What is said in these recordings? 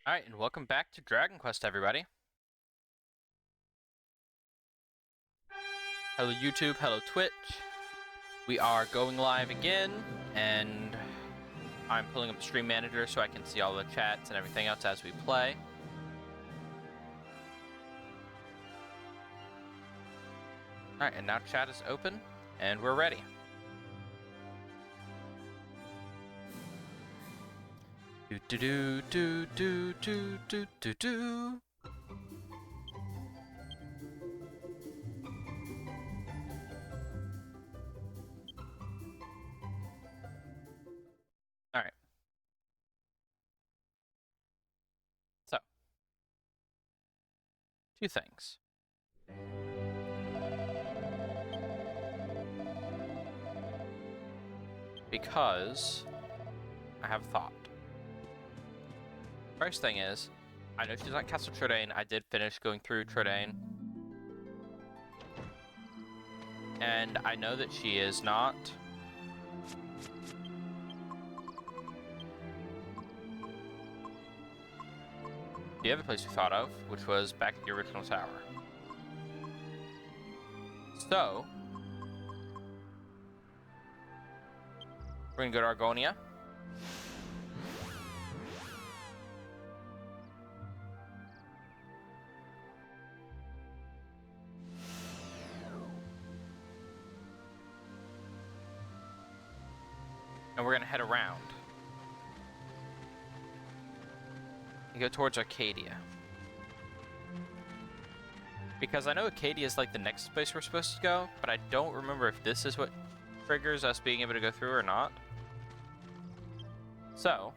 Alright, and welcome back to Dragon Quest, everybody. Hello YouTube, hello Twitch. We are going live again, and I'm pulling up Stream Manager so I can see all the chats and everything else as we play. Alright, and now chat is open, and we're ready. Do do do do do do do do. Alright. So, two things. Because I have a thought. First thing is, I know she's at Castle Trodaine. I did finish going through Trodaine. And I know that she is not the other place we thought of, which was back at the original tower. So, we're gonna go to Argonia. And we're gonna head around and go towards Arcadia. Because I know Arcadia is like the next place we're supposed to go, but I don't remember if this is what triggers us being able to go through or not. So,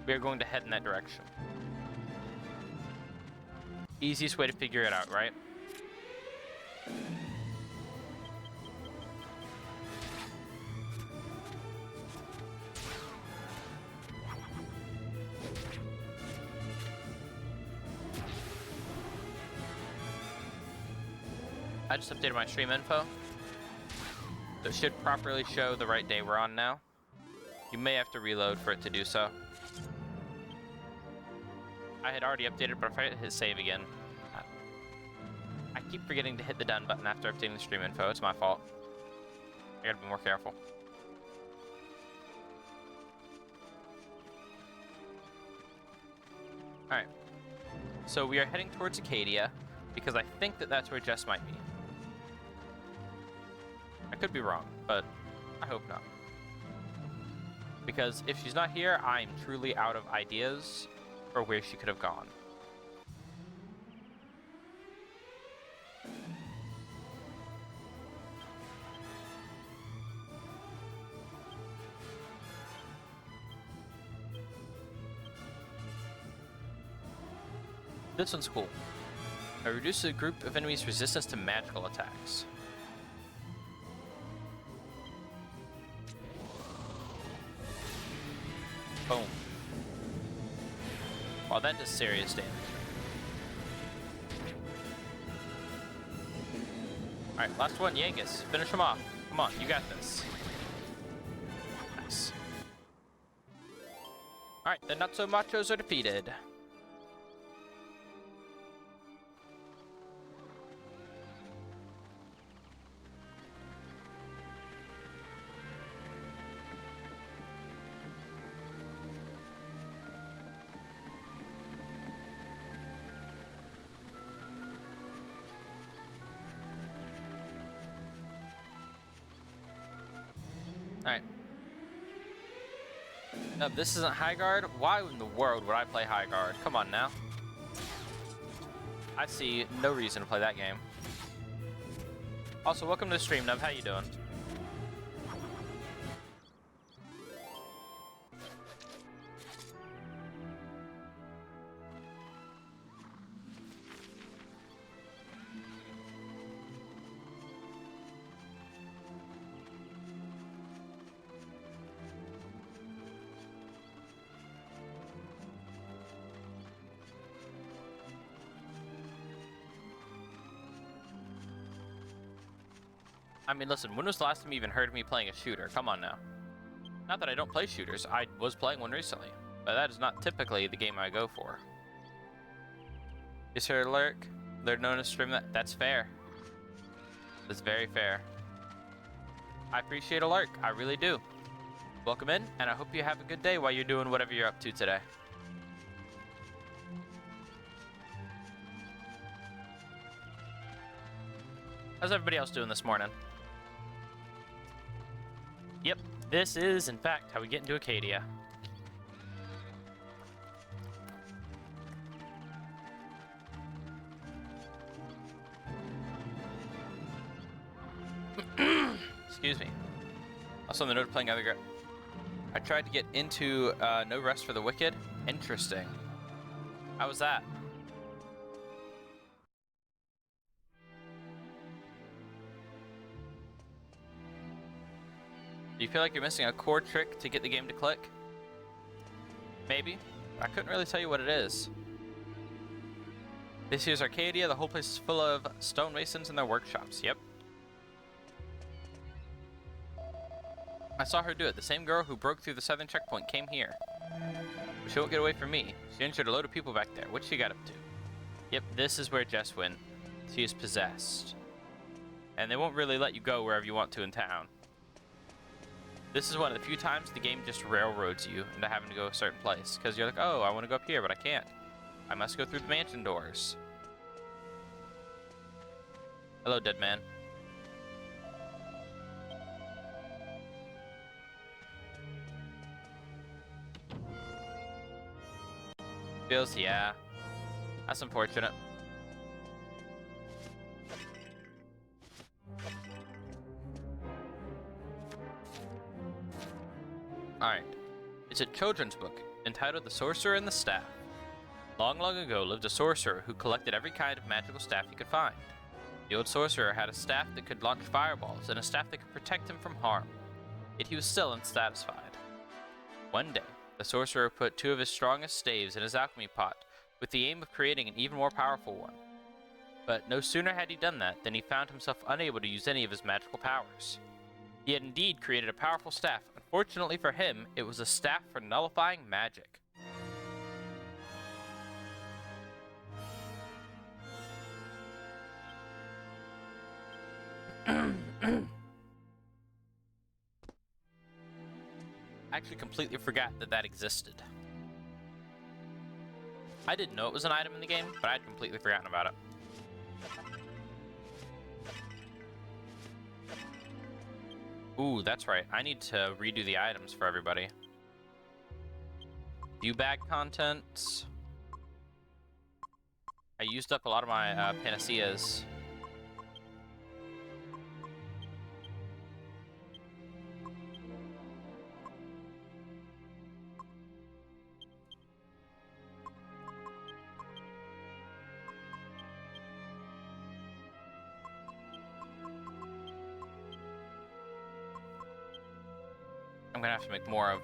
we are going to head in that direction. Easiest way to figure it out, right? I just updated my stream info, so it should properly show the right day we're on now. You may have to reload for it to do so. I had already updated, but if I hit save again, I keep forgetting to hit the done button after updating the stream info. It's my fault. I gotta be more careful. Alright. So we are heading towards Acadia, because I think that that's where Jess might be. I could be wrong, but I hope not. Because if she's not here, I'm truly out of ideas for where she could have gone. This one's cool. It reduces a group of enemies' resistance to magical attacks. Boom. Wow, that does serious damage. Alright, last one, Yangus. Finish him off. Come on, you got this. Nice. Alright, the not-so-machos are defeated. Alright. No, this isn't High Guard. Why in the world would I play High Guard? Come on now. I see no reason to play that game. Also, welcome to the stream, Nub. How you doing? I mean, listen, when was the last time you even heard of me playing a shooter? Come on now. Not that I don't play shooters. I was playing one recently. But that is not typically the game I go for. Is there a lurk? They're known to stream that. That's fair. That's very fair. I appreciate a lurk. I really do. Welcome in, and I hope you have a good day while you're doing whatever you're up to today. How's everybody else doing this morning? Yep, this is, in fact, how we get into Acadia. Excuse me. Also on the note of playing other... I tried to get into No Rest for the Wicked. Interesting. How was that? Do you feel like you're missing a core trick to get the game to click? Maybe. I couldn't really tell you what it is. This here's Arcadia. The whole place is full of stonemasons and their workshops. Yep. I saw her do it. The same girl who broke through the southern checkpoint came here. But she won't get away from me. She injured a load of people back there. What's she got up to? Yep, this is where Jess went. She is possessed. And they won't really let you go wherever you want to in town. This is one of the few times the game just railroads you into having to go a certain place. Because you're like, oh, I want to go up here, but I can't. I must go through the mansion doors. Hello, dead man. Feels, yeah. That's unfortunate. Alright. It's a children's book entitled The Sorcerer and the Staff. Long, long ago lived a sorcerer who collected every kind of magical staff he could find. The old sorcerer had a staff that could launch fireballs and a staff that could protect him from harm. Yet he was still unsatisfied. One day, the sorcerer put 2 of his strongest staves in his alchemy pot with the aim of creating an even more powerful one. But no sooner had he done that than he found himself unable to use any of his magical powers. He had indeed created a powerful staff. Unfortunately for him, it was a staff for nullifying magic. I actually completely forgot that that existed. I didn't know it was an item in the game, but I'd completely forgotten about it. Ooh, that's right. I need to redo the items for everybody. View bag contents. I used up a lot of my panaceas. I'm gonna have to make more of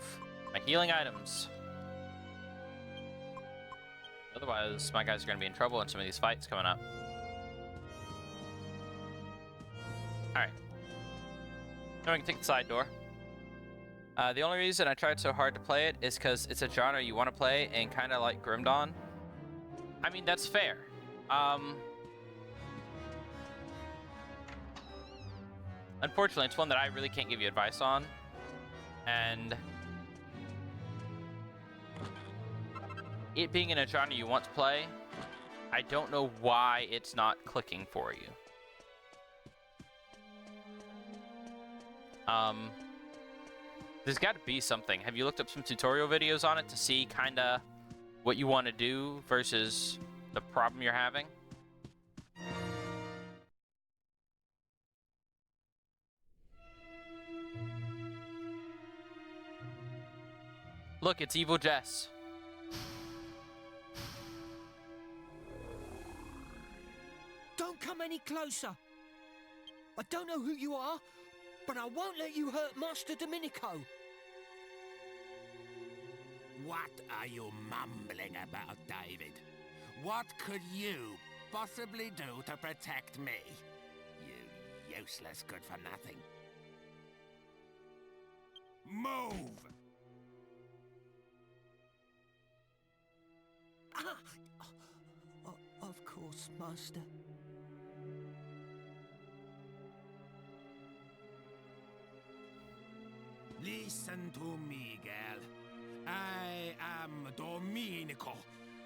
my healing items. Otherwise, my guys are gonna be in trouble in some of these fights coming up. Alright. Now we can take the side door. The only reason I tried so hard to play it is because it's a genre you want to play and kind of like Grim Dawn. I mean, that's fair. Unfortunately, it's one that I really can't give you advice on. And it being in a genre you want to play, I don't know why it's not clicking for you. There's got to be something. Have you looked up some tutorial videos on it to see kind of what you want to do versus the problem you're having? Look, it's Evil Jess. Don't come any closer. I don't know who you are, but I won't let you hurt Master Domenico. What are you mumbling about, David? What could you possibly do to protect me? You Useless, good for nothing. Move! Of course, Master. Listen to me, girl. I am Domenico,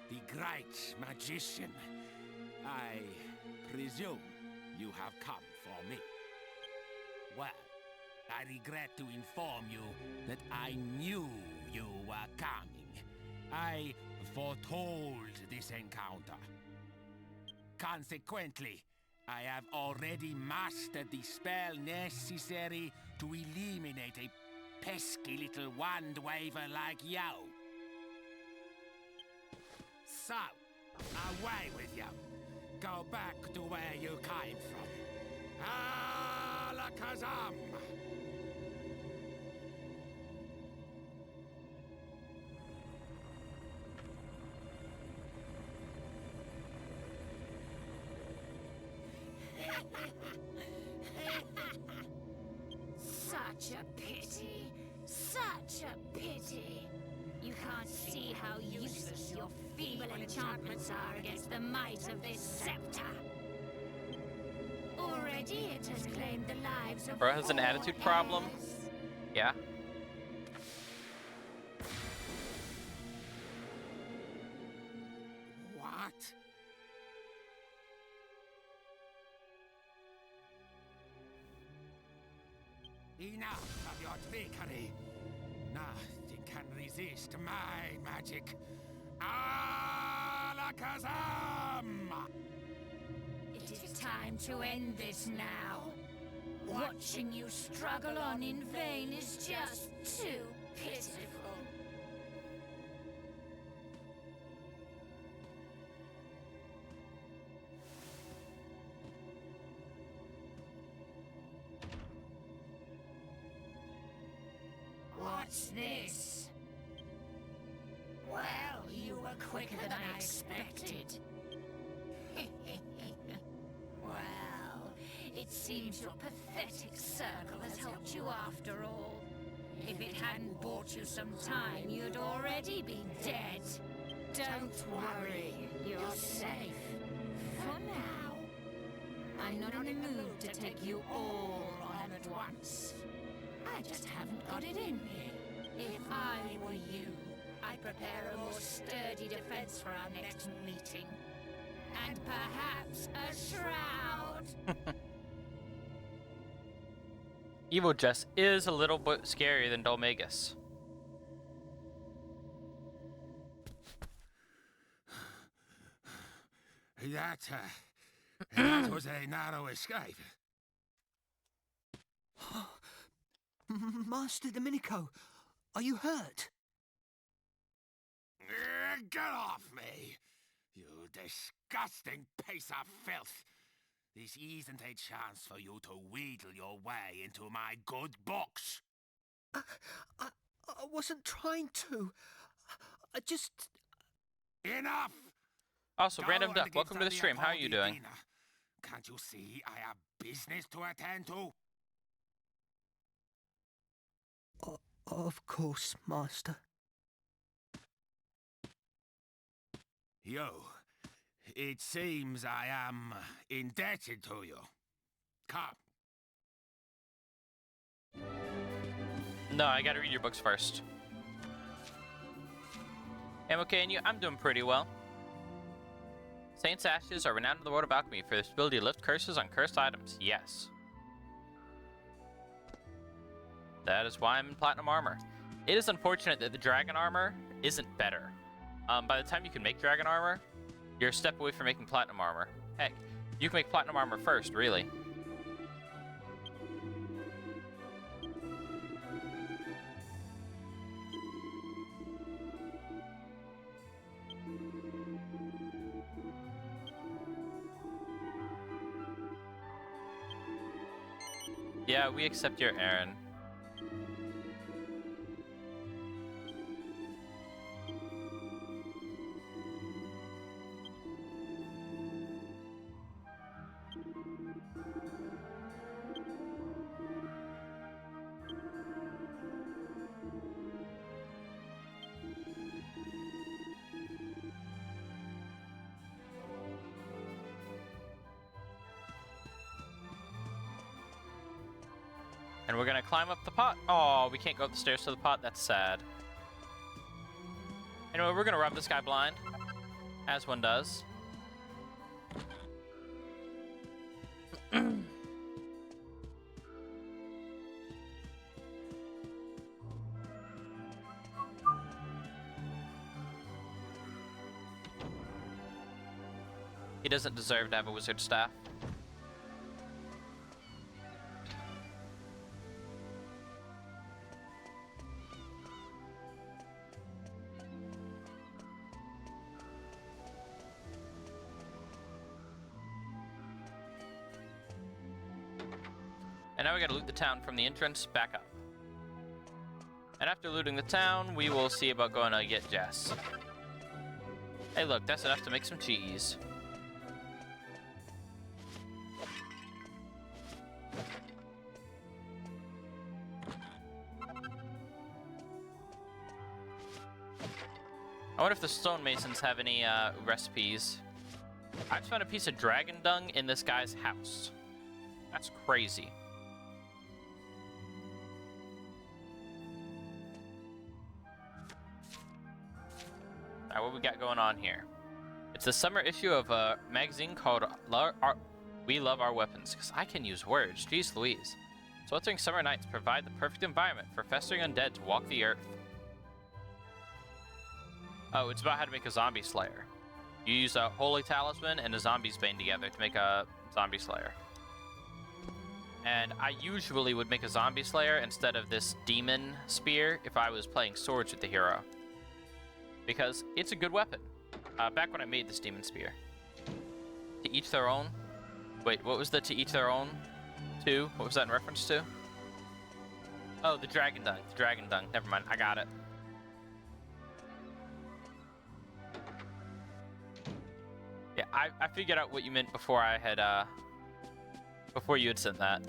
the great magician. I presume you have come for me. Well, I regret to inform you that I knew you were coming. I foretold this encounter. Consequently, I have already mastered the spell necessary to eliminate a pesky little wand waver like you. So, away with you. Go back to where you came from. Alakazam! Such a pity. Such a pity. You can't see how useless your feeble enchantments are against the might of this scepter. Already it has claimed the lives of Bro has an attitude problem. heirs. Yeah. What? Enough of your trickery. Nothing can resist my magic. Alakazam! It is time to end this now. Watching you struggle on in vain is just too pitiful. What's this? Well, you were quicker than I expected. Well, it seems your pathetic circle has helped you after all. If it hadn't bought you some time, you'd already be dead. Don't worry, you're safe. For now. I'm not in the mood to take you all on at once. I just haven't got it in me. If I were you, I'd prepare a more sturdy defense for our next meeting. And perhaps a shroud. Evil Jess is a little bit scarier than Dolmagus. That was a narrow escape. Master Domenico, are you hurt? Get off me, you disgusting piece of filth. This isn't a chance for you to wheedle your way into my good books. I wasn't trying to. I just... Enough! Also, Go Random and Duck, give welcome to the stream. How are you Leopoldi doing? dinner. Can't you see I have business to attend to? Of course, Master. Yo, it seems I am indebted to you. Come. No, I gotta read your books first. I'm okay, and you? I'm doing pretty well. Saint's ashes are renowned in the world of alchemy for their ability to lift curses on cursed items. Yes. That is why I'm in platinum armor. It is unfortunate that the dragon armor isn't better. By the time you can make dragon armor, you're a step away from making platinum armor. Heck, you can make platinum armor first, really. Yeah, we accept your errand. And we're gonna climb up the pot. Oh, we can't go up the stairs to the pot. That's sad. Anyway, we're gonna rob this guy blind, as one does. He doesn't deserve to have a wizard staff. And now we gotta loot the town from the entrance back up. And after looting the town, we will see about going to get Jess. Hey look, that's enough to make some cheese. I wonder if the stonemasons have any recipes. I just found a piece of dragon dung in this guy's house. That's crazy. Alright, what we got going on here? It's the summer issue of a magazine called We Love Our Weapons, because I can use words. Jeez Louise. Sweltering summer nights provide the perfect environment for festering undead to walk the earth. Oh, it's about how to make a zombie slayer. You use a holy talisman and a zombie's bane together to make a zombie slayer. And I usually would make a zombie slayer instead of this demon spear if I was playing swords with the hero, because it's a good weapon. Back when I made this demon spear. To each their own. Wait, what was the to each their own? To? What was that in reference to? Oh, the dragon dung. The dragon dung. Never mind. I got it. Yeah, I figured out what you meant before I had, before you had sent that.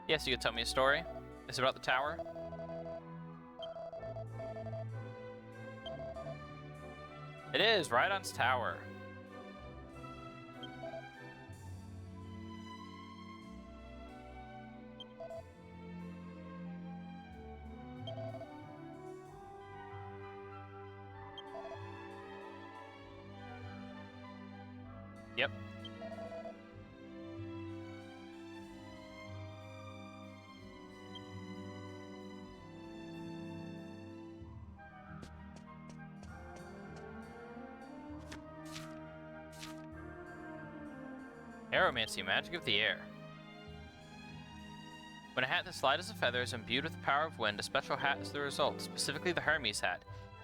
Yes, you could tell me a story. Is it about the tower? It is, Rhydon's tower. Yep. Aeromancy, magic of the air. When a hat that's light as a feather is imbued with the power of wind, a special hat is the result, specifically the Hermes hat.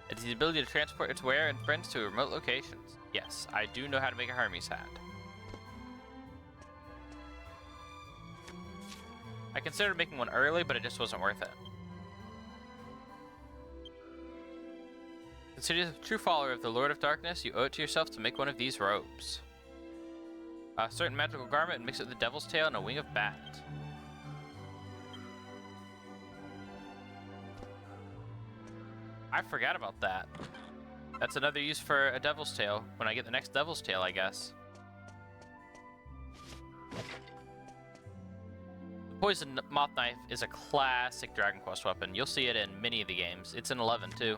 It has the ability to transport its wearer and friends to remote locations. Yes, I do know how to make a Hermes hat. I considered making one early, but it just wasn't worth it. Considered a true follower of the Lord of Darkness, you owe it to yourself to make one of these robes. A certain magical garment and mix it with the devil's tail and a wing of bat. I forgot about that. That's another use for a devil's tail when I get the next devil's tail, I guess. The poison moth knife is a classic Dragon Quest weapon. You'll see it in many of the games. It's in 11 too.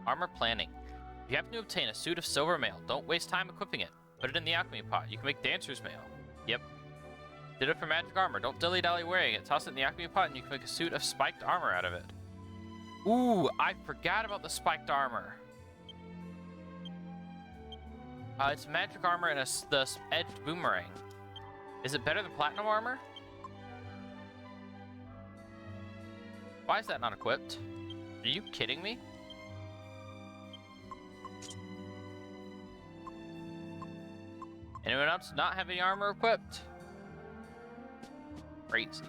Armor planning. If you happen to obtain a suit of silver mail, don't waste time equipping it. Put it in the alchemy pot. You can make dancer's mail. Yep. Did it for magic armor. Don't dilly-dally wearing it. Toss it in the alchemy pot and you can make a suit of spiked armor out of it. Ooh, I forgot about the spiked armor. It's magic armor and the edged boomerang. Is it better than platinum armor? Why is that not equipped? Are you kidding me? Anyone else not have any armor equipped? Crazy.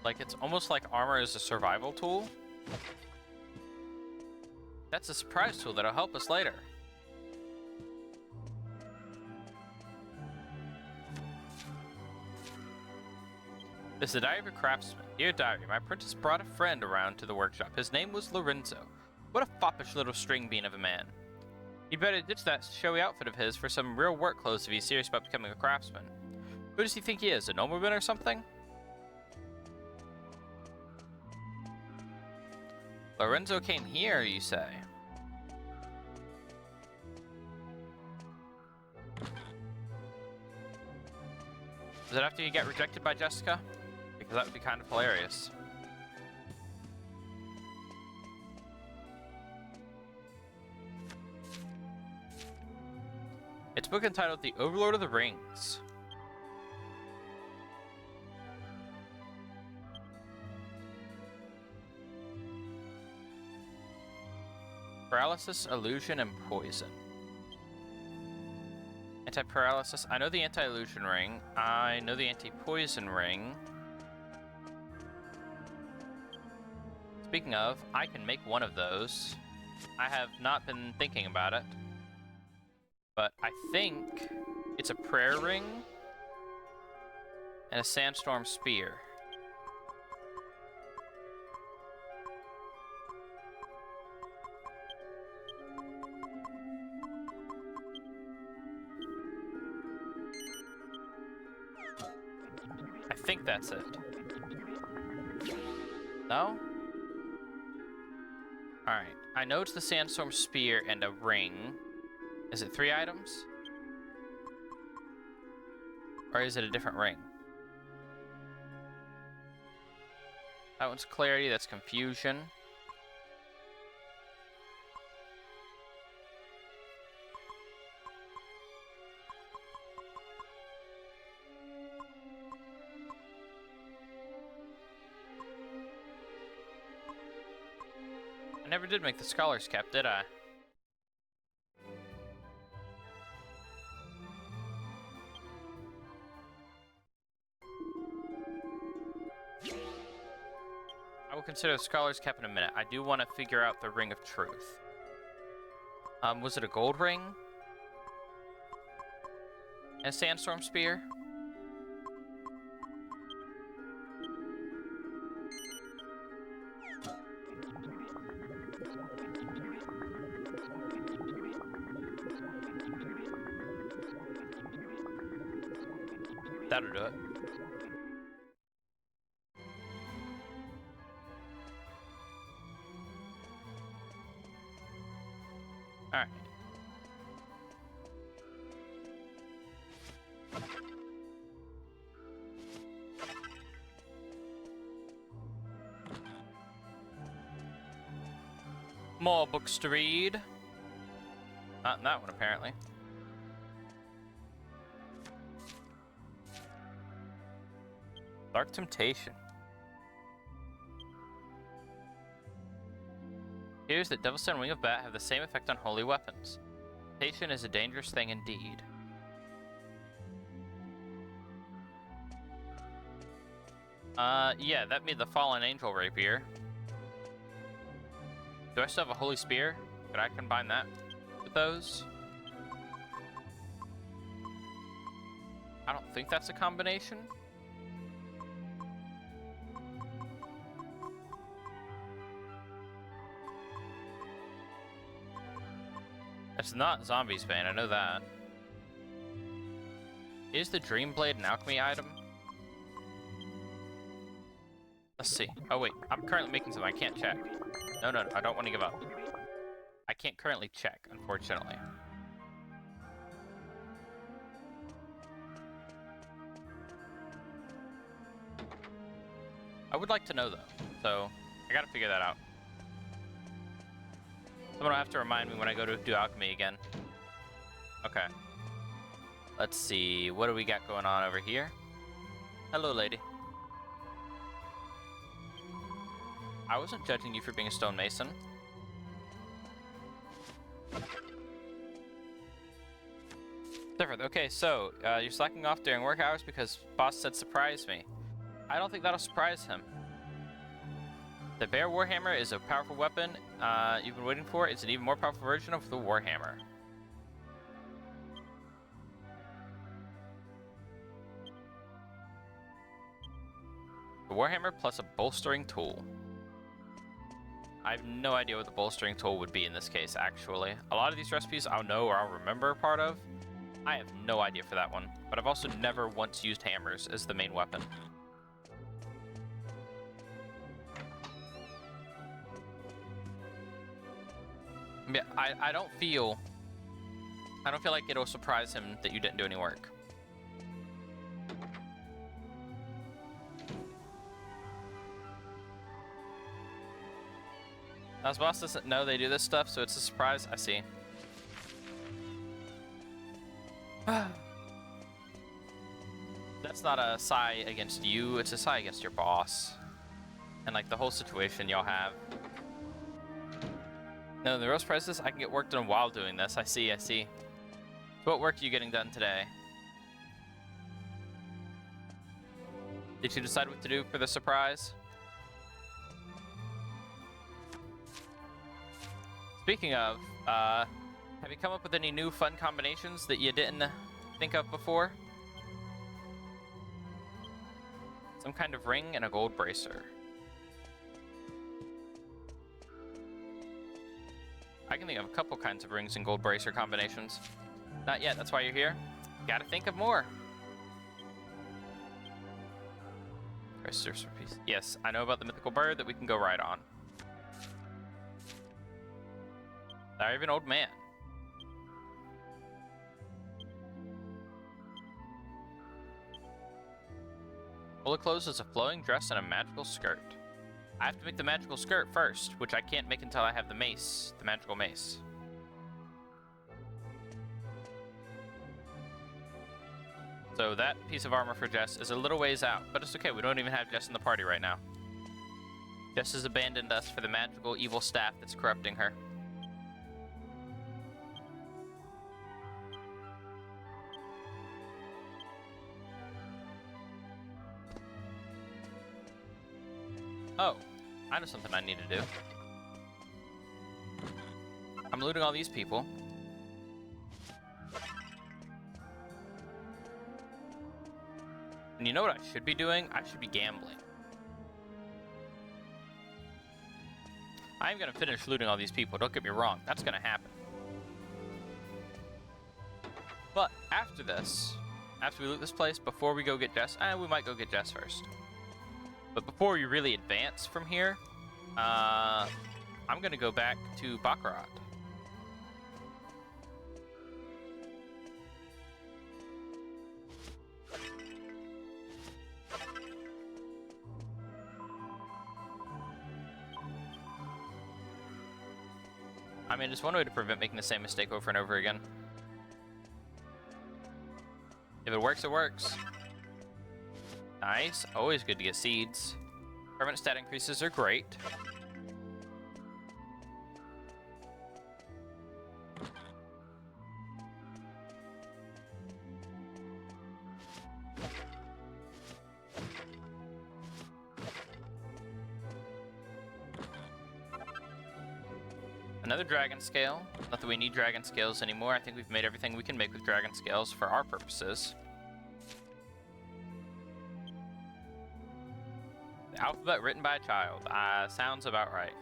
Like, it's almost like armor is a survival tool. That's a surprise tool that'll help us later. This is the Diary of a Craftsman. Dear Diary, my apprentice brought a friend around to the workshop. His name was Lorenzo. What a foppish little string bean of a man. He'd better ditch that showy outfit of his for some real work clothes if he's serious about becoming a craftsman. Who does he think he is, a nobleman or something? Lorenzo came here, you say? Was it after you got rejected by Jessica? Because that would be kind of hilarious. It's a book entitled The Overlord of the Rings. Paralysis, illusion, and poison. Anti-paralysis. I know the anti-illusion ring. I know the anti-poison ring. Speaking of, I can make one of those. I have not been thinking about it. But I think it's a prayer ring and a sandstorm spear. I think that's it. No? Alright, I know it's the sandstorm spear and a ring. Is it 3 items? Or is it a different ring? That one's clarity, that's confusion. I never did make the scholar's cap, did I? I will consider the scholar's cap in a minute. I do want to figure out the ring of truth. Was it a gold ring? And a sandstorm spear? That'll do it. Alright. More books to read. Not in that one, apparently. Dark Temptation. Here's that Devilstone and Wing of Bat have the same effect on holy weapons. Temptation is a dangerous thing indeed. Yeah, that made the Fallen Angel Rapier. Do I still have a Holy Spear? Could I combine that with those? I don't think that's a combination. It's not Zombie's Bane, I know that. Is the Dream Blade an alchemy item? Let's see. Oh wait, I'm currently making something, I can't check. No, I don't want to give up. I can't currently check, unfortunately. I would like to know though, so I gotta figure that out. Someone will have to remind me when I go to do alchemy again. Okay. Let's see, what do we got going on over here? Hello, lady. I wasn't judging you for being a stonemason. Different. Okay, so you're slacking off during work hours because boss said surprise me. I don't think that'll surprise him. The Bear Warhammer is a powerful weapon you've been waiting for. It's an even more powerful version of the Warhammer. The Warhammer plus a bolstering tool. I have no idea what the bolstering tool would be in this case, actually. A lot of these recipes I'll know or I'll remember a part of. I have no idea for that one, but I've also never once used hammers as the main weapon. Yeah, I don't feel like it'll surprise him that you didn't do any work. Now, his boss doesn't know they do this stuff, so it's a surprise. I see. That's not a sigh against you, it's a sigh against your boss. And like the whole situation y'all have. No, the real surprise is I can get work done while doing this. I see. So what work are you getting done today? Did you decide what to do for the surprise? Speaking of, have you come up with any new fun combinations that you didn't think of before? Some kind of ring and a gold bracer. I can think of a couple kinds of rings and gold bracer combinations. Not yet, that's why you're here. Gotta think of more. Yes, I know about the mythical bird that we can go ride on. Sorry, even old man. Full of clothes is a flowing dress and a magical skirt. I have to make the magical skirt first, which I can't make until I have the mace, the magical mace. So that piece of armor for Jess is a little ways out, but it's okay, we don't even have Jess in the party right now. Jess has abandoned us for the magical evil staff that's corrupting her. Oh, I know something I need to do. I'm looting all these people. And you know what I should be doing? I should be gambling. I'm gonna finish looting all these people, don't get me wrong. That's gonna happen. But after this, after we loot this place, before we go get Jess, we might go get Jess first. But before you really advance from here, I'm gonna go back to Baccarat. I mean, it's one way to prevent making the same mistake over and over again. If it works, it works. Nice. Always good to get seeds. Permanent stat increases are great. Another dragon scale. Not that we need dragon scales anymore. I think we've made everything we can make with dragon scales for our purposes. The alphabet written by a child. Sounds about right.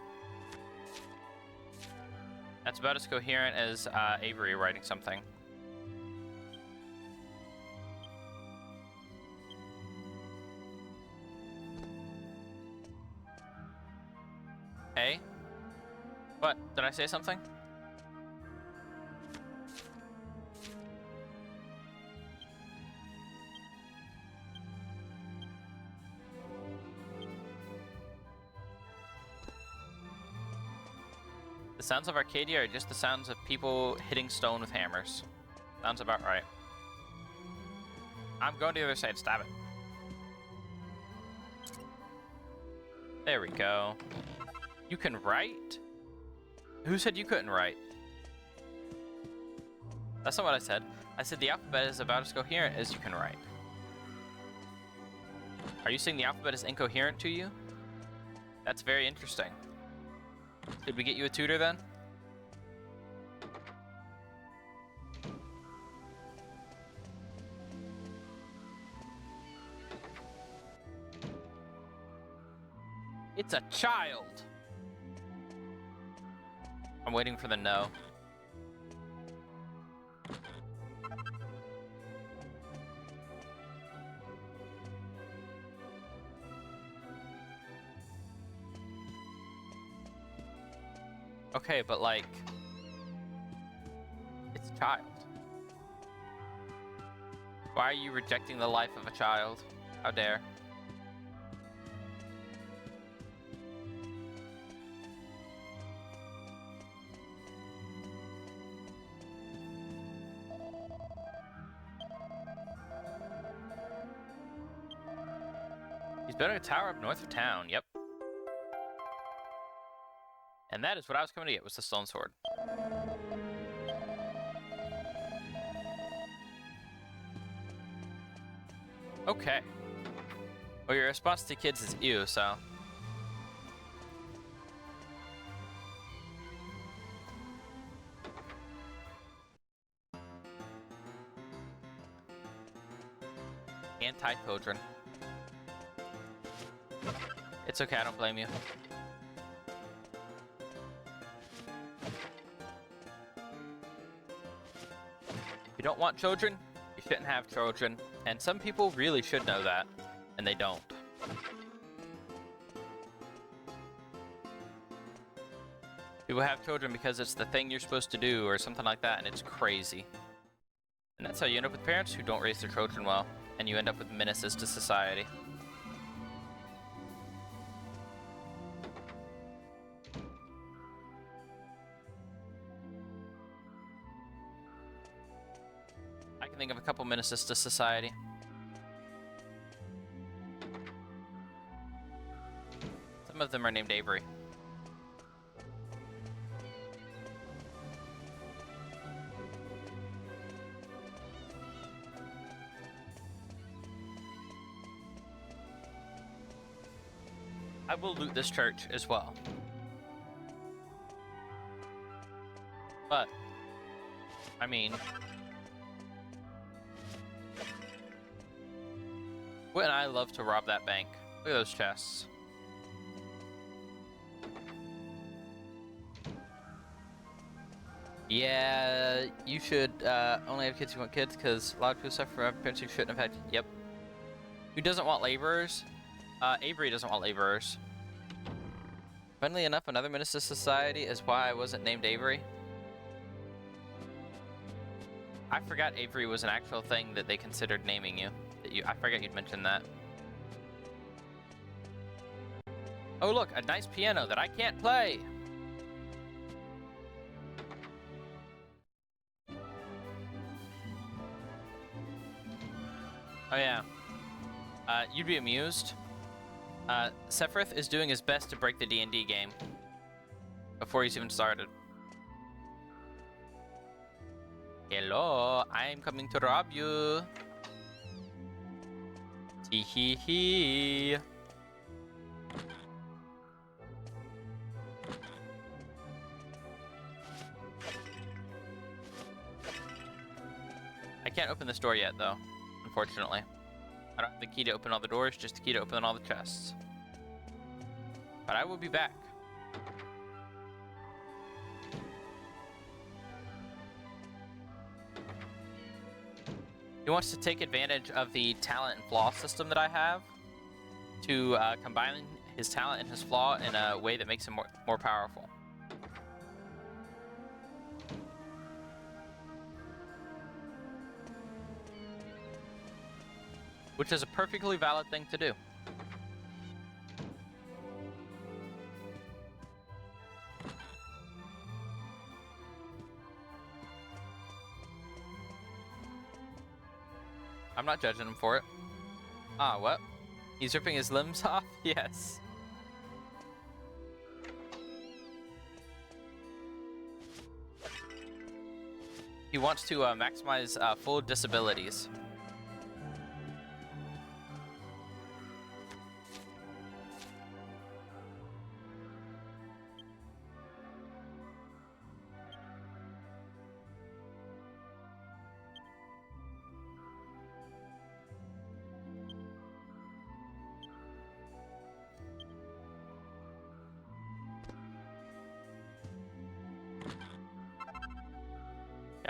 That's about as coherent as Avery writing something. A? What? Did I say something? The sounds of Arcadia are just the sounds of people hitting stone with hammers. Sounds about right. I'm going to the other side. Stop it. There we go. You can write? Who said you couldn't write? That's not what I said. I said the alphabet is about as coherent as you can write. Are you saying the alphabet is incoherent to you? That's very interesting. Did we get you a tutor then? It's a child! I'm waiting for the no. Okay, but like, it's a child. Why are you rejecting the life of a child? How dare. He's building a tower up north of town, yep. And that is what I was coming to get, was the stone sword. Okay. Well, your response to kids is ew, so... Anti-children. It's okay, I don't blame you. If you don't want children, you shouldn't have children. And some people really should know that, and they don't. People have children because it's the thing you're supposed to do or something like that, and it's crazy. And that's how you end up with parents who don't raise their children well, and you end up with menaces to society. I can think of a couple menaces to society. Some of them are named Avery. I will loot this church as well. But, I mean... wouldn't I love to rob that bank? Look at those chests. Yeah, you should only have kids who want kids, because a lot of people suffer from parents who shouldn't have had... Yep. Who doesn't want laborers? Avery doesn't want laborers. Funnily enough, another menace to society is why I wasn't named Avery. I forgot Avery was an actual thing that they considered naming you. I forgot you'd mentioned that. Oh look, a nice piano that I can't play! Oh yeah. You'd be amused. Sephiroth is doing his best to break the D&D game before he's even started. Hello, I'm coming to rob you. Tee hee hee. I can't open this door yet, though, unfortunately. I don't have the key to open all the doors, just the key to open all the chests. But I will be back. He wants to take advantage of the talent and flaw system that I have to combine his talent and his flaw in a way that makes him more powerful. Which is a perfectly valid thing to do. I'm not judging him for it. Ah, what? He's ripping his limbs off? Yes. He wants to maximize full disabilities.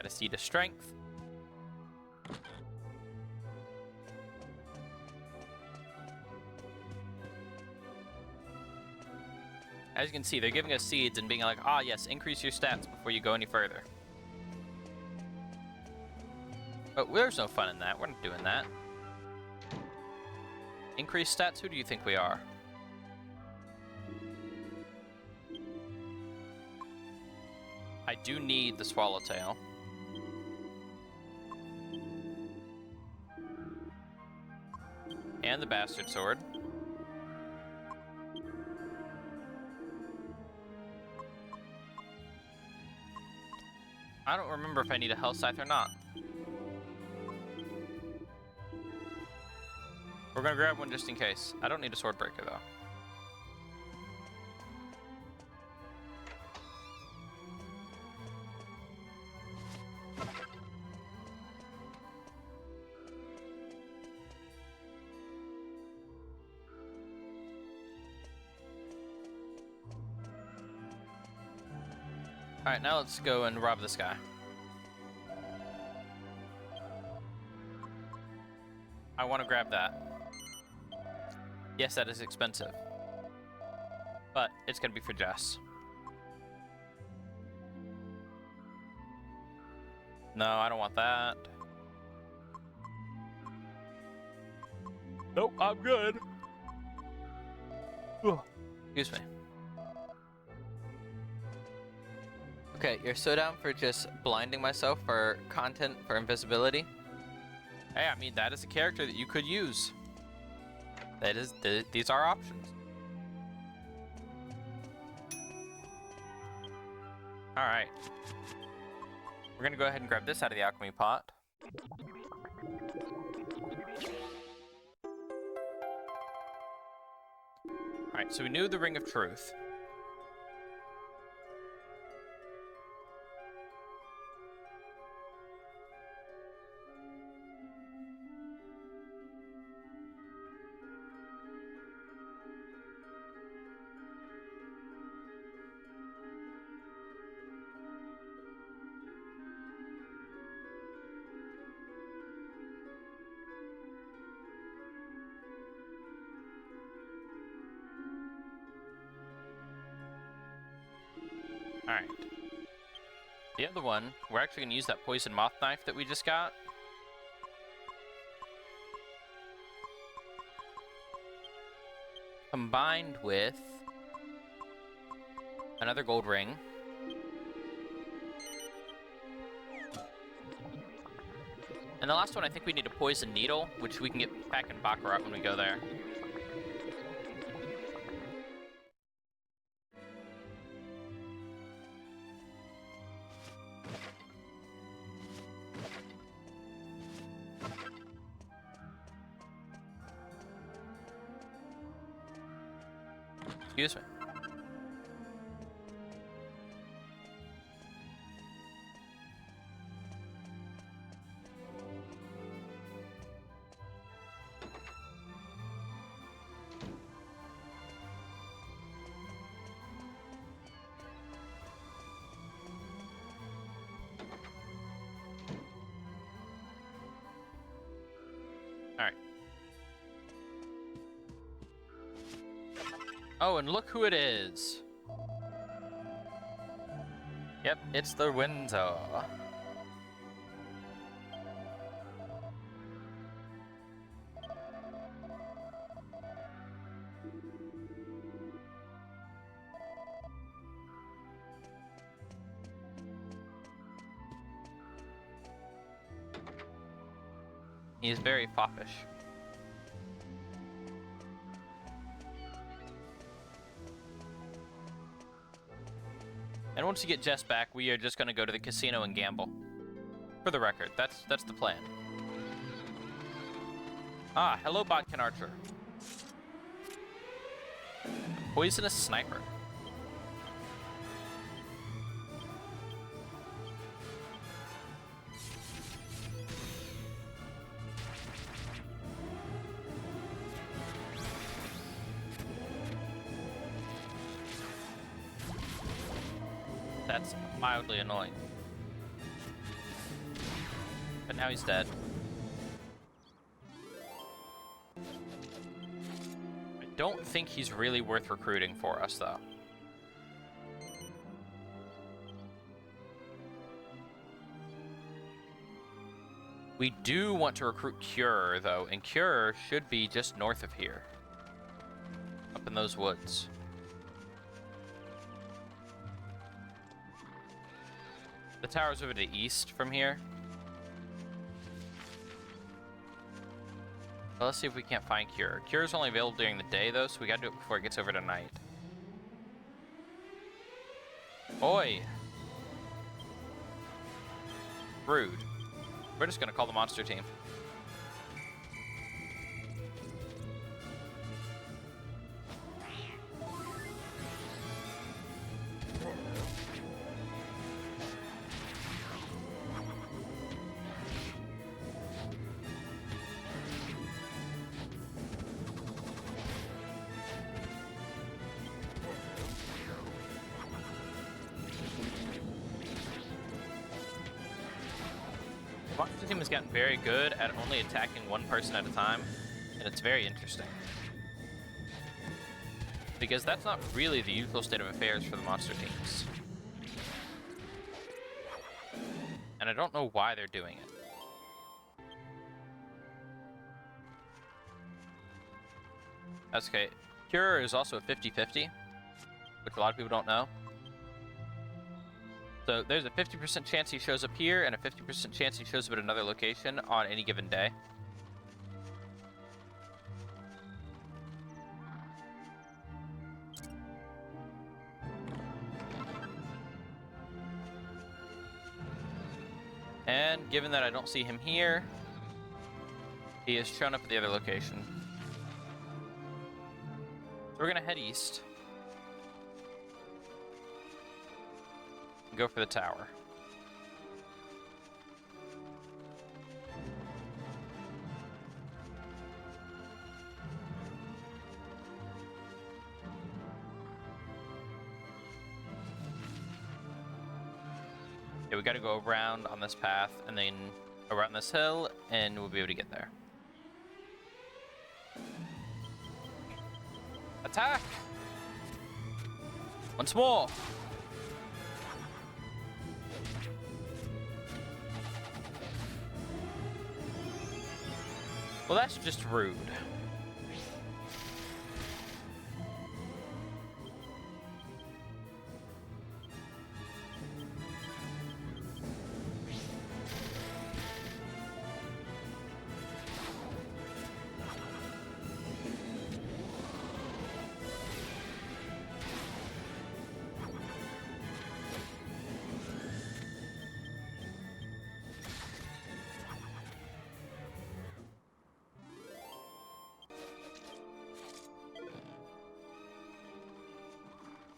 a seed of strength. As you can see, they're giving us seeds and being like, ah, yes, increase your stats before you go any further. But there's no fun in that. We're not doing that. Increase stats? Who do you think we are? I do need the Swallowtail. And the Bastard Sword. I don't remember if I need a Hell Scythe or not. We're gonna grab one just in case. I don't need a Sword Breaker though. Alright, now let's go and rob this guy. I want to grab that. Yes, that is expensive. But it's going to be for Jess. No, I don't want that. Nope, I'm good. Ugh. Excuse me. Okay, you're so down for just blinding myself for content, for invisibility? Hey, I mean, that is a character that you could use. That is, these are options. Alright. We're gonna go ahead and grab this out of the alchemy pot. Alright, so we knew the Ring of Truth. Alright. The other one, we're actually going to use that poison moth knife that we just got. Combined with another gold ring. And the last one, I think we need a poison needle, which we can get back in Baccarat when we go there. Excuse me. All right. Oh, and look who it is. Yep, it's the Windsor. He's very foppish. And once you get Jess back, we are just going to go to the casino and gamble. For the record, that's the plan. Ah, hello, Bodkin Archer. Poisonous Sniper. That's mildly annoying. and now he's dead. I don't think he's really worth recruiting for us, though. We do want to recruit Cure, though, and Cure should be just north of here. Up in those woods. The tower's over to the east from here. Well, let's see if we can't find Cure. Cure's only available during the day, though, so we gotta do it before it gets over to night. Oi! Rude. We're just gonna call the monster team. The monster team has gotten very good at only attacking one person at a time, and it's very interesting. Because that's not really the usual state of affairs for the monster teams. And I don't know why they're doing it. That's okay. Cure is also a 50-50, which a lot of people don't know. So there's a 50% chance he shows up here and a 50% chance he shows up at another location on any given day. And given that I don't see him here, he has shown up at the other location. So we're gonna head east. Go for the tower. Yeah, we gotta go around on this path and then around this hill, and we'll be able to get there. Attack! Once more! Well, that's just rude.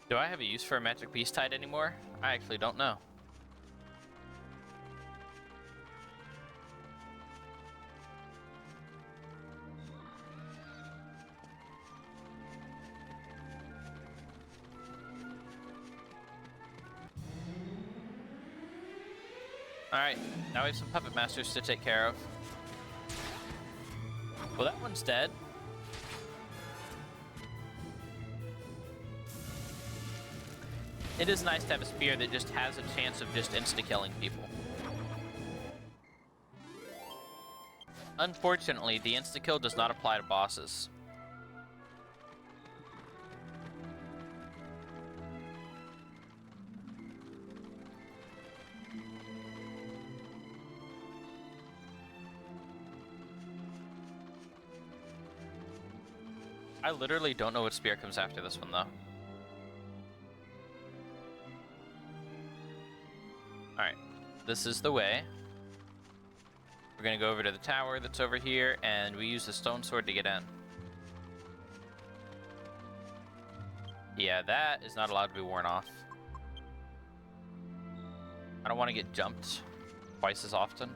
Do I have a use for a magic beast tide anymore? I actually don't know. Alright, now we have some puppet masters to take care of. Well, that one's dead. It is nice to have a spear that just has a chance of just insta-killing people. Unfortunately, the insta-kill does not apply to bosses. I literally don't know what spear comes after this one, though. Alright, this is the way. We're gonna go over to the tower that's over here, and we use the stone sword to get in. Yeah, that is not allowed to be worn off. I don't want to get jumped twice as often.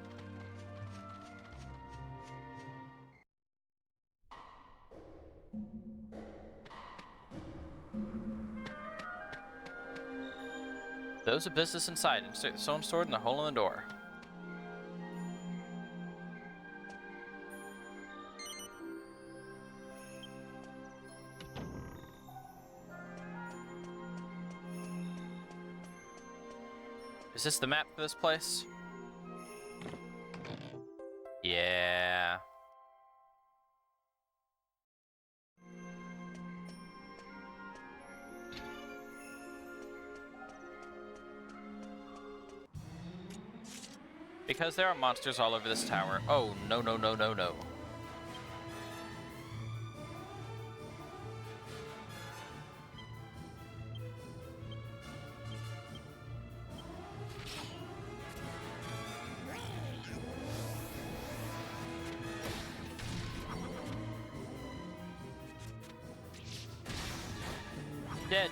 Those of business inside, insert the stone sword in the hole in the door. Is this the map for this place? Yeah. Because there are monsters all over this tower. Oh, no, no, no, no, no. Dead.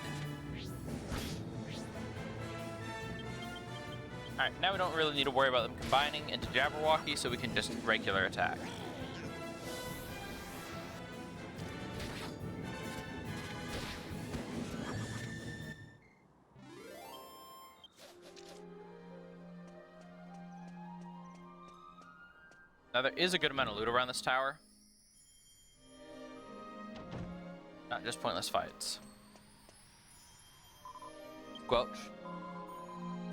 Alright, now we don't really need to worry about them combining into Jabberwocky, so we can just regular attack. Now there is a good amount of loot around this tower. Not just pointless fights. Squelch.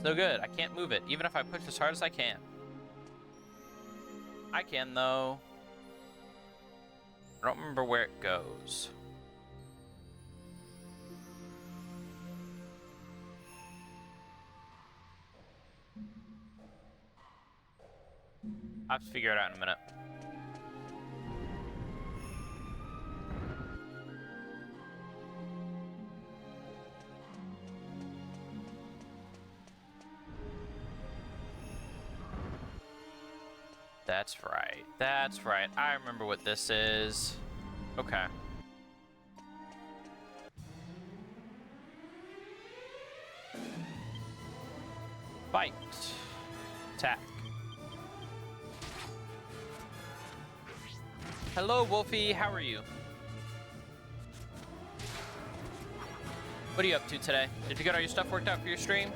So good, I can't move it, even if I push as hard as I can. I can, though. I don't remember where it goes. I'll have to figure it out in a minute. That's right. That's right. I remember what this is. Okay. Fight. Attack. Hello, Wolfie. How are you? What are you up to today? Did you get all your stuff worked out for your stream?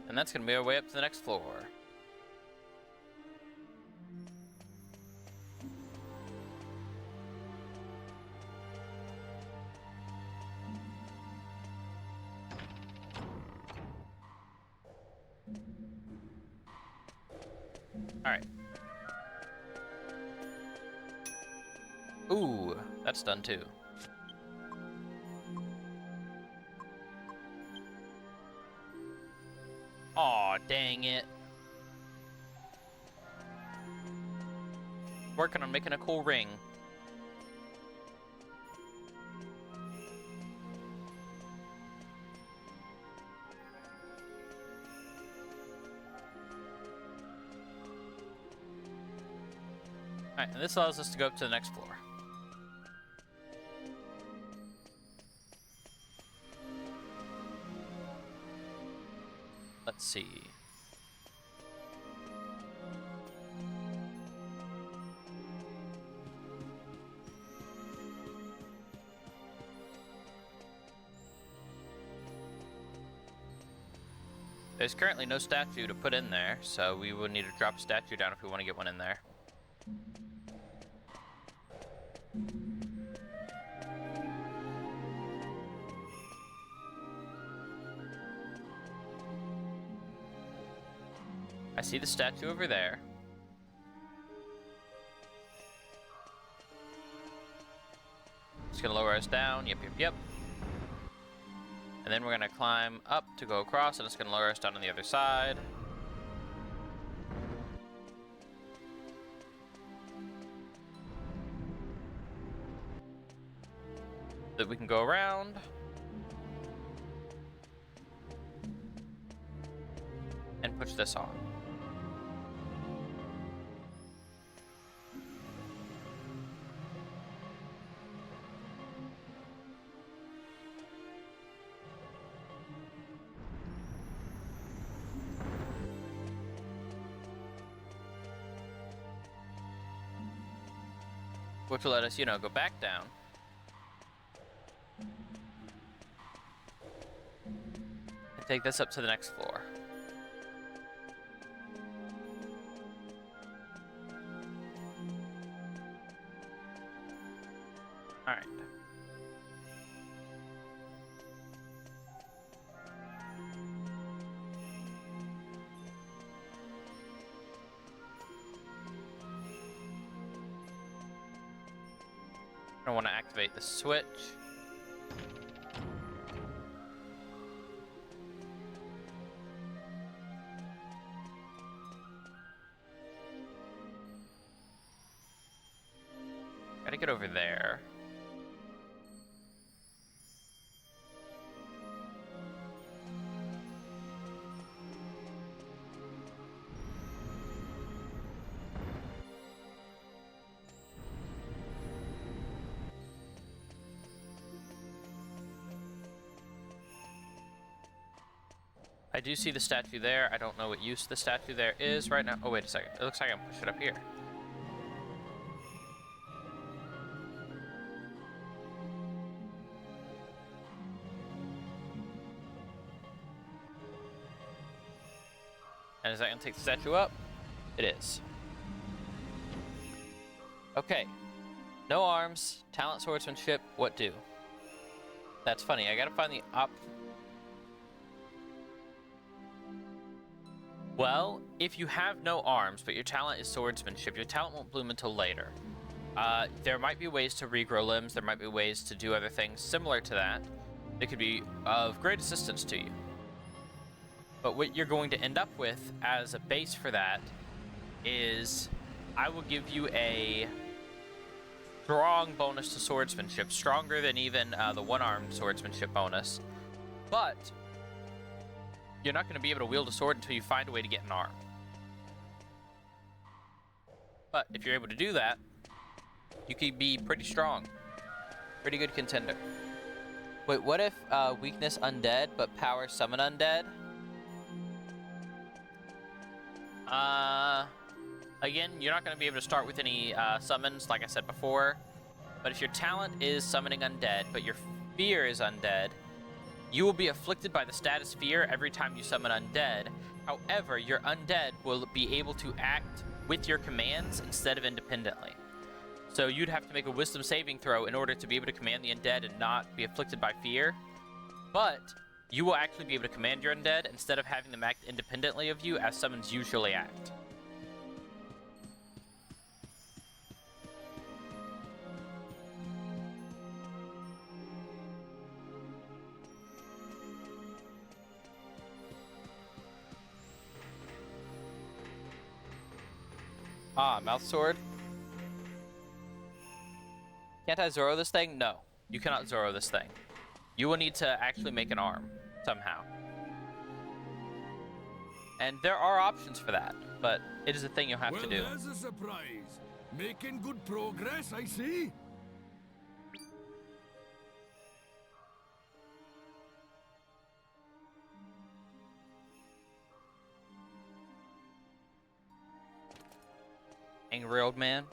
And that's gonna be our way up to the next floor. Alright. Ooh, that's done too. Aw, dang it. Working on making a cool ring. Alright, and this allows us to go up to the next floor. Let's see. There's currently no statue to put in there, so we would need to drop a statue down if we want to get one in there. I see the statue over there. It's gonna lower us down. Yep, yep, yep. And then we're gonna climb up to go across, and it's gonna lower us down on the other side. That we can go around. And push this on. which will let us, you know, go back down. And take this up to the next floor. Alright. I want to activate the switch. Gotta get over there. I do see the statue there. I don't know what use the statue there is right now. Oh, wait a second. It looks like I can push it up here. And is that going to take the statue up? It is. Okay. No arms, talent swordsmanship, what do? That's funny. I gotta find the Well, if you have no arms, but your talent is swordsmanship, your talent won't bloom until later. There might be ways to regrow limbs, there might be ways to do other things similar to that. That could be of great assistance to you. But what you're going to end up with as a base for that is I will give you a strong bonus to swordsmanship, stronger than even the one-armed swordsmanship bonus. But you're not going to be able to wield a sword until you find a way to get an arm. But if you're able to do that, you could be pretty strong. Pretty good contender. Wait, what if weakness undead, but power summon undead? Again, you're not going to be able to start with any summons, like I said before. But if your talent is summoning undead, but your fear is undead, you will be afflicted by the status fear every time you summon undead. However, your undead will be able to act with your commands instead of independently. So you'd have to make a wisdom saving throw in order to be able to command the undead and not be afflicted by fear. But you will actually be able to command your undead instead of having them act independently of you as summons usually act. Ah, mouth sword. Can't I Zoro this thing? No, you cannot Zoro this thing. You will need to actually make an arm somehow. And there are options for that, but it is a thing you'll have to do. Well, there's a surprise. Making good progress, I see. Angry old man.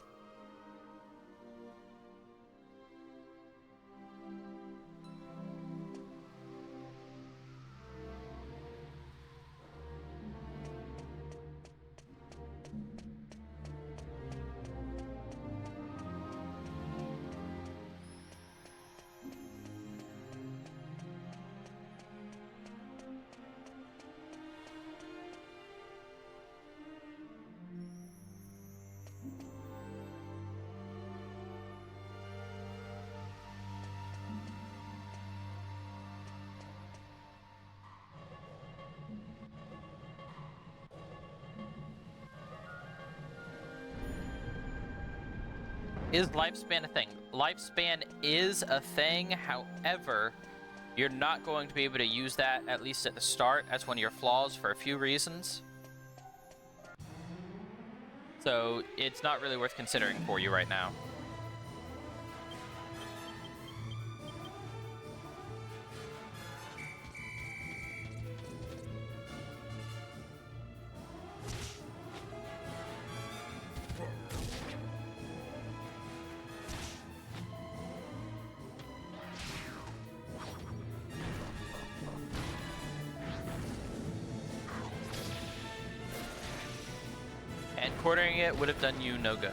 Is lifespan a thing? Lifespan is a thing, however, you're not going to be able to use that, at least at the start, as one of your flaws for a few reasons. So it's not really worth considering for you right now. quartering it would have done you no good.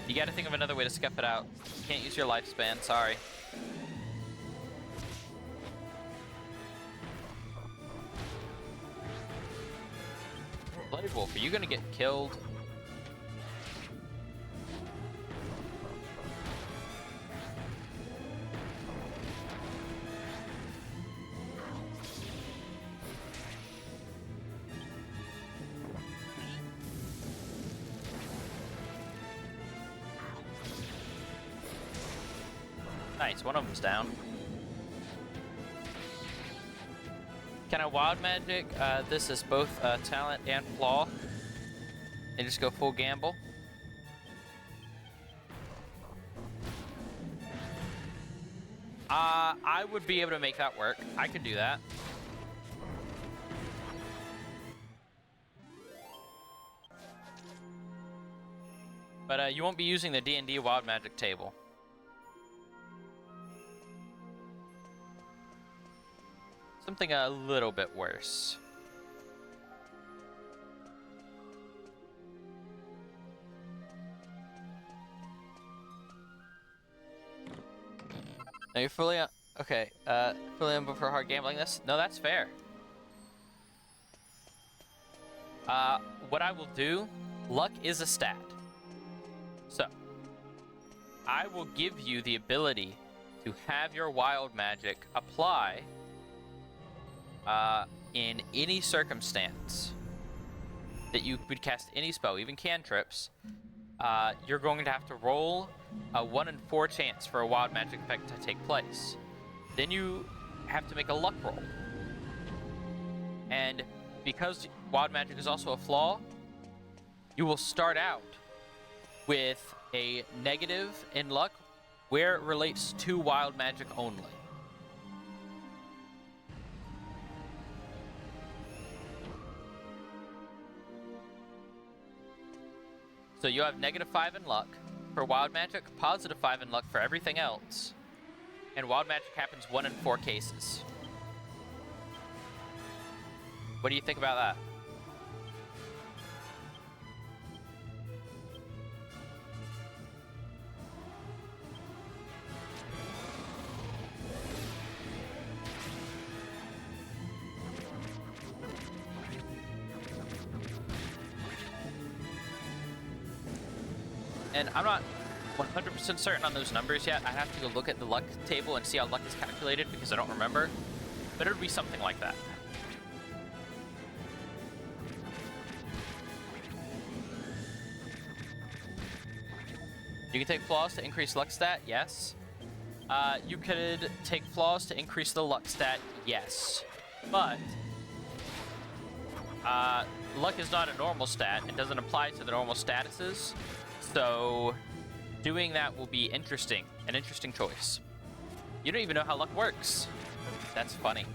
You gotta think of another way to scuff it out. Can't use your lifespan, sorry. Blade Wolf, are you gonna get killed? Nice, one of them's down. Can I wild magic? This is both talent and flaw. And just go full gamble. I would be able to make that work. I could do that. But you won't be using the D&D wild magic table. Something a little bit worse. Now you're fully on. Okay, fully on for hard gambling this? No, that's fair. What I will do, luck is a stat. So, I will give you the ability to have your wild magic apply in any circumstance that you would cast any spell, even cantrips. You're going to have to roll a 1 in 4 chance for a wild magic effect to take place. Then you have to make a luck roll. And because wild magic is also a flaw, you will start out with a negative in luck where it relates to wild magic only. So you have -5 in luck for wild magic, +5 in luck for everything else. And wild magic happens 1 in 4 cases. What do you think about that? And I'm not 100% certain on those numbers yet. I have to go look at the luck table and see how luck is calculated because I don't remember. But it would be something like that. You can take flaws to increase luck stat, yes. You could take flaws to increase the luck stat, yes. But luck is not a normal stat and doesn't apply to the normal statuses. So doing that will be interesting, an interesting choice. You don't even know how luck works. That's funny.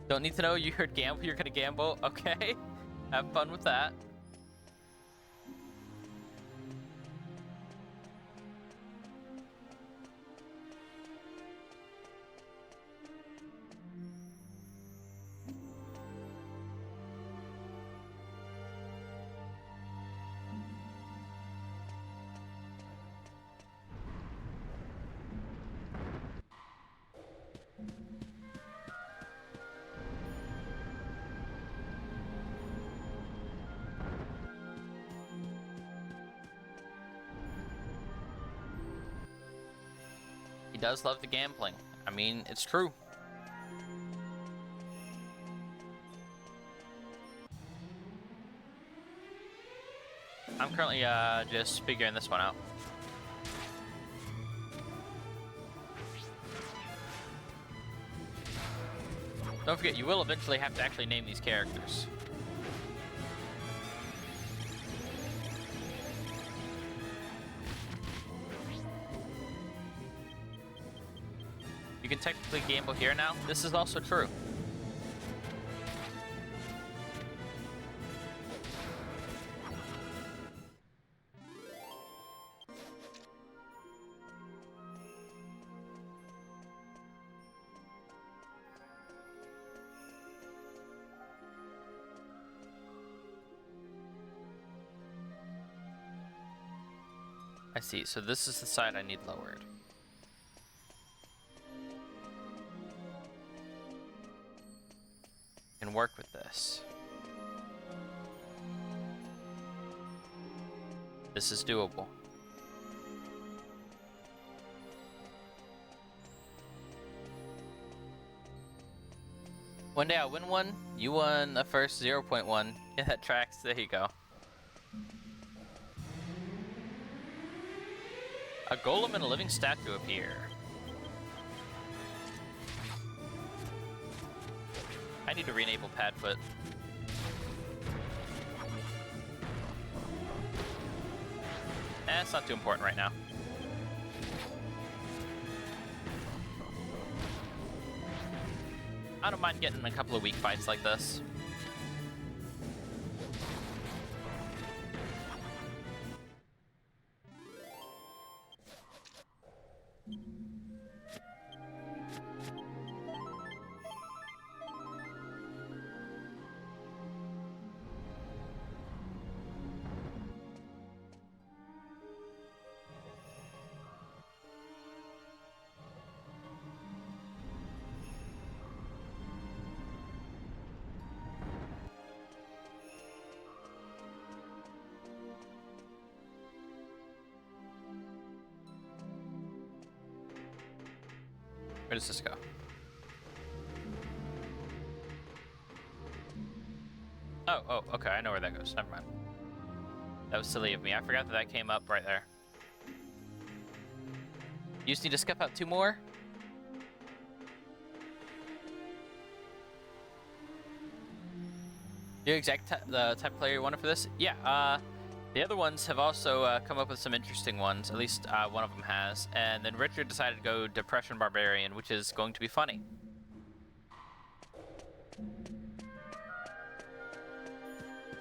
Don't need to know you heard gamble, you're gonna gamble. Okay, have fun with that. He does love the gambling. I mean, it's true. I'm currently just figuring this one out. Don't forget, you will eventually have to actually name these characters. You can technically gamble here now. This is also true. I see, so this is the side I need lowered. Can work with this. This is doable. One day I'll win one. You won the first 0.1. Yeah, that tracks. There you go. A golem and a living statue appear. I need to re-enable Padfoot. It's not too important right now. I don't mind getting a couple of weak fights like this. Where does this go? Oh, okay, I know where that goes. Never mind. That was silly of me. I forgot that that came up right there. You just need to skip out 2 more? You exact the type of player you wanted for this? Yeah, the other ones have also come up with some interesting ones. At least one of them has. And then Richard decided to go Depression Barbarian, which is going to be funny.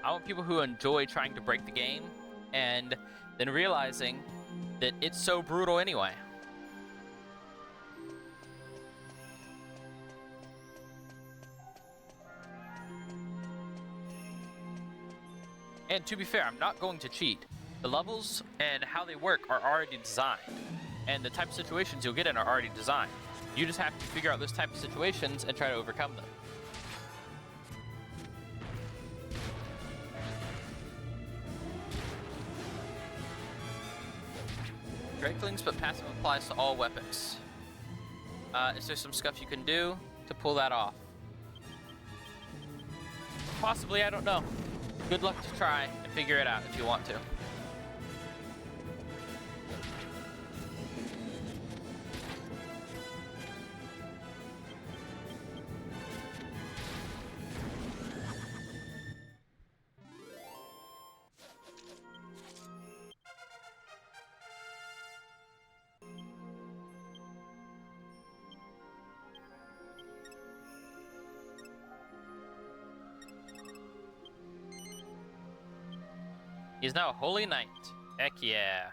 I want people who enjoy trying to break the game and then realizing that it's so brutal anyway. And to be fair, I'm not going to cheat. The levels and how they work are already designed. And the type of situations you'll get in are already designed. You just have to figure out those type of situations and try to overcome them. Drakelings, but passive applies to all weapons. Is there some stuff you can do to pull that off? Possibly, I don't know. Good luck to try and figure it out if you want to. He's now a holy knight. Heck yeah.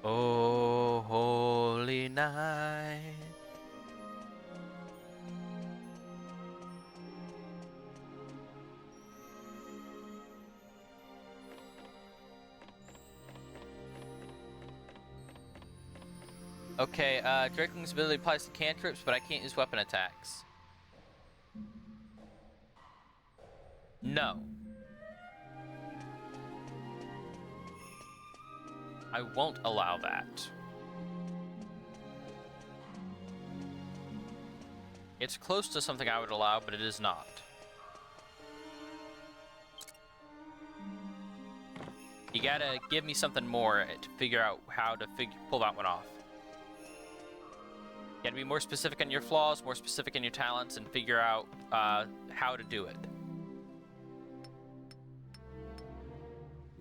Oh, holy night. Okay, Drakeling's ability applies to cantrips, but I can't use weapon attacks. No. I won't allow that. It's close to something I would allow, but it is not. You gotta give me something more to figure out how to pull that one off. You gotta be more specific on your flaws, more specific in your talents, and figure out how to do it.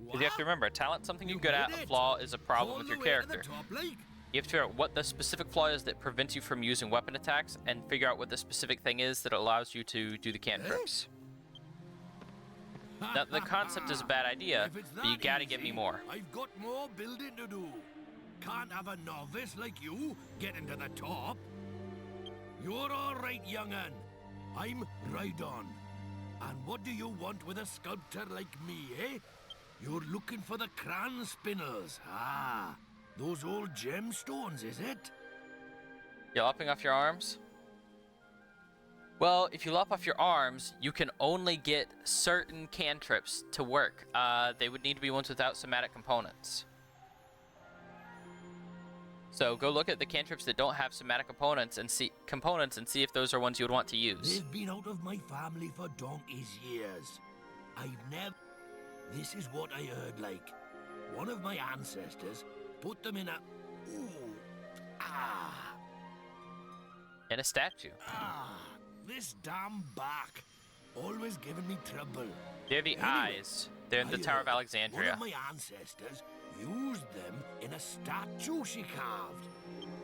Because you have to remember, a talent's something you're good at, a flaw is a problem with your character. You have to figure out what the specific flaw is that prevents you from using weapon attacks, and figure out what the specific thing is that allows you to do the cantrips. Now, the concept is a bad idea, but you gotta give me more. I've got more building to do. Can't have a novice like you getting to the top. You're all right, young'un. I'm Rhydon. And what do you want with a sculptor like me, eh? You're looking for the cran spinners. Ah, those old gemstones, is it? You're lopping off your arms? Well, if you lop off your arms, you can only get certain cantrips to work. They would need to be ones without somatic components. So go look at the cantrips that don't have somatic components and see if those are ones you would want to use. They've been out of my family for donkey's years. I've never... This is what I heard, like. One of my ancestors put them in a... Ooh. Ah. In a statue. Ah. This damn back. Always giving me trouble. They're the eyes. They're in the Tower of Alexandria. One of my ancestors used them in a statue she carved.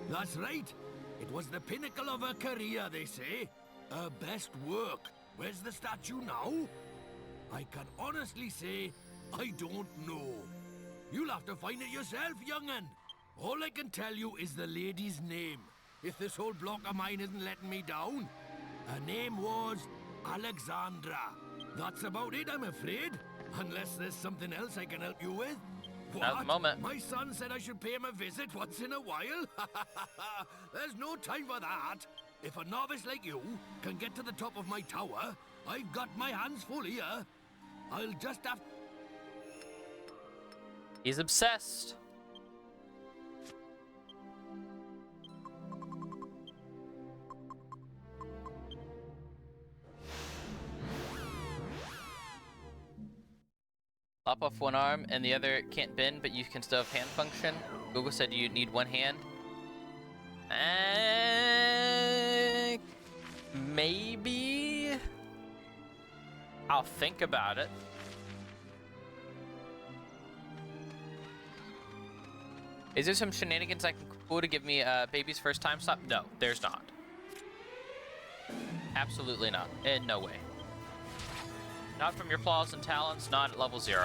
That's right. It was the pinnacle of her career, they say. Her best work. Where's the statue now? I can honestly say, I don't know. You'll have to find it yourself, young'un. All I can tell you is the lady's name. If this whole block of mine isn't letting me down. Her name was Alexandra. That's about it, I'm afraid. Unless there's something else I can help you with. What? Not at the moment. My son said I should pay him a visit once in a while. There's no time for that. If a novice like you can get to the top of my tower, I've got my hands full here. I'll just have... He's obsessed. Lop off one arm and the other can't bend, but you can still have hand function. Google said you need one hand. Maybe. I'll think about it. Is there some shenanigans I can pull to give me a baby's first time stop? No, there's not. Absolutely not. In no way. Not from your claws and talons, not at level 0.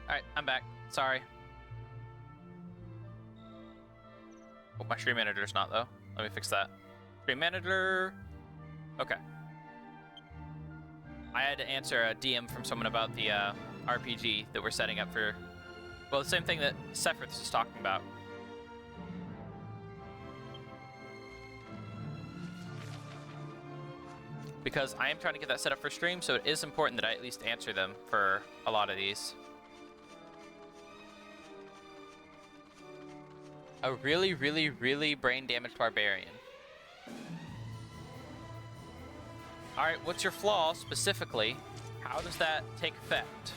Alright, I'm back. Sorry. Oh, my stream manager's not, though. Let me fix that. Stream manager. Okay. I had to answer a DM from someone about the RPG that we're setting up for... Well, the same thing that Sephiroth was talking about. Because I am trying to get that set up for stream, so it is important that I at least answer them for a lot of these. A really, really, really brain-damaged barbarian. Alright, what's your flaw, specifically? How does that take effect?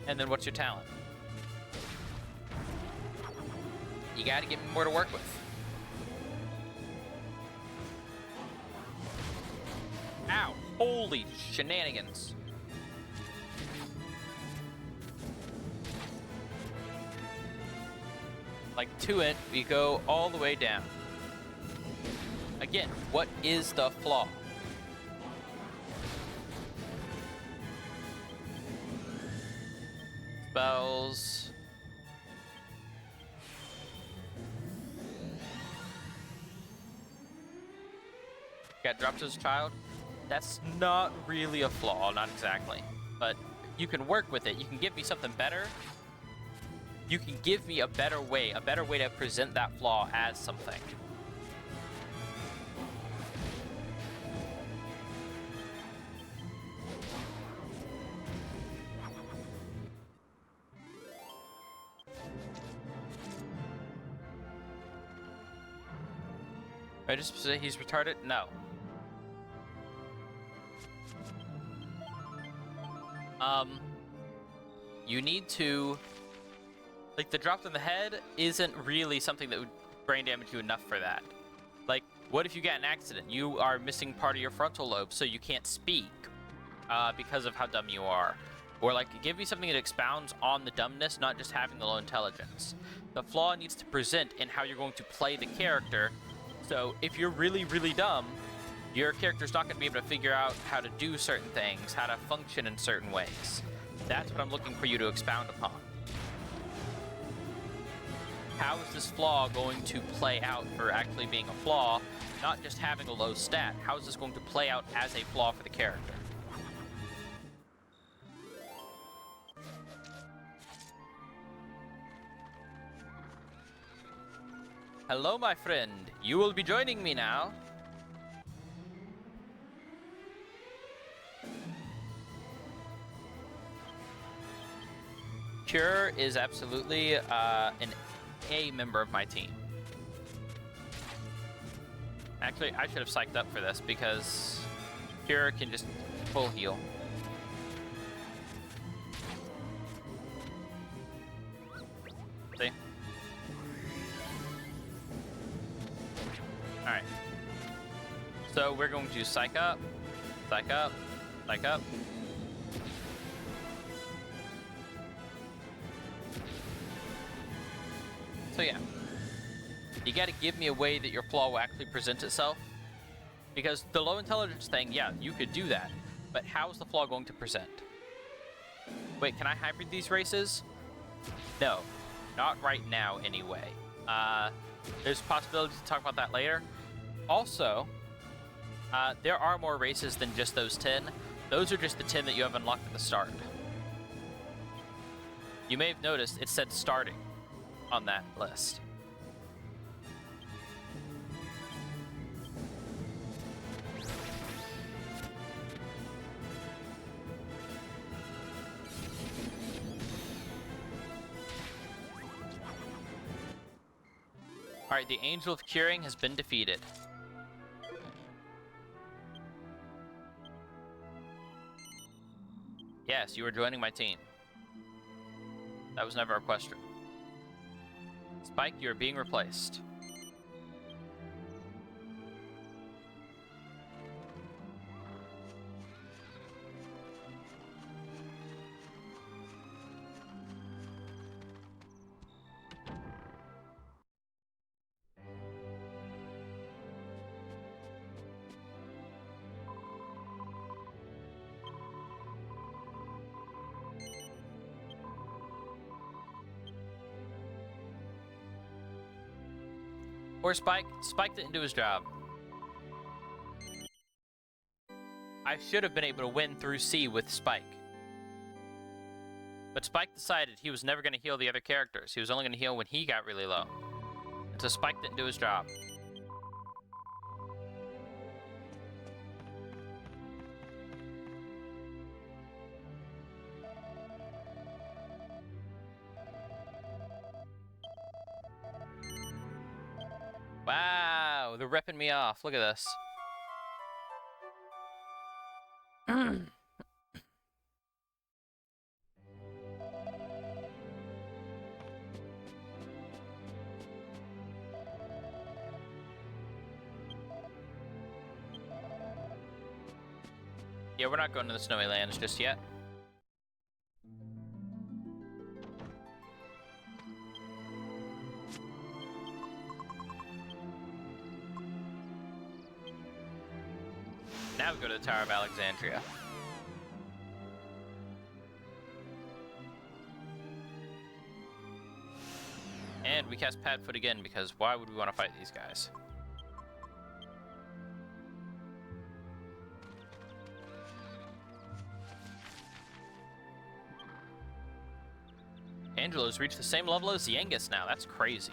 And then what's your talent? You gotta give me more to work with. Ow! Holy shenanigans! Like to it, we go all the way down. Again, what is the flaw? Spells. Got dropped as a child. That's not really a flaw, not exactly. But you can work with it. You can give me something better. you can give me a better way to present that flaw as something. I just say he's retarded? No. You need to... Like, the drop in the head isn't really something that would brain damage you enough for that. Like, what if you get an accident? You are missing part of your frontal lobe, so you can't speak because of how dumb you are. Or, like, give me something that expounds on the dumbness, not just having the low intelligence. The flaw needs to present in how you're going to play the character. So, if you're really, really dumb, your character's not going to be able to figure out how to do certain things, how to function in certain ways. That's what I'm looking for you to expound upon. How is this flaw going to play out for actually being a flaw, not just having a low stat? How is this going to play out as a flaw for the character? Hello, my friend. You will be joining me now. Cure is absolutely an A member of my team. Actually, I should have psyched up for this because Cure can just full heal. See? Alright. So we're going to psych up, psych up, psych up. So yeah, you gotta give me a way that your flaw will actually present itself. Because the low intelligence thing, yeah, you could do that. But how is the flaw going to present? Wait, can I hybrid these races? No, not right now anyway. There's a possibility to talk about that later. Also, there are more races than just those 10. Those are just the 10 that you have unlocked at the start. You may have noticed it said starting on that list. Alright, the Angel of Curing has been defeated. Yes, you are joining my team. That was never a question. Spike, you are being replaced. Or Spike didn't do his job. I should have been able to win through C with Spike. But Spike decided he was never going to heal the other characters. He was only going to heal when he got really low. And so Spike didn't do his job. Wow, they're ripping me off. Look at this. Yeah, we're not going to the Snowy Lands just yet. Now we go to the Tower of Alexandria. And we cast Padfoot again because why would we want to fight these guys? Angelo's reached the same level as Yengus now. That's crazy.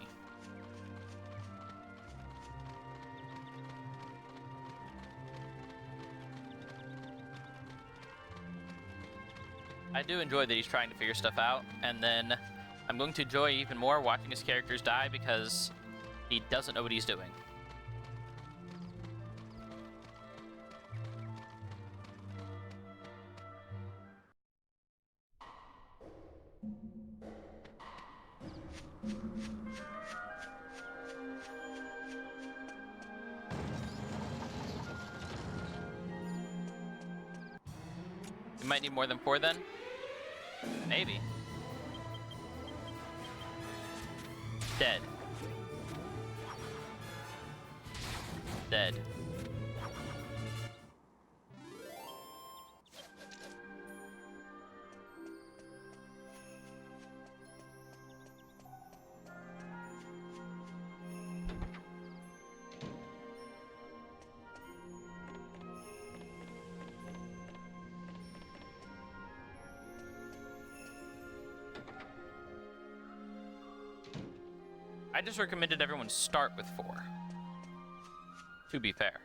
I do enjoy that he's trying to figure stuff out, and then I'm going to enjoy even more watching his characters die because he doesn't know what he's doing. We might need more than 4 then? Maybe. Dead. Dead. I just recommended everyone start with 4. To be fair.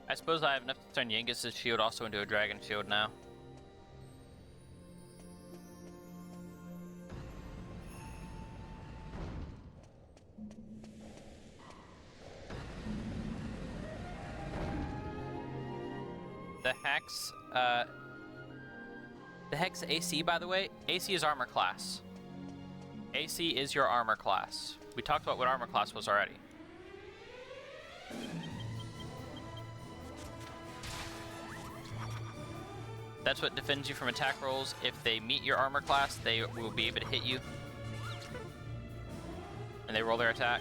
I suppose I have enough to turn Yengus' shield also into a dragon shield now. The Hex AC, by the way, AC is armor class. AC is your armor class. We talked about what armor class was already. That's what defends you from attack rolls. If they meet your armor class, they will be able to hit you. And they roll their attack.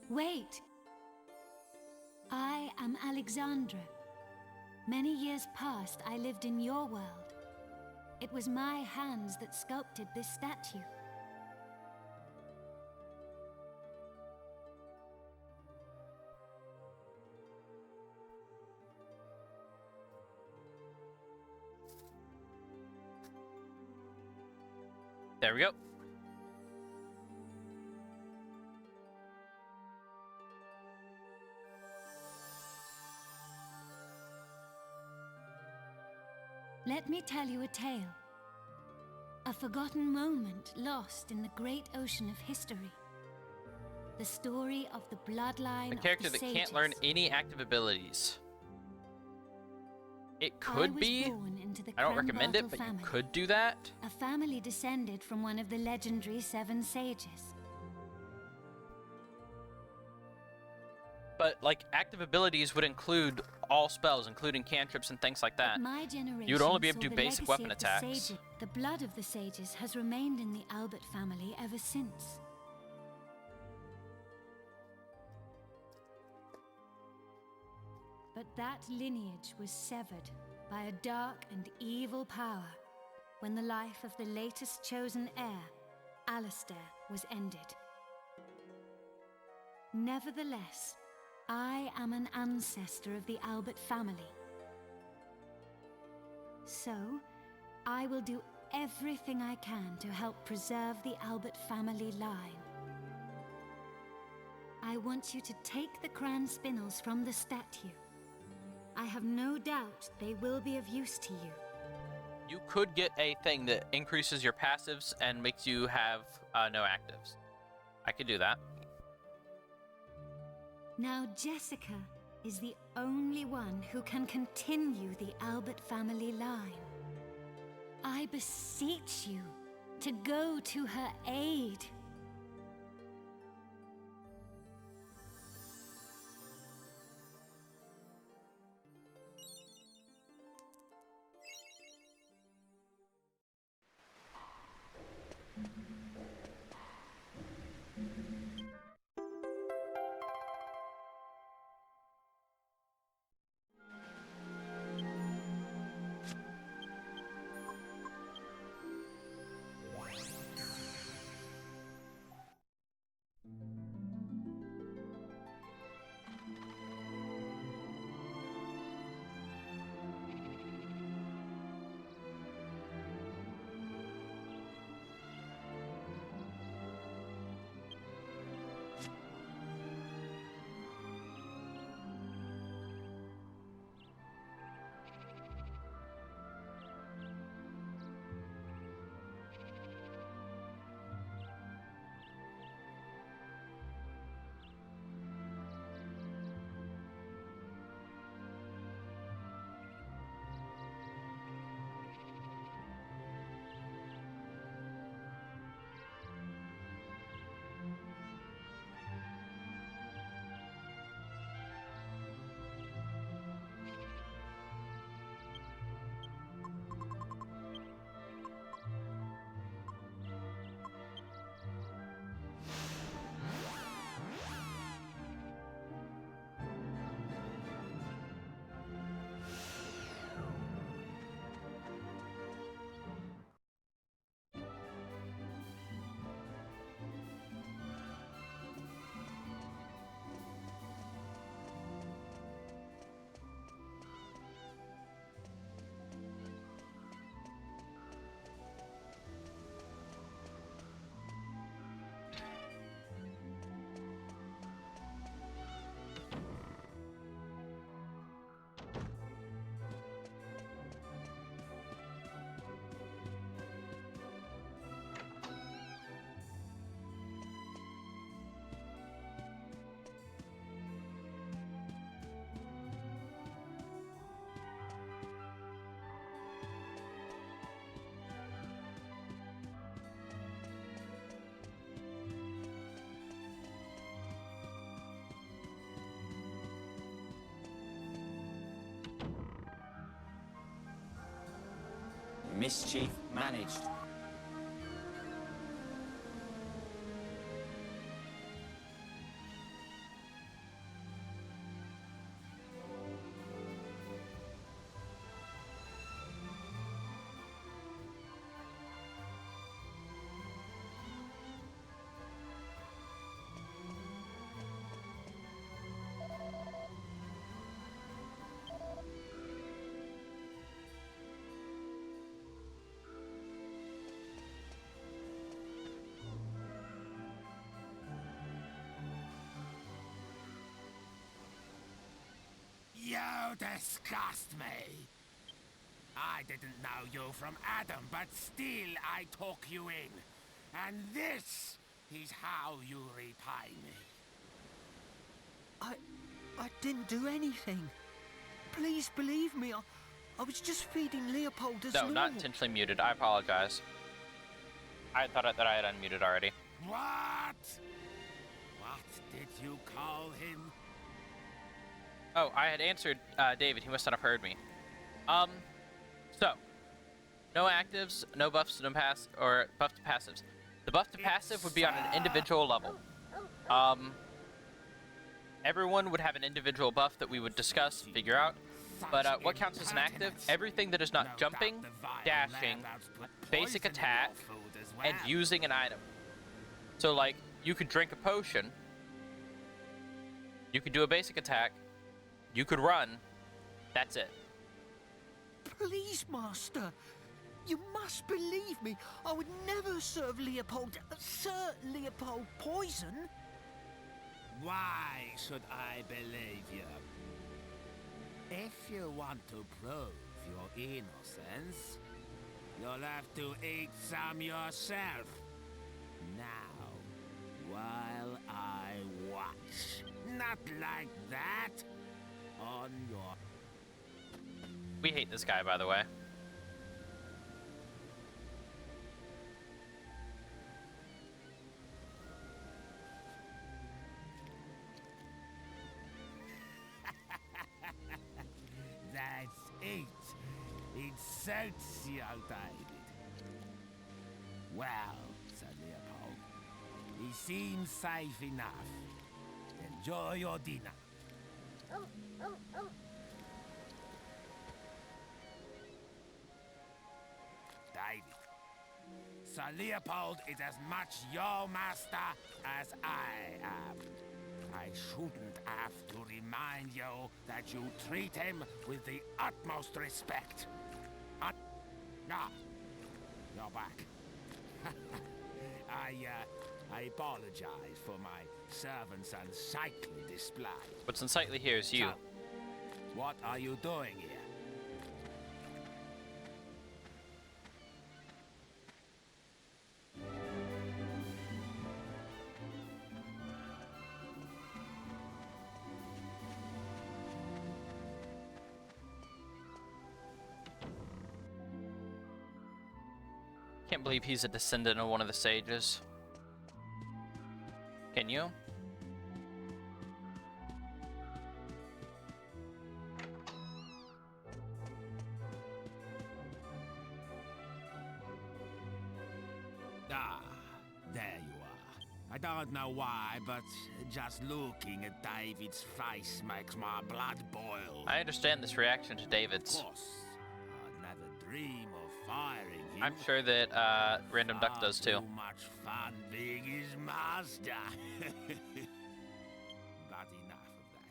Wait! I am Alexandra. Many years past, I lived in your world. It was my hands that sculpted this statue. There we go. Let me tell you a tale. A forgotten moment lost in the great ocean of history. The story of the bloodline A character of the that can't learn any active abilities. It could be. I don't recommend it, but you could do that. A family descended from one of the legendary 7 sages. But, like, active abilities would include all spells, including cantrips and things like that. My generation You would only be able to saw do the basic legacy weapon of the attacks. sages. The blood of the sages has remained in the Albert family ever since. But that lineage was severed by a dark and evil power when the life of the latest chosen heir, Alistair, was ended. Nevertheless, I am an ancestor of the Albert family. So, I will do everything I can to help preserve the Albert family line. I want you to take the crayon spinels from the statue. I have no doubt they will be of use to you. You could get a thing that increases your passives and makes you have no actives. I could do that. Now Jessica is the only one who can continue the Albert family line. I beseech you to go to her aid. Mischief managed. You disgust me. I didn't know you from Adam, but still I took you in. And this is how you repay me. I didn't do anything. Please believe me. I was just feeding Leopold as No, normal. not intentionally muted. I apologize. I thought that I had unmuted already. What? What did you call him? Oh, I had answered David. He must not have heard me. So, no actives, no buffs, no pass, or buff to passives. The buff to passive would be on an individual level. Everyone would have an individual buff that we would discuss, figure out. But what counts as an active? Everything that is not jumping, dashing, basic attack, and using an item. So, like, you could drink a potion, you could do a basic attack, you could run, that's it. Please, Master. You must believe me. I would never serve Leopold, Sir Leopold, poison. Why should I believe you? If you want to prove your innocence, you'll have to eat some yourself. Now, while I watch. Not like that. On your... We hate this guy, by the way. That's it. It suits you, David. Well, said Leopold, he seems safe enough. Enjoy your dinner. David, Sir Leopold is as much your master as I am. I shouldn't have to remind you that you treat him with the utmost respect. Ah, you're back. I apologize for my servant's unsightly display. What's unsightly here is you. So, what are you doing here? Can't believe he's a descendant of one of the sages. Can you? Ah, there you are. I don't know why, but just looking at David's face makes my blood boil. I understand this reaction to David's. Of course, I'd never dream of firing him. I'm sure that Random Duck does too. Too much fun being his master. But enough of that.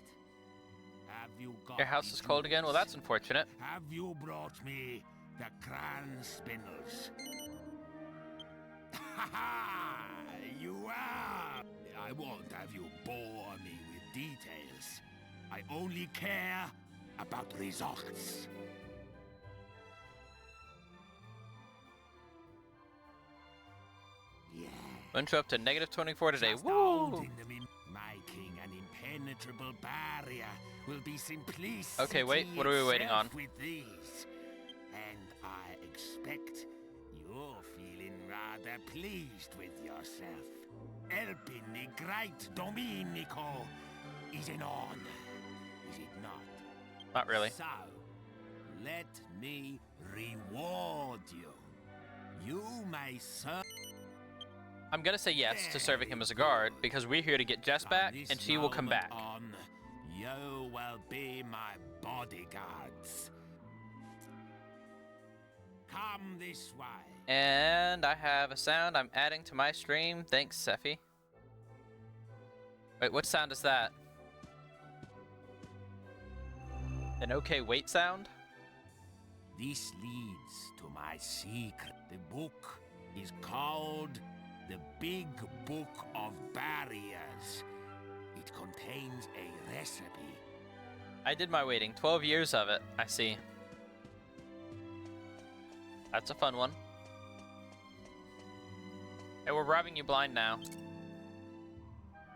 Have you got Your house is cold again? Well, that's unfortunate. Have you brought me the cran spindles? Ha ha! You are! I won't have you bore me with details. I only care about results. Yeah. Went up to -24 today. Just Woo! holding them in, making an impenetrable barrier will be simplicity. Okay, wait, what are we waiting on? itself with these. And I expect you're feeling rather pleased with yourself. Helping the great Domenico is an honor, is it not? Not really. So, let me reward you. You may serve. I'm gonna say yes to serving him as a guard because we're here to get Jess back and she will come back. You will be my bodyguards. Come this way. And I have a sound I'm adding to my stream. Thanks, Sephi. Wait, what sound is that? An okay wait sound? This leads to my secret. The book is called The Big Book of Barriers. It contains a recipe. I did my waiting. 12 years of it. I see. That's a fun one. Hey, we're robbing you blind now.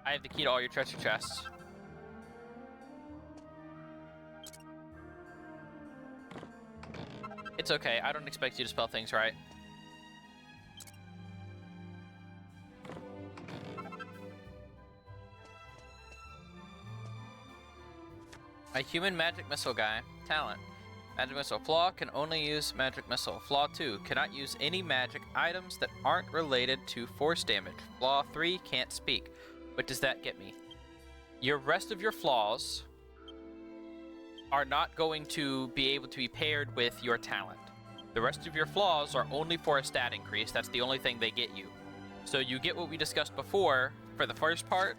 I have the key to all your treasure chests. It's okay. I don't expect you to spell things right. A human magic missile guy. Talent. Magic missile. Flaw can only use magic missile. Flaw 2 cannot use any magic items that aren't related to force damage. Flaw 3 can't speak. What does that get me? Your rest of your flaws are not going to be able to be paired with your talent. The rest of your flaws are only for a stat increase. That's the only thing they get you. So you get what we discussed before for the first part,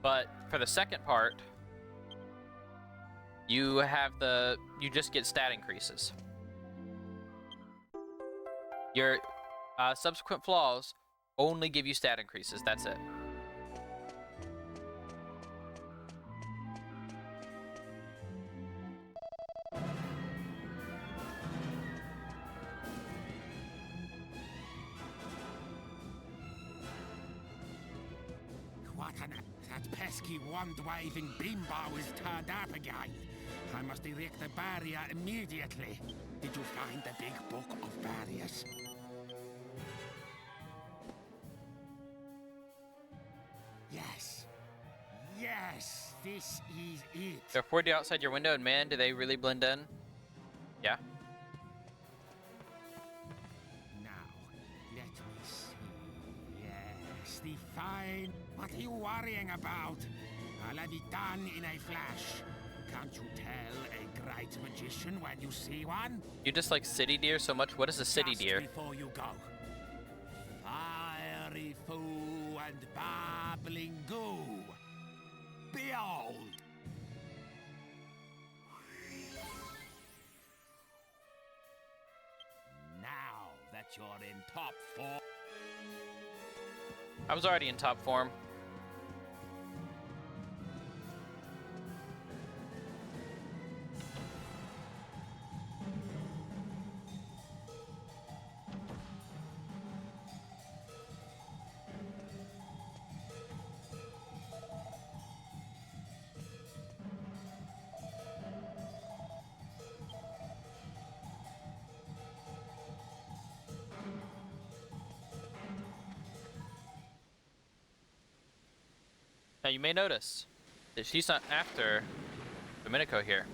but for the second part, you just get stat increases. Your subsequent flaws only give you stat increases. That's it. What an... That pesky wand-waving bimbo has turned up again. I must erect a barrier immediately. Did you find the big book of barriers? Yes. Yes, this is it. They're 40 outside your window, and man, do they really blend in? Yeah. Now, let me see. Yes, the fine. What are you worrying about? I'll have it done in a flash. Can't you tell a great magician when you see one? You dislike city deer so much. What is a city Just deer? before you go. Fiery foo and babbling goo. Behold! Now that you're in top form. I was already in top form. Now you may notice that she's not after Domenico here.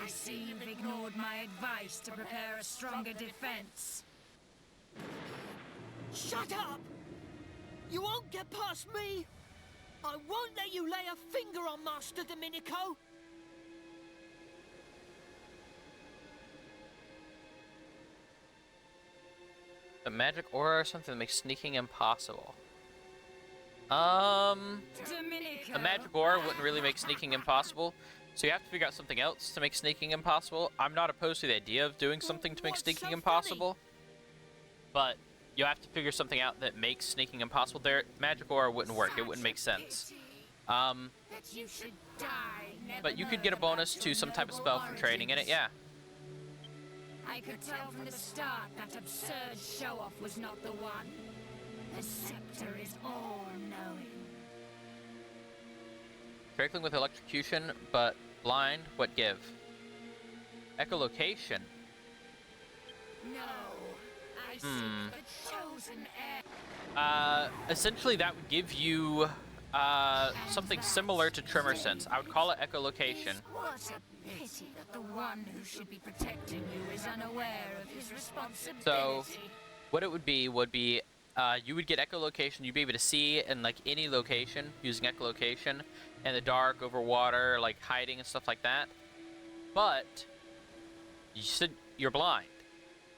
I see you've ignored my advice to prepare a stronger defense. Shut up! You won't get past me! I won't let you lay a finger on Master Domenico! A magic aura or something that makes sneaking impossible. A Domenico. magic aura wouldn't really make sneaking impossible, so you have to figure out something else to make sneaking impossible. I'm not opposed to the idea of doing something to make What's sneaking so impossible, but you have to figure something out that makes sneaking impossible. There, magic aura wouldn't work. It wouldn't make sense. That you should die, never But you could get a learn about bonus to your some type of noble spell from training in it, origins. yeah. I could tell from the start that absurd show-off was not the one. The scepter is all-knowing. Crackling with electrocution, but blind, what give? Echolocation. No, I seek the chosen heir. Essentially that would give you, something similar to Tremor Sense. I would call it echolocation. What a pity that the one who should be protecting you is unaware of his responsibility. So, what it would be, you would get echolocation. You'd be able to see in, like, any location using echolocation, in the dark, over water, like, hiding and stuff like that. But, you said you're blind.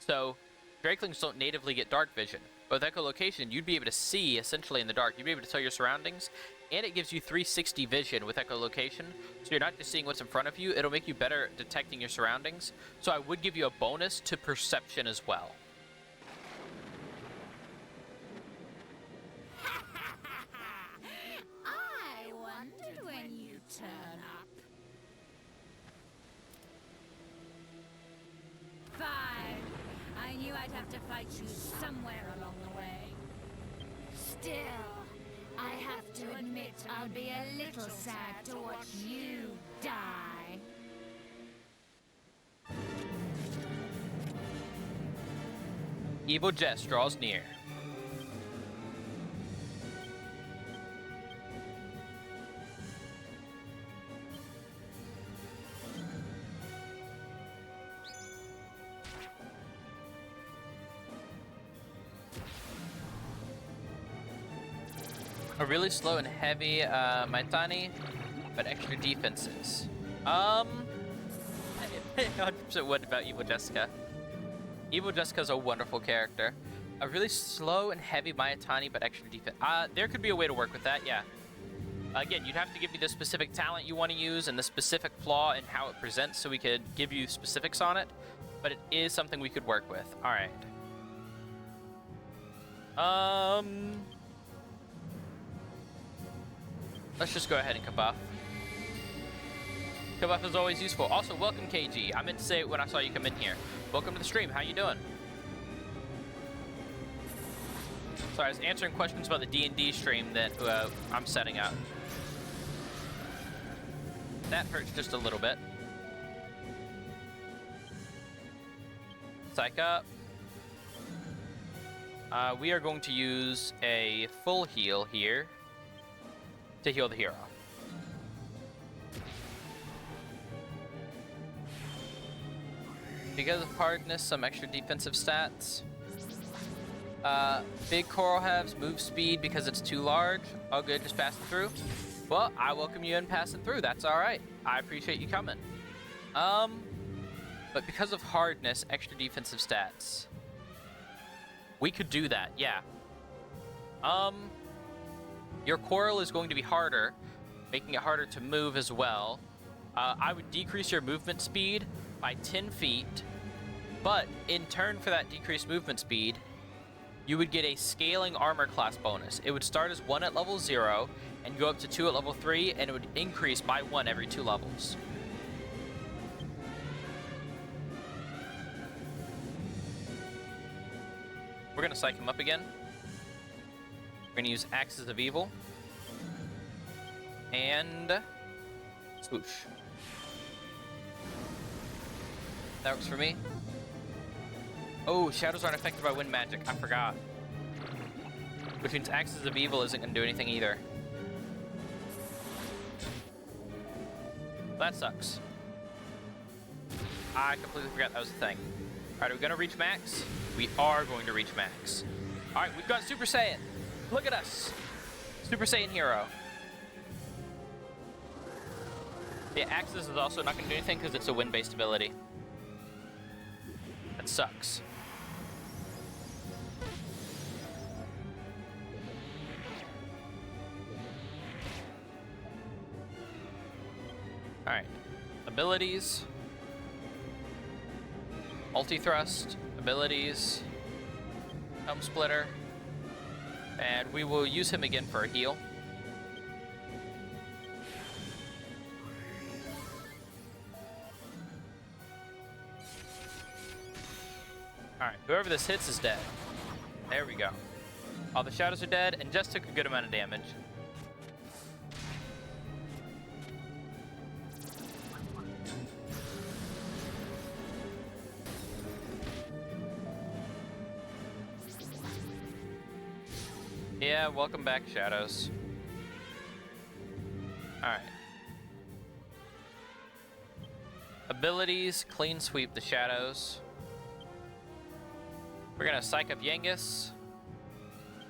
So, Drakelings don't natively get dark vision. But with echolocation, you'd be able to see, essentially, in the dark. You'd be able to tell your surroundings, and it gives you 360 vision with echolocation. So you're not just seeing what's in front of you, it'll make you better at detecting your surroundings. So I would give you a bonus to perception as well. I wondered when you'd turn up. Fine. I knew I'd have to fight you somewhere along the way. Still, I have to admit I'll be a little sad to watch you die. Evil Jest draws near. really slow and heavy Maitani, but extra defenses. 100% what about Evil Jessica? Evil Jessica's a wonderful character. A really slow and heavy Mayatani, but extra defense. There could be a way to work with that, yeah. Again, you'd have to give me the specific talent you want to use and the specific flaw and how it presents so we could give you specifics on it. But it is something we could work with. Alright. Let's just go ahead and Kabuff. Kabuff is always useful. Also, welcome KG. I meant to say it when I saw you come in here. Welcome to the stream. How you doing? Sorry, I was answering questions about the D&D stream that I'm setting up. That hurts just a little bit. Psych up. We are going to use a full heal here to heal the hero. Because of hardness, some extra defensive stats. Big coral halves move speed because it's too large. All good, just passing through. Well, I welcome you in passing through. That's all right. I appreciate you coming. But because of hardness, extra defensive stats. We could do that, yeah. Your coral is going to be harder, making it harder to move as well. I would decrease your movement speed by 10 feet, but in turn for that decreased movement speed, you would get a scaling armor class bonus. It would start as 1 at level 0 and go up to 2 at level 3, and it would increase by 1 every 2 levels. We're gonna psych him up again. We're gonna use Axes of Evil. And swoosh. That works for me. Oh, shadows aren't affected by wind magic. I forgot. Which means Axes of Evil isn't gonna do anything either. That sucks. I completely forgot that was a thing. Alright, are we gonna reach max? We are going to reach max. Alright, we've got Super Saiyan. Look at us. Super Saiyan hero. Yeah, Axis is also not gonna do anything because it's a wind-based ability. That sucks. Alright. Abilities. Multi-thrust. Abilities. Helm Splitter. And we will use him again for a heal. Alright, whoever this hits is dead. There we go. All the shadows are dead and just took a good amount of damage. Yeah, welcome back, Shadows. Alright. Abilities, clean sweep the Shadows. We're gonna psych up Yangus,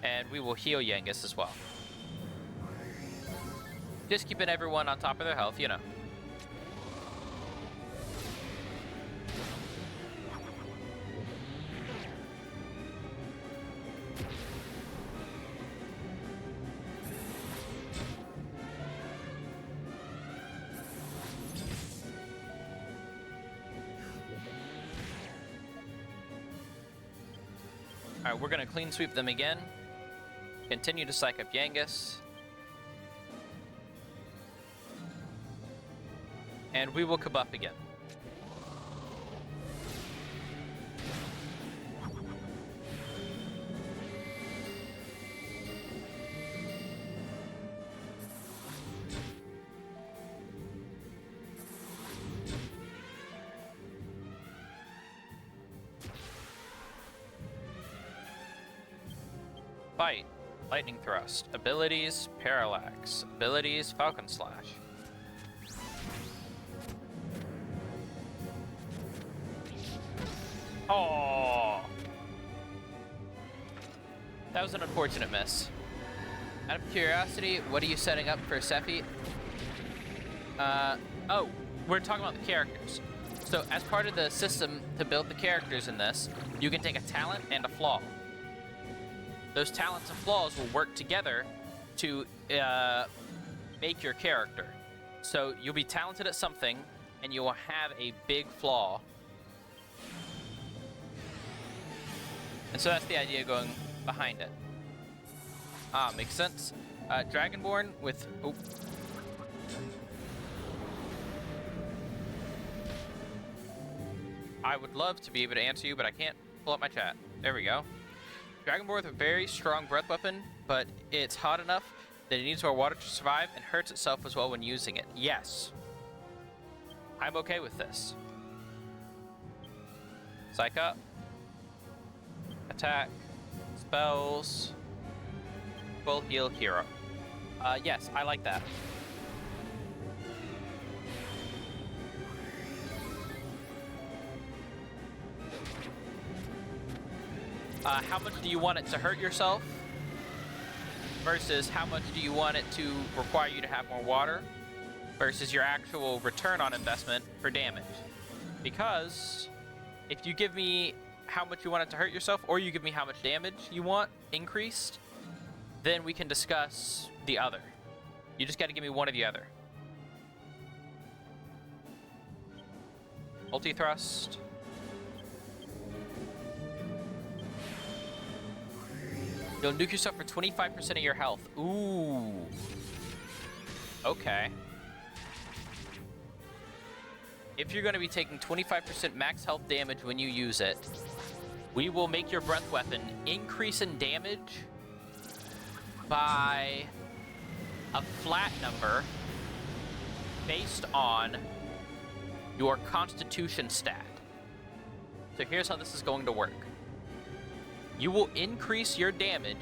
and we will heal Yangus as well. Just keeping everyone on top of their health, you know. Alright, we're gonna clean sweep them again. Continue to psych up Yangus. And we will kabuff again. Fight, Lightning Thrust, abilities, Parallax, abilities, Falcon Slash. Oh, that was an unfortunate miss. Out of curiosity, what are you setting up for Sephi? Oh, we're talking about the characters. So as part of the system to build the characters in this, you can take a talent and a flaw. Those talents and flaws will work together to make your character. So you'll be talented at something, and you will have a big flaw. And so that's the idea going behind it. Ah, makes sense. Dragonborn with... Oh. I would love to be able to answer you, but I can't pull up my chat. There we go. Dragonborn with a very strong breath weapon, but it's hot enough that it needs more water to survive and hurts itself as well when using it. Yes. I'm okay with this. Psych up. Attack. Spells. Full heal hero. Yes, I like that. How much do you want it to hurt yourself? Versus how much do you want it to require you to have more water? Versus your actual return on investment for damage. Because if you give me how much you want it to hurt yourself, or you give me how much damage you want increased, then we can discuss the other. You just gotta give me one or the other. Multi-thrust. You'll nuke yourself for 25% of your health. Ooh. Okay. If you're going to be taking 25% max health damage when you use it, we will make your breath weapon increase in damage by a flat number based on your constitution stat. So here's how this is going to work. You will increase your damage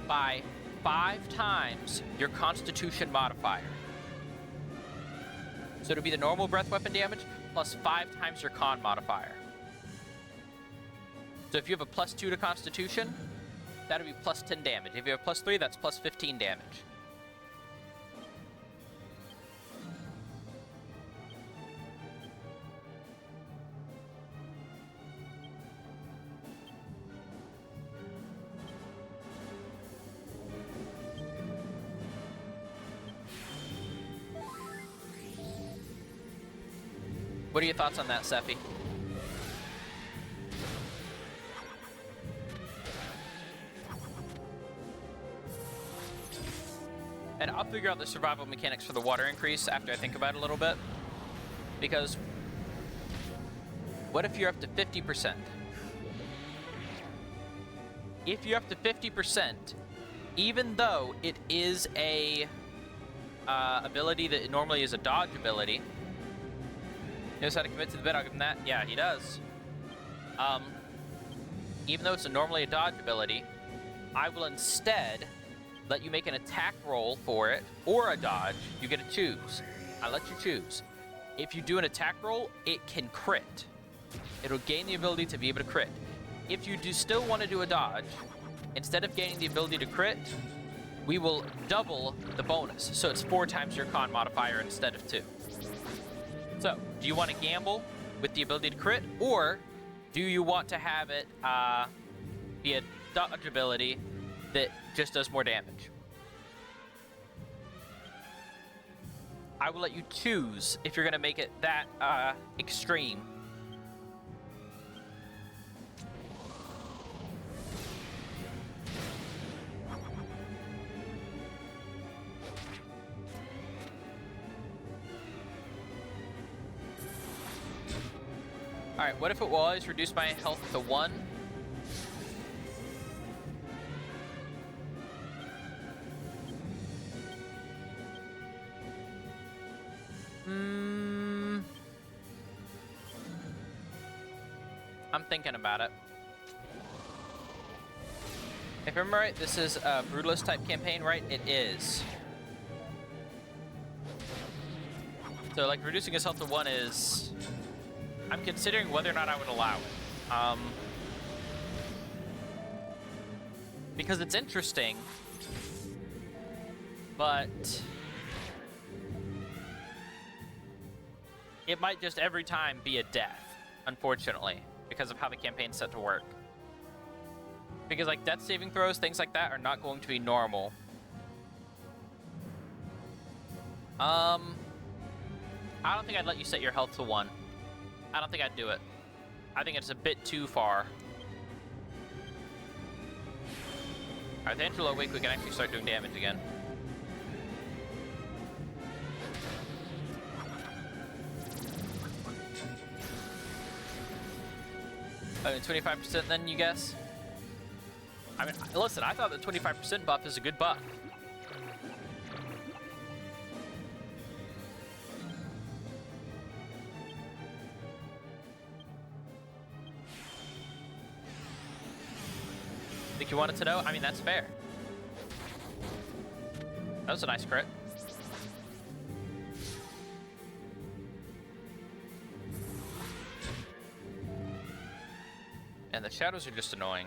by 5 times your constitution modifier. So it'll be the normal breath weapon damage plus 5 times your con modifier. So if you have a plus 2 to constitution, that'll be plus 10 damage. If you have plus 3, that's plus 15 damage. What are your thoughts on that, Sephi? And I'll figure out the survival mechanics for the water increase after I think about it a little bit. Because what if you're up to 50%? If you're up to 50%, even though it is a ability that normally is a dodge ability, knows how to commit to the bit, I'll give him that. Yeah, he does. Even though it's normally a dodge ability, I will instead let you make an attack roll for it, or a dodge. You get to choose. I let you choose. If you do an attack roll, it can crit. It'll gain the ability to be able to crit. If you do still want to do a dodge, instead of gaining the ability to crit, we will double the bonus. So it's 4 times your con modifier instead of 2. So, do you want to gamble with the ability to crit, or do you want to have it be a dodge ability that just does more damage? I will let you choose if you're going to make it that extreme. Alright, what if it will always reduce my health to 1? I'm thinking about it. If I remember right, this is a Brutalist type campaign, right? It is. So, like, reducing his health to 1 is... I'm considering whether or not I would allow it. Because it's interesting but it might just every time be a death, unfortunately, because of how the campaign's set to work. Because like death saving throws, things like that are not going to be normal. I don't think I'd let you set your health to 1. I don't think I'd do it. I think it's a bit too far. Alright, the Angelo awake, we can actually start doing damage again. 25% then, you guess? I mean, listen, I thought the 25% buff is a good buff. Think you wanted to know? I mean, that's fair. That was a nice crit. And the shadows are just annoying.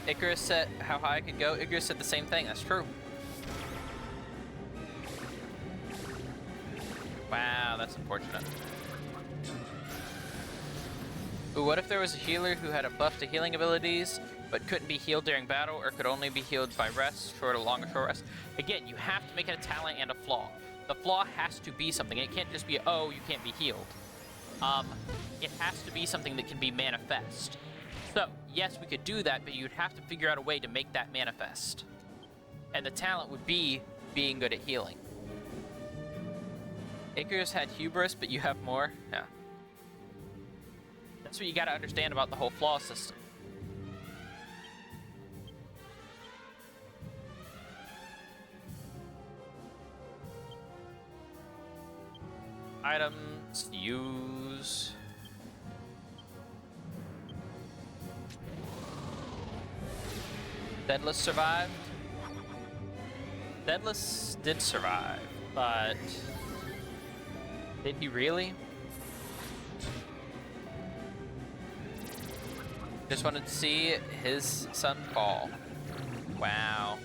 Icarus said how high I could go. Icarus said the same thing. That's true. Wow, that's unfortunate. Ooh, what if there was a healer who had a buff to healing abilities, but couldn't be healed during battle, or could only be healed by rest, short or long or short rest? Again, you have to make it a talent and a flaw. The flaw has to be something. It can't just be, oh, you can't be healed. It has to be something that can be manifest. So, yes, we could do that, but you'd have to figure out a way to make that manifest. And the talent would be being good at healing. Icarus had hubris, but you have more? Yeah. That's what you gotta understand about the whole flaw system. Items, use... Deadless survived. Deadless did survive, but... Did he really? Just wanted to see his son fall. Wow.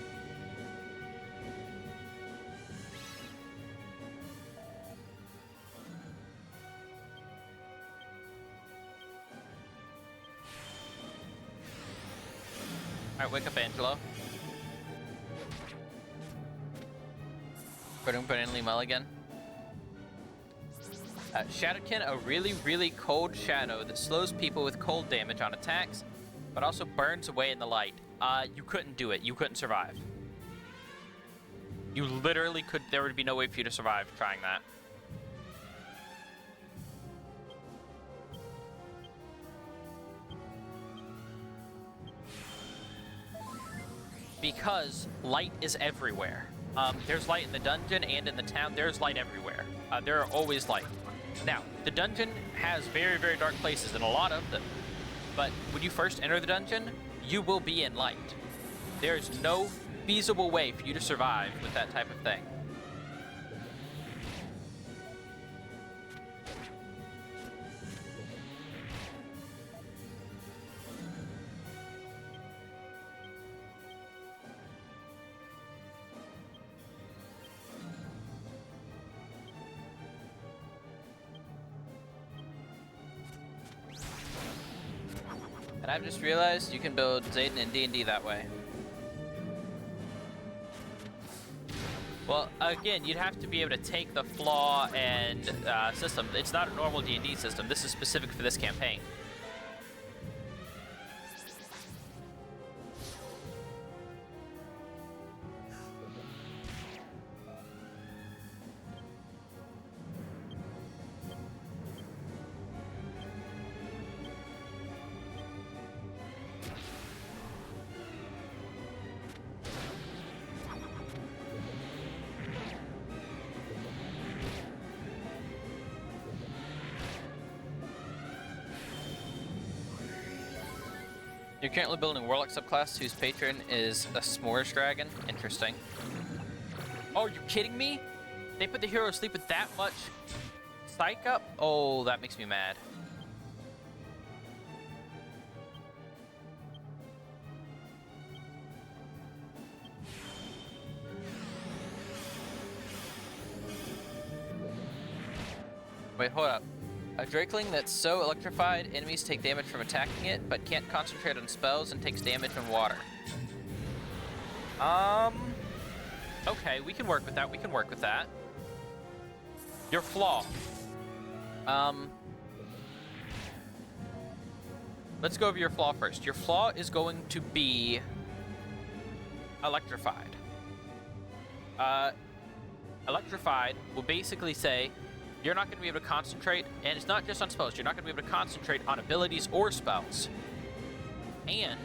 Alright, wake up, Angelo. Put in Lee Mulligan. Shadowkin, a really, really cold shadow that slows people with cold damage on attacks, but also burns away in the light. You couldn't do it. You couldn't survive. You literally could. There would be no way for you to survive trying that. Because light is everywhere. There's light in the dungeon and in the town. There's light everywhere. There are always light. Now, the dungeon has very, very dark places, and a lot of them. But when you first enter the dungeon, you will be in light. There's no feasible way for you to survive with that type of thing. And I've just realized you can build Zayden in D&D that way. Well, again, you'd have to be able to take the flaw and system. It's not a normal D&D system. This is specific for this campaign. You're currently building a Warlock subclass whose patron is a S'mores Dragon. Interesting. Oh, are you kidding me? They put the hero to sleep with that much psych up? Oh, that makes me mad. Wait, hold up. A Drakeling that's so electrified, enemies take damage from attacking it, but can't concentrate on spells and takes damage from water. Okay, we can work with that. We can work with that. Your flaw. Let's go over your flaw first. Your flaw is going to be electrified. Electrified will basically say you're not going to be able to concentrate, and it's not just on spells. You're not going to be able to concentrate on abilities or spells. And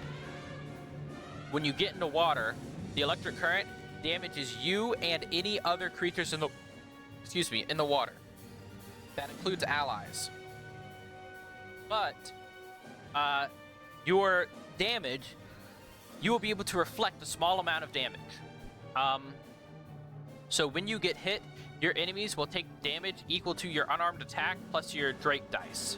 when you get into water, the electric current damages you and any other creatures in the, in the water. That includes allies. But your damage, you will be able to reflect a small amount of damage. So when you get hit, your enemies will take damage equal to your unarmed attack plus your Drake dice.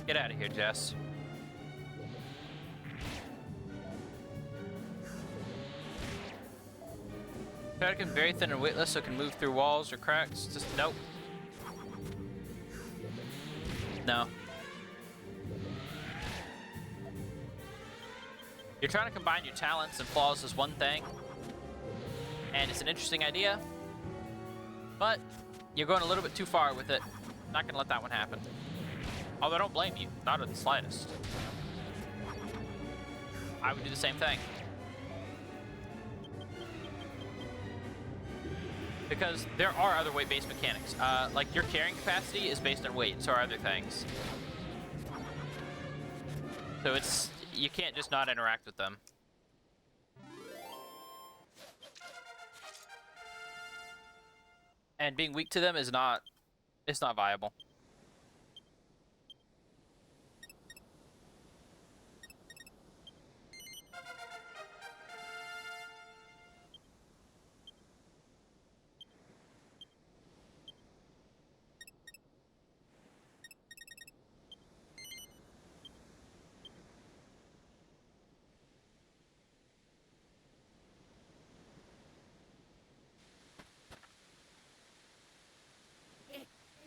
Get out of here, Jess. Dragon very thin and weightless, so can move through walls or cracks. Just nope. No. You're trying to combine your talents and flaws as one thing, and it's an interesting idea, but you're going a little bit too far with it. Not gonna let that one happen. Although I don't blame you, not in the slightest. I would do the same thing. Because there are other weight-based mechanics. Like your carrying capacity is based on weight, so are other things. So you can't just not interact with them. And being weak to them is not, it's not viable.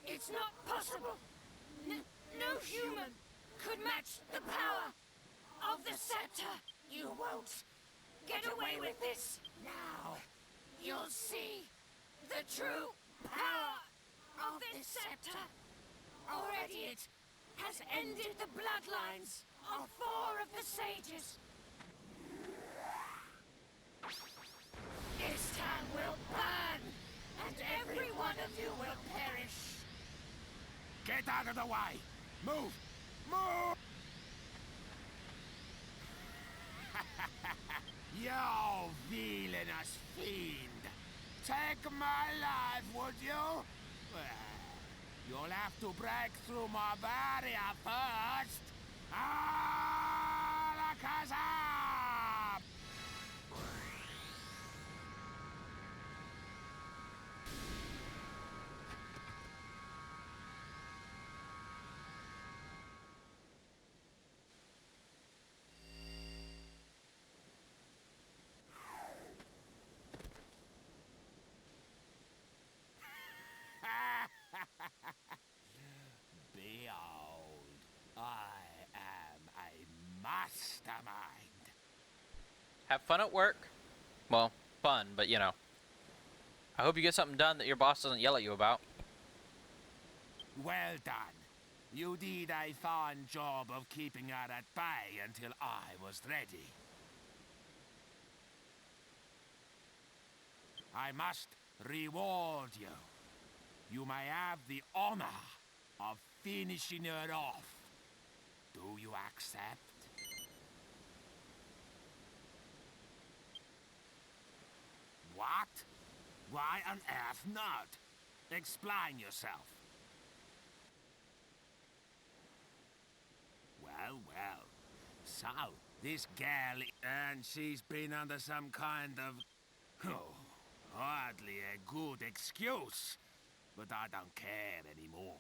It's not possible. No human could match the power of the scepter. You won't get away with this. Now, you'll see the true power of this scepter. Already it has ended the bloodlines of 4 of the sages. This town will burn, and every one of you will perish. Get out of the way! Move! Move! You villainous fiend! Take my life, would you? Well, you'll have to break through my barrier first! Alakazam! Have fun at work. Well, fun, but you know. I hope you get something done that your boss doesn't yell at you about. Well done. You did a fine job of keeping her at bay until I was ready. I must reward you. You may have the honor of finishing her off. Do you accept? What? Why on earth not? Explain yourself. Well, well. So, this gal, and she's been under some kind of... Oh, hardly a good excuse. But I don't care anymore.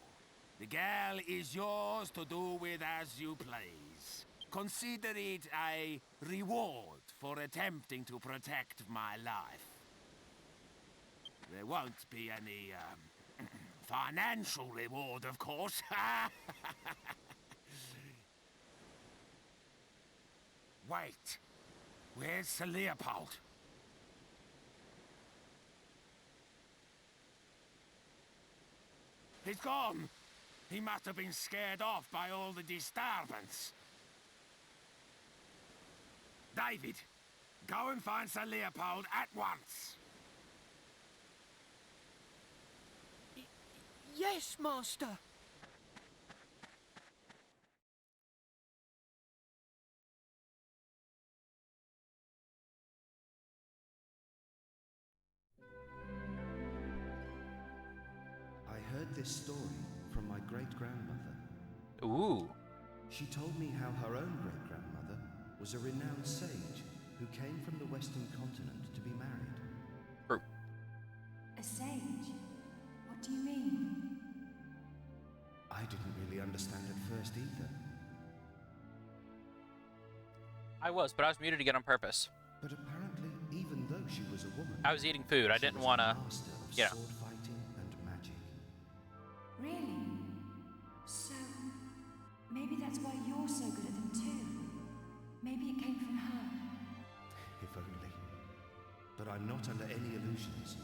The gal is yours to do with as you please. Consider it a reward for attempting to protect my life. There won't be any, financial reward, of course. Wait. Where's Sir Leopold? He's gone. He must have been scared off by all the disturbance. David, go and find Sir Leopold at once. Yes, Master. I heard this story from my great-grandmother. Ooh. She told me how her own great-grandmother was a renowned sage who came from the Western continent to be married. True. A sage? What do you mean? I didn't really understand at first either. I was, but I was muted again on purpose. But apparently, even though she was a woman, I was eating food. I she didn't was want a to, master of you know. sword fighting and magic. Really? So, maybe that's why you're so good at them too. Maybe it came from her. If only. But I'm not under any illusions.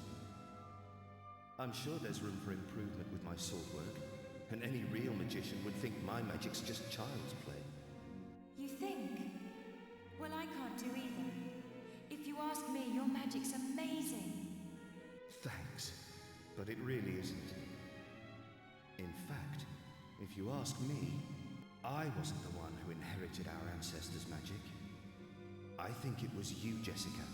I'm sure there's room for improvement with my sword work, and any real magician would think my magic's just child's play. You think? Well, I can't do either. If you ask me, your magic's amazing. Thanks, but it really isn't. In fact, if you ask me, I wasn't the one who inherited our ancestors' magic. I think it was you, Jessica.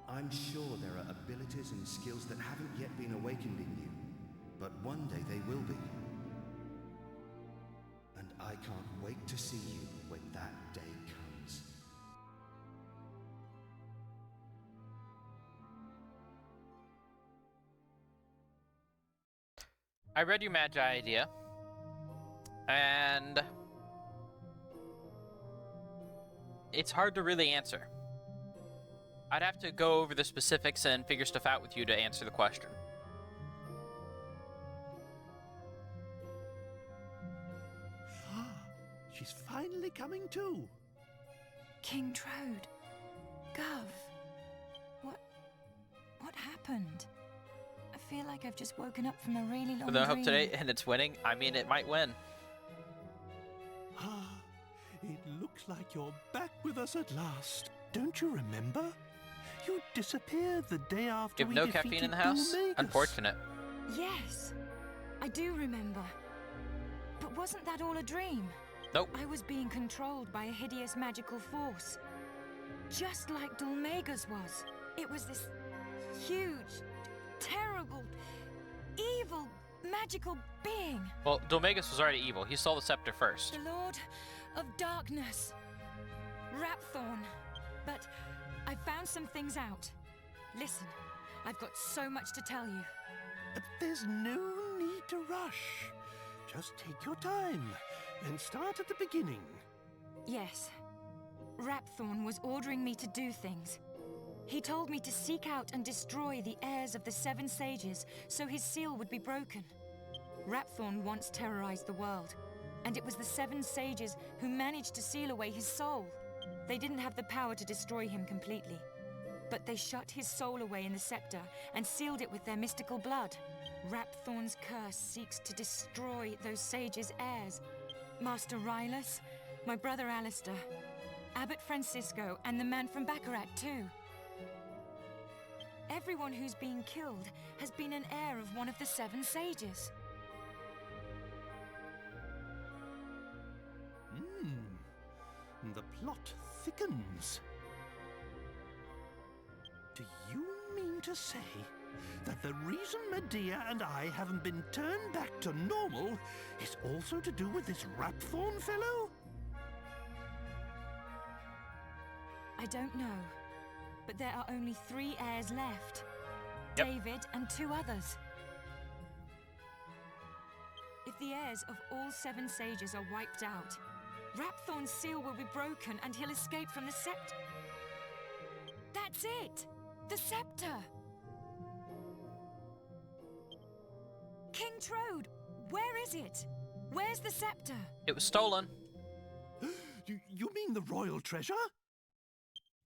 I'm sure there are abilities and skills that haven't yet been awakened in you, but one day they will be. And I can't wait to see you when that day comes. I read your Magi idea, and it's hard to really answer. I'd have to go over the specifics and figure stuff out with you to answer the question. She's finally coming to. King Trode. Gov. What happened? I feel like I've just woken up from a really long With no hope dream. today, and it's winning. I mean, it might win. Ah, it looks like you're back with us at last. Don't you remember? You disappeared the day after You have we no defeated caffeine in the house? Doommagus. Unfortunate. Yes, I do remember. But wasn't that all a dream? Nope. I was being controlled by a hideous magical force. Just like Doommagus was. It was this huge, terrible, evil, magical being. Well, Doommagus was already evil. He stole the scepter first. The Lord of Darkness. Rapthorn. But I found some things out. Listen, I've got so much to tell you. There's no need to rush. Just take your time and start at the beginning. Yes. Rapthorn was ordering me to do things. He told me to seek out and destroy the heirs of the Seven Sages so his seal would be broken. Rapthorn once terrorized the world, and it was the Seven Sages who managed to seal away his soul. They didn't have the power to destroy him completely, but they shut his soul away in the scepter and sealed it with their mystical blood. Rapthorn's curse seeks to destroy those sages' heirs. Master Rylus, my brother Alistair, Abbot Francisco, and the man from Baccarat too. Everyone who's been killed has been an heir of one of the 7 sages. The plot thickens. Do you mean to say that the reason Medea and I haven't been turned back to normal is also to do with this Rapthorn fellow? I don't know, but there are only 3 heirs left. Yep. David and 2 others. If the heirs of all 7 sages are wiped out, Rapthorn's seal will be broken and he'll escape from the scepter. That's it! The scepter! King Trode, where is it? Where's the scepter? It was stolen. You mean the royal treasure?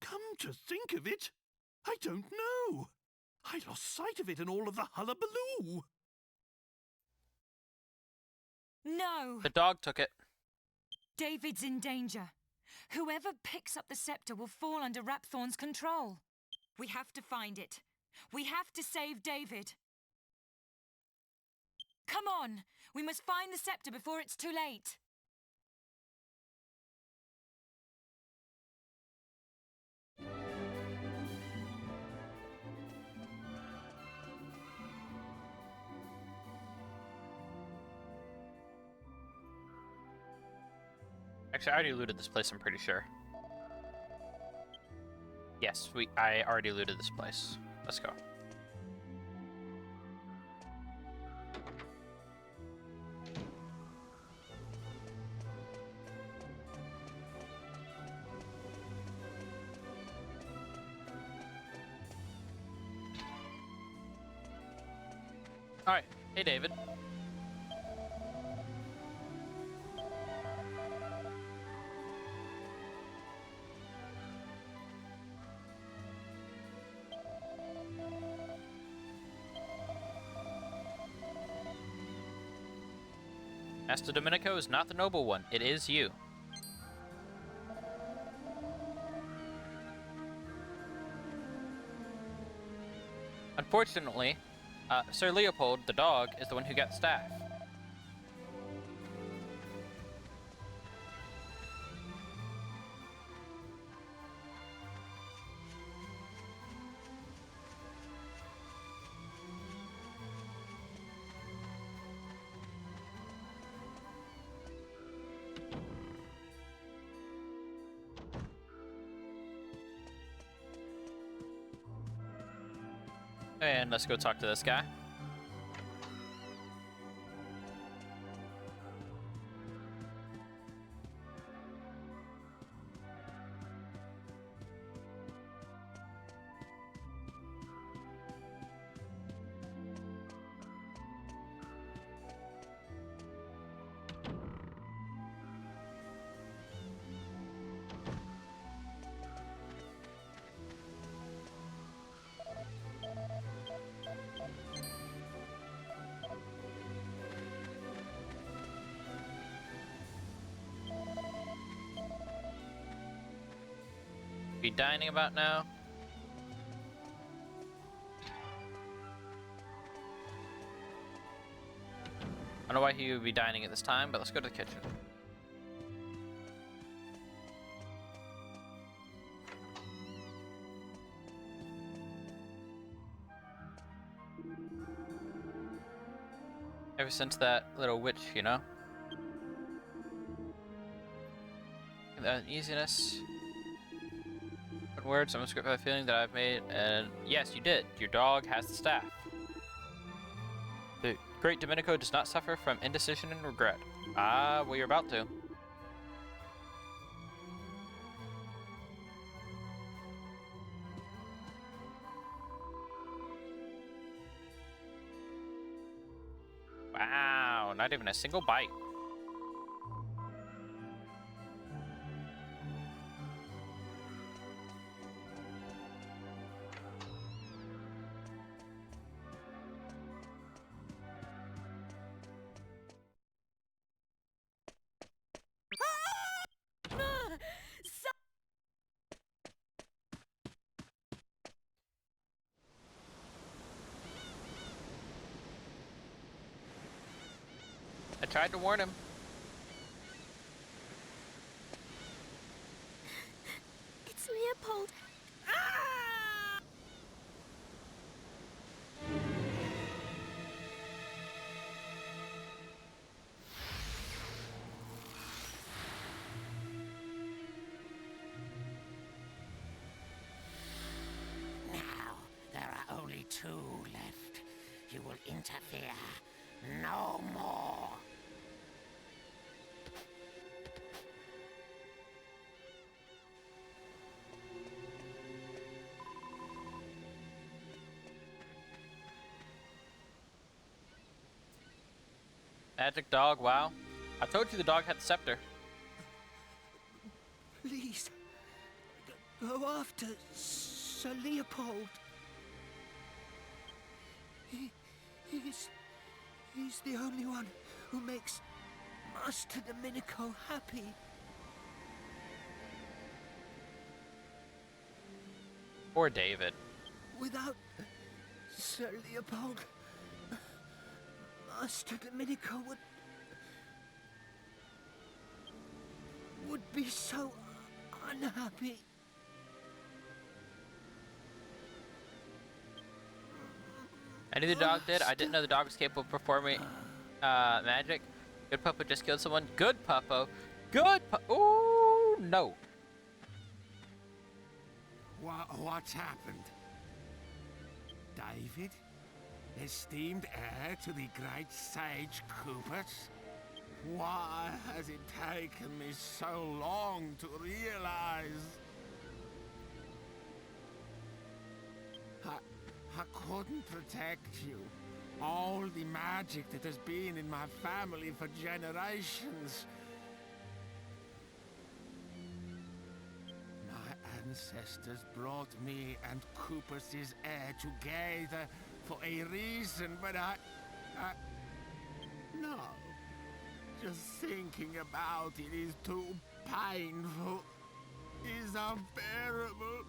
Come to think of it, I don't know. I lost sight of it in all of the hullabaloo. No! The dog took it. David's in danger. Whoever picks up the scepter will fall under Rapthorn's control. We have to find it. We have to save David. Come on! We must find the scepter before it's too late. Actually, I already looted this place, I'm pretty sure. Yes, I already looted this place. Let's go. Alright, hey David. Master Domenico is not the noble one, it is you. Unfortunately, Sir Leopold, the dog, is the one who got the staff. And let's go talk to this guy. Be dining about now? I don't know why he would be dining at this time, but let's go to the kitchen. Ever since that little witch, you know? The uneasiness. Words, I'm gonna script by the feeling that I've made, and yes, you did. Your dog has the staff. The great Domenico does not suffer from indecision and regret. Ah, well, you're about to. Wow, not even a single bite. tried to warn him. It's Leopold. Now, there are only two left. You will interfere no more. Magic dog, wow. I told you the dog had the scepter. Please, go after Sir Leopold. He's the only one who makes Master Domenico happy. Poor David. Without Sir Leopold, Master Domenico would be so unhappy. I knew the dog did. I didn't know the dog was capable of performing magic. Good Puppo just killed someone. Good Puppo. Good Puppo. Ooh, no. What's happened? David? Esteemed heir to the great sage Coopers? Why has it taken me so long to realize? I couldn't protect you. All the magic that has been in my family for generations. My ancestors brought me and Coopers' heir together for a reason, but no. Just thinking about it is too painful. Is unbearable.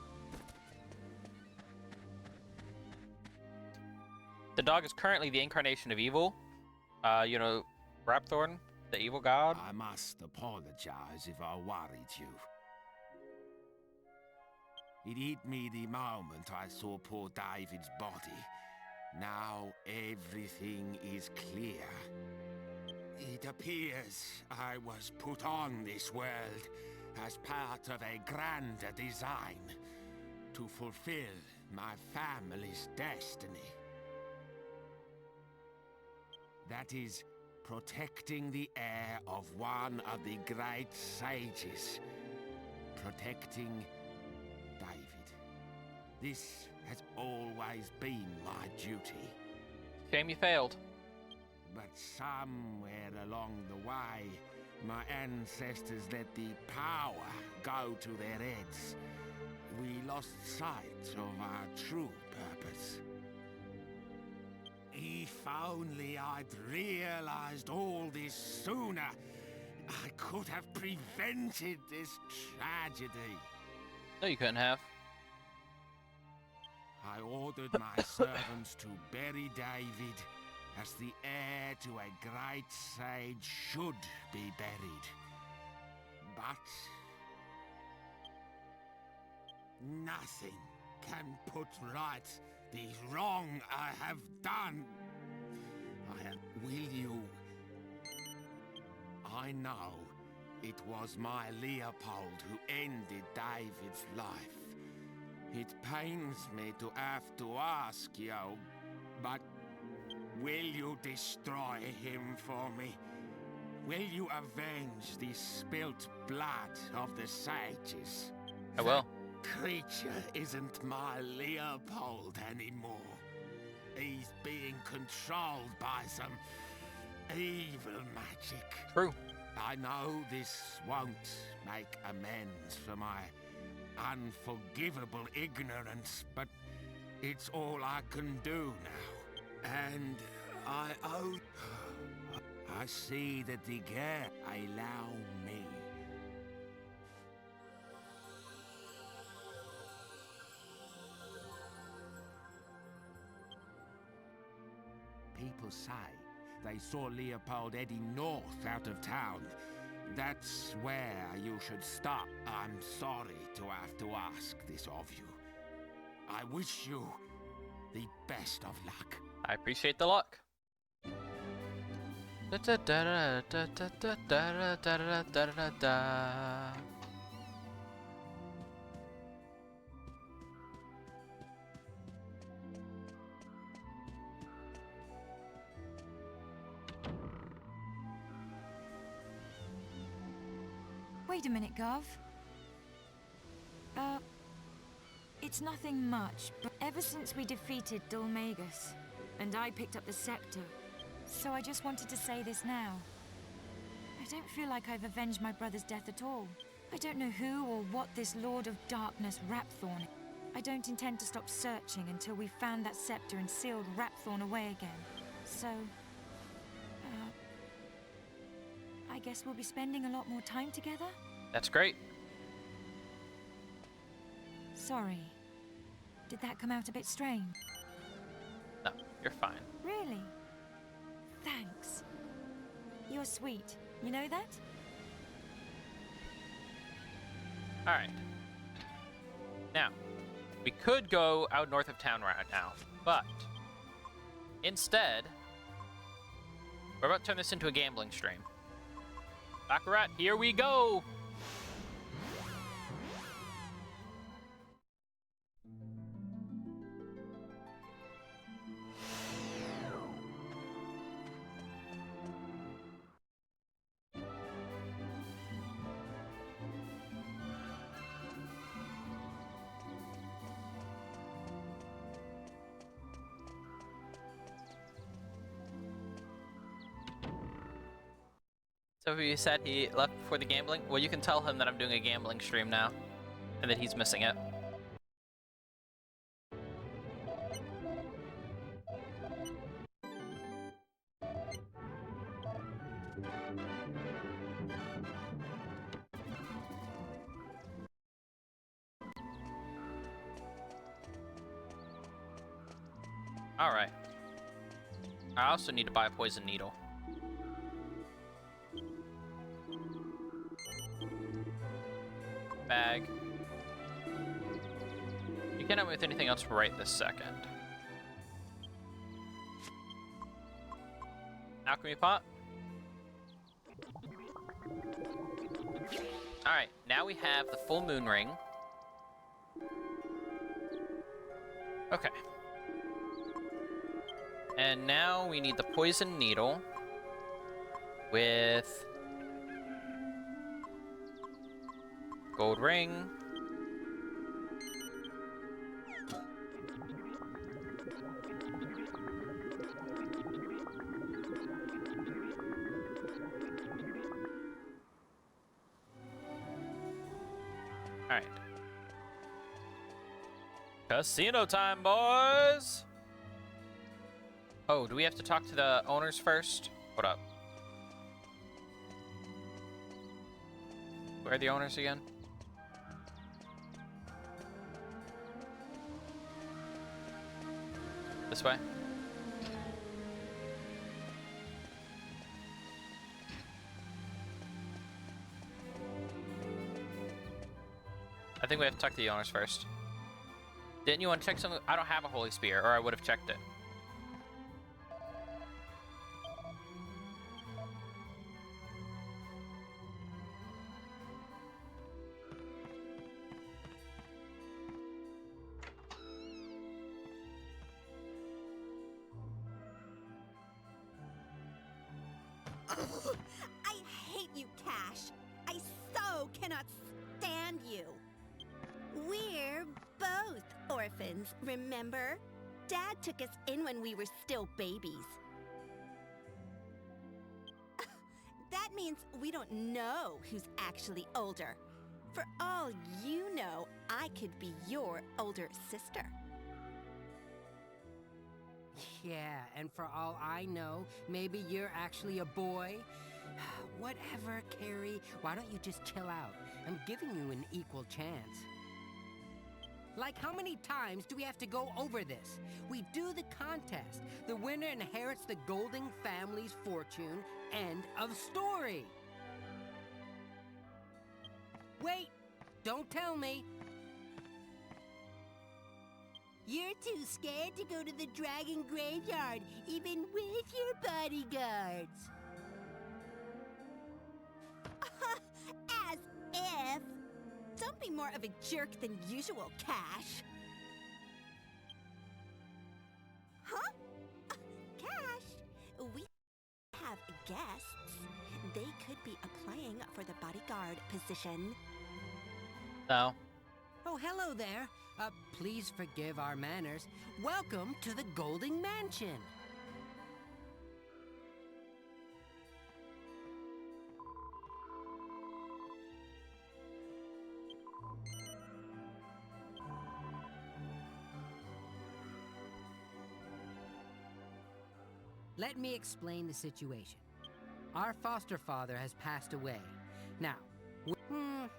The dog is currently the incarnation of evil. You know, Rapthorn, the evil god. I must apologize if I worried you. It hit me the moment I saw poor David's body. Now everything is clear. It appears I was put on this world as part of a grander design to fulfill my family's destiny. That is, protecting the heir of one of the great sages. Protecting David. This has always been my duty. Shame you failed. But somewhere along the way, my ancestors let the power go to their heads. We lost sight of our true purpose. If only I'd realized all this sooner, I could have prevented this tragedy. No, you couldn't have. I ordered my servants to bury David as the heir to a great sage should be buried. But nothing can put right the wrong I have done. Will you? I know it was my Leopold who ended David's life. It pains me to have to ask you, but will you destroy him for me? Will you avenge the spilt blood of the sages? I will. Creature isn't my Leopold anymore. He's being controlled by some evil magic. True. I know this won't make amends for my unforgivable ignorance, but it's all I can do now. And I see that the girl allow me. People say they saw Leopold heading north out of town. That's where you should stop. I'm sorry to have to ask this of you. I wish you the best of luck. I appreciate the luck. Wait a minute, Gov. It's nothing much, but ever since we defeated Dulmagus, and I picked up the scepter, so I just wanted to say this now. I don't feel like I've avenged my brother's death at all. I don't know who or what this Lord of Darkness Rapthorn is. I don't intend to stop searching until we've found that scepter and sealed Rapthorn away again. So, I guess we'll be spending a lot more time together? That's great. Sorry. Did that come out a bit strange? No, you're fine. Really? Thanks. You're sweet. You know that? Alright. Now, we could go out north of town right now, but instead, we're about to turn this into a gambling stream. Baccarat, here we go! So he said he left before the gambling? Well, you can tell him that I'm doing a gambling stream now, and that he's missing it. Alright. I also need to buy a poison needle. Bag. You can't help me with anything else right this second. Alchemy pot. Alright, now we have the full moon ring. Okay. And now we need the poison needle with gold ring. All right. Casino time, boys! Oh, do we have to talk to the owners first? Hold up. Where are the owners again? This way? I think we have to talk to the owners first. Didn't you want to check something? I don't have a holy spear, or I would have checked it. I hate you, Cash. I so cannot stand you. We're both orphans, remember? Dad took us in when we were still babies. That means we don't know who's actually older. For all you know, I could be your older sister. Yeah, and for all I know, maybe you're actually a boy. Whatever, Carrie. Why don't you just chill out? I'm giving you an equal chance. Like, how many times do we have to go over this? We do the contest. The winner inherits the Golding family's fortune. End of story. Wait! Don't tell me. You're too scared to go to the dragon graveyard, even with your bodyguards. As if. Don't be more of a jerk than usual, Cash. Huh? Cash, we have guests. They could be applying for the bodyguard position. No. Oh, hello there. Please forgive our manners. Welcome to the Golding Mansion. Let me explain the situation. Our foster father has passed away. Now,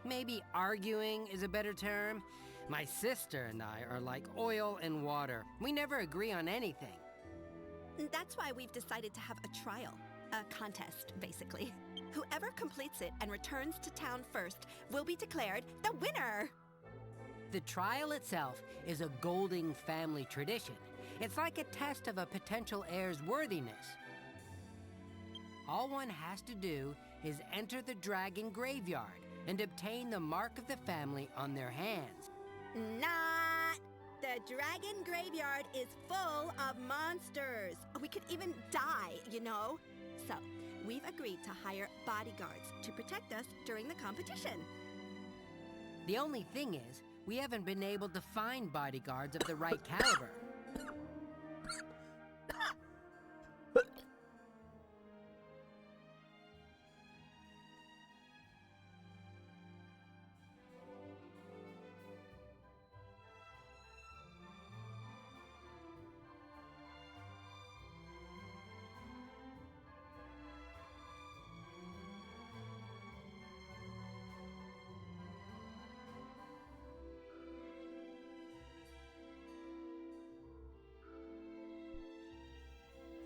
maybe arguing is a better term. My sister and I are like oil and water. We never agree on anything. That's why we've decided to have a trial. A contest, basically. Whoever completes it and returns to town first will be declared the winner! The trial itself is a Golding family tradition. It's like a test of a potential heir's worthiness. All one has to do is enter the dragon graveyard and obtain the mark of the family on their hands. Not! The dragon graveyard is full of monsters. We could even die, you know? So, we've agreed to hire bodyguards to protect us during the competition. The only thing is, we haven't been able to find bodyguards of the right caliber.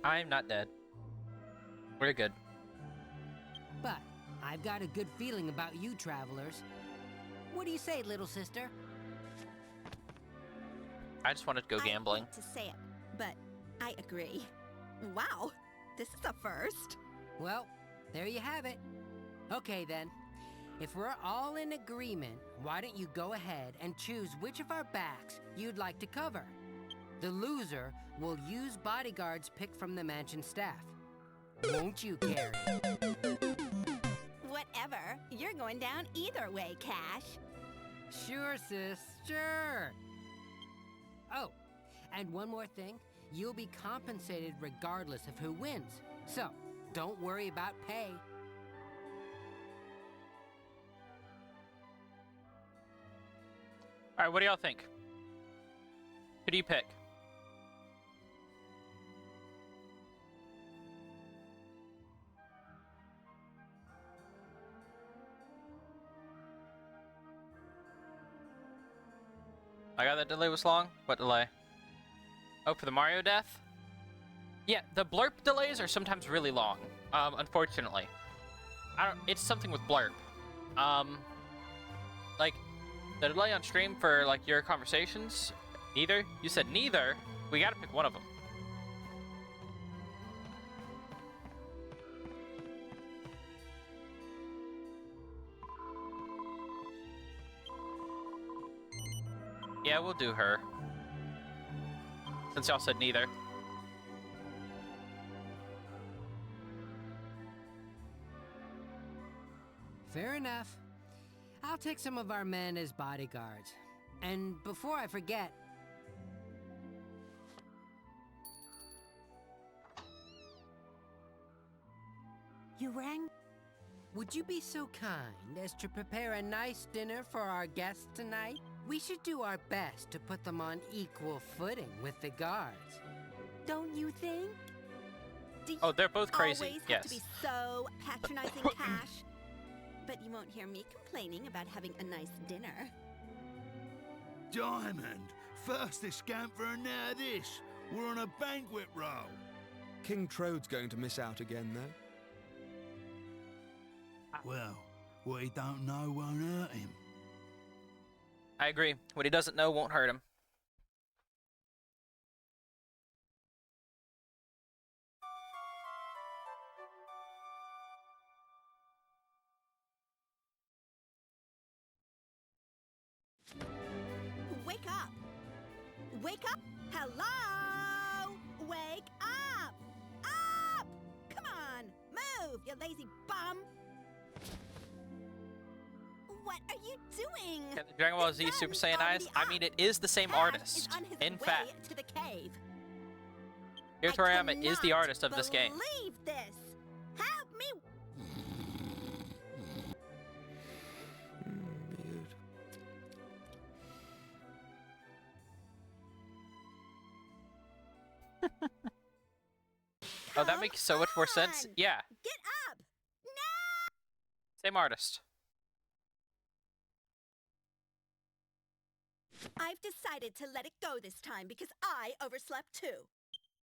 I'm not dead. We're good. But I've got a good feeling about you travelers. What do you say, little sister? I just wanted to go gambling. I hate to say it, but I agree. Wow, this is a first. Well, there you have it. Okay then. If we're all in agreement, why don't you go ahead and choose which of our backs you'd like to cover? The loser will use bodyguards picked from the mansion staff. Won't you, Carrie? Whatever. You're going down either way, Cash. Sure, sis, sure. Oh, and one more thing. You'll be compensated regardless of who wins. So, don't worry about pay. Alright, what do y'all think? Who do you pick? I got that delay was long? What delay? Oh, for the Mario death? Yeah, the blurp delays are sometimes really long, unfortunately. It's something with blurp. Like, the delay on stream for, like, your conversations, neither? You said neither? We gotta pick one of them. Yeah, we'll do her. Since y'all said neither. Fair enough. I'll take some of our men as bodyguards. And before I forget... You rang? Would you be so kind as to prepare a nice dinner for our guests tonight? We should do our best to put them on equal footing with the guards. Don't you think? Do you Oh, they're both crazy. always have Yes. to be so patronizing, Cash? But you won't hear me complaining about having a nice dinner. Diamond! First this scamper and now this. We're on a banquet roll. King Trode's going to miss out again, though. Well, what he don't know won't hurt him. I agree. What he doesn't know won't hurt him. Wake up! Wake up! Hello! Wake up! Up! Come on, move, you lazy bum! What are you doing? Can the Dragon Ball Z The Super sun's Saiyan eyes? already I up. mean, it is the same Ash artist. is on his In way fact, to the cave. Akira Toriyama is the cannot artist of this game. Believe this. Help me. Weird. Oh, that makes so much more sense. on. Yeah, Get up. No! same artist. I've decided to let it go this time because I overslept too.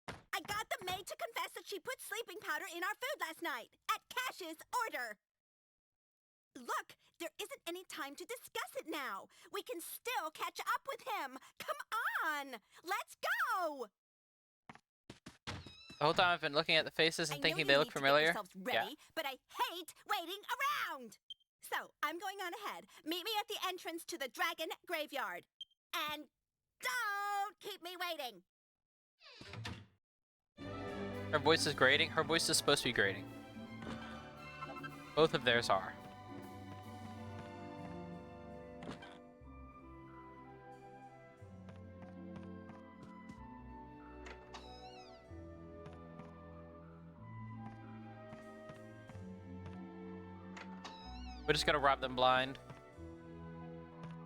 I got the maid to confess that she put sleeping powder in our food last night, at Cash's order. Look, there isn't any time to discuss it now. We can still catch up with him. Come on, let's go. The whole time I've been looking at the faces and I know thinking you they look need to get familiar. yourselves ready, but I hate waiting around. So I'm going on ahead. Meet me at the entrance to the dragon graveyard. And don't keep me waiting. Her voice is grating. Her voice is supposed to be grating. Both of theirs are. We're just gonna rob them blind.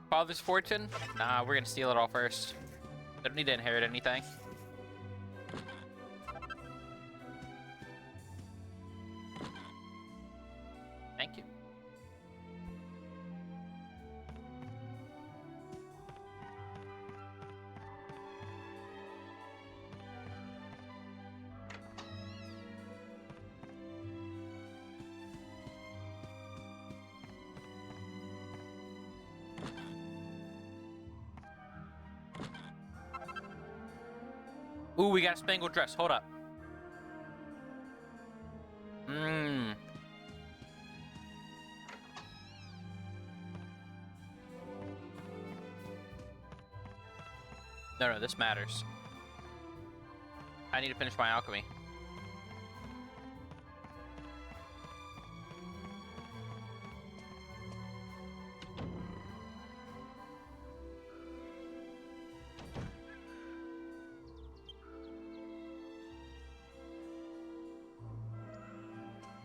Father's fortune? Nah, we're gonna steal it all first. They don't need to inherit anything. Thank you. Ooh, we got a spangled dress. Hold up. Mmm. No, this matters. I need to finish my alchemy.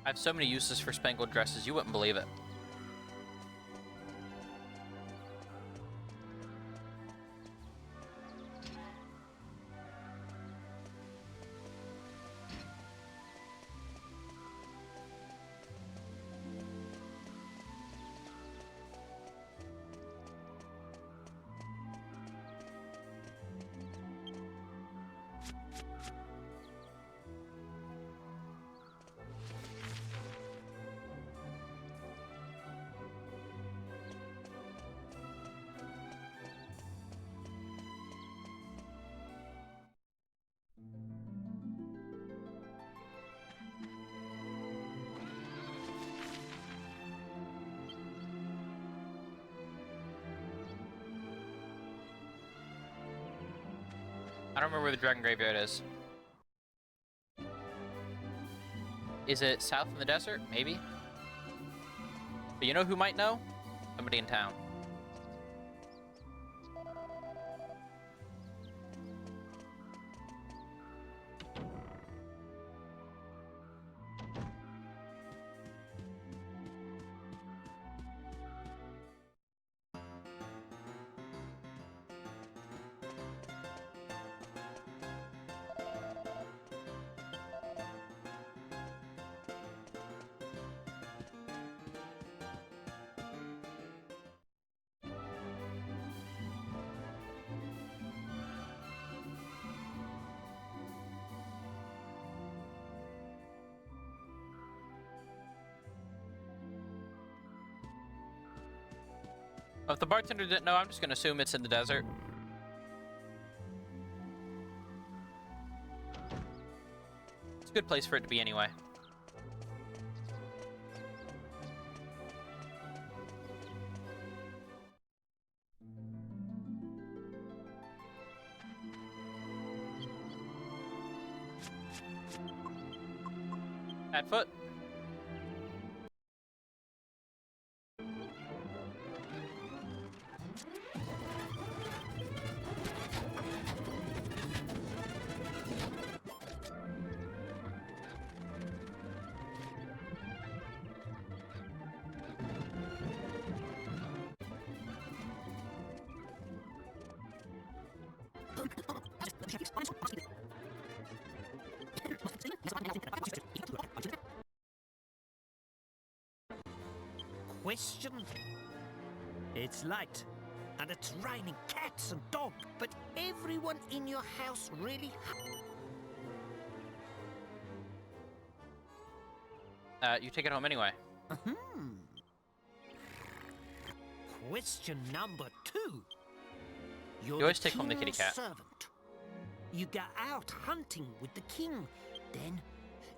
I have so many uses for spangled dresses, you wouldn't believe it. I don't remember where the Dragon Graveyard is. Is it south in the desert? Maybe. But you know who might know? Somebody in town. If the bartender didn't know, I'm just gonna assume it's in the desert. It's a good place for it to be anyway. At foot. Question? It's late, and it's raining cats and dogs, but everyone in your house really... You take it home anyway. Question number 2. You always take home the kitty cat. Servant. You go out hunting with the king. Then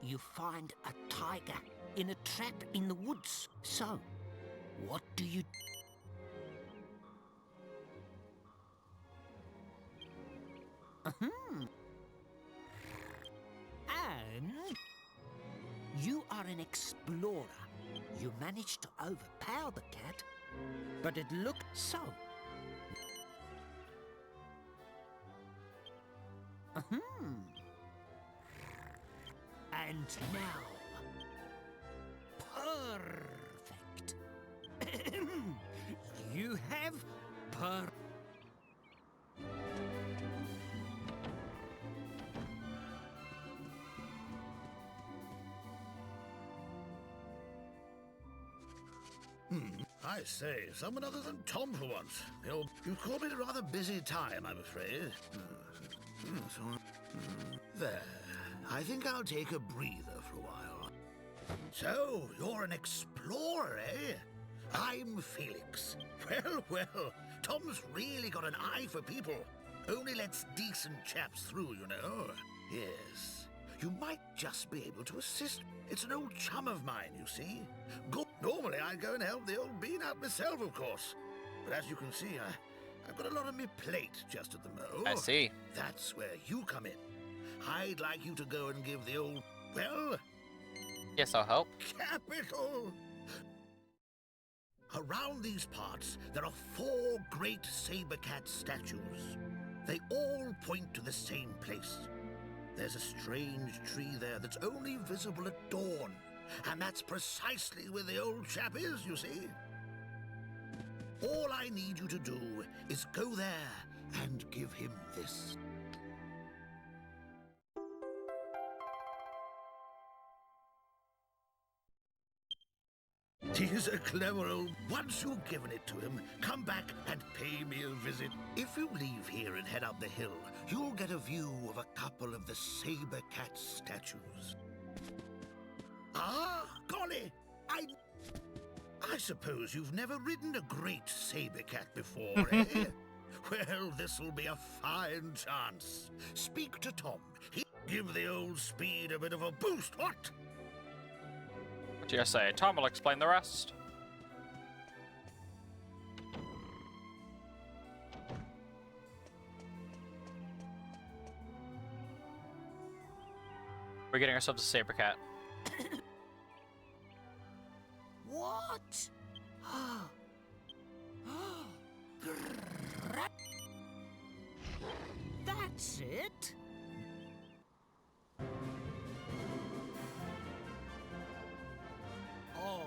you find a tiger in a trap in the woods. So, what do you... And you are an explorer. You managed to overpower the cat, but it looked so. And now, perfect. You have I say, someone other than Tom for once. You've caught me at a rather busy time, I'm afraid. There. I think I'll take a breather for a while. So, you're an explorer, eh? I'm Felix. Well, Tom's really got an eye for people. Only lets decent chaps through, you know. Yes. You might just be able to assist. It's an old chum of mine, you see. Good. Normally, I'd go and help the old bean out myself, of course. But as you can see, I've got a lot on my plate just at the moment. I see. That's where you come in. I'd like you to go and give the old... Well... Yes, I'll help. Capital! Around these parts, there are 4 great saber cat statues. They all point to the same place. There's a strange tree there that's only visible at dawn. And that's precisely where the old chap is, you see. All I need you to do is go there and give him this. He's a clever old... Once you've given it to him, come back and pay me a visit. If you leave here and head up the hill, you'll get a view of a couple of the saber cat statues. Ah, golly! I suppose you've never ridden a great saber cat before, eh? Well, this'll be a fine chance. Speak to Tom. He'll give the old speed a bit of a boost, what? What do you say? Tom will explain the rest. We're getting ourselves a saber cat. What? That's it? Oh.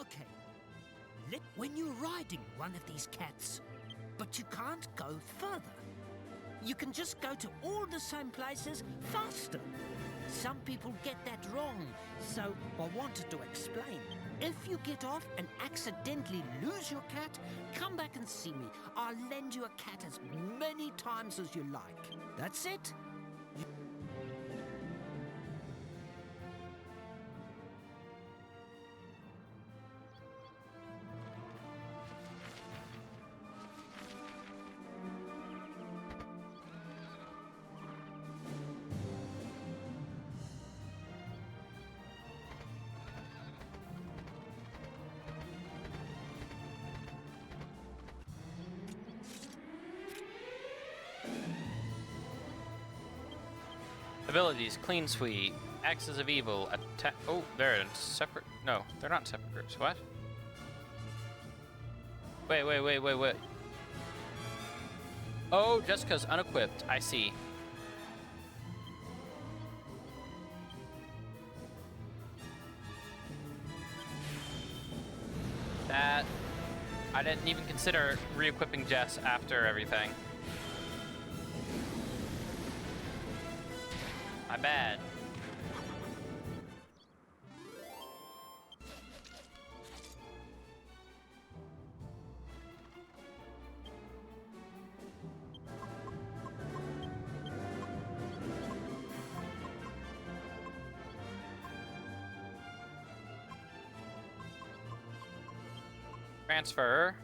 Okay. When you're riding one of these cats, but you can't go further. You can just go to all the same places faster. Some people get that wrong, so I wanted to explain. If you get off and accidentally lose your cat, come back and see me. I'll lend you a cat as many times as you like. That's it. Abilities: Clean Sweep, Axes of Evil, attack. Oh, they're in separate. No, they're not separate groups. What? Wait. Oh, Jessica's unequipped. I see. That. I didn't even consider re-equipping Jess after everything. My bad. Transfer.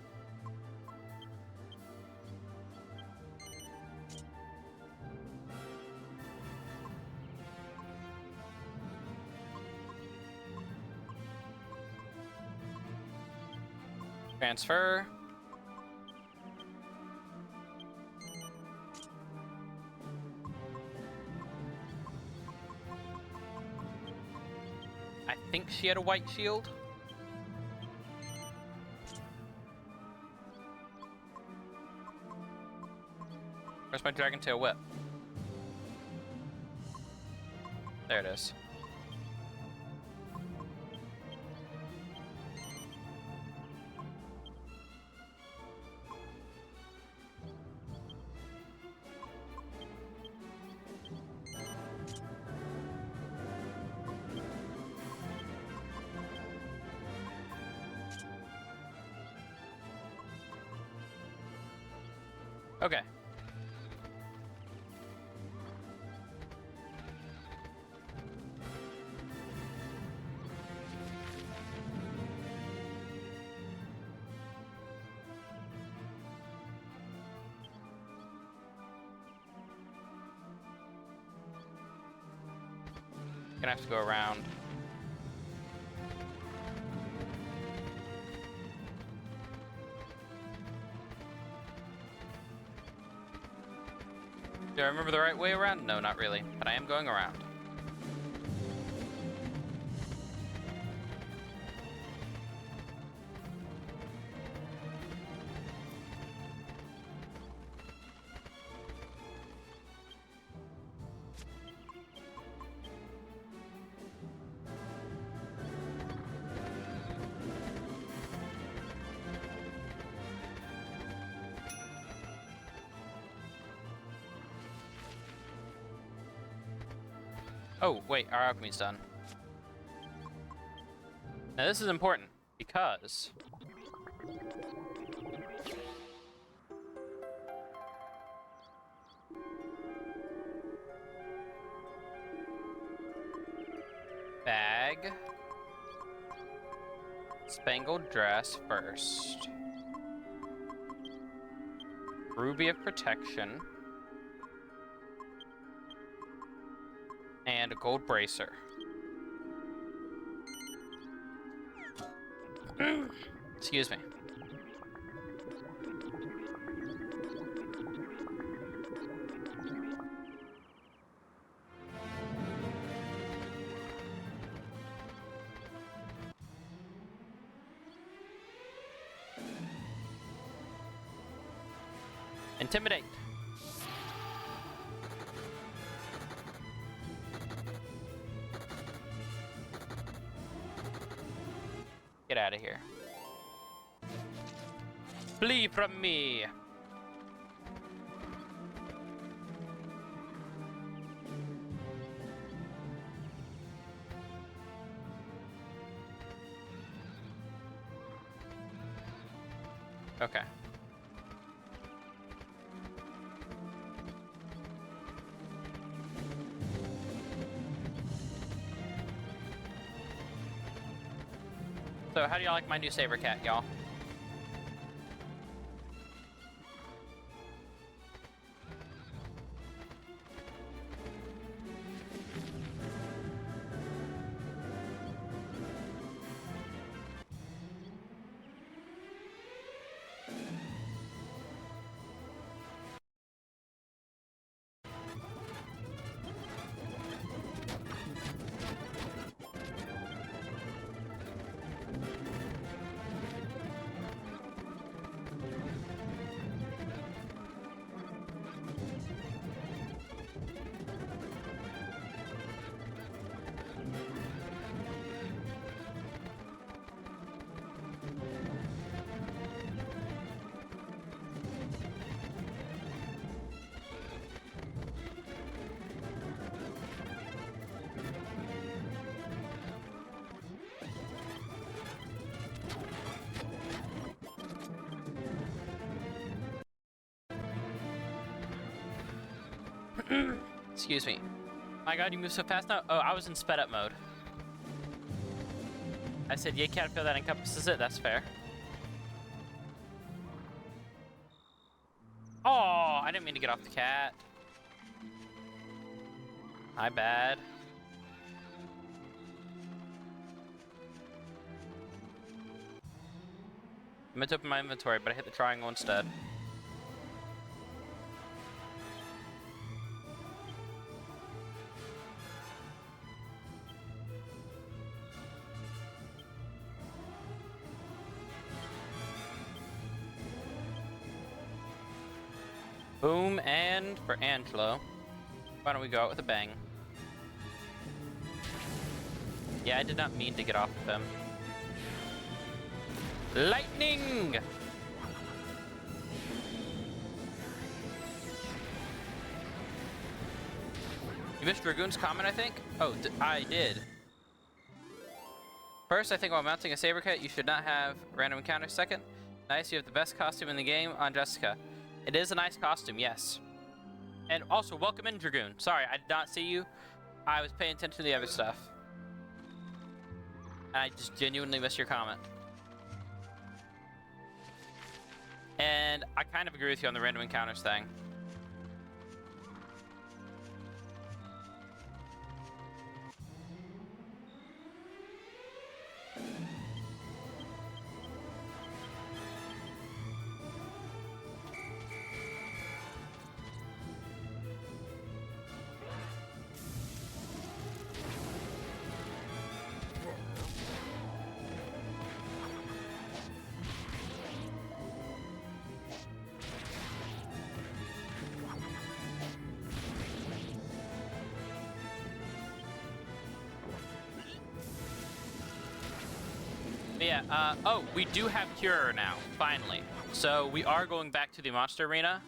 Transfer. I think she had a white shield. Where's my Dragon Tail Whip? There it is. Okay. Gonna have to go around. Do I remember the right way around? No, not really, but I am going around. Oh, wait, our alchemy's done. Now this is important, because... Bag. Spangled dress first. Ruby of protection. And a gold bracer. Excuse me. Intimidate. Get out of here. Flee from me. Okay. So how do y'all like my new saber cat, y'all? Excuse me. My god, you move so fast now? Oh, I was in sped up mode. I said, yeah, Caterpillar, that encompasses it. That's fair. Oh, I didn't mean to get off the cat. My bad. I meant to open my inventory, but I hit the triangle instead. Boom, and for Angelo. Why don't we go out with a bang? Yeah, I did not mean to get off of him. Lightning! You missed Dragoon's comment, I think? Oh, I did. First, I think while mounting a saber cat, you should not have random encounters. Second, nice, you have the best costume in the game on Jessica. It is a nice costume, yes. And also, welcome in, Dragoon. Sorry, I did not see you. I was paying attention to the other stuff. And I just genuinely missed your comment. And I kind of agree with you on the random encounters thing. But yeah, oh, we do have Cure now, finally. So we are going back to the Monster Arena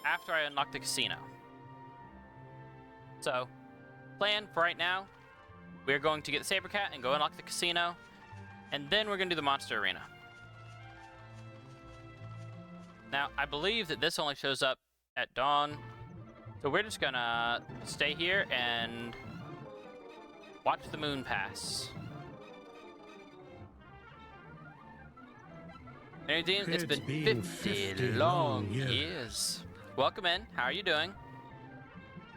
after I unlock the casino. So, plan for right now, we're going to get the Saber Cat and go unlock the casino, and then we're going to do the Monster Arena. Now, I believe that this only shows up at dawn, so we're just gonna stay here and watch the moon pass. Nadine, it's been 50 long years. Welcome in. How are you doing?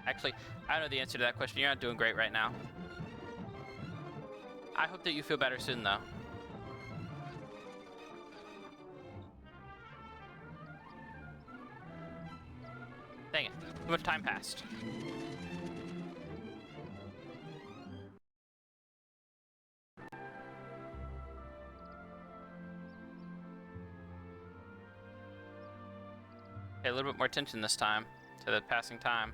Actually, I know the answer to that question. You're not doing great right now. I hope that you feel better soon, though. Dang it. Too much time passed. Pay a little bit more attention this time to the passing time.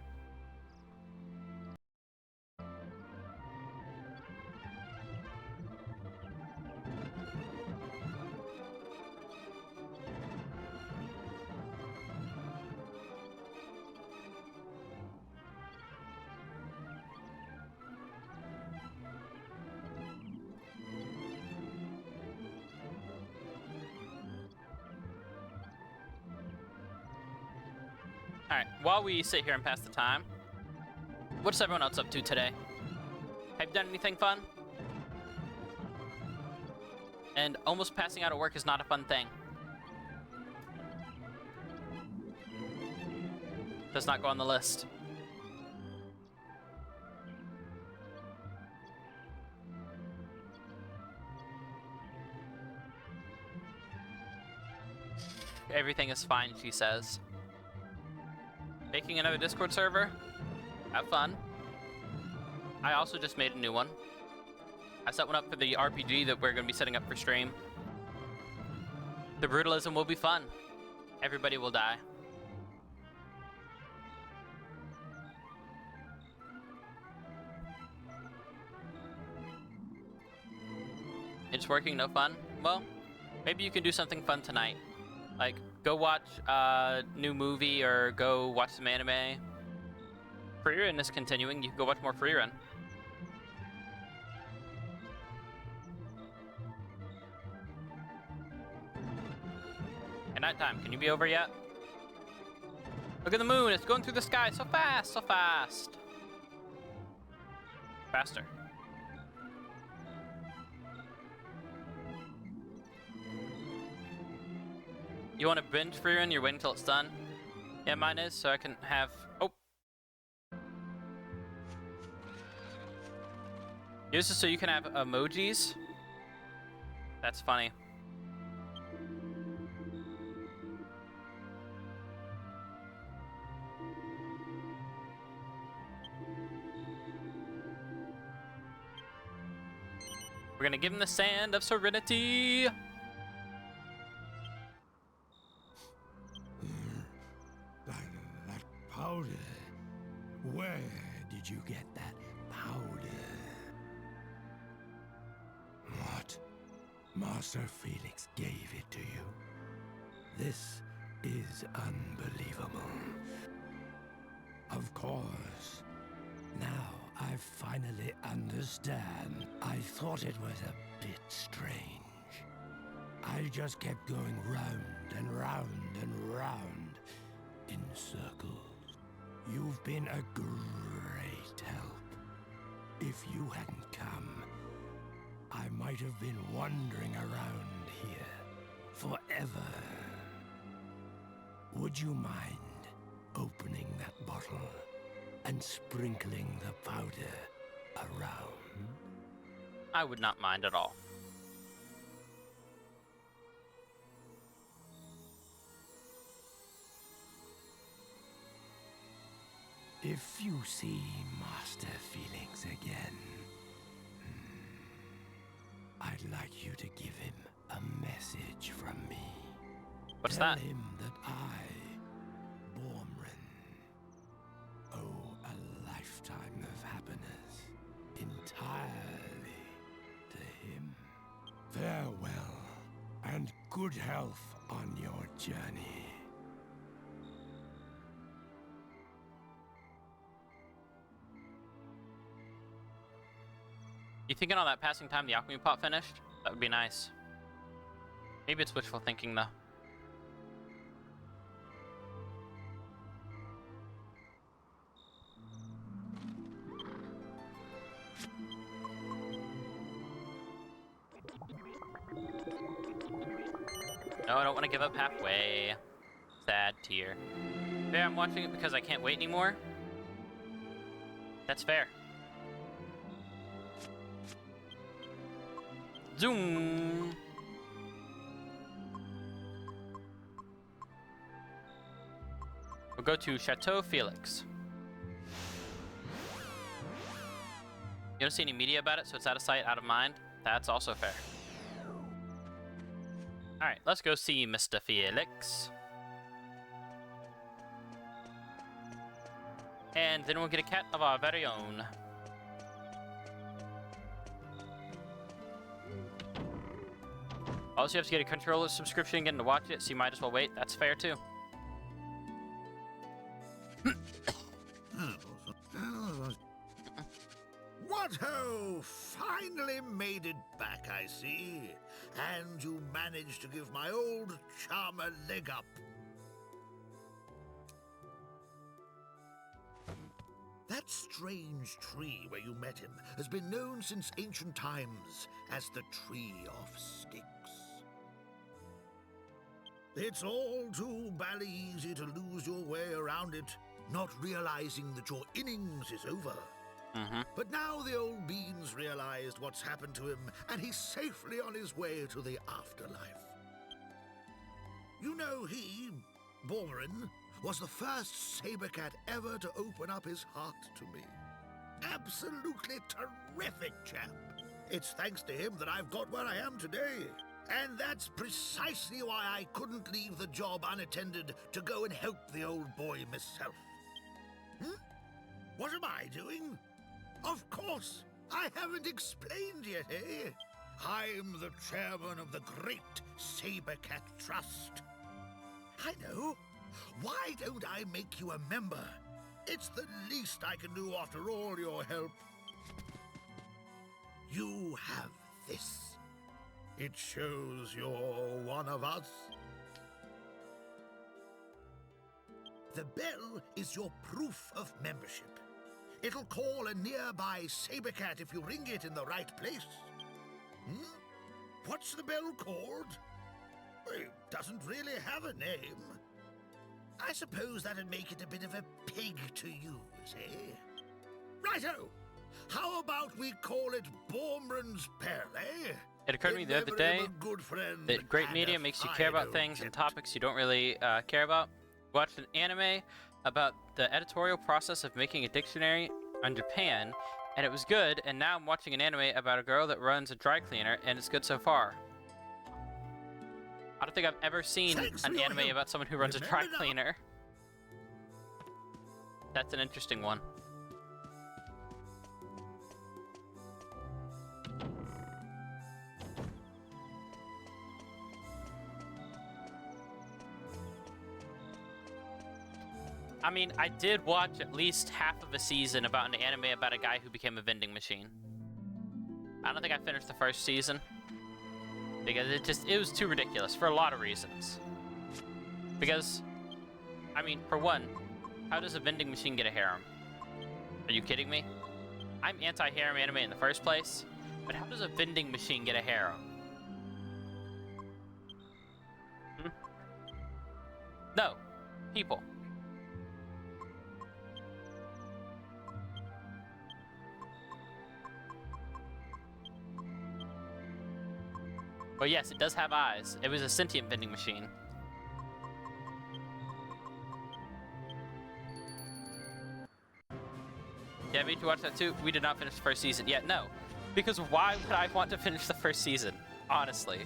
Alright, while we sit here and pass the time, what's everyone else up to today? Have you done anything fun? And almost passing out at work is not a fun thing. Does not go on the list. Everything is fine, she says. Making another Discord server? Have fun. I also just made a new one. I set one up for the RPG that we're going to be setting up for stream. The brutalism will be fun. Everybody will die. It's working, no fun? Well, maybe you can do something fun tonight. Like, go watch a new movie or go watch some anime. Freerun is continuing. You can go watch more Freerun. At nighttime, can you be over yet? Look at the moon. It's going through the sky so fast, so fast. Faster. You want a binge for you're waiting till it's done? Yeah, mine is, so I can have... Oh. Use this so you can have emojis. That's funny. We're gonna give him the Sand of Serenity. That powder. Where did you get that powder? What? Master Felix gave it to you? This is unbelievable. Of course. Now I finally understand. I thought it was a bit strange. I just kept going round and round and round in circles. You've been a great help. If you hadn't come, I might have been wandering around here forever. Would you mind opening that bottle and sprinkling the powder around? I would not mind at all. If you see Master Felix again, I'd like you to give him a message from me. What's Tell that? him that I, Bormrin, owe a lifetime of happiness entirely to him. Farewell, and good health on your journey. You thinking on that passing time the alchemy pot finished? That would be nice. Maybe it's wishful thinking, though. No, I don't want to give up halfway. Sad tear. Yeah, I'm watching it because I can't wait anymore. That's fair. Zoom! We'll go to Chateau Felix. You don't see any media about it, so it's out of sight, out of mind. That's also fair. Alright, let's go see Mr. Felix. And then we'll get a cat of our very own. Also, you have to get a controller subscription again to watch it, so you might as well wait. That's fair, too. What ho! Finally made it back, I see. And you managed to give my old charmer a leg up. That strange tree where you met him has been known since ancient times as the Tree of Sticks. It's all too bally easy to lose your way around it, not realizing that your innings is over. But now the old beans realized what's happened to him, and he's safely on his way to the afterlife. You know he, Bormrin, was the first saber cat ever to open up his heart to me. Absolutely terrific chap. It's thanks to him that I've got where I am today. And that's precisely why I couldn't leave the job unattended to go and help the old boy myself. What am I doing? Of course, I haven't explained yet, eh? I'm the chairman of the Great Saber Cat Trust. I know. Why don't I make you a member? It's the least I can do after all your help. You have this. It shows you're one of us. The bell is your proof of membership. It'll call a nearby saber cat if you ring it in the right place. What's the bell called? It doesn't really have a name. I suppose that'd make it a bit of a pig to use, eh? Righto! How about we call it Bormrun's Pearl, eh? It occurred to me the other day that great media makes you care about things and topics you don't really care about. Watched an anime about the editorial process of making a dictionary on Japan, and it was good, and now I'm watching an anime about a girl that runs a dry cleaner, and it's good so far. I don't think I've ever seen an anime about someone who runs a dry cleaner. That's an interesting one. I mean, I did watch at least half of a season about an anime about a guy who became a vending machine. I don't think I finished the first season because it was too ridiculous for a lot of reasons. Because, I mean, for one, how does a vending machine get a harem? Are you kidding me? I'm anti-harem anime in the first place, but how does a vending machine get a harem? No. People. But yes, it does have eyes. It was a sentient vending machine. Yeah, made you watch that too? We did not finish the first season yet. No. Because why would I want to finish the first season? Honestly.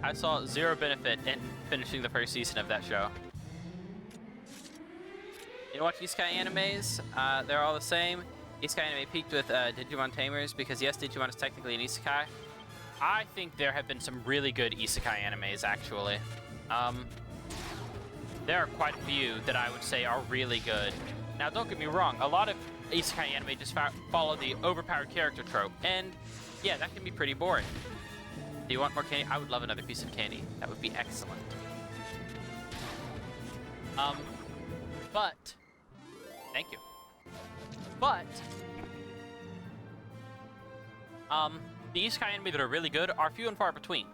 I saw zero benefit in finishing the first season of that show. You watch isekai animes? They're all the same. Isekai anime peaked with Digimon Tamers because yes, Digimon is technically an isekai. I think there have been some really good isekai animes, actually. There are quite a few that I would say are really good. Now, don't get me wrong, a lot of isekai anime just follow the overpowered character trope, and yeah, that can be pretty boring. Do you want more candy? I would love another piece of candy. That would be excellent. But... Thank you. But... the isekai anime that are really good are few and far between.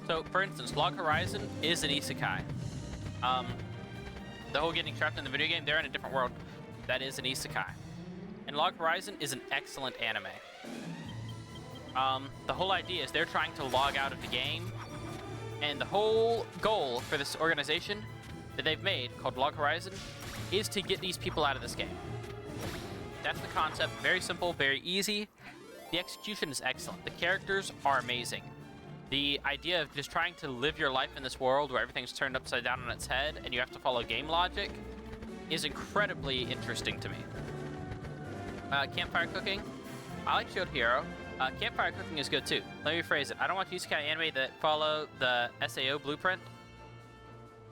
So, for instance, Log Horizon is an isekai. The whole getting trapped in the video game, they're in a different world. That is an isekai. And Log Horizon is an excellent anime. The whole idea is they're trying to log out of the game, and the whole goal for this organization that they've made, called Log Horizon, is to get these people out of this game. That's the concept. Very simple, very easy. The execution is excellent. The characters are amazing. The idea of just trying to live your life in this world where everything's turned upside down on its head and you have to follow game logic is incredibly interesting to me. Campfire cooking. I like Shield Hero. Campfire cooking is good too. Let me rephrase it. I don't watch isekai anime that follow the SAO blueprint.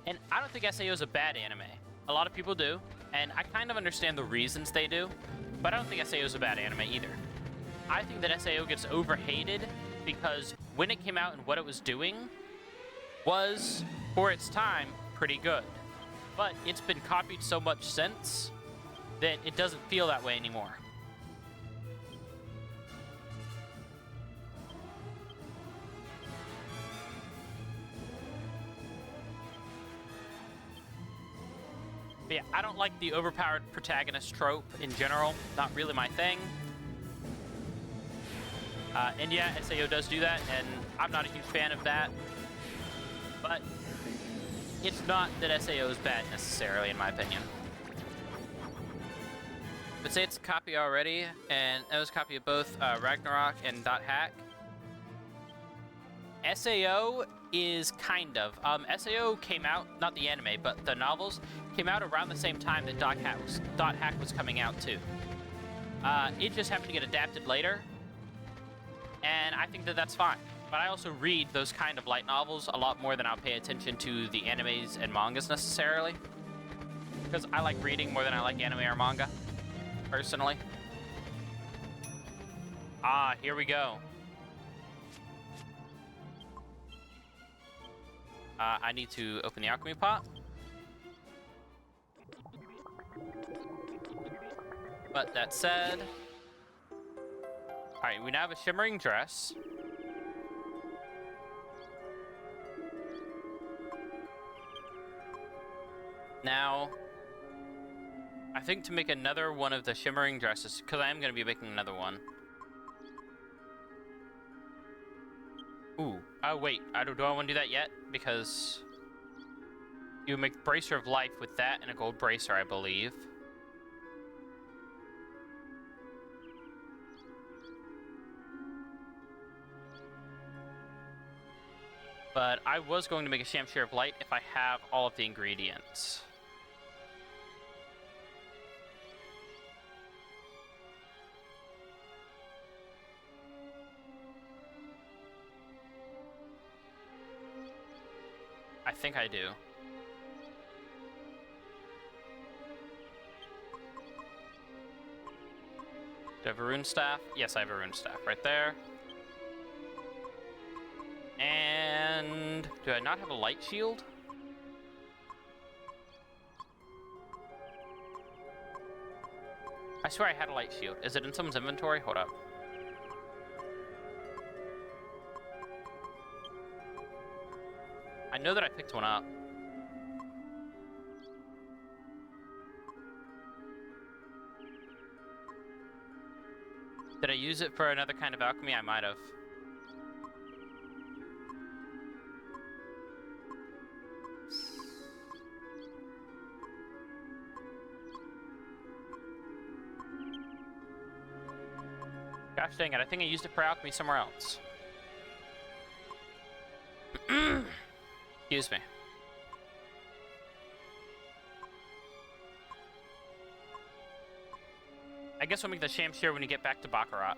And I don't think SAO is a bad anime. A lot of people do, and I kind of understand the reasons they do, but I don't think SAO is a bad anime either. I think that SAO gets overhated because when it came out and what it was doing was, for its time, pretty good. But it's been copied so much since that it doesn't feel that way anymore. But yeah, I don't like the overpowered protagonist trope in general. Not really my thing. And yeah, SAO does do that, and I'm not a huge fan of that. But it's not that SAO is bad necessarily, in my opinion. But say it's a copy already, and it was a copy of both Ragnarok and .hack. SAO is kind of. SAO came out, not the anime, but the novels came out around the same time that .hack was coming out too. It just happened to get adapted later, and I think that that's fine. But I also read those kind of light novels a lot more than I'll pay attention to the animes and mangas necessarily. Because I like reading more than I like anime or manga, personally. Ah, here we go. I need to open the alchemy pot. But that said... Alright, we now have a shimmering dress. Now, I think to make another one of the shimmering dresses, because I am going to be making another one. Ooh, oh wait, do I want to do that yet? Because you make Bracer of Life with that and a gold bracer, I believe. But I was going to make a Shamshir of Light if I have all of the ingredients. I think I do. Do I have a rune staff? Yes, I have a rune staff right there. And do I not have a light shield? I swear I had a light shield. Is it in someone's inventory? Hold up. I know that I picked one up. Did I use it for another kind of alchemy? I might have. Gosh dang it, I think I used it for alchemy somewhere else. Excuse me. I guess we'll make the Shamshir when you get back to Baccarat.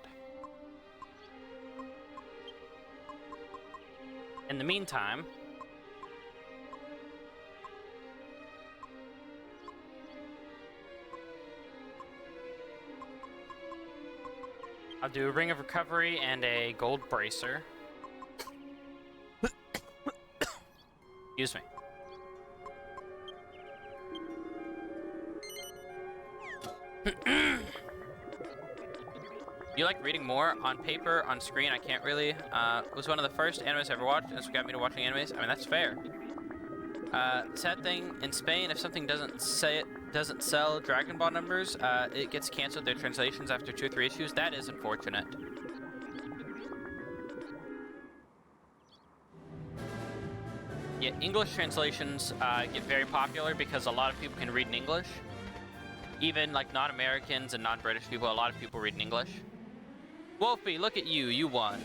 In the meantime... I'll do a Ring of Recovery and a gold bracer. Excuse me. You like reading more on paper, on screen? I can't really. It was one of the first animes I ever watched, and it's what got me to watching animes. I mean, that's fair. Sad thing, in Spain, if something doesn't sell Dragon Ball numbers, it gets canceled, their translations after 2 or 3 issues. That is unfortunate. Yeah, English translations get very popular because a lot of people can read in English. Even like non-Americans and non-British people, a lot of people read in English. Wolfie, look at you, you won.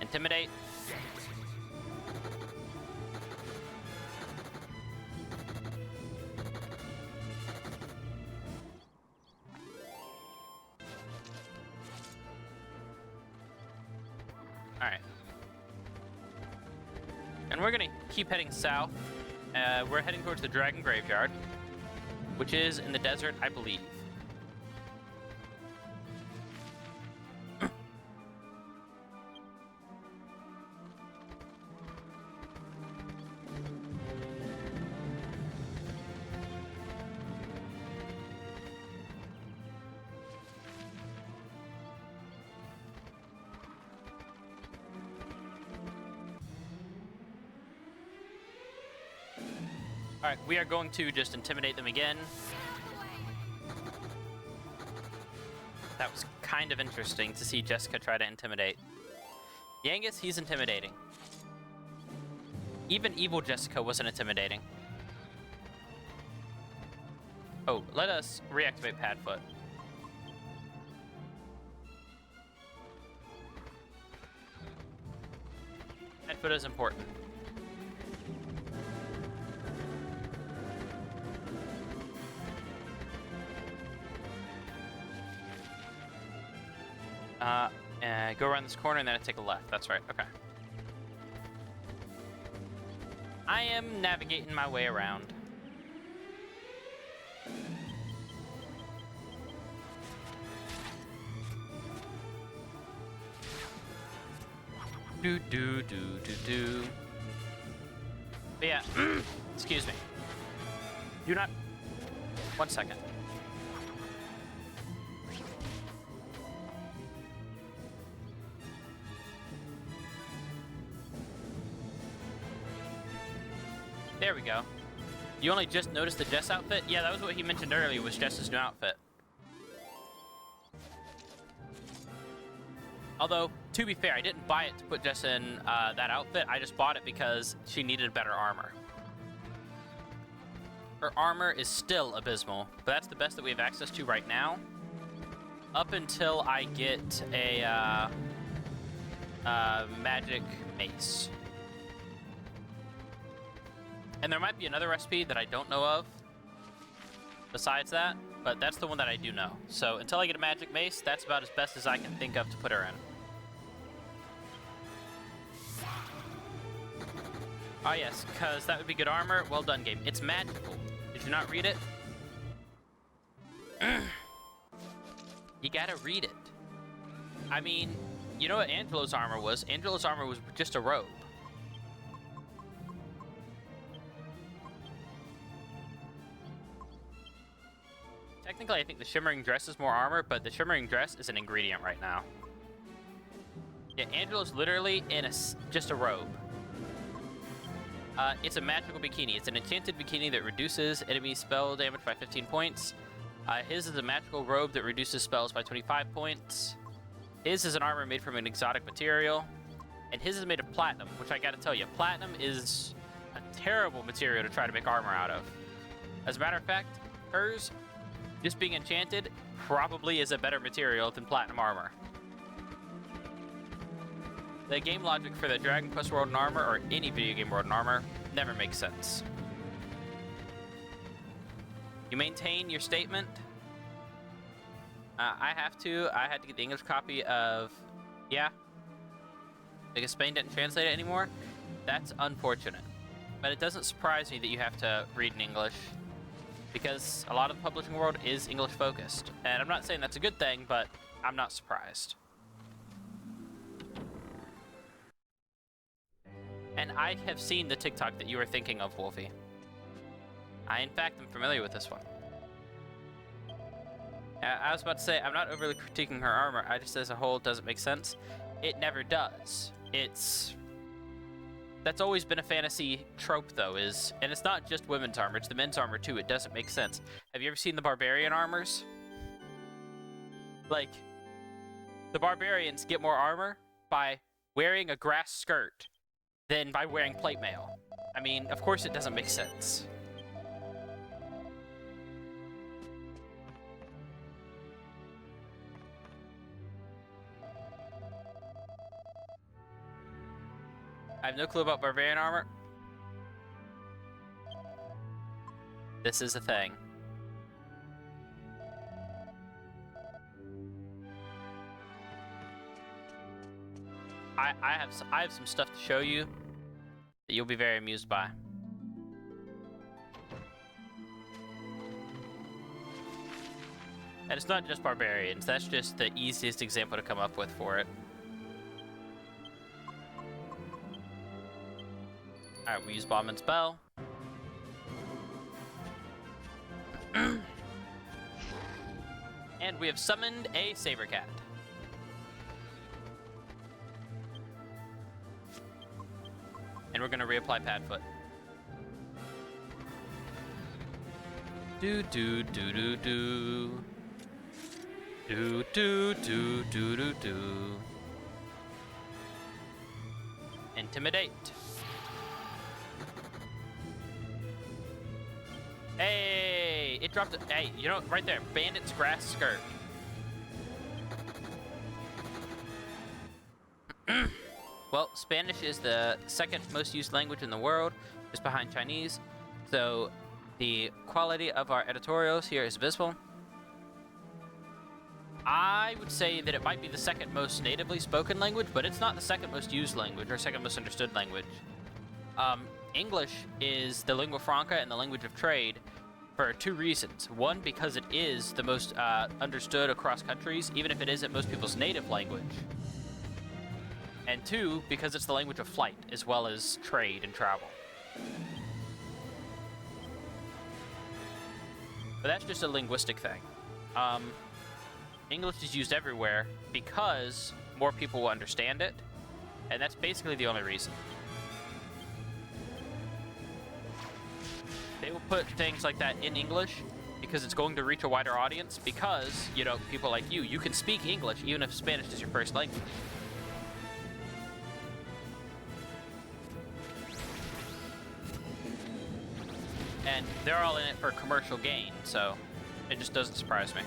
Intimidate. Alright. And we're gonna keep heading south. We're heading towards the Dragon Graveyard, which is in the desert, I believe. Alright, we are going to just intimidate them again. That was kind of interesting to see Jessica try to intimidate. Yangus, he's intimidating. Even evil Jessica wasn't intimidating. Oh, let us reactivate Padfoot. Padfoot is important. I go around this corner and then I take a left. That's right. Okay. I am navigating my way around. Do do do do do. But yeah, excuse me. Do not. 1 second. There we go. You only just noticed the Jess outfit? Yeah, that was what he mentioned earlier, was Jess's new outfit. Although, to be fair, I didn't buy it to put Jess in that outfit. I just bought it because she needed better armor. Her armor is still abysmal, but that's the best that we have access to right now. Up until I get a magic mace. And there might be another recipe that I don't know of besides that, but that's the one that I do know. So until I get a magic mace, that's about as best as I can think of to put her in. Oh yes, because that would be good armor. Well done, game. It's magical. Did you not read it? You gotta read it. I mean, you know what Angelo's armor was? Angelo's armor was just a robe. Technically, I think the shimmering dress is more armor, but the shimmering dress is an ingredient right now. Yeah, Angelo's literally in just a robe. It's a magical bikini. It's an enchanted bikini that reduces enemy spell damage by 15 points. His is a magical robe that reduces spells by 25 points. His is an armor made from an exotic material. And his is made of platinum, which I gotta tell you, platinum is a terrible material to try to make armor out of. As a matter of fact, hers, just being enchanted, probably is a better material than platinum armor. The game logic for the Dragon Quest World in Armor, or any video game World in Armor, never makes sense. You maintain your statement. I had to get the English copy of, yeah, because Spain didn't translate it anymore. That's unfortunate. But it doesn't surprise me that you have to read in English, because a lot of the publishing world is English focused. And I'm not saying that's a good thing, but I'm not surprised. And I have seen the TikTok that you are thinking of, Wolfie. I, in fact, am familiar with this one. I was about to say, I'm not overly critiquing her armor. I just, as a whole, doesn't make sense. It never does. That's always been a fantasy trope, though, and it's not just women's armor, it's the men's armor, too. It doesn't make sense. Have you ever seen the barbarian armors? Like, the barbarians get more armor by wearing a grass skirt than by wearing plate mail. I mean, of course it doesn't make sense. I have no clue about barbarian armor. This is a thing. I have some stuff to show you that you'll be very amused by. And it's not just barbarians, that's just the easiest example to come up with for it. Alright, we use Bomb and Spell. And we have summoned a Saber Cat. And we're gonna reapply Padfoot. Do do do do do. Do do do do do do. Intimidate. Hey, it dropped. Hey, you know, right there, Bandit's grass skirt. Well, Spanish is the second most used language in the world, just behind Chinese. So the quality of our editorials here is visible. I would say that it might be the second most natively spoken language, but it's not the second most used language or second most understood language. English is the lingua franca and the language of trade for two reasons. One, because it is the most understood across countries, even if it isn't most people's native language. And two, because it's the language of flight, as well as trade and travel. But that's just a linguistic thing. English is used everywhere because more people will understand it, and that's basically the only reason. They will put things like that in English because it's going to reach a wider audience because, you know, people like you can speak English even if Spanish is your first language. And they're all in it for commercial gain, so it just doesn't surprise me.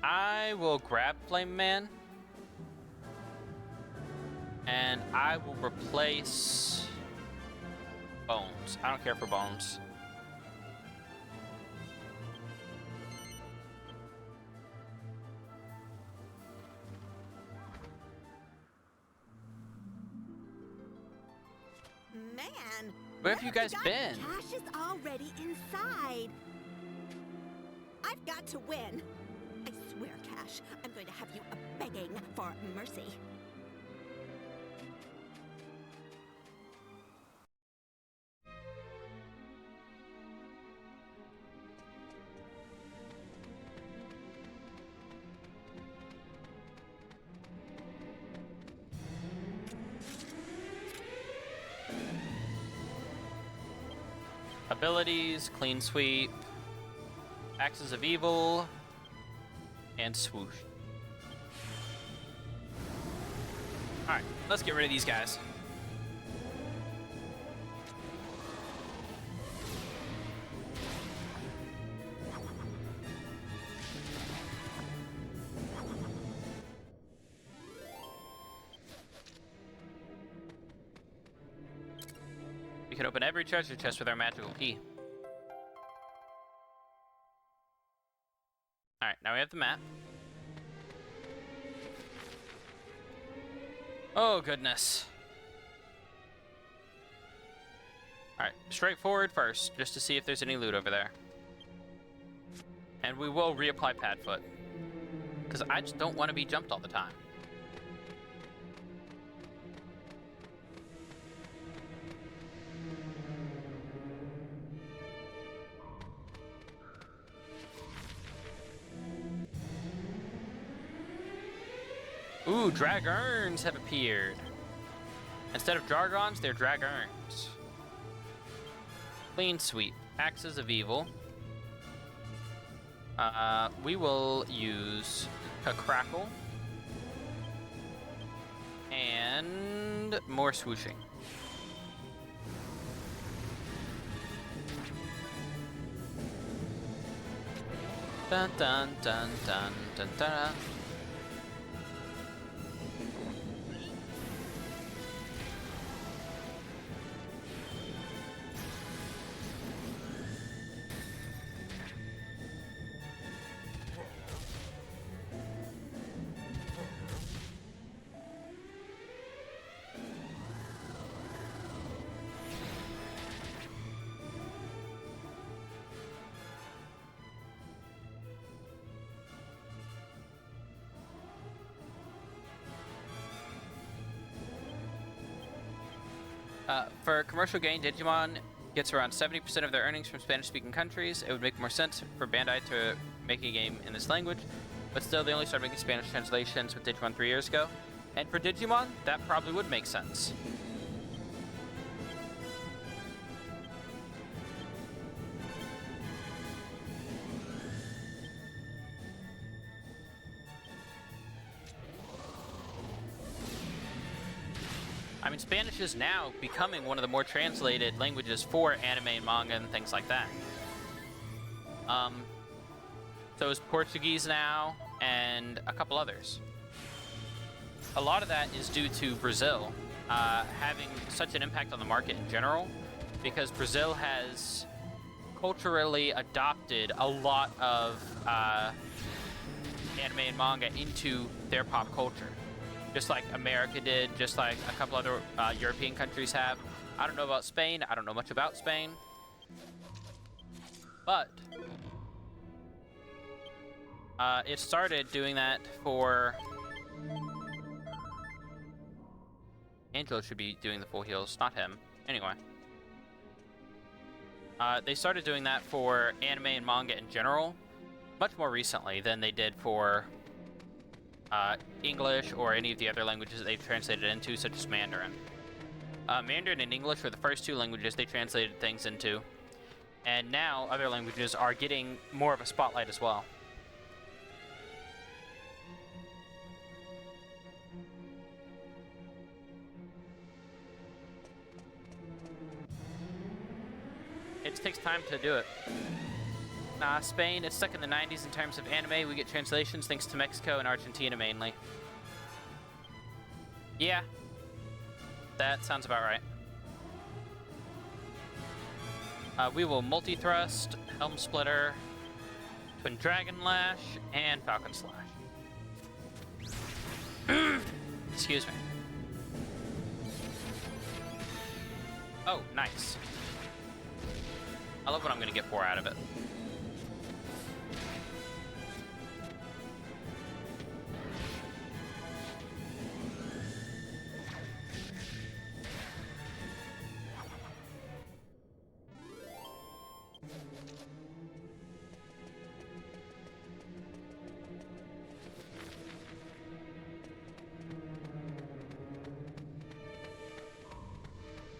I will grab Flame Man. And I will replace Bones. I don't care for Bones. Man, where have you guys been? Cash is already inside. I've got to win. I swear, Cash, I'm going to have you begging for mercy. Abilities, Clean Sweep, Axes of Evil, and Swoosh. Alright, let's get rid of these guys. We can open every treasure chest with our magical key. Alright, now we have the map. Oh, goodness. Alright, straight forward first, just to see if there's any loot over there. And we will reapply Padfoot. Because I just don't want to be jumped all the time. Ooh, Dragurns have appeared. Instead of Jargons, they're Dragurns. Clean Sweep. Axes of Evil. We will use a Crackle. And more swooshing. Dun dun dun dun dun dun. For commercial gain, Digimon gets around 70% of their earnings from Spanish-speaking countries. It would make more sense for Bandai to make a game in this language, but still, they only started making Spanish translations with Digimon 3 years ago. And for Digimon, that probably would make sense. I mean, Spanish is now becoming one of the more translated languages for anime and manga and things like that. So is Portuguese now, and a couple others. A lot of that is due to Brazil having such an impact on the market in general, because Brazil has culturally adopted a lot of anime and manga into their pop culture. Just like America did, just like a couple other European countries have. I don't know about Spain, I don't know much about Spain. But it started doing that for... Angelo should be doing the full heals, not him. Anyway. They started doing that for anime and manga in general much more recently than they did for English or any of the other languages that they've translated into, such as Mandarin. Mandarin and English were the first two languages they translated things into, and now other languages are getting more of a spotlight as well. It takes time to do it. Spain, it's stuck in the 90s in terms of anime. We get translations thanks to Mexico and Argentina mainly. Yeah. That sounds about right. We will multi-thrust, Helm Splitter, Twin Dragon Lash, and Falcon Slash. Excuse me. Oh, nice. I love when I'm gonna get 4 out of it.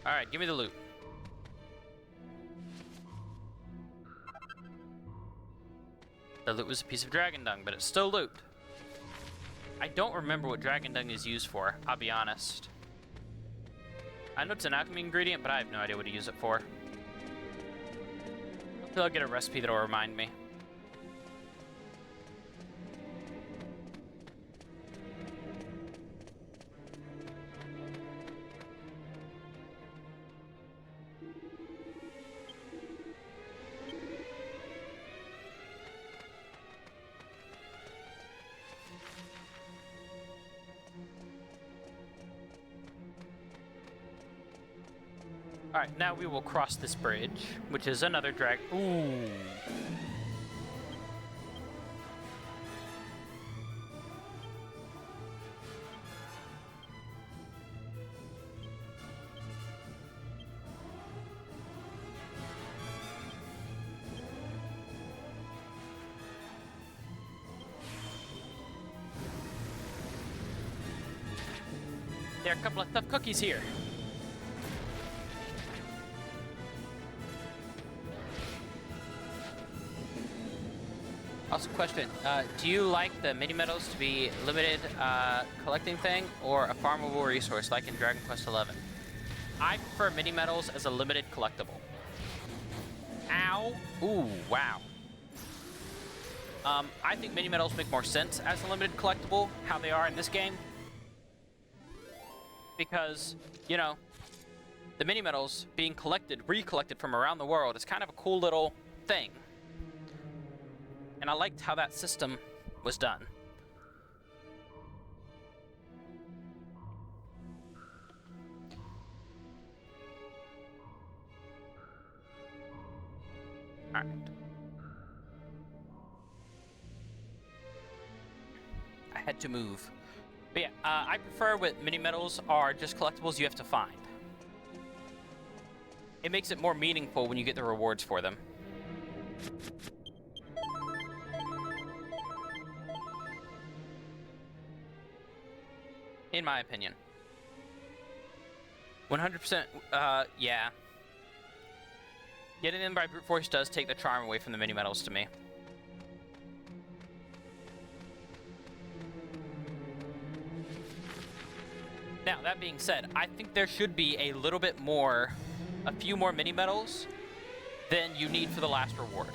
Alright, give me the loot. The loot was a piece of dragon dung, but it's still loot. I don't remember what dragon dung is used for, I'll be honest. I know it's an alchemy ingredient, but I have no idea what to use it for. Hopefully I'll get a recipe that'll remind me. Alright, now we will cross this bridge, which is another drag. Ooh. There are a couple of tough cookies here. Also, question, do you like the mini-medals to be limited collecting thing or a farmable resource like in Dragon Quest XI? I prefer mini-medals as a limited collectible. Ow! Ooh, wow. I think mini-medals make more sense as a limited collectible, how they are in this game. Because, you know, the mini-medals being collected, recollected from around the world is kind of a cool little thing. And I liked how that system was done. Alright. I had to move. But yeah, I prefer what mini-medals are just collectibles you have to find. It makes it more meaningful when you get the rewards for them. In my opinion. 100%, yeah. Getting them by brute force does take the charm away from the mini-medals to me. Now, that being said, I think there should be a little bit more, a few more mini medals than you need for the last reward.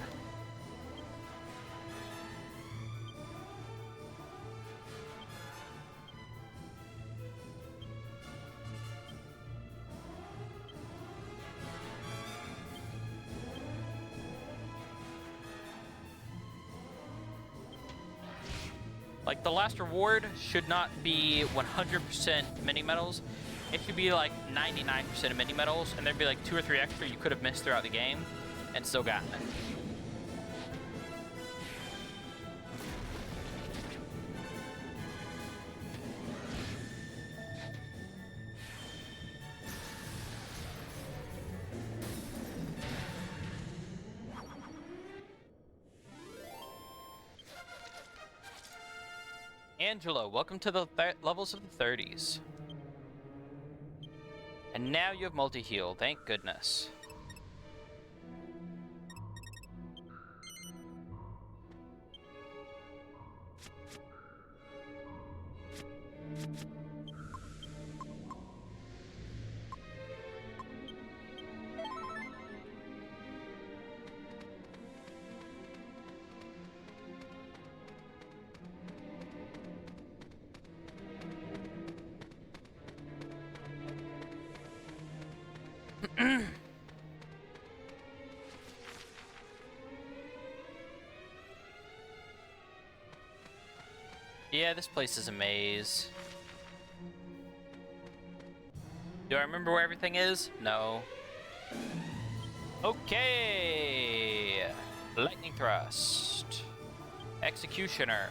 Like, the last reward should not be 100% mini medals. It should be like 99% of mini medals, and there'd be like 2 or 3 extra you could have missed throughout the game and still gotten it. Angelo, welcome to the levels of the 30s. And now you have multi-heal, thank goodness. Yeah, this place is a maze. Do I remember where everything is? No. Okay. Lightning thrust. Executioner.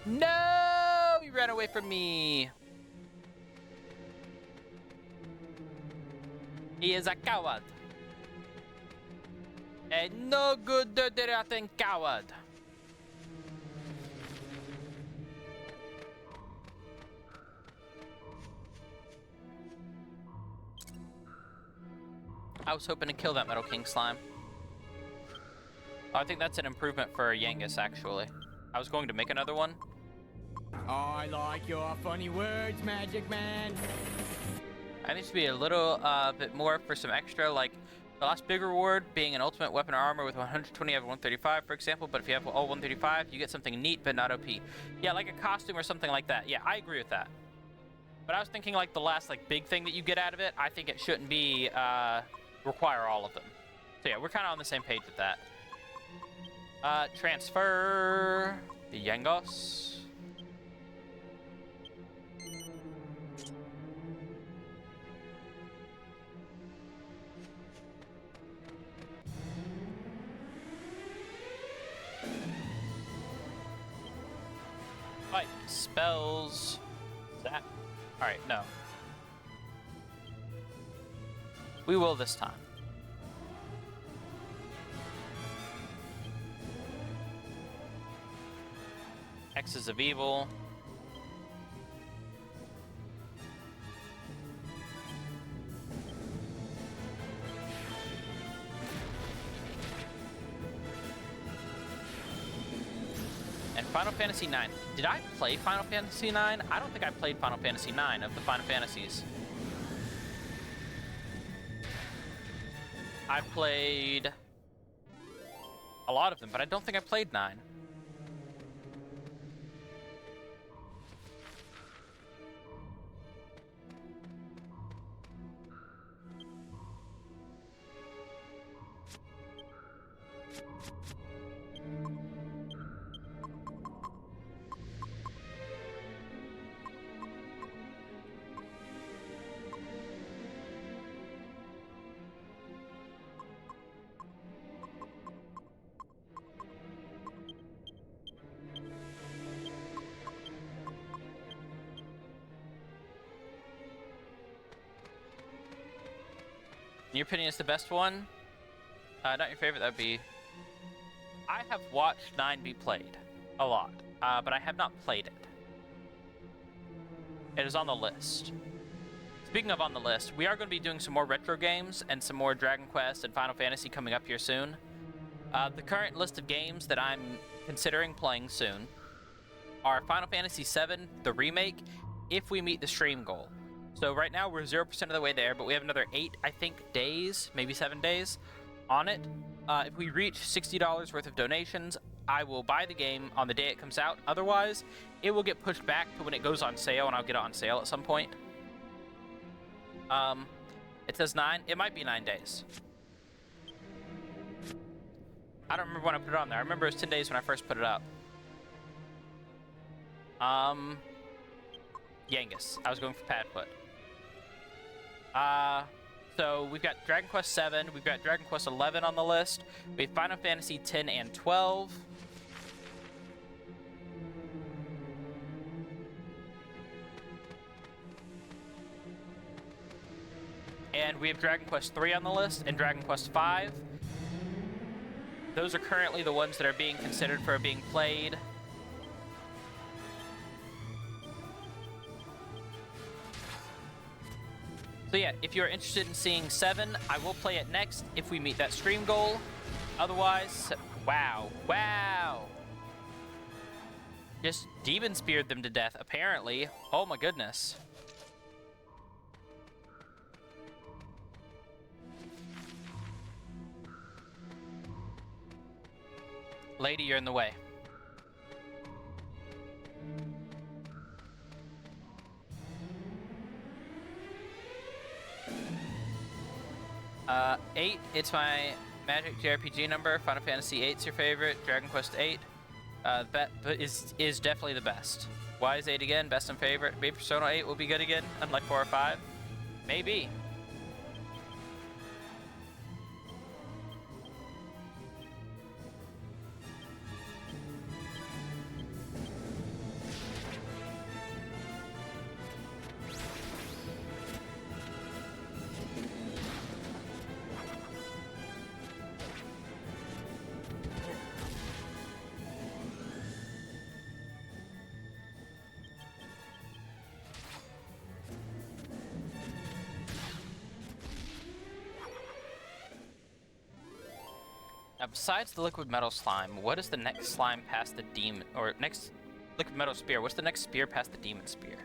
No! You ran away from me. He is a coward. A no good, dirty, rotten coward. I was hoping to kill that Metal King slime. Oh, I think that's an improvement for Yangus, actually. I was going to make another one. I like your funny words, Magic Man. I think it should be a little bit more for some extra, like the last big reward being an ultimate weapon or armor with 120 out of 135, for example. But if you have all 135, you get something neat but not OP. Yeah, like a costume or something like that. Yeah, I agree with that. But I was thinking like the last like big thing that you get out of it, I think it shouldn't be require all of them. So yeah, we're kind of on the same page with that. Transfer the Yangos. Fight spells. That. All right, no. We will this time. X's of Evil. And Final Fantasy IX. Did I play Final Fantasy IX? I don't think I played Final Fantasy IX of the Final Fantasies. I played a lot of them, but I don't think I played 9. In your opinion, is the best one? Not your favorite, that'd be... I have watched 9 be played. A lot. But I have not played it. It is on the list. Speaking of on the list, we are going to be doing some more retro games and some more Dragon Quest and Final Fantasy coming up here soon. The current list of games that I'm considering playing soon our Final Fantasy VII, the remake, if we meet the stream goal. So right now we're 0% of the way there, but we have another 8, I think, days, maybe 7 days on it. If we reach $60 worth of donations, I will buy the game on the day it comes out. Otherwise, it will get pushed back to when it goes on sale, and I'll get it on sale at some point. It says 9. It might be 9 days. I don't remember when I put it on there. I remember it was 10 days when I first put it up. Yangus. I was going for Padfoot. So we've got Dragon Quest VII, we've got Dragon Quest XI on the list, we have Final Fantasy X and 12. And we have Dragon Quest III on the list and Dragon Quest V. Those are currently the ones that are being considered for being played. So yeah, if you're interested in seeing 7, I will play it next if we meet that stream goal. Otherwise, wow. Just demon speared them to death, apparently. Oh my goodness. Lady, you're in the way. 8, it's my Magic JRPG number. Final Fantasy 8's your favorite. Dragon Quest 8 is definitely the best. Why is 8 again? Best and favorite. Maybe Persona 8 will be good again, unlike 4 or 5. Maybe. Now, besides the liquid metal slime, what is the next slime past the demon, or next liquid metal spear? What's the next spear past the demon spear?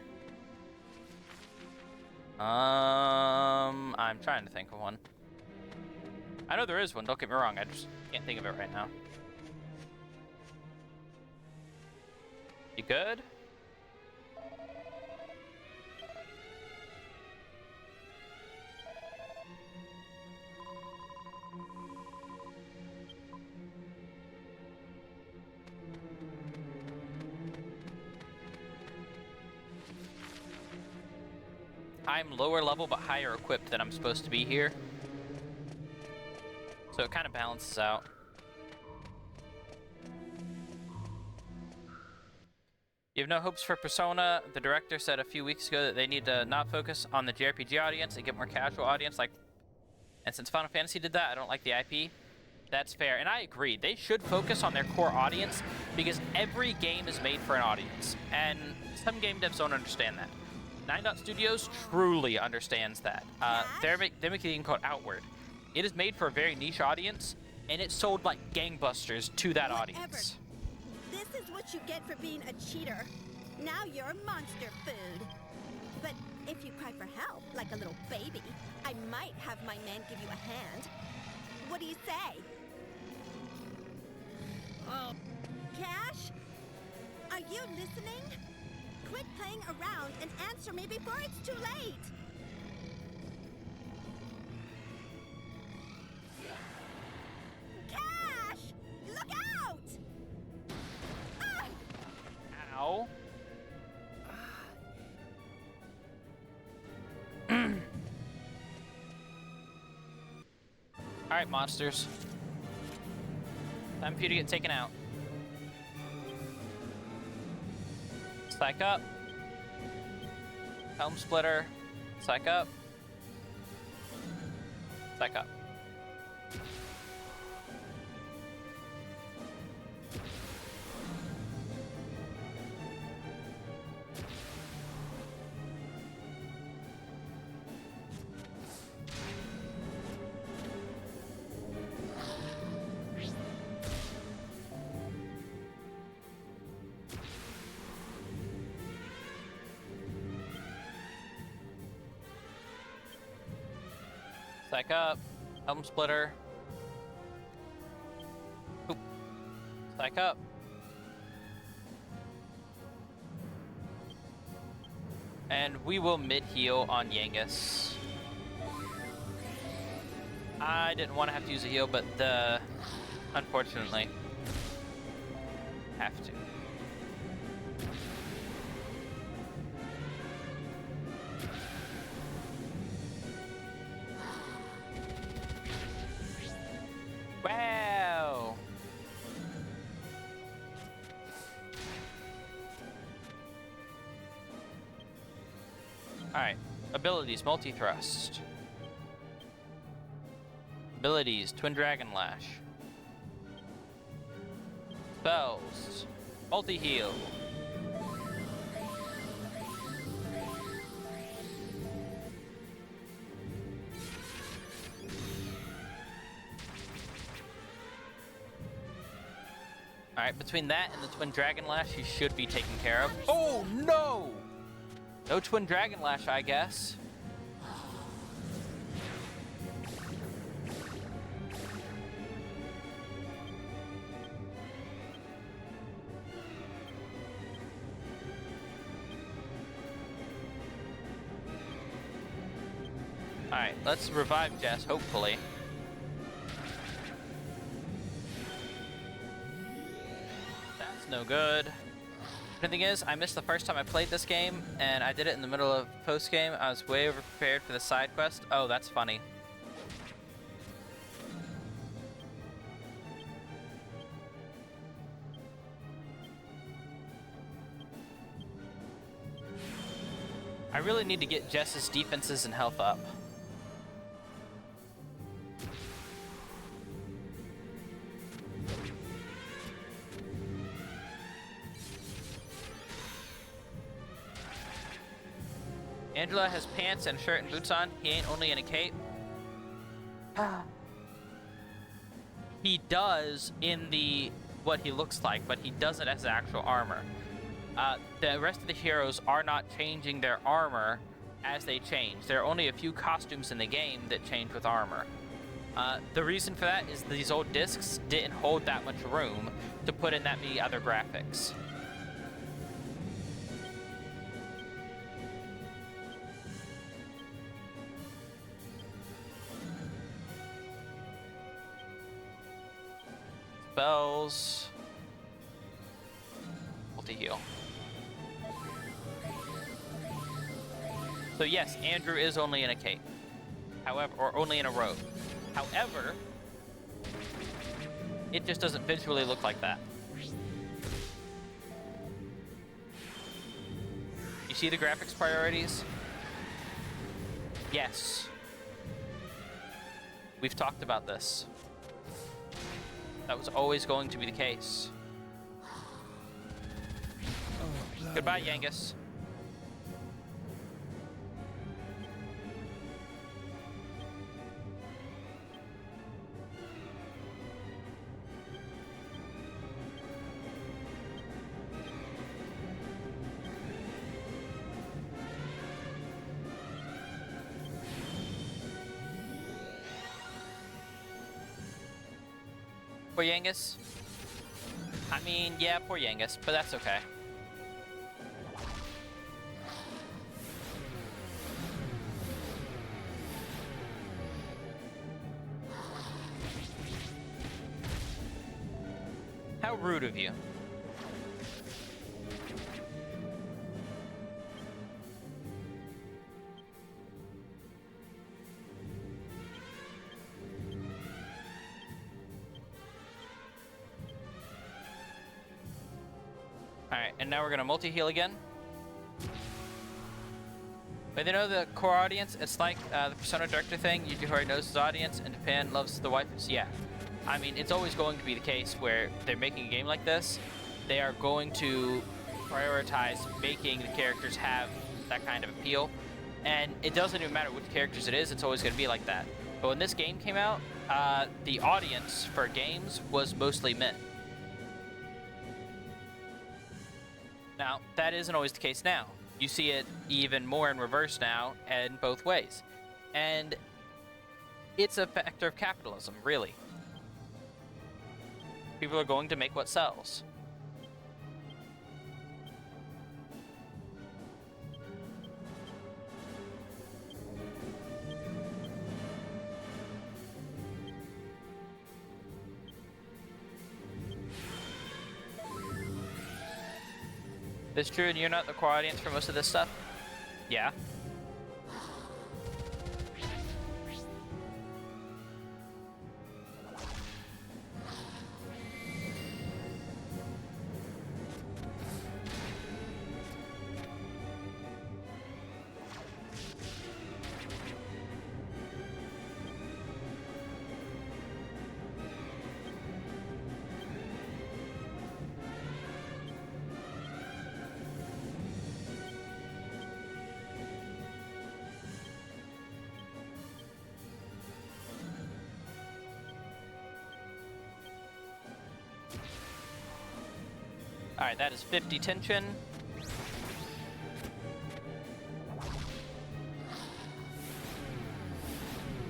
I'm trying to think of one. I know there is one, don't get me wrong, I just can't think of it right now. You good? I'm lower level but higher equipped than I'm supposed to be here. So it kind of balances out. You have no hopes for Persona. The director said a few weeks ago that they need to not focus on the JRPG audience and get more casual audience. And since Final Fantasy did that, I don't like the IP. That's fair, and I agree. They should focus on their core audience because every game is made for an audience, and some game devs don't understand that. 9 Dot Studios truly understands that. They make a game called Outward. It is made for a very niche audience, and it sold like gangbusters to that audience. This is what you get for being a cheater. Now you're monster food. But if you cry for help, like a little baby, I might have my man give you a hand. What do you say? Cash? Are you listening? Quit playing around and answer me before it's too late! Cash! Look out! Ah! Ow. Alright, monsters. Time for you to get taken out. Psych up. Helm splitter. Psych up. Psych up. Psych up. Helm splitter. Oop. Psych up. And we will mid-heal on Yangus. I didn't want to have to use a heal, but unfortunately, have to. Wow! Alright, abilities, multi-thrust. Abilities, Twin Dragon Lash. Spells, multi-heal. Alright, between that and the Twin Dragon Lash, you should be taken care of. Oh, no! No Twin Dragon Lash, I guess. Alright, let's revive Jess, hopefully. That's no good. The thing is, I missed the first time I played this game, and I did it in the middle of post-game. I was way over-prepared for the side quest. Oh, that's funny. I really need to get Jess's defenses and health up. Angela has pants and a shirt and boots on. He ain't only in a cape. He does in the what he looks like, but he doesn't as actual armor. The rest of the heroes are not changing their armor as they change. There are only a few costumes in the game that change with armor. The reason for that is these old discs didn't hold that much room to put in that many other graphics. Spells. Multi-heal. So yes, Andrew is only in a cape. However, or only in a robe. However, it just doesn't visually look like that. You see the graphics priorities? Yes. We've talked about this. That was always going to be the case. Oh, goodbye, Yangus. Poor Yangus. I mean, yeah, poor Yangus, but that's okay. How rude of you. Alright, and now we're gonna multi-heal again. But you know the core audience, it's like the Persona Director thing. Yukihori knows his audience, and Japan loves the waifus. Yeah. I mean, it's always going to be the case where they're making a game like this. They are going to prioritize making the characters have that kind of appeal. And it doesn't even matter which characters it is, it's always going to be like that. But when this game came out, the audience for games was mostly men. Now, that isn't always the case now. You see it even more in reverse now, and both ways. And It's a factor of capitalism, really. People are going to make what sells. It's true, and you're not the core audience for most of this stuff? Yeah. Alright, that is 50 tension.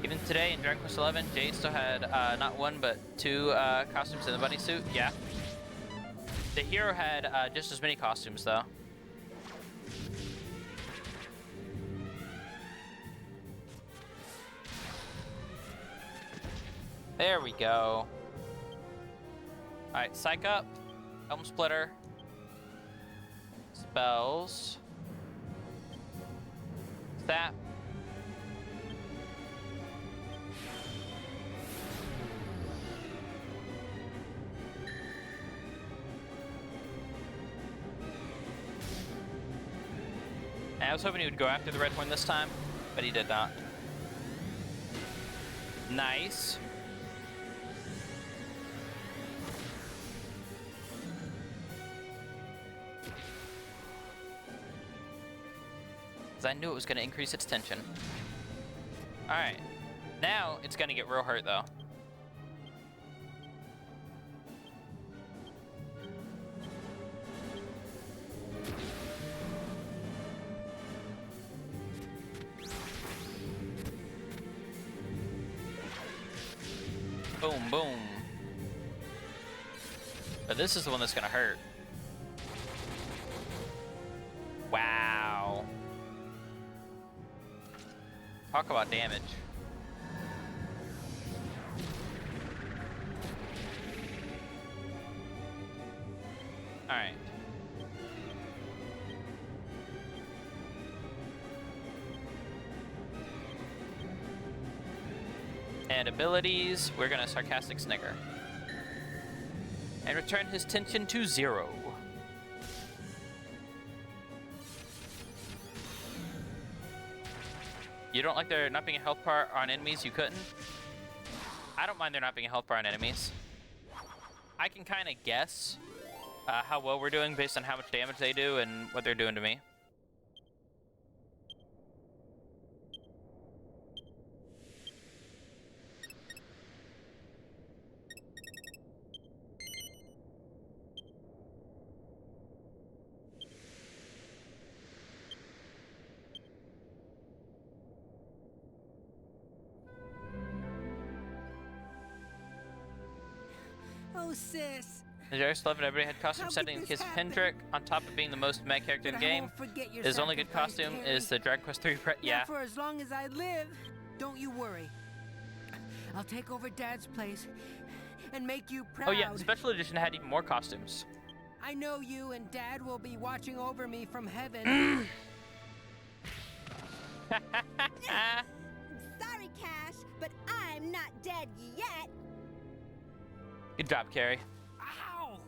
Even today in Dragon Quest XI, Jade still had not one but two costumes in the bunny suit. Yeah. The hero had just as many costumes though. There we go. Alright, psych up. Helm Splitter. Spells. Zap. I was hoping he would go after the red horn this time, but he did not. Nice. I knew it was going to increase its tension. Alright. Now it's going to get real hurt though. Boom, boom. But this is the one that's going to hurt. Wow. Talk about damage. Alright. And abilities, we're gonna Sarcastic Snigger. And return his tension to 0. You don't like there not being a health bar on enemies you couldn't? I don't mind there not being a health bar on enemies. I can kind of guess how well we're doing based on how much damage they do and what they're doing to me. Oh, sis. The Jarvis 11 everybody had costume setting in the case of Hendrik, on top of being the most mad character in the game. His only good costume is the Dragon Quest III yeah. For as long as I live, don't you worry. I'll take over Dad's place and make you proud. Oh yeah, the special edition had even more costumes. I know you and Dad will be watching over me from heaven. Sorry, Cash, but I'm not dead yet. Good job, Carrie. Ow!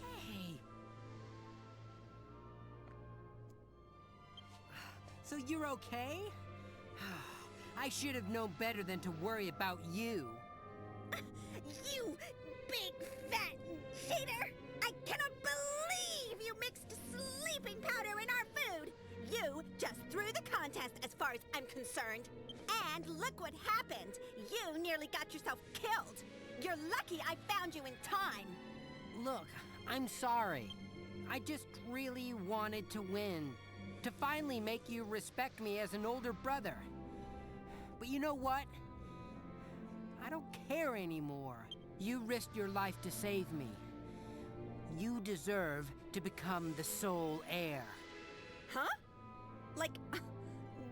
Hey. So you're okay? I should have known better than to worry about you. You big fat cheater! I cannot believe you mixed sleeping powder in our food! You just threw the contest as far as I'm concerned. And look what happened! You nearly got yourself killed! You're lucky I found you in time! Look, I'm sorry. I just really wanted to win. To finally make you respect me as an older brother. But you know what? I don't care anymore. You risked your life to save me. You deserve to become the sole heir. Huh? Like,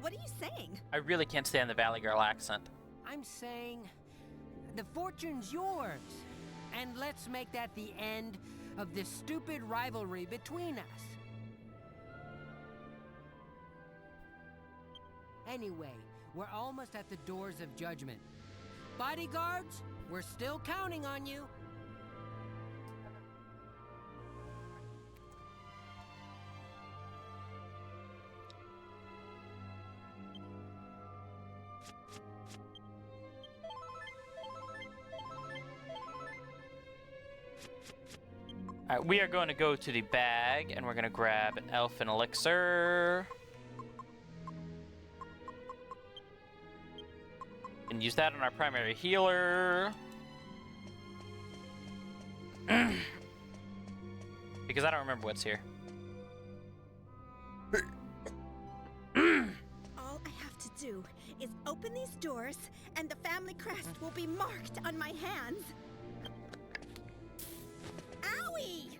what are you saying? I really can't stand the Valley Girl accent. I'm saying the fortune's yours. And let's make that the end of this stupid rivalry between us. Anyway, we're almost at the doors of judgment. Bodyguards, we're still counting on you. Alright, we are going to go to the bag, and we're going to grab an elfin elixir. And use that on our primary healer. Because I don't remember what's here. All I have to do is open these doors, and the family crest will be marked on my hands. Owie!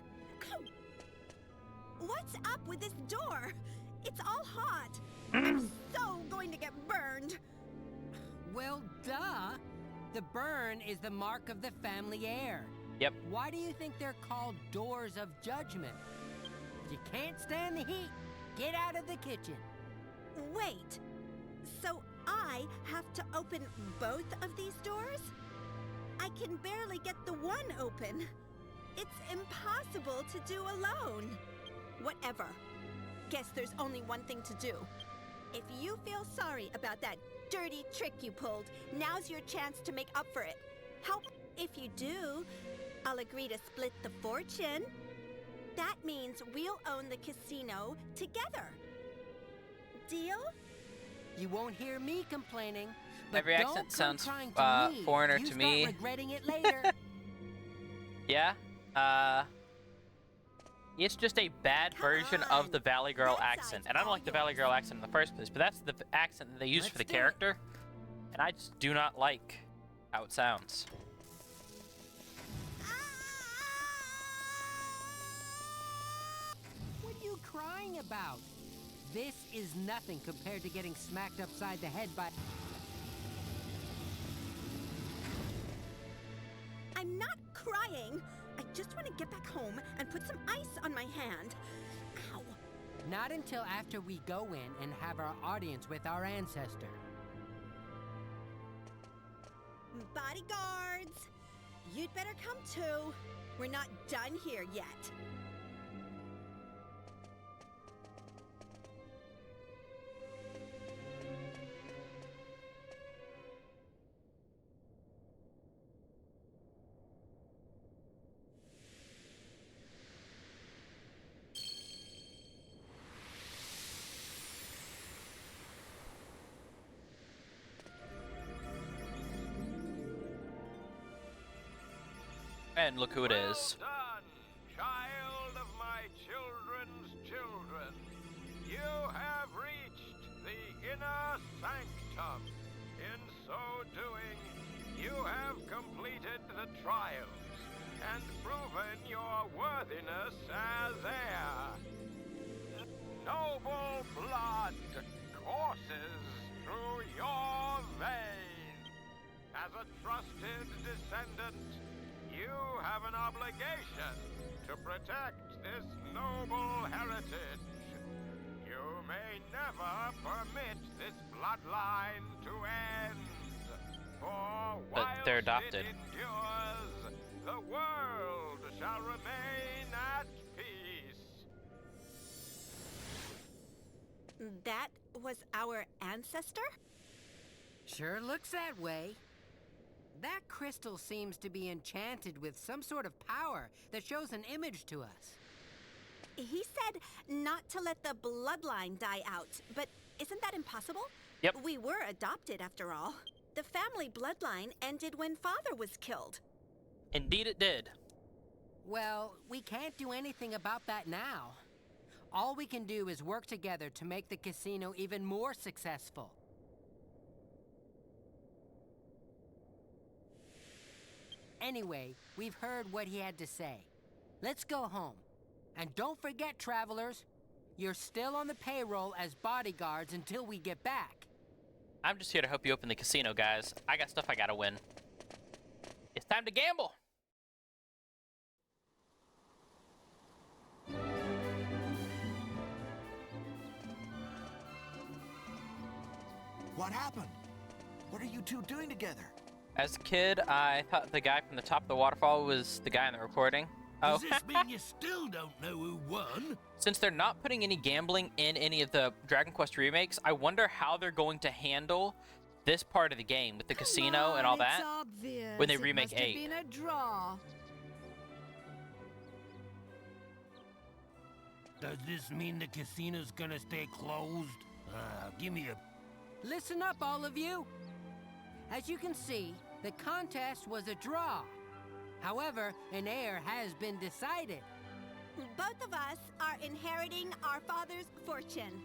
Ow! What's up with this door? It's all hot. I'm so going to get burned. Well, duh. The burn is the mark of the family heir. Yep. Why do you think they're called doors of judgment? If you can't stand the heat, get out of the kitchen. Wait. So I have to open both of these doors? I can barely get the one open. It's impossible to do alone. Whatever. Guess there's only one thing to do. If you feel sorry about that dirty trick you pulled, now's your chance to make up for it. Help if you do. I'll agree to split the fortune. That means we'll own the casino together. Deal? You won't hear me complaining. But Every don't accent come sounds crying to me. foreigner You to start me. regretting it later. Yeah? It's just a bad version of the Valley Girl accent. And I don't like the Valley Girl accent in the first place, but that's the accent that they use for the character. And I just do not like how it sounds. What are you crying about? This is nothing compared to getting smacked upside the head by... I'm not crying. I just want to get back home and put some ice on my hand. Ow. Not until after we go in and have our audience with our ancestor. Bodyguards, you'd better come too. We're not done here yet. And look who it is. Well done, child of my children's children. You have reached the inner sanctum. In so doing, you have completed the trials and proven your worthiness as heir. Noble blood courses through your veins. As a trusted descendant, you have an obligation to protect this noble heritage. You may never permit this bloodline to end. For But whilst they're adopted. it endures, the world shall remain at peace. That was our ancestor? Sure looks that way. That crystal seems to be enchanted with some sort of power that shows an image to us. He said not to let the bloodline die out, but isn't that impossible? Yep. We were adopted after all. The family bloodline ended when Father was killed. Indeed it did. Well, we can't do anything about that now. All we can do is work together to make the casino even more successful. Anyway, we've heard what he had to say. Let's go home. And don't forget, travelers, you're still on the payroll as bodyguards until we get back. I'm just here to help you open the casino, guys. I got stuff I gotta win. It's time to gamble! What happened? What are you two doing together? As a kid, I thought the guy from the top of the waterfall was the guy in the recording. Does this mean you still don't know who won? Since they're not putting any gambling in any of the Dragon Quest remakes, I wonder how they're going to handle this part of the game with the casino and all that when they remake 8. Been a draw. Does this mean the casino's gonna stay closed? Give me a... Listen up, all of you. As you can see, the contest was a draw. However, an heir has been decided. Both of us are inheriting our father's fortune.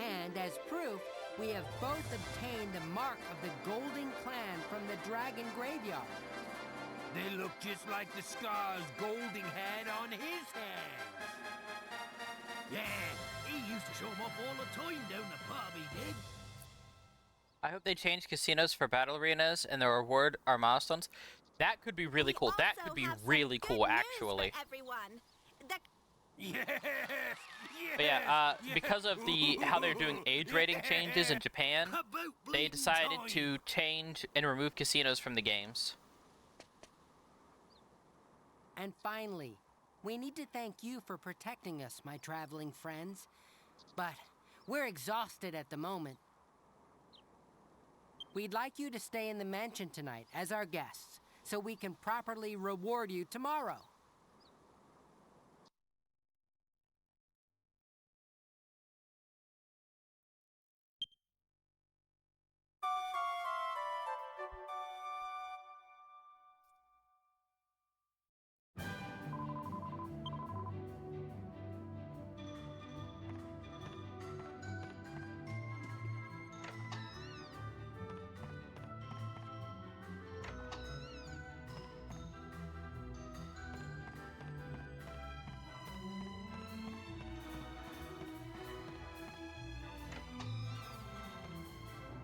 And as proof, we have both obtained the mark of the Golden Clan from the Dragon Graveyard. They look just like the scars Golding had on his hands. Yeah, he used to show them off all the time down the pub, he did. I hope they change casinos for battle arenas and the reward are milestones. That could be really cool. That could be really cool, actually. Yes, But yeah, because of how they're doing age rating changes in Japan, they decided to change and remove casinos from the games. And finally, we need to thank you for protecting us, my traveling friends. But we're exhausted at the moment. We'd like you to stay in the mansion tonight as our guests, so we can properly reward you tomorrow.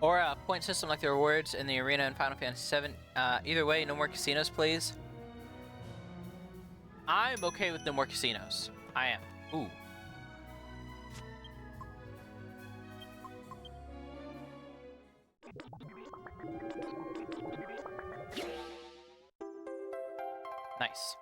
Or a point system like the rewards in the arena in Final Fantasy VII. Either way, no more casinos, please. I'm okay with no more casinos. I am. Ooh. Nice.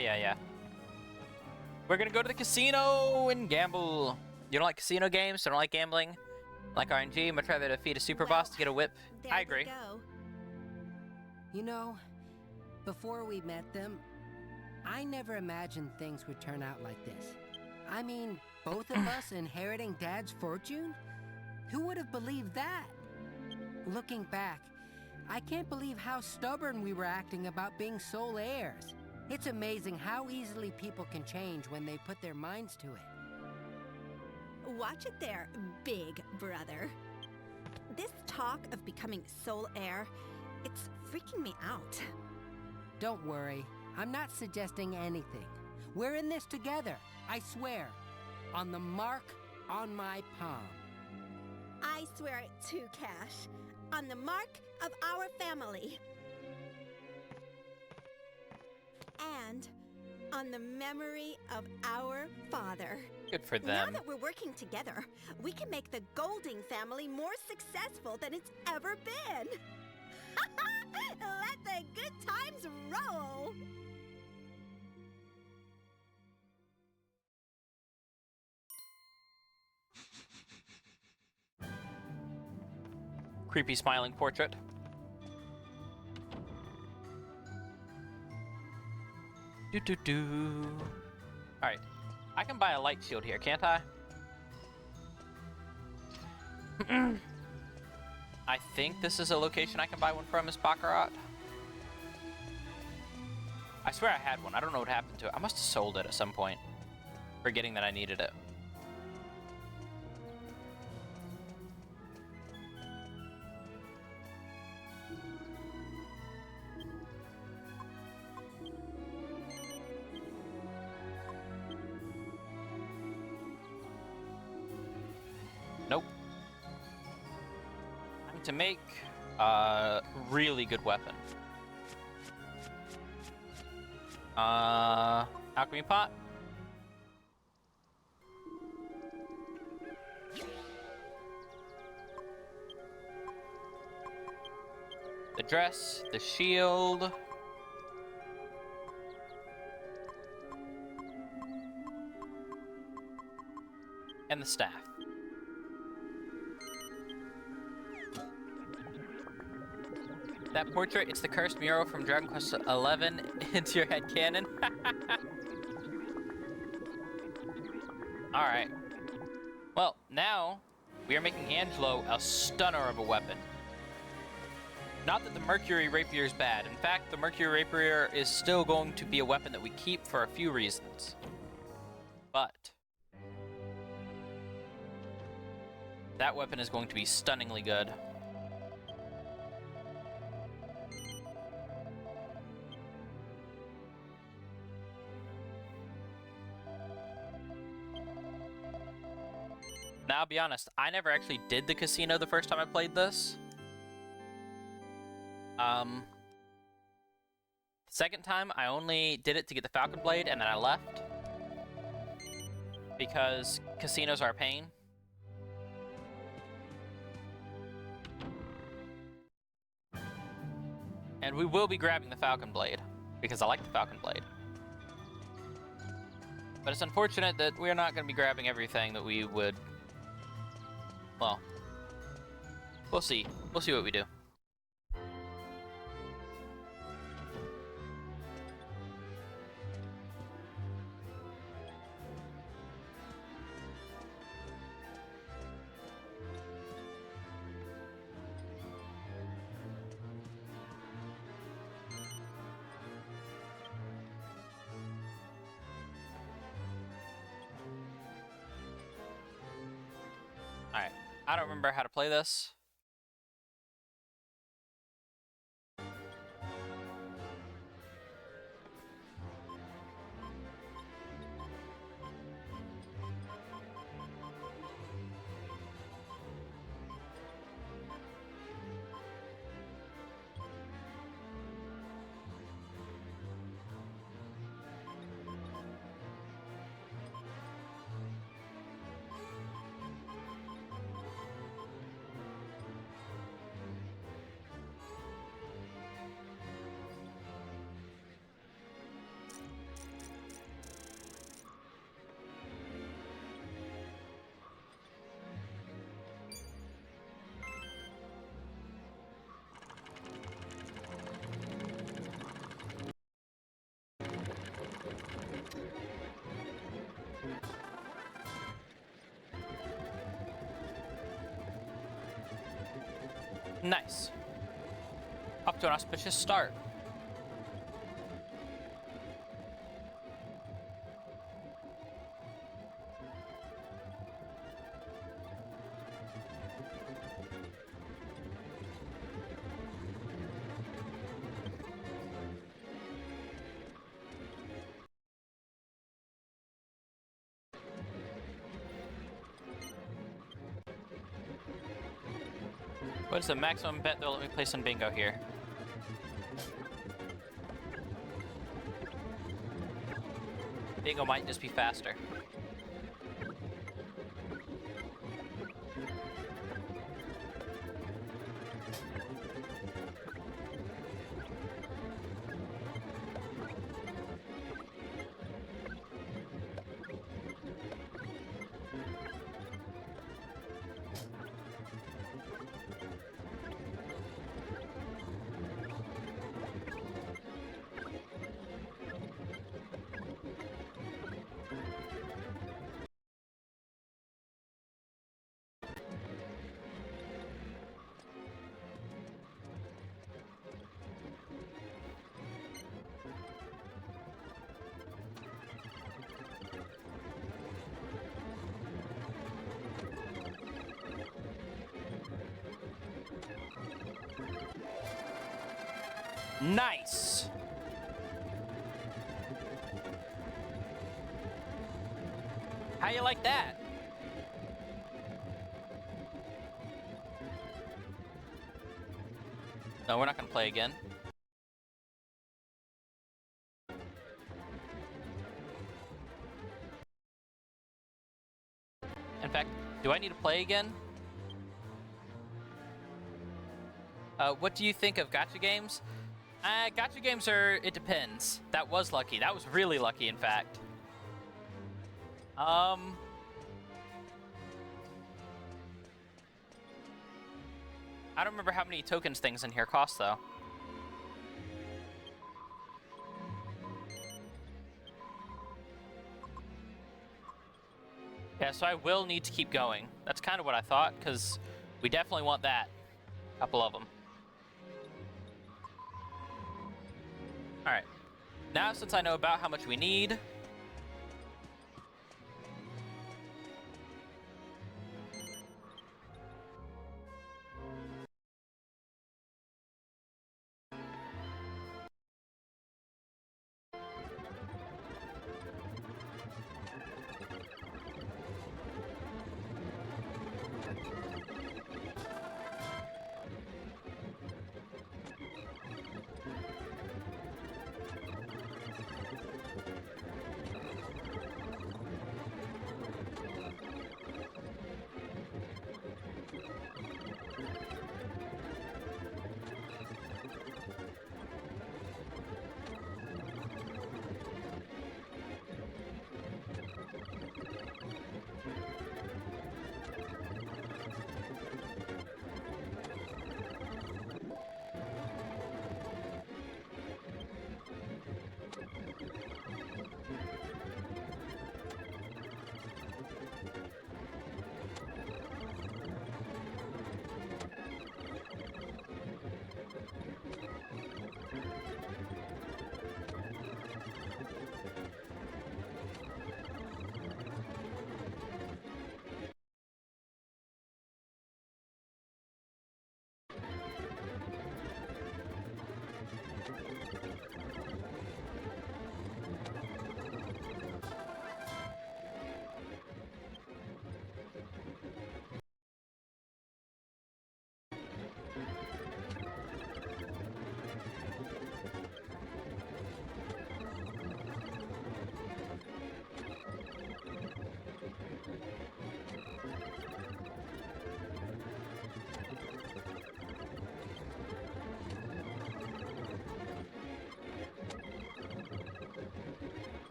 Yeah. We're gonna go to the casino and gamble. You don't like casino games? You don't like gambling? Like RNG? Much rather defeat a super boss to get a whip? I agree. You know, before we met them, I never imagined things would turn out like this. I mean, both of us inheriting Dad's fortune? Who would have believed that? Looking back, I can't believe how stubborn we were acting about being sole heirs. It's amazing how easily people can change when they put their minds to it. Watch it there, big brother. This talk of becoming sole heir, it's freaking me out. Don't worry, I'm not suggesting anything. We're in this together, I swear. On the mark on my palm. I swear it too, Cash. On the mark of our family. And on the memory of our father. Good for them. Now that we're working together, we can make the Golding family more successful than it's ever been. Let the good times roll. creepy smiling portrait. Alright. I can buy a light shield here, can't I? I think this is a location I can buy one from, is Baccarat. I swear I had one. I don't know what happened to it. I must have sold it at some point, forgetting that I needed it. Nope. I need to make a really good weapon. Alchemy pot. The dress, the shield. And the staff. That portrait, it's the cursed mural from Dragon Quest XI into your head cannon. Alright. Well, now we are making Angelo a stunner of a weapon. Not that the Mercury Rapier is bad. In fact, the Mercury Rapier is still going to be a weapon that we keep for a few reasons. But that weapon is going to be stunningly good. Now, I'll be honest, I never actually did the casino the first time I played this. Second time, I only did it to get the Falcon Blade, and then I left. Because casinos are a pain. And we will be grabbing the Falcon Blade, because I like the Falcon Blade. But it's unfortunate that we're not going to be grabbing everything that we would... Well, we'll see. We'll see what we do. Alright, I don't remember how to play this. Nice. Up to an auspicious start. What is the maximum bet they'll let me place on bingo here? Bingo might just be faster. Nice! How you like that? No, we're not gonna play again. In fact, do I need to play again? What do you think of gacha games? Gacha games are, it depends. That was lucky. That was really lucky, in fact. I don't remember how many tokens things in here cost, though. Yeah, so I will need to keep going. That's kind of what I thought, because we definitely want that. A couple of them. Alright. Now, since I know about how much we need...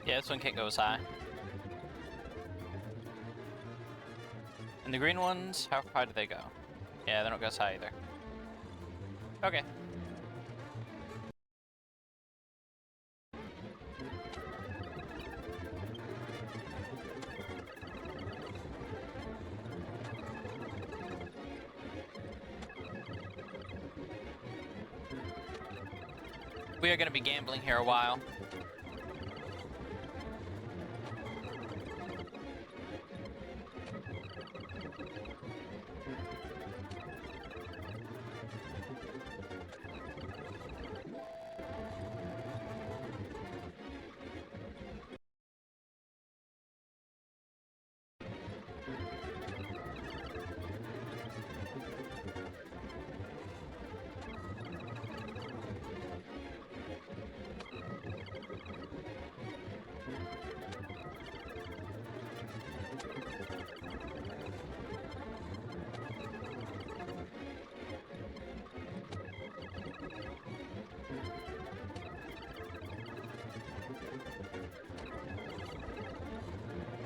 Yeah, this one can't go as high. And the green ones, how high do they go? Yeah, they don't go as high either. Okay. We are going to be gambling here a while.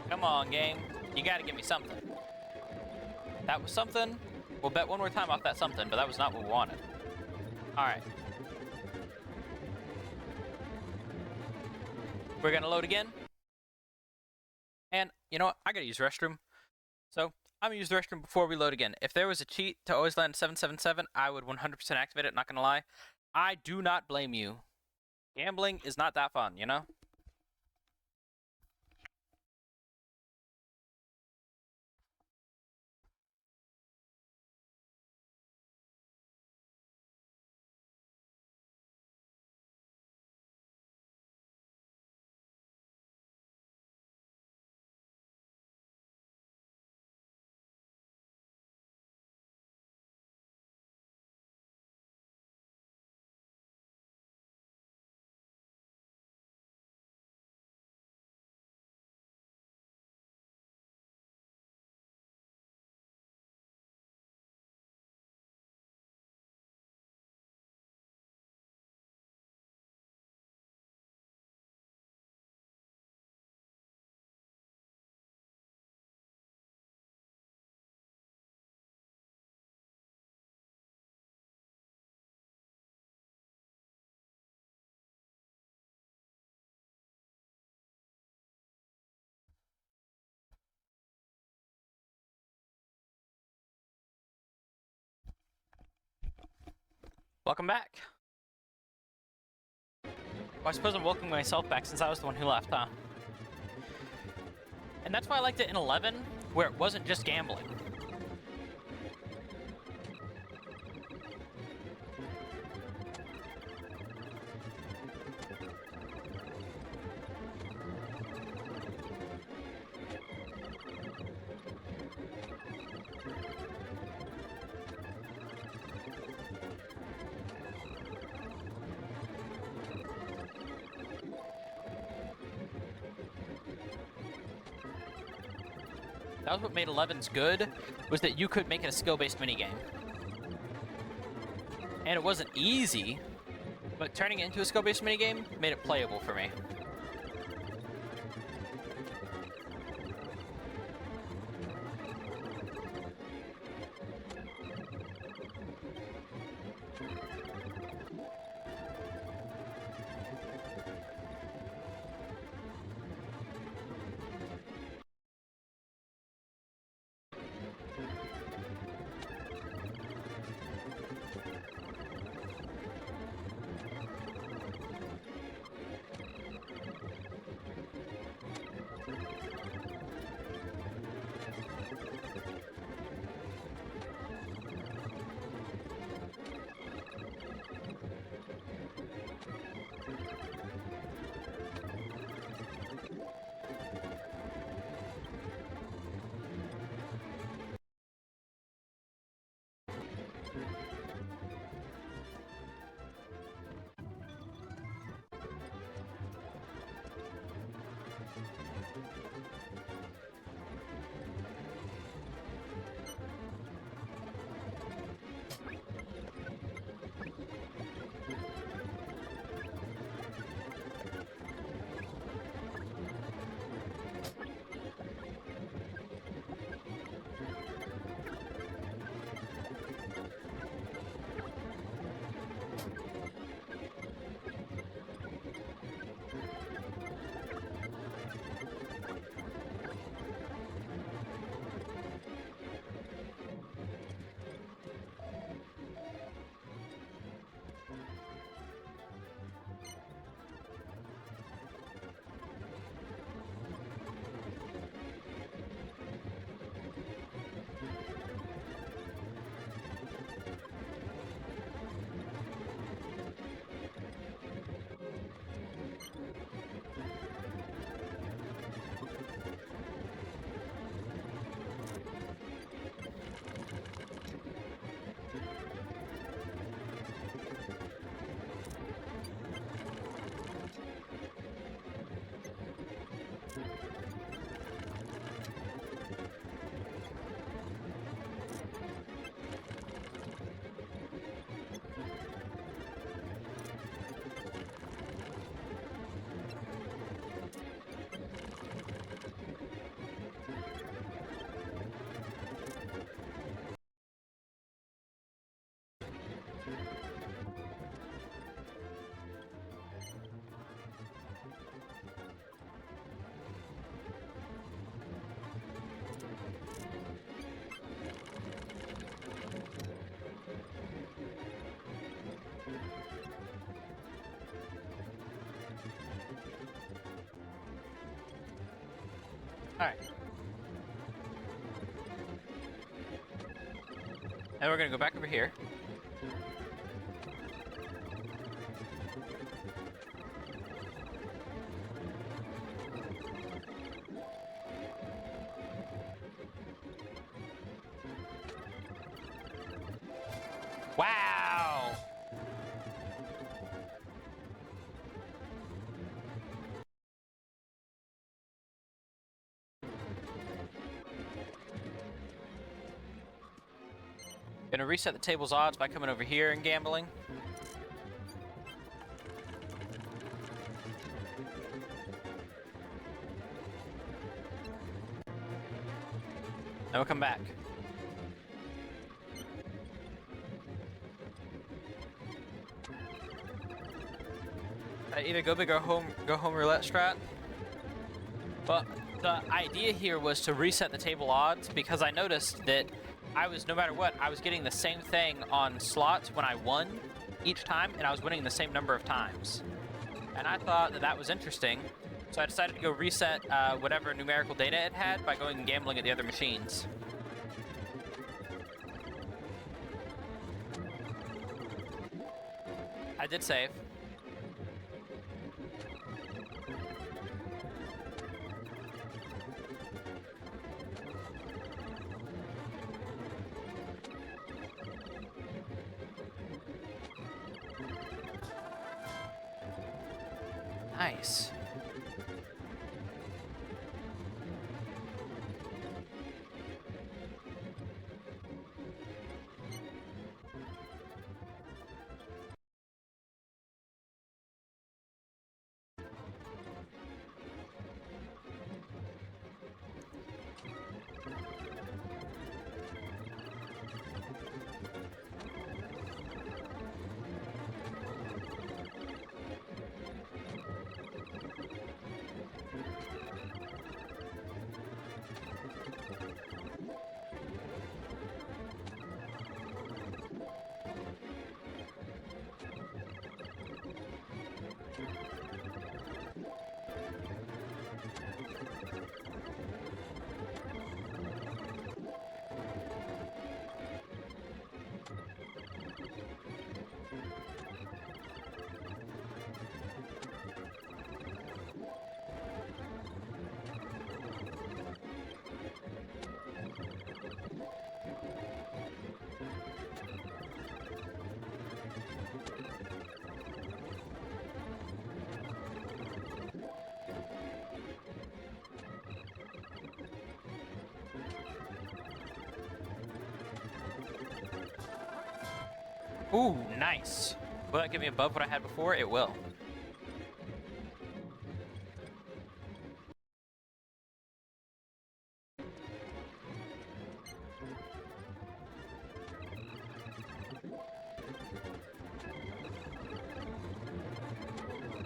Come on, game. You gotta give me something. That was something. We'll bet one more time off that something, but that was not what we wanted. Alright. We're gonna load again. And, you know what? I gotta use the restroom. So, I'm gonna use the restroom before we load again. If there was a cheat to always land 777, I would 100% activate it, not gonna lie. I do not blame you. Gambling is not that fun, you know? Welcome back. Well, I suppose I'm welcoming myself back since I was the one who left, huh? And that's why I liked it in 11, where it wasn't just gambling. That was what made 11's good, was that you could make it a skill-based minigame. And it wasn't easy, but turning it into a skill-based minigame made it playable for me. Alright. And we're gonna go back over here. Wow! Gonna reset the table's odds by coming over here and gambling. Then we'll come back. Either go big or go home roulette strat. But the idea here was to reset the table odds because I noticed that I was, no matter what, I was getting the same thing on slots when I won each time, and I was winning the same number of times. And I thought that that was interesting, so I decided to go reset whatever numerical data it had by going and gambling at the other machines. I did save. Nice. Ooh, nice. Will that get me above what I had before? It will.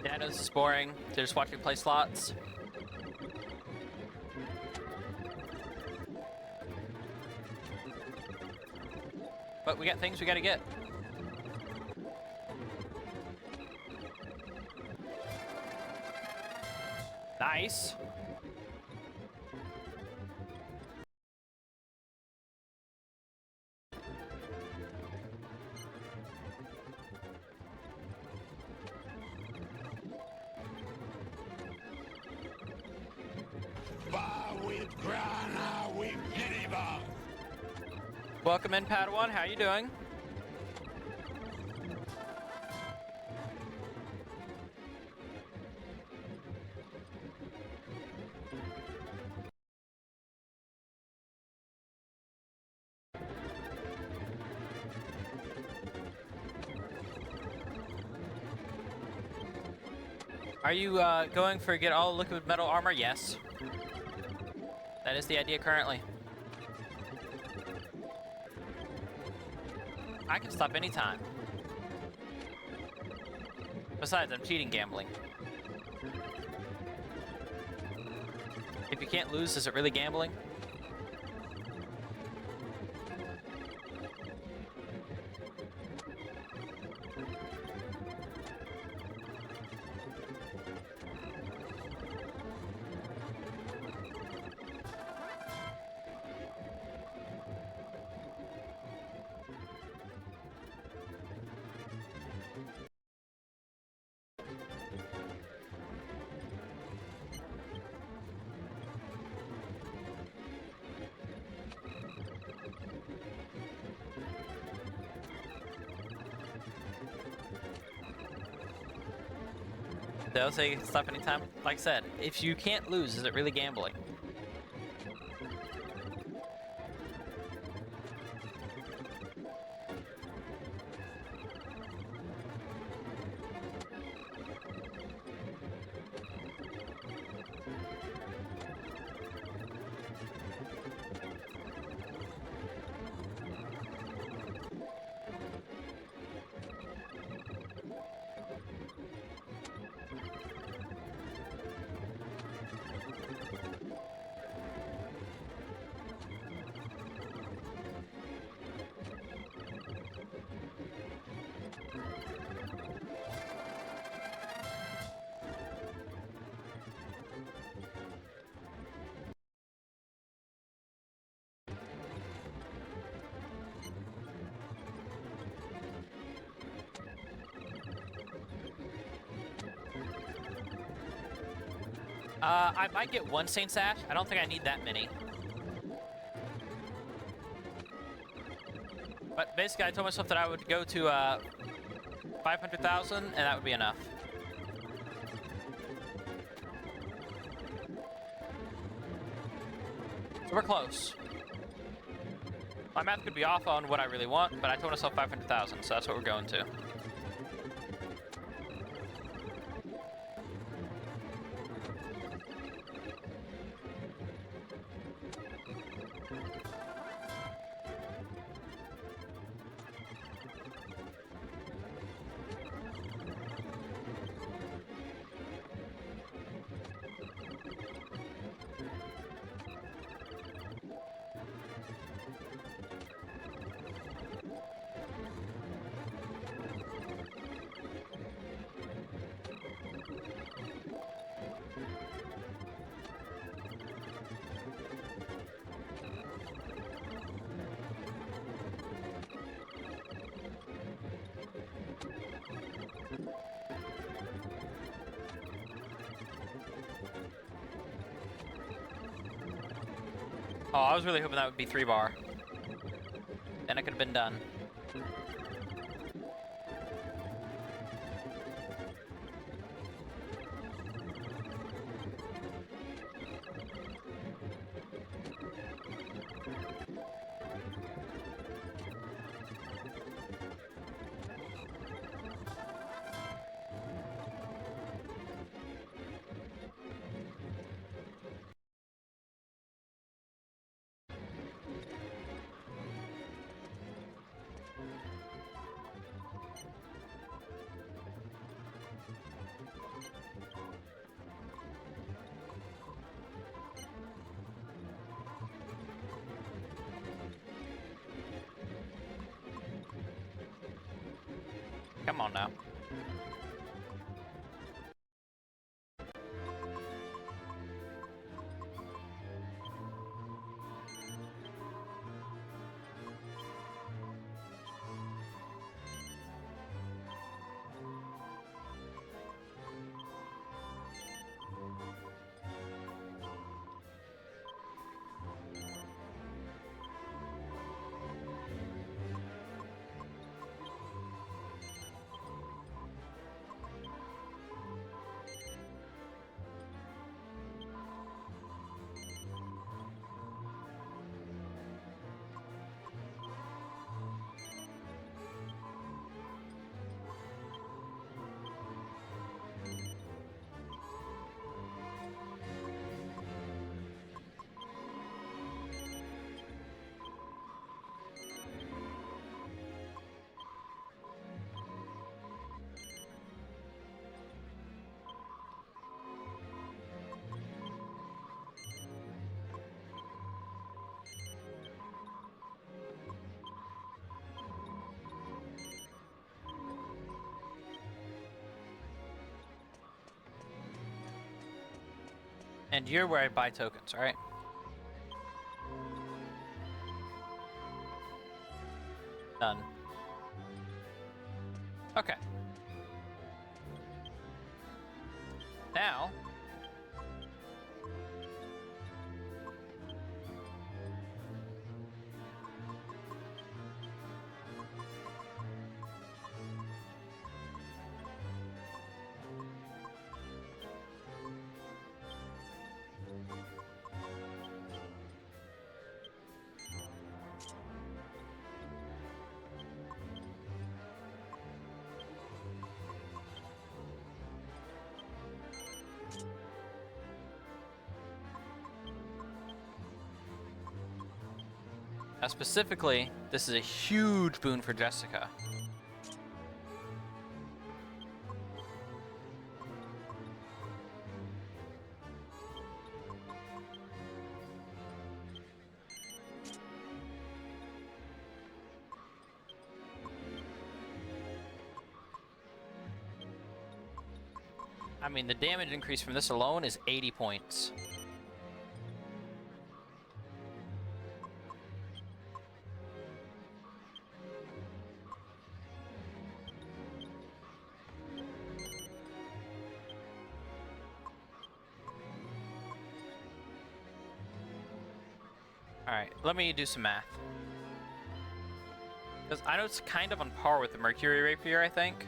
Yeah, I know this is boring. They're just watching me play slots. But we got things we gotta get. Nice. Welcome in, part1. How you doing? Are you going for get all liquid metal armor? Yes. That is the idea currently. I can stop anytime. Besides, I'm cheating gambling. If you can't lose, is it really gambling? They'll say stop anytime. Like I said, if you can't lose, is it really gambling? I might get one Saint Sash. I don't think I need that many. But basically, I told myself that I would go to 500,000, and that would be enough. So we're close. My math could be off on what I really want, but I told myself 500,000, so that's what we're going to. Oh, I was really hoping that would be 3-bar. Then I could have been done. Come on now. And you're where I buy tokens, alright? Done. Okay. Now... Specifically, this is a huge boon for Jessica. I mean, the damage increase from this alone is 80 points. Alright, let me do some math. Because I know it's kind of on par with the Mercury Rapier, I think.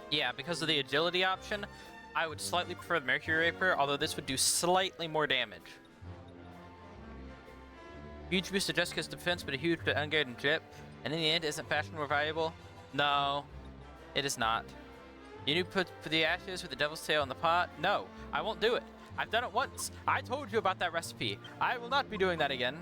Yeah, because of the agility option, I would slightly prefer the Mercury Rapier, although this would do slightly more damage. Huge boost to Jessica's defense, but a huge to Ungard and Jip. And in the end, isn't fashion more valuable? No, it is not. You need to put the ashes with the devil's tail in the pot? No, I won't do it. I've done it once. I told you about that recipe. I will not be doing that again.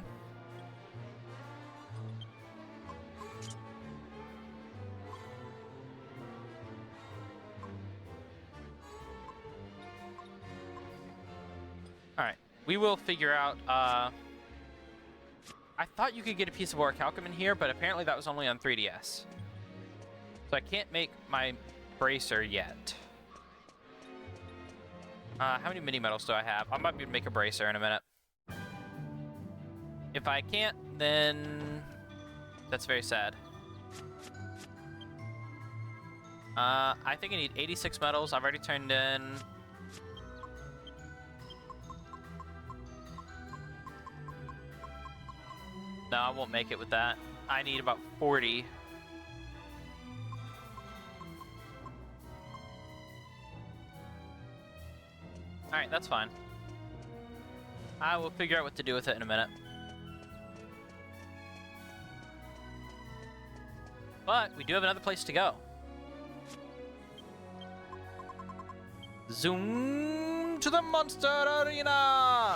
Alright, we will figure out, I thought you could get a piece of orichalcum in here, but apparently that was only on 3DS. So I can't make my bracer yet. How many mini medals do I have? I might be able to make a bracer in a minute. If I can't, then that's very sad. I think I need 86 medals. I've already turned in... No, I won't make it with that. I need about 40. Alright, that's fine. I will figure out what to do with it in a minute. But we do have another place to go. Zoom to the Monster Arena!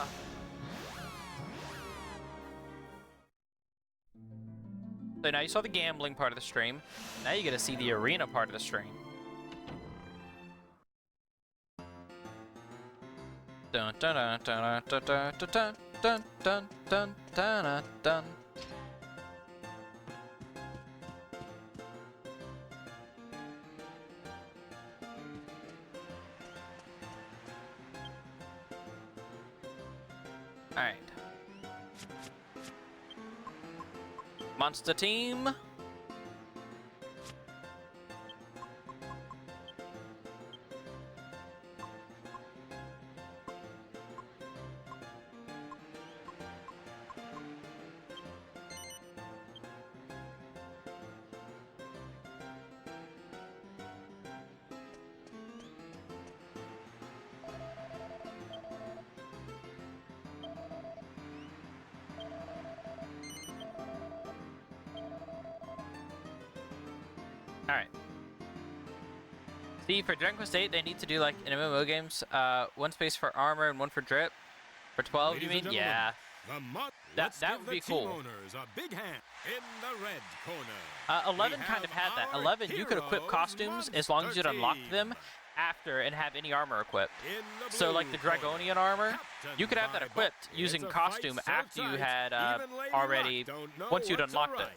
So now you saw the gambling part of the stream. Now you get to see the arena part of the stream. Dun dun dun dun dun dun dun dun dun dun dun dun. All right. Monster team. Alright. See, for Dragon Quest 8, they need to do, like, in MMO games, one space for armor and one for drip. For 12, you mean? Yeah. That would be cool. Owners a big hand in the red corner. 11 kind of had that. 11, you could equip costumes as long as you'd unlocked them after and have any armor equipped. So, like the Dragonian armor, you could have that equipped using costume after you had already, once you'd unlocked it.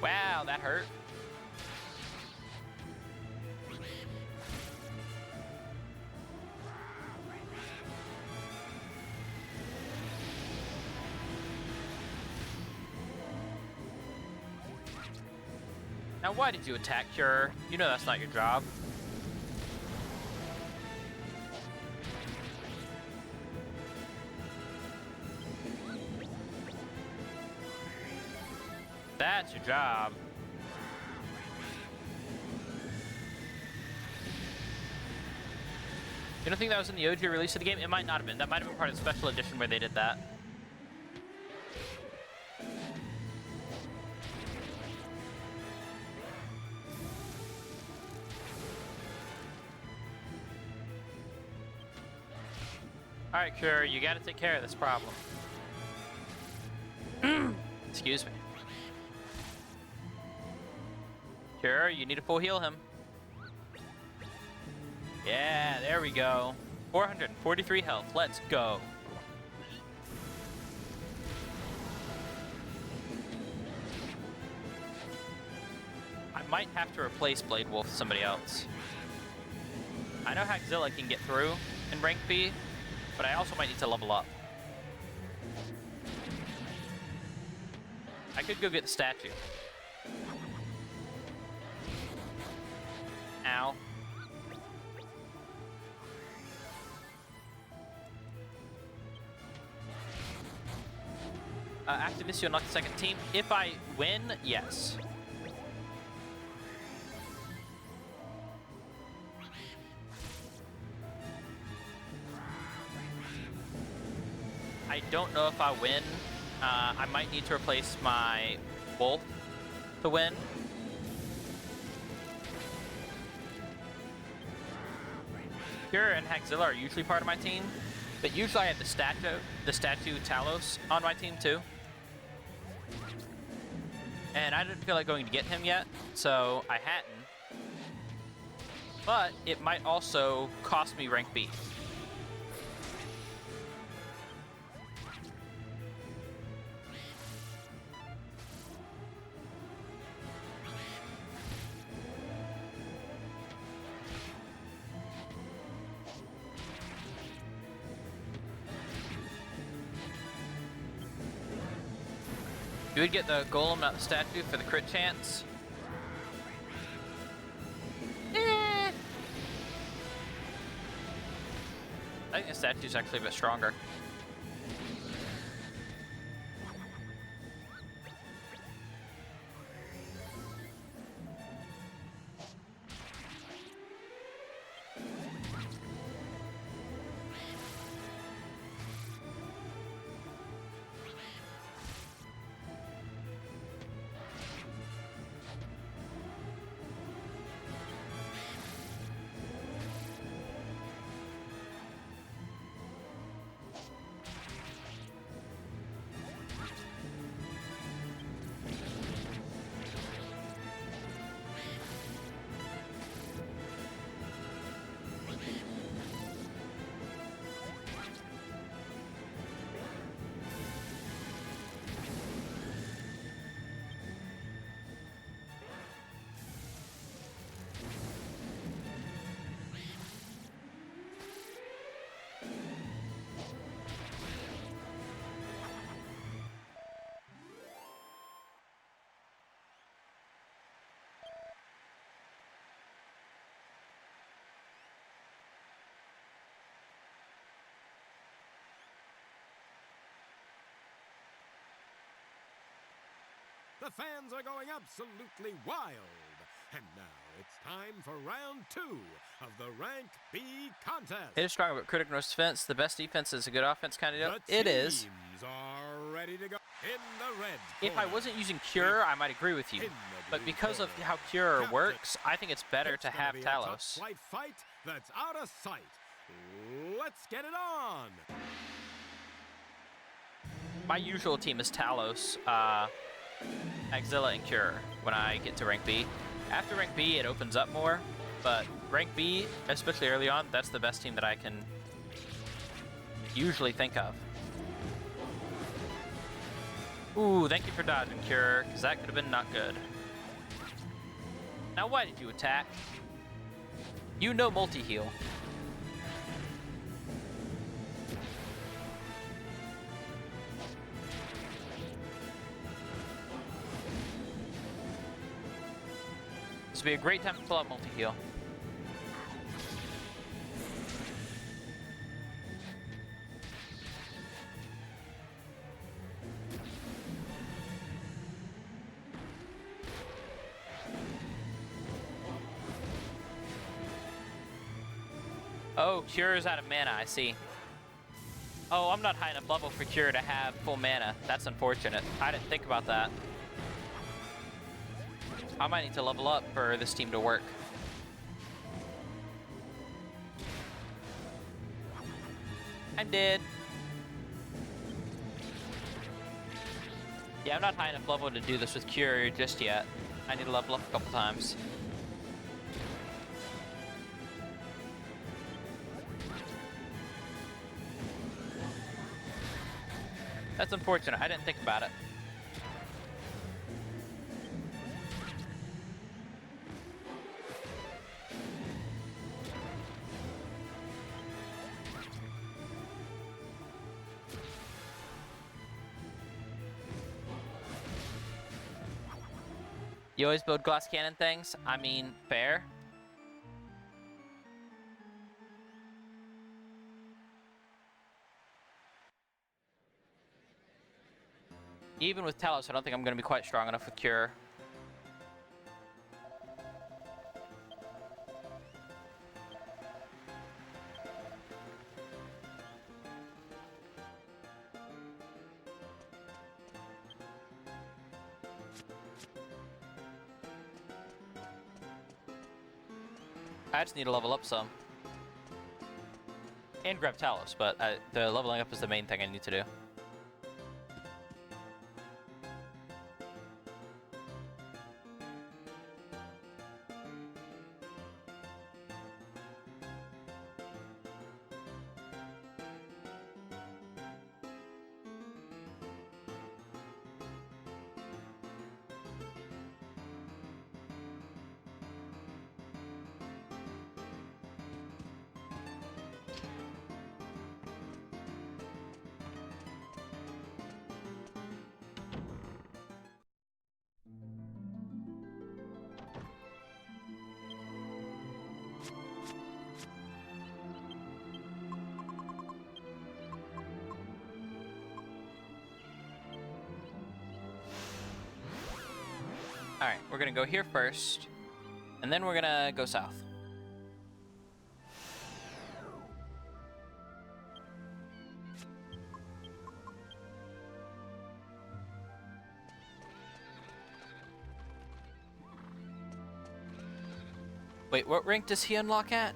Wow, that hurt. Now, why did you attack Cure? You know that's not your job. That's your job. You don't think that was in the OG release of the game? It might not have been. That might have been part of the special edition where they did that. Alright, Cure, you gotta take care of this problem. Excuse me. Cure, you need to full heal him. Yeah, there we go. 443 health. Let's go. I might have to replace Blade Wolf with somebody else. I know Hackzilla can get through in rank B, but I also might need to level up. I could go get the statue. Ow. Activist, you'll knock the second team. If I win, yes. I don't know if I win. I might need to replace my Wolf to win. Cure and Hackzilla are usually part of my team, but usually I have the statue Talos on my team too. And I didn't feel like going to get him yet, so I hadn't. But it might also cost me rank B. You would get the golem, not the statue, for the crit chance. I think the statue's actually a bit stronger. The fans are going absolutely wild. And now it's time for round 2 of the Rank B contest. It is strong, but critical no defense. The best defense is a good offense kind of deal. It is. Teams are ready to go. In the red If I wasn't using Cure, I might agree with you. But because of how Cure works, I think it's better to have Talos. Flight fight that's out of sight. Let's get it on. My usual team is Talos, Axilla, and Cure when I get to rank B. After rank B, it opens up more, but rank B, especially early on, that's the best team that I can usually think of. Ooh, thank you for dodging, Cure, because that could have been not good. Now, why did you attack? You know multi-heal. This would be a great time to pull out multi-heal. Oh, Cure is out of mana, I see. Oh, I'm not high enough level for Cure to have full mana. That's unfortunate. I didn't think about that. I might need to level up for this team to work. I'm dead. Yeah, I'm not high enough level to do this with Cure just yet. I need to level up a couple times. That's unfortunate. I didn't think about it. You always build glass cannon things? I mean, fair. Even with Talos, I don't think I'm going to be quite strong enough with Cure. I just need to level up some. And grab Talos, but the leveling up is the main thing I need to do. Alright, we're gonna go here first, and then we're gonna go south. Wait, what rank does he unlock at?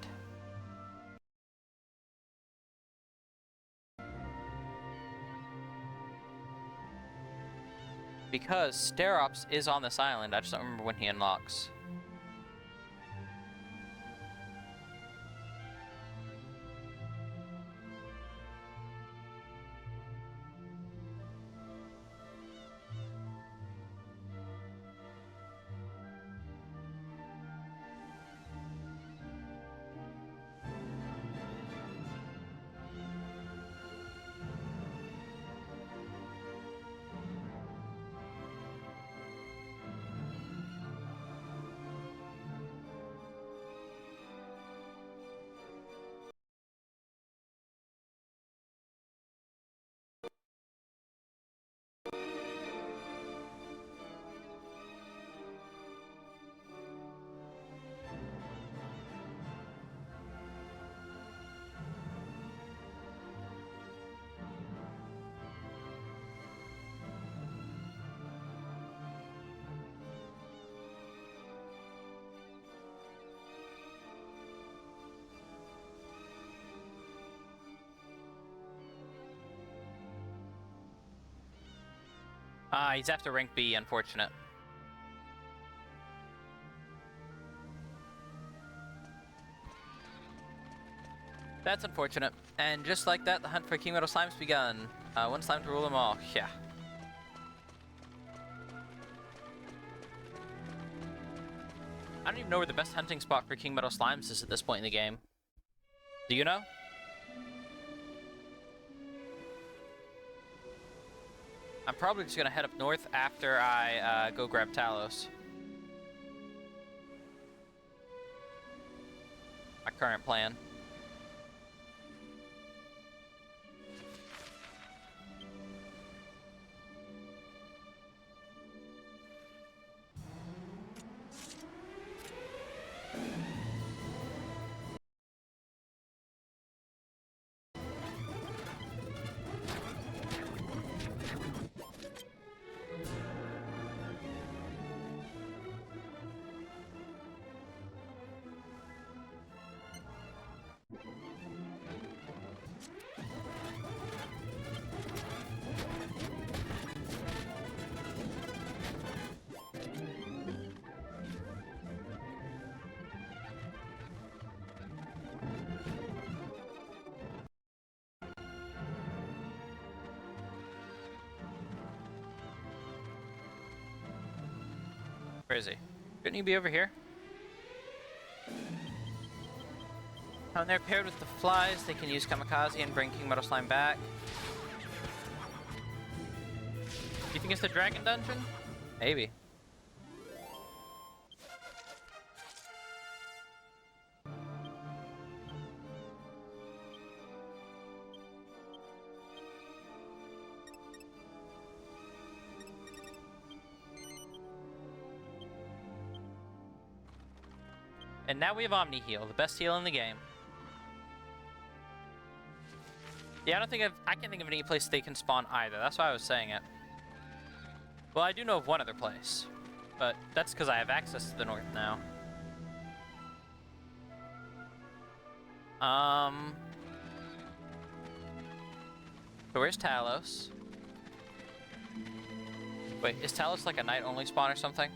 Because Sterops is on this island, I just don't remember when he unlocks. He's after rank B, unfortunate. That's unfortunate. And just like that, the hunt for King Metal Slime's begun. One slime to rule them all. Yeah. I don't even know where the best hunting spot for King Metal Slimes is at this point in the game. Do you know? I'm probably just gonna head up north after I go grab Talos. My current plan. Where is he? Shouldn't he be over here? When they're paired with the flies, they can use Kamikaze and bring King Metal Slime back. Do you think it's the Dragon Dungeon? Maybe. And now we have Omni Heal, the best heal in the game. Yeah, I can't think of any place they can spawn either. That's why I was saying it. Well, I do know of one other place, but that's because I have access to the north now. So where's Talos? Wait, is Talos like a night-only spawn or something?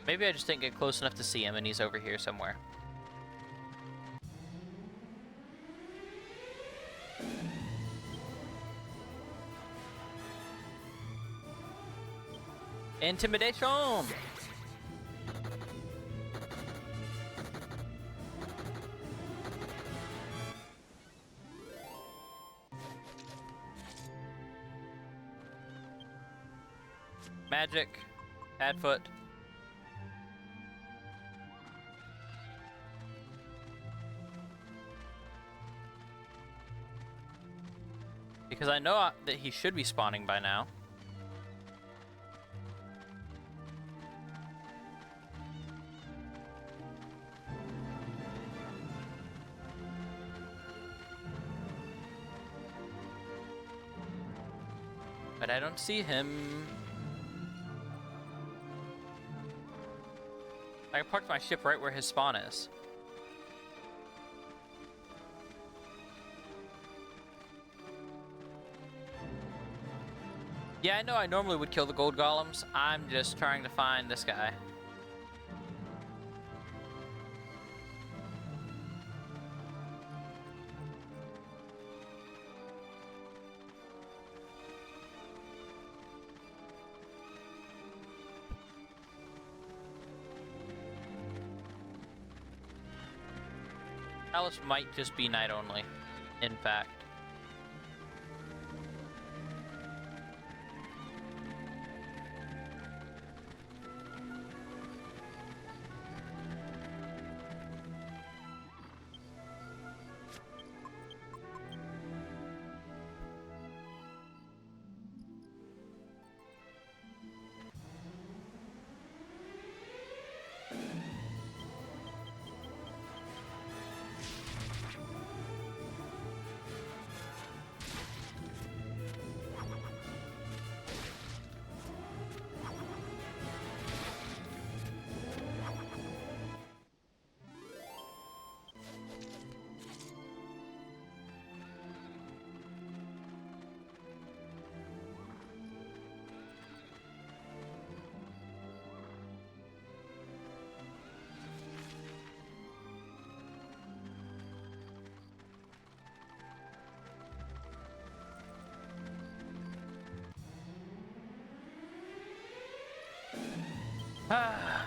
Maybe I just didn't get close enough to see him and he's over here somewhere. Intimidation! Magic. Padfoot. Because I know that he should be spawning by now. But I don't see him. I parked my ship right where his spawn is. Yeah, I know I normally would kill the gold golems. I'm just trying to find this guy. Alice might just be night only, in fact. Ah.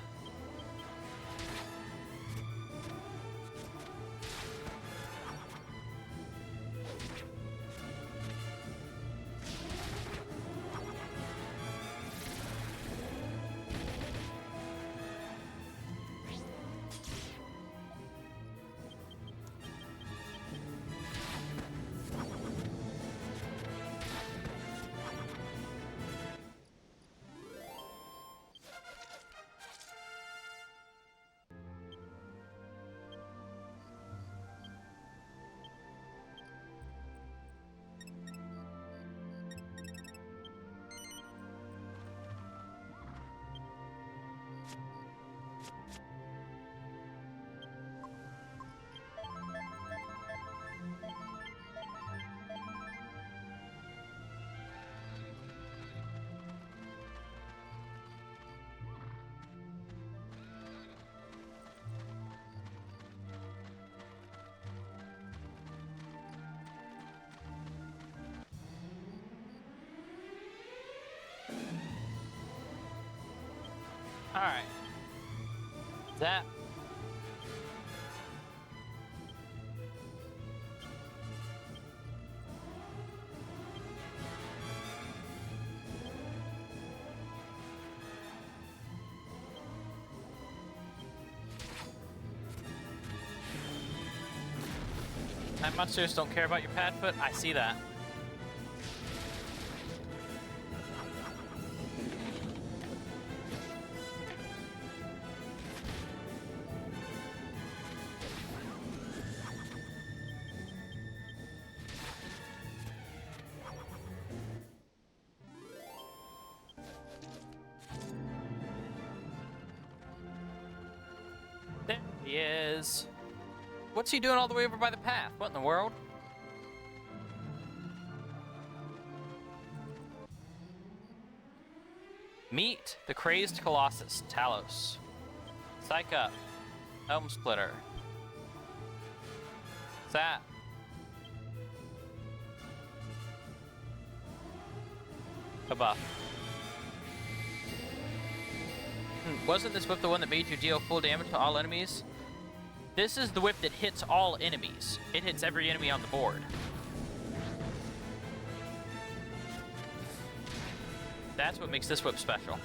Alright. That. Night monsters don't care about your pad foot. I see that. There he is. What's he doing all the way over by the path? What in the world? Meet the crazed Colossus, Talos. Psych up. Helm Splitter. Zap. A buff. Wasn't this whip the one that made you deal full damage to all enemies? This is the whip that hits all enemies. It hits every enemy on the board. That's what makes this whip special.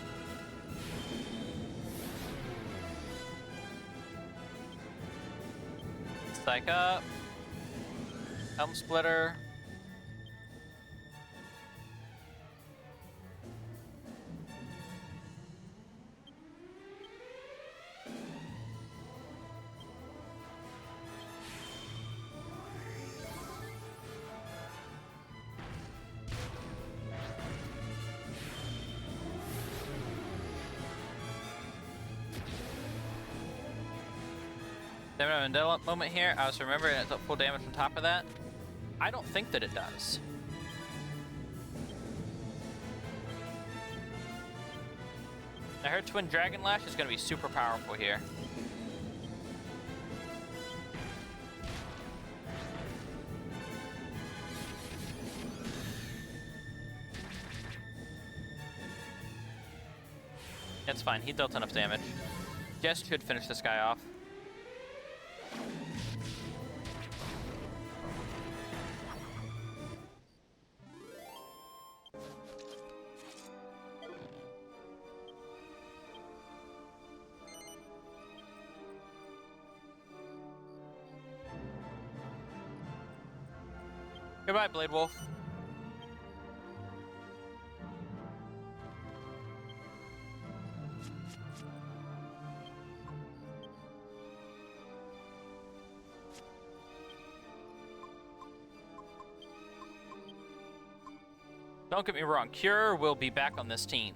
Psych up. Helm Splitter. Then a Mandela moment here. I was remembering it's full damage on top of that. I don't think that it does. I heard Twin Dragon Lash is going to be super powerful here. It's fine. He dealt enough damage. Just should finish this guy off. Goodbye, Blade Wolf. Don't get me wrong, Cure will be back on this team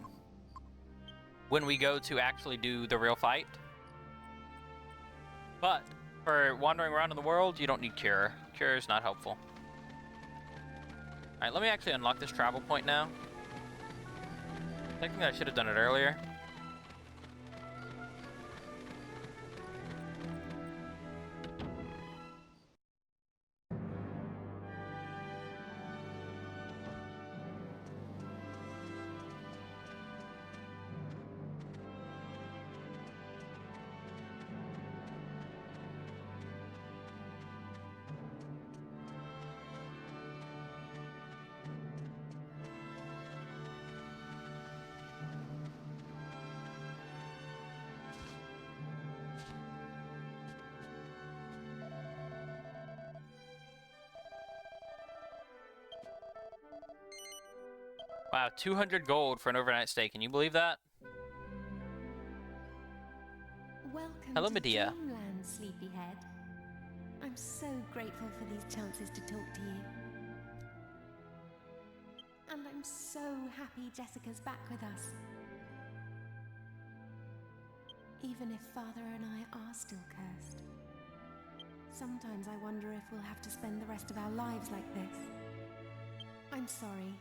when we go to actually do the real fight. But for wandering around in the world, you don't need Cure. Cure is not helpful. Alright, let me actually unlock this travel point now. Thinking I should have done it earlier. Wow, 200 gold for an overnight stay. Can you believe that? Welcome Hello, to Medea. Dreamland, Sleepyhead. I'm so grateful for these chances to talk to you. And I'm so happy Jessica's back with us. Even if Father and I are still cursed. Sometimes I wonder if we'll have to spend the rest of our lives like this. I'm sorry.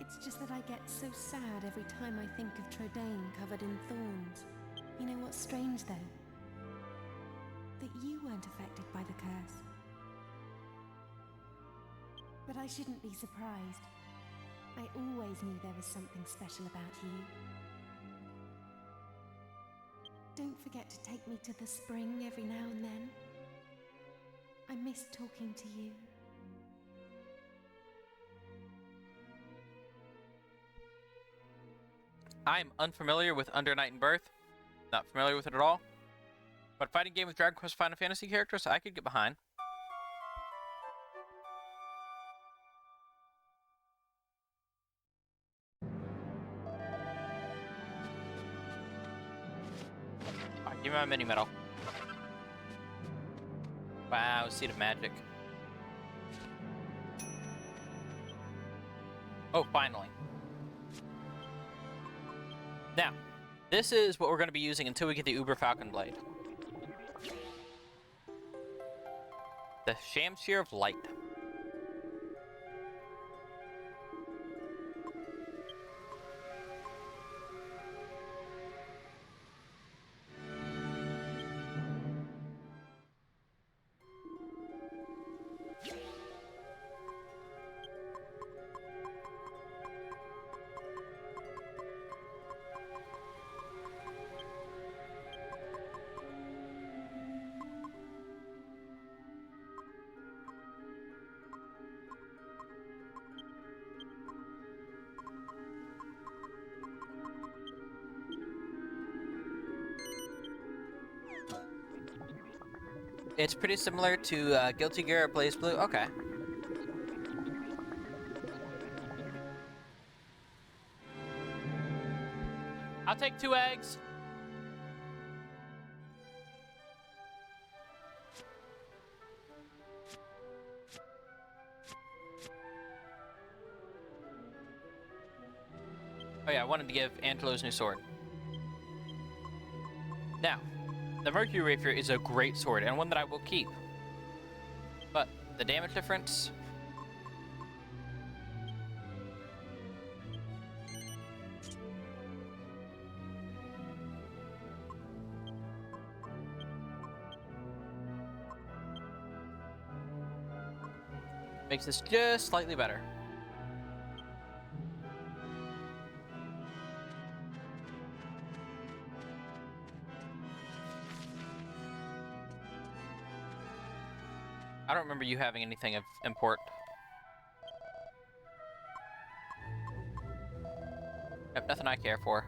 It's just that I get so sad every time I think of Trodaine covered in thorns. You know what's strange, though? That you weren't affected by the curse. But I shouldn't be surprised. I always knew there was something special about you. Don't forget to take me to the spring every now and then. I miss talking to you. I'm unfamiliar with Under Night and Birth. Not familiar with it at all. But fighting game with Dragon Quest Final Fantasy characters, I could get behind. Alright, give me my mini medal. Wow, Seed of Magic. Oh, finally. Now, this is what we're going to be using until we get the Uber Falcon Blade. The Shamshir of Light. It's pretty similar to Guilty Gear Blaze Blue. Okay. I'll take 2 eggs. Oh yeah, I wanted to give Angelo's new sword. Now, the Mercury Rapier is a great sword, and one that I will keep. But, the damage difference... makes this just slightly better. I don't remember you having anything of import. Yep, nothing I care for.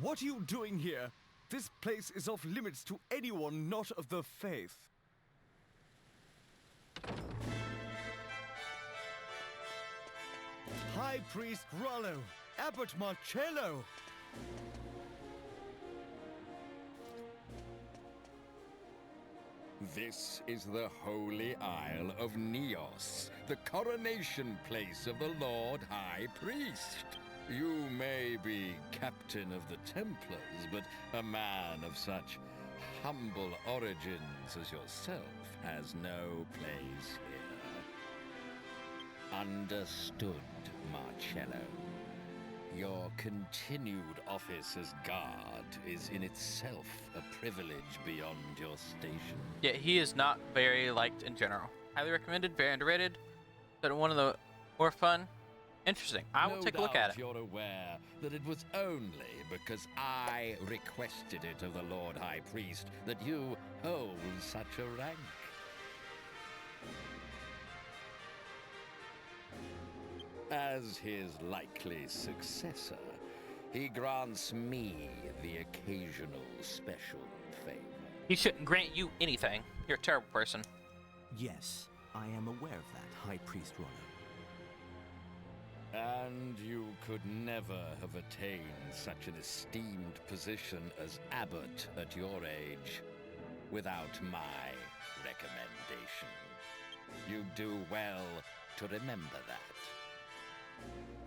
What are you doing here? This place is off limits to anyone not of the faith. High Priest Rollo, Abbot Marcello. This is the Holy Isle of Neos, the coronation place of the Lord High Priest. You may be Captain of the Templars, but a man of such humble origins as yourself has no place here. Understood, Marcello. Your continued office as guard is in itself a privilege beyond your station. Yeah, he is not very liked in general. Highly recommended, very underrated, but one of the more fun. Interesting. I will take a look at it. You're aware that it was only because I requested it of the Lord High Priest that you hold such a rank. As his likely successor, he grants me the occasional special favor. He shouldn't grant you anything. You're a terrible person. Yes, I am aware of that, High Priest Rollo. And you could never have attained such an esteemed position as abbot at your age without my recommendation. You do well to remember that.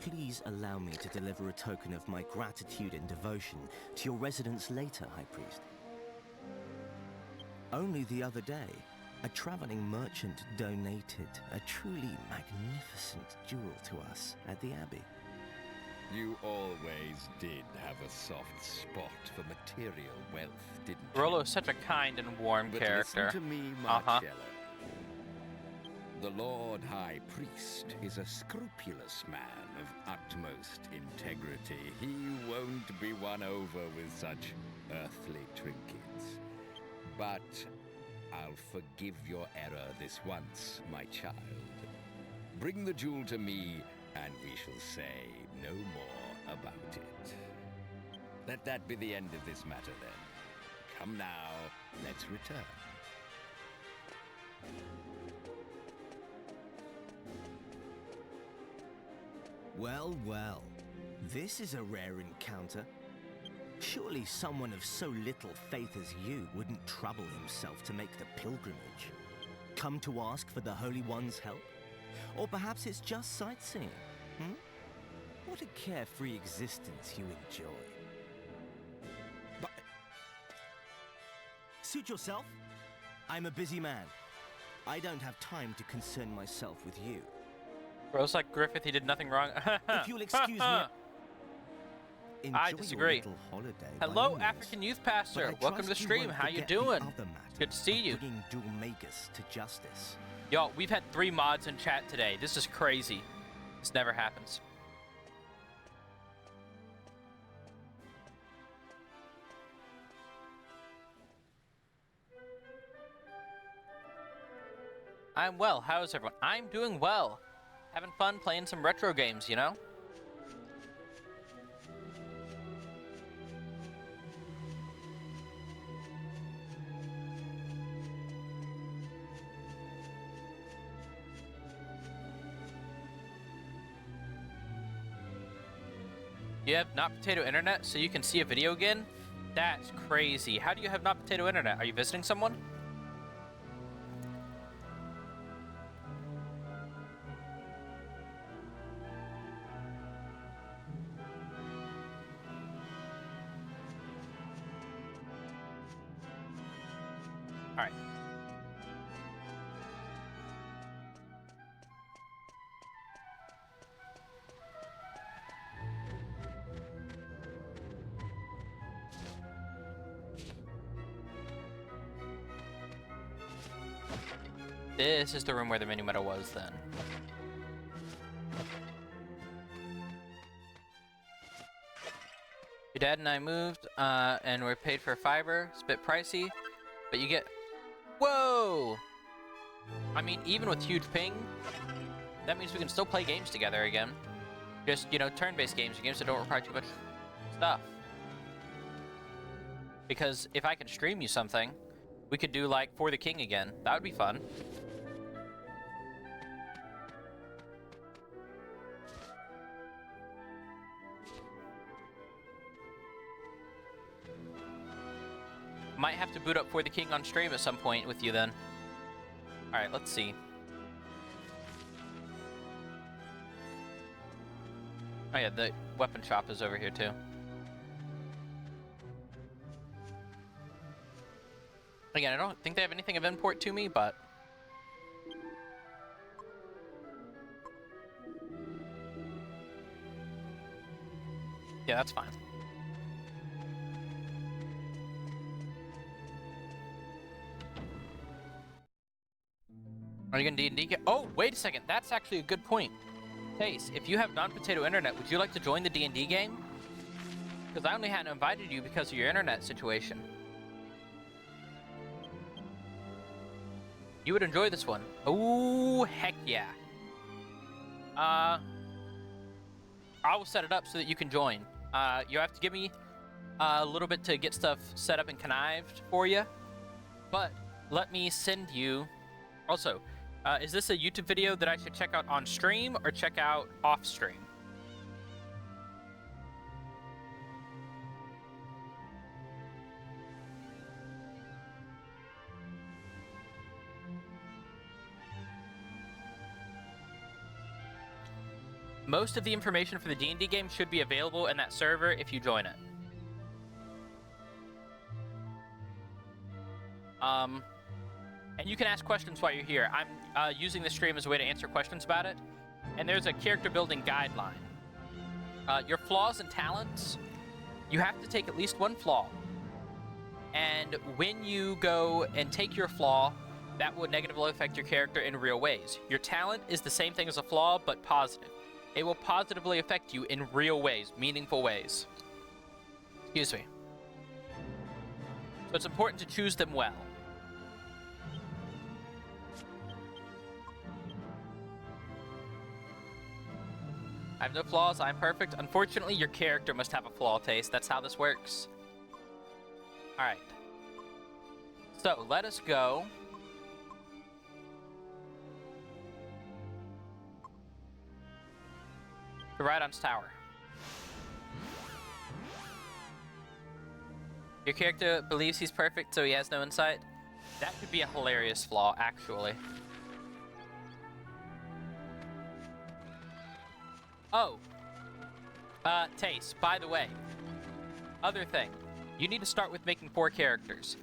Please allow me to deliver a token of my gratitude and devotion to your residence later, High Priest. Only the other day, a traveling merchant donated a truly magnificent jewel to us at the Abbey. You always did have a soft spot for material wealth, didn't you? Rollo is such a kind and warm But character. listen to me, Marcello. The Lord High Priest is a scrupulous man of utmost integrity. He won't be won over with such earthly trinkets. But I'll forgive your error this once, my child. Bring the jewel to me, and we shall say no more about it. Let that be the end of this matter, then. Come now, let's return. Well, well. This is a rare encounter. Surely someone of so little faith as you wouldn't trouble himself to make the pilgrimage. Come to ask for the Holy One's help? Or perhaps it's just sightseeing, What a carefree existence you enjoy. But... Suit yourself. I'm a busy man. I don't have time to concern myself with you. Bro's like Griffith, he did nothing wrong. If you'll excuse me... Enjoy I disagree. Your little holiday Hello, African Youth Pastor. Welcome to the stream. How you doing? Good to see you. Bringing Dulmagus to justice. Yo, we've had 3 mods in chat today. This is crazy. This never happens. I'm well. How's everyone? I'm doing well. Having fun playing some retro games, you know? You have not potato internet so you can see a video again? That's crazy. How do you have not potato internet? Are you visiting someone? All right. This is the room where the mini medal was then. Your dad and I moved, and we're paid for fiber. It's a bit pricey, but you get... Whoa! I mean, even with huge ping, that means we can still play games together again. Just, you know, turn-based games, games that don't require too much stuff. Because if I can stream you something, we could do, like, For the King again. That would be fun. Might have to boot up For the King on stream at some point with you then. Alright, let's see. Oh yeah, the weapon shop is over here too. Again, I don't think they have anything of import to me, but... yeah, that's fine. Are you gonna D&D get? Oh, wait a second. That's actually a good point. Tace, if you have non-potato internet, would you like to join the D&D game? Because I only hadn't invited you because of your internet situation. You would enjoy this one. Oh, heck yeah. I will set it up so that you can join. You have to give me a little bit to get stuff set up and connived for you. But let me send you... Also, is this a YouTube video that I should check out on stream or check out off stream? Most of the information for the D&D game should be available in that server if you join it. And you can ask questions while you're here. I'm using the stream as a way to answer questions about it. And there's a character building guideline. Your flaws and talents, you have to take at least one flaw. And when you go and take your flaw, that would negatively affect your character in real ways. Your talent is the same thing as a flaw, but positive. It will positively affect you in real ways, meaningful ways. Excuse me. So it's important to choose them well. I have no flaws, I'm perfect. Unfortunately, your character must have a flaw taste. That's how this works. Alright. So, let us go. To Rhydon's Tower. Your character believes he's perfect, so he has no insight. That could be a hilarious flaw, actually. Oh. Tace, by the way. Other thing. You need to start with making 4 characters.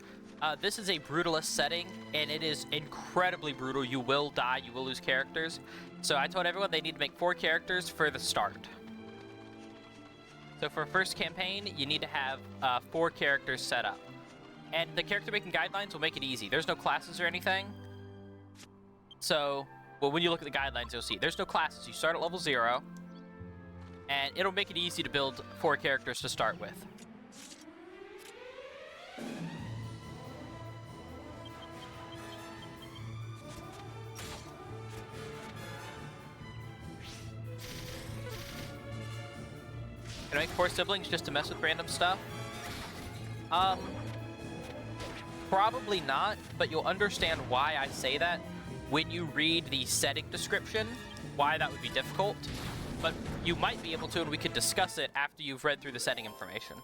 This is a brutalist setting, and it is incredibly brutal. You will die, you will lose characters. So I told everyone they need to make 4 characters for the start. So for first campaign, you need to have 4 characters set up. And the character making guidelines will make it easy. There's no classes or anything. So, well, when you look at the guidelines, you'll see there's no classes. You start at level 0. And it'll make it easy to build 4 characters to start with. Can I make 4 siblings just to mess with random stuff? Probably not, but you'll understand why I say that when you read the setting description, why that would be difficult. But you might be able to, and we could discuss it after you've read through the setting information.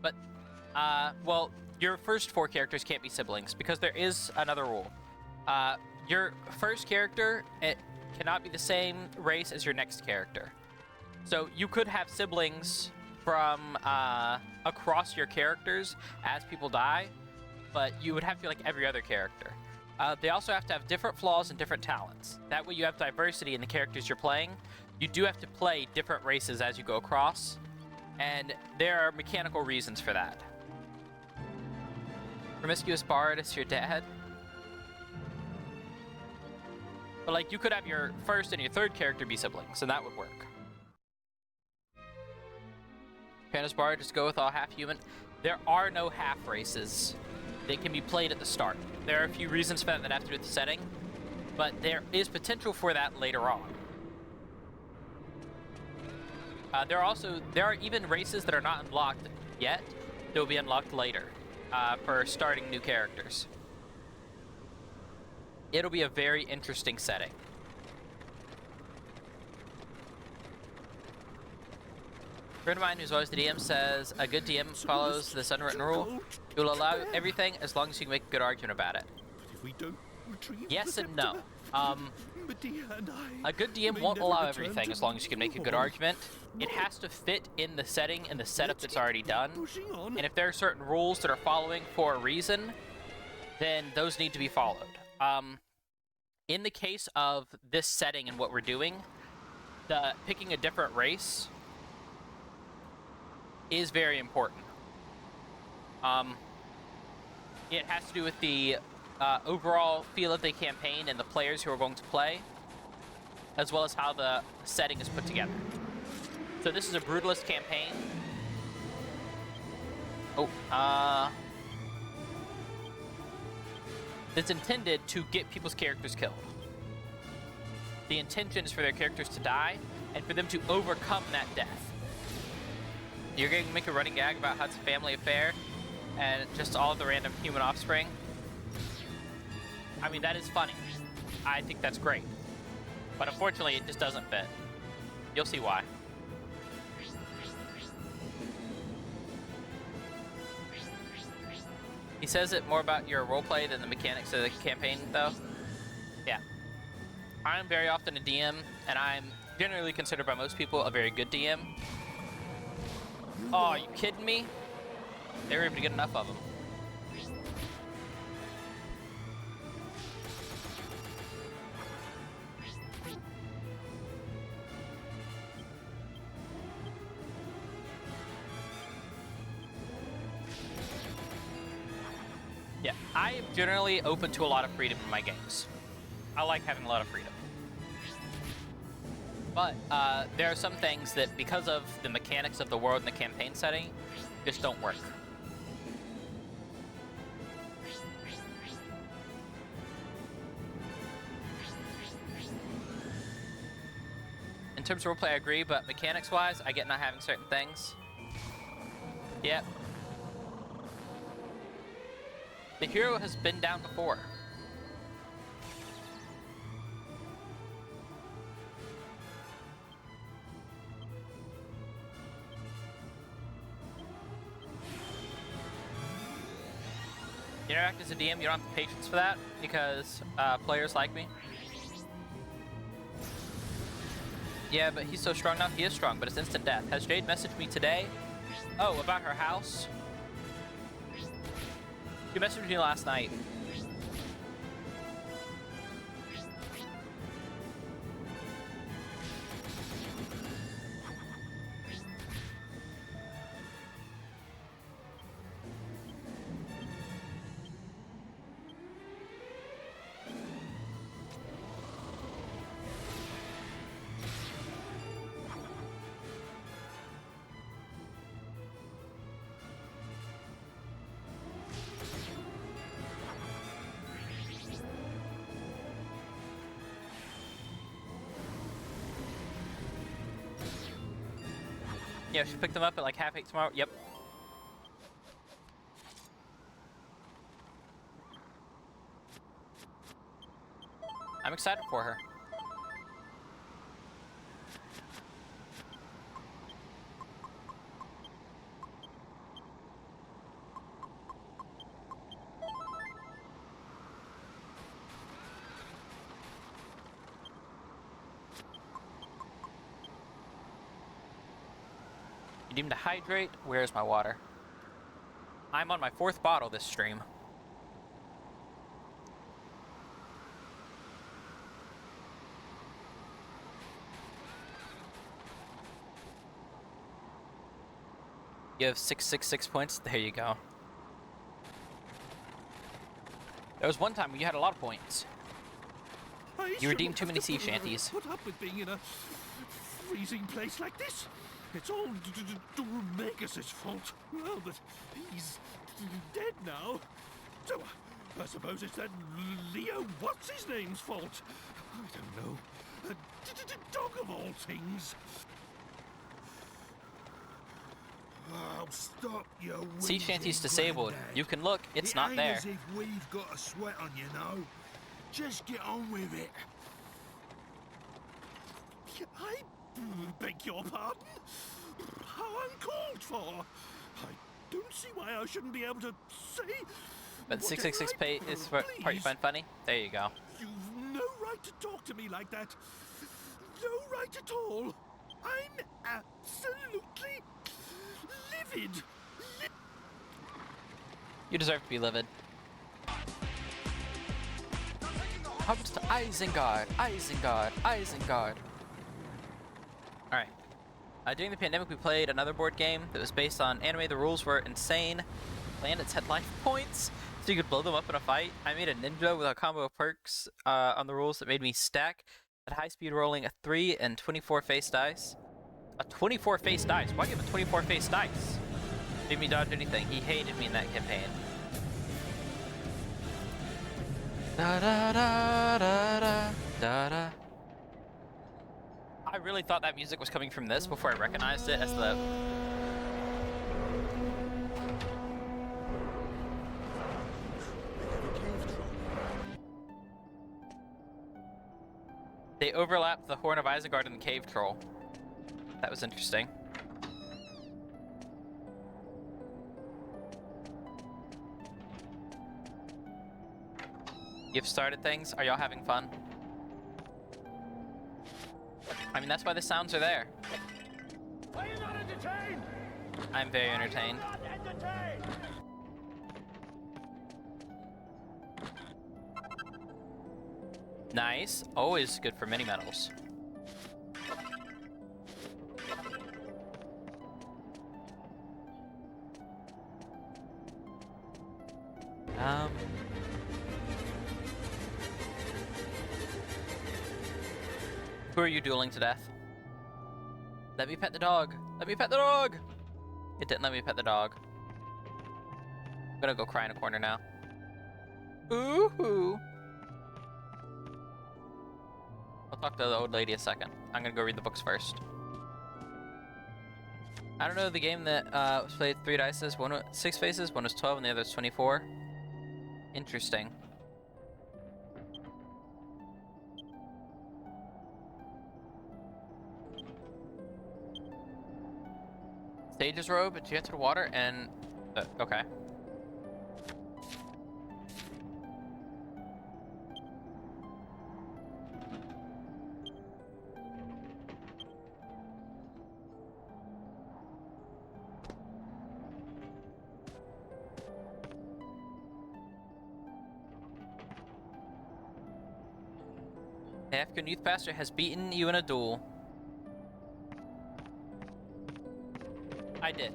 But, well, your first 4 characters can't be siblings, because there is another rule. Your first character, it cannot be the same race as your next character. So you could have siblings from across your characters as people die, but you would have to be like every other character. They also have to have different flaws and different talents. That way you have diversity in the characters you're playing. You do have to play different races as you go across, and there are mechanical reasons for that. Promiscuous Bard is your dad. But like, you could have your first and your third character be siblings, and that would work. Panis Bard, just go with all half-human. There are no half races. They can be played at the start. There are a few reasons for that that have to do with the setting, but there is potential for that later on. There are even races that are not unlocked yet. They will be unlocked later for starting new characters. It'll be a very interesting setting. A friend of mine who's always the DM says, a good DM follows this unwritten rule. It will allow everything as long as you can make a good argument about it. If we don't retrieve yes the and no. Medea and I A good DM won't allow everything as long as you can make a good argument. It has to fit in the setting and the setup that's already done. And if there are certain rules that are following for a reason, then those need to be followed. In the case of this setting and what we're doing, picking a different race is very important. It has to do with the overall feel of the campaign and the players who are going to play, as well as how the setting is put together. So this is a brutalist campaign. It's intended to get people's characters killed. The intention is for their characters to die, and for them to overcome that death. You're going to make a running gag about how it's a family affair, and just all of the random human offspring. I mean, that is funny. I think that's great. But unfortunately, it just doesn't fit. You'll see why. He says it more about your roleplay than the mechanics of the campaign, though. Yeah. I'm very often a DM, and I'm generally considered by most people a very good DM. Oh, are you kidding me? They were able to get enough of them. Yeah, I am generally open to a lot of freedom in my games. I like having a lot of freedom. But there are some things that, because of the mechanics of the world and the campaign setting, just don't work. In terms of roleplay, I agree, but mechanics-wise, I get not having certain things. Yep. The hero has been down before. You interact as a DM, you don't have the patience for that, because players like me. Yeah, but he's so strong now. He is strong, but it's instant death. Has Jade messaged me today? Oh, about her house? She messaged me last night. Yeah, she picked them up at like 8:30 tomorrow. Yep. I'm excited for her. You need to hydrate? Where's my water? I'm on my 4th bottle this stream. You have 666 points? There you go. There was one time when you had a lot of points. You redeemed too many sea shanties. Put up with being in a freezing place like this. It's all Magus' fault. Well, but he's dead now. So I suppose it's that Leo what's-his-name's fault. I don't know. A dog of all things. Oh, stop your Sea shanty's disabled. You can look, it's not there. It ain't as if we've got a sweat on, you know. Just get on with it. I beg your pardon? How uncalled for. I don't see why I shouldn't be able to say. But 666 pay is the part you find funny? There you go. You've no right to talk to me like that. No right at all. I'm absolutely livid. You deserve to be livid. Comes to Isengard, Isengard, Isengard. Alright. During the pandemic, we played another board game that was based on anime. The rules were insane. Planets had life points, so you could blow them up in a fight. I made a ninja with a combo of perks on the rules that made me stack at high speed, rolling a 3 and 24 face dice. A 24 face dice? Why do you have a 24 face dice? Made me dodge anything. He hated me in that campaign. Da da da da da da da. I really thought that music was coming from this before I recognized it as the... They overlapped the Horn of Isengard and the Cave Troll. That was interesting. You've started things? Are y'all having fun? I mean, that's why the sounds are there. Are you not entertained? I'm very entertained. Not entertained? Nice. Always good for mini medals. Who are you dueling to death? Let me pet the dog. Let me pet the dog. It didn't let me pet the dog. I'm gonna go cry in a corner now. Ooh. I'll talk to the old lady a second. I'm gonna go read the books first. I don't know the game that was played 3 dices. One was 6 faces, one was 12, and the other was 24. Interesting. Sage's robe, did you get to the water? And okay. The African youth pastor has beaten you in a duel. I did.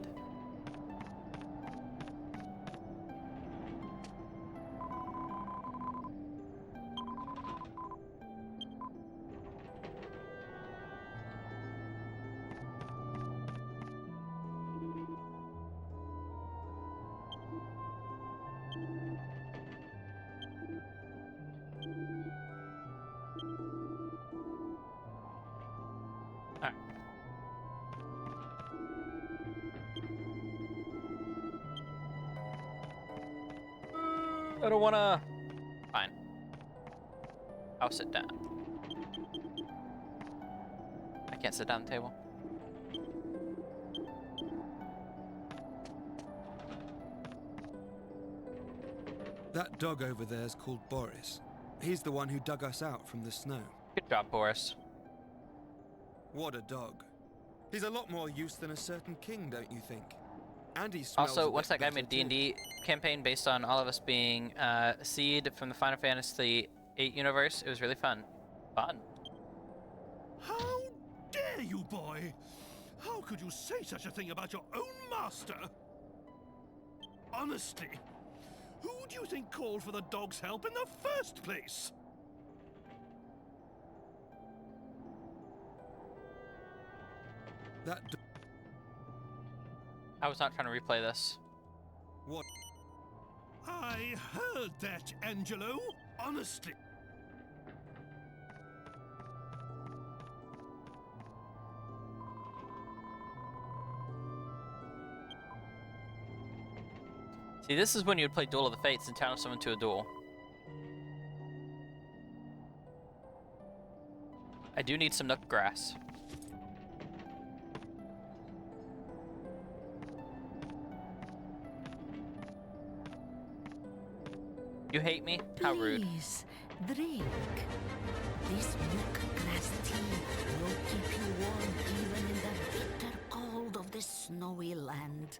Alright. I don't wanna... Fine. I'll sit down. I can't sit down at the table. That dog over there is called Boris. He's the one who dug us out from the snow. Good job, Boris. What a dog. He's a lot more use than a certain king, don't you think? And he smells Also, a once bit that guy better made too. D&D campaign based on all of us being Seed from the Final Fantasy VIII universe, it was really fun. Fun. How dare you, boy? How could you say such a thing about your own master? Honestly, who do you think called for the dog's help in the first place? That I was not trying to replay this. What? I heard that, Angelo. Honestly. See, this is when you would play Duel of the Fates and challenge someone to a duel. I do need some nook grass. You hate me? How rude. Please, drink. This milk grass tea will keep you warm even in the bitter cold of this snowy land.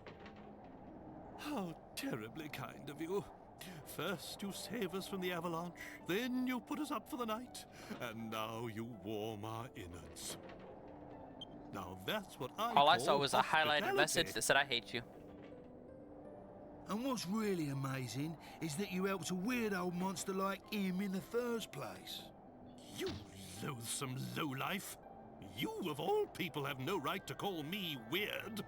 How terribly kind of you. First you save us from the avalanche, then you put us up for the night, and now you warm our innards. Now that's what I All I call saw was a highlighted hospitality. message that said, I hate you. And what's really amazing is that you helped a weird old monster like him in the first place. You loathsome lowlife. You, of all people, have no right to call me weird.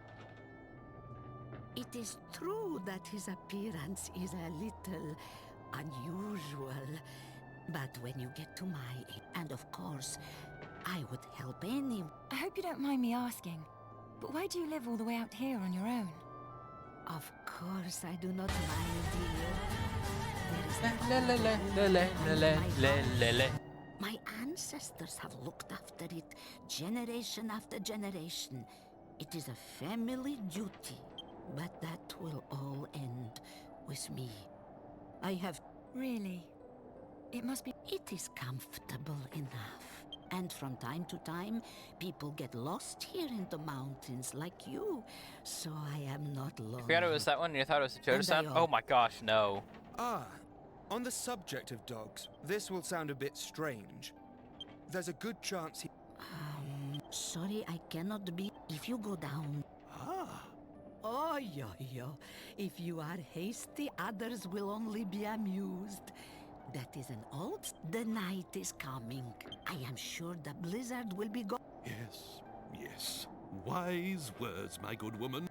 It is true that his appearance is a little unusual. But when you get to my age, and of course, I would help any... I hope you don't mind me asking, but why do you live all the way out here on your own? Of course, I do not mind, dear. My ancestors have looked after it generation after generation. It is a family duty, but that will all end with me. I have... Really? It must be... It is comfortable enough. And from time to time, people get lost here in the mountains like you. So I am not lonely. I forgot it was that one. You thought it was the Chota And sound? I Oh my gosh, no. Ah, on the subject of dogs, this will sound a bit strange. There's a good chance he... Sorry, I cannot be. If you go down. Ah. Oh, yo. If you are hasty, others will only be amused. That is an old. The night is coming. I am sure the blizzard will be gone. Yes. Wise words, my good woman.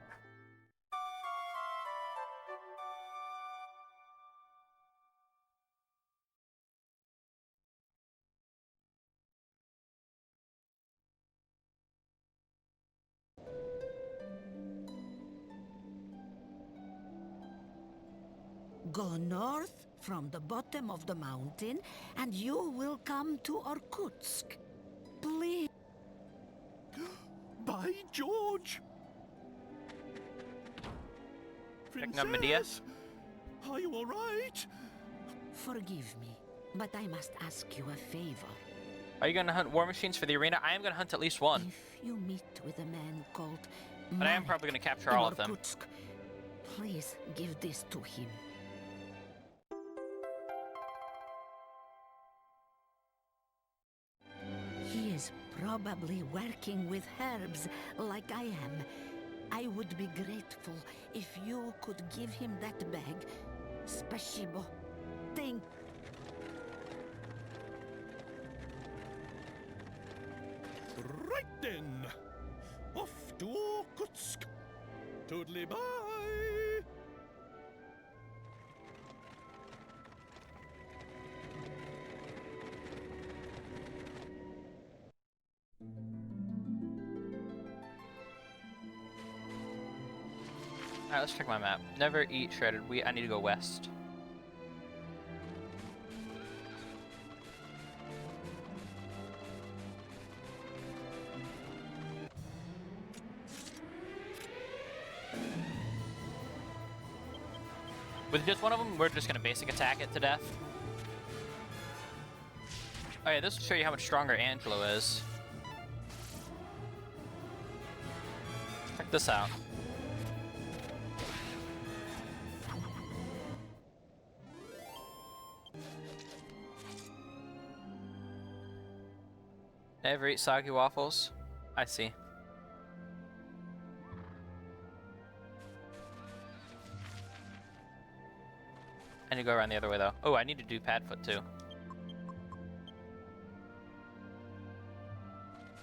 Go north from the bottom of the mountain, and you will come to Irkutsk. Please. By George! Picking up Medea? Are you all right? Forgive me, but I must ask you a favor. Are you going to hunt war machines for the arena? I am going to hunt at least one. If you meet with a man called But I am probably going to capture all of them. Irkutsk, please give this to him. He is probably working with herbs like I am. I would be grateful if you could give him that bag. Spasibo. Thank. Right then. Off to Irkutsk. Toodly bye. Alright, let's check my map. Never eat shredded wheat. I need to go west. With just one of them, we're just gonna basic attack it to death. Oh yeah, this will show you how much stronger Angelo is. Check this out. Never eat soggy waffles? I see. I need to go around the other way though. Oh, I need to do Padfoot too.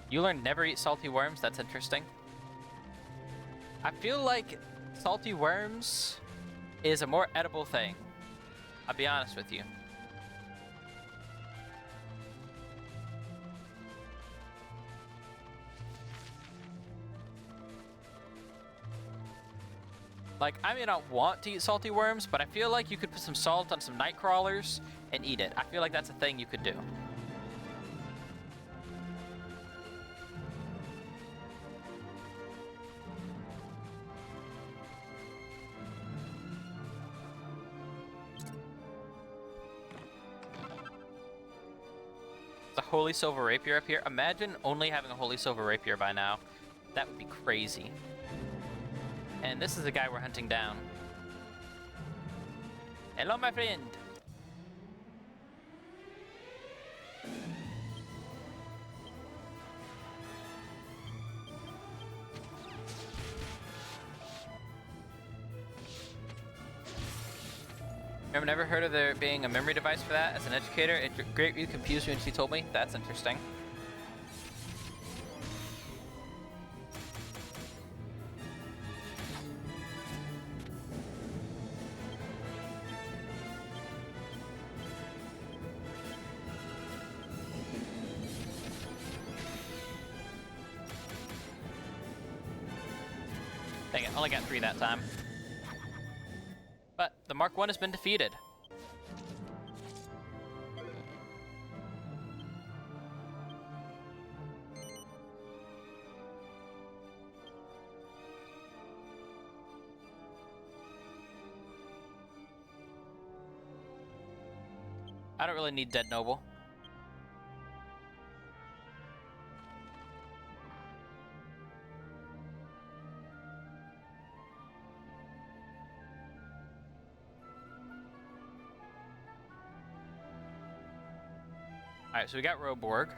You learned never eat salty worms? That's interesting. I feel like salty worms is a more edible thing. I'll be honest with you. Like, I may not want to eat salty worms, but I feel like you could put some salt on some night crawlers and eat it. I feel like that's a thing you could do. The Holy Silver Rapier up here. Imagine only having a Holy Silver Rapier by now. That would be crazy. And this is the guy we're hunting down. Hello, my friend. I've never heard of there being a memory device for that. As an educator, it greatly confused me when she told me. That's interesting. Dang it, only got 3 that time. But the Mark 1 has been defeated. I don't really need Dead Noble. Alright, so we got Roborg.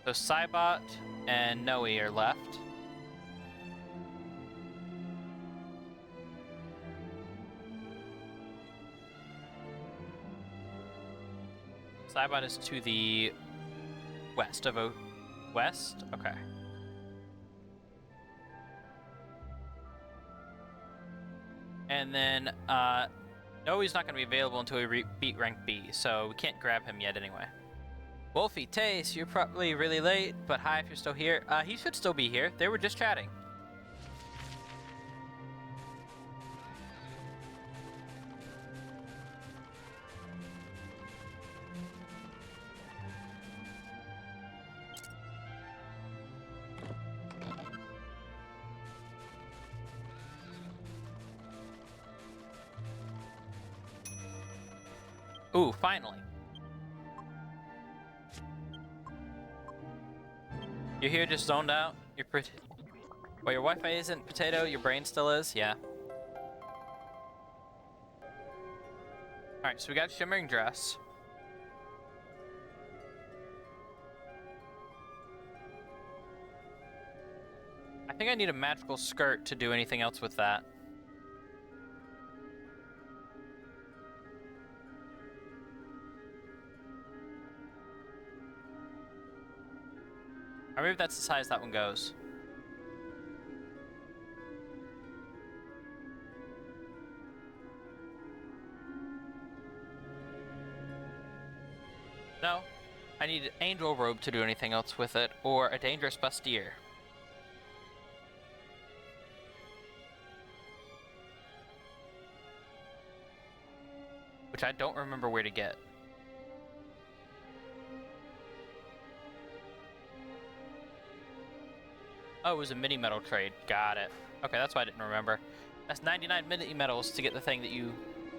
So Cybot and Noe are left. Cybot is to the west of west? Okay. And then, Noe's not going to be available until we beat rank B, so we can't grab him yet anyway. Wolfie, Tace, you're probably really late, but hi if you're still here. He should still be here. They were just chatting. Ooh, finally. You're here just zoned out? You're pretty... Well, your Wi-Fi isn't potato, your brain still is? Yeah. Alright, so we got Shimmering Dress. I think I need a magical skirt to do anything else with that. Or maybe that's the size that one goes. No, I need an angel robe to do anything else with it, or a dangerous bustier. Which I don't remember where to get. Oh, it was a mini metal trade. Got it. Okay, that's why I didn't remember. That's 99 mini metals to get the thing that you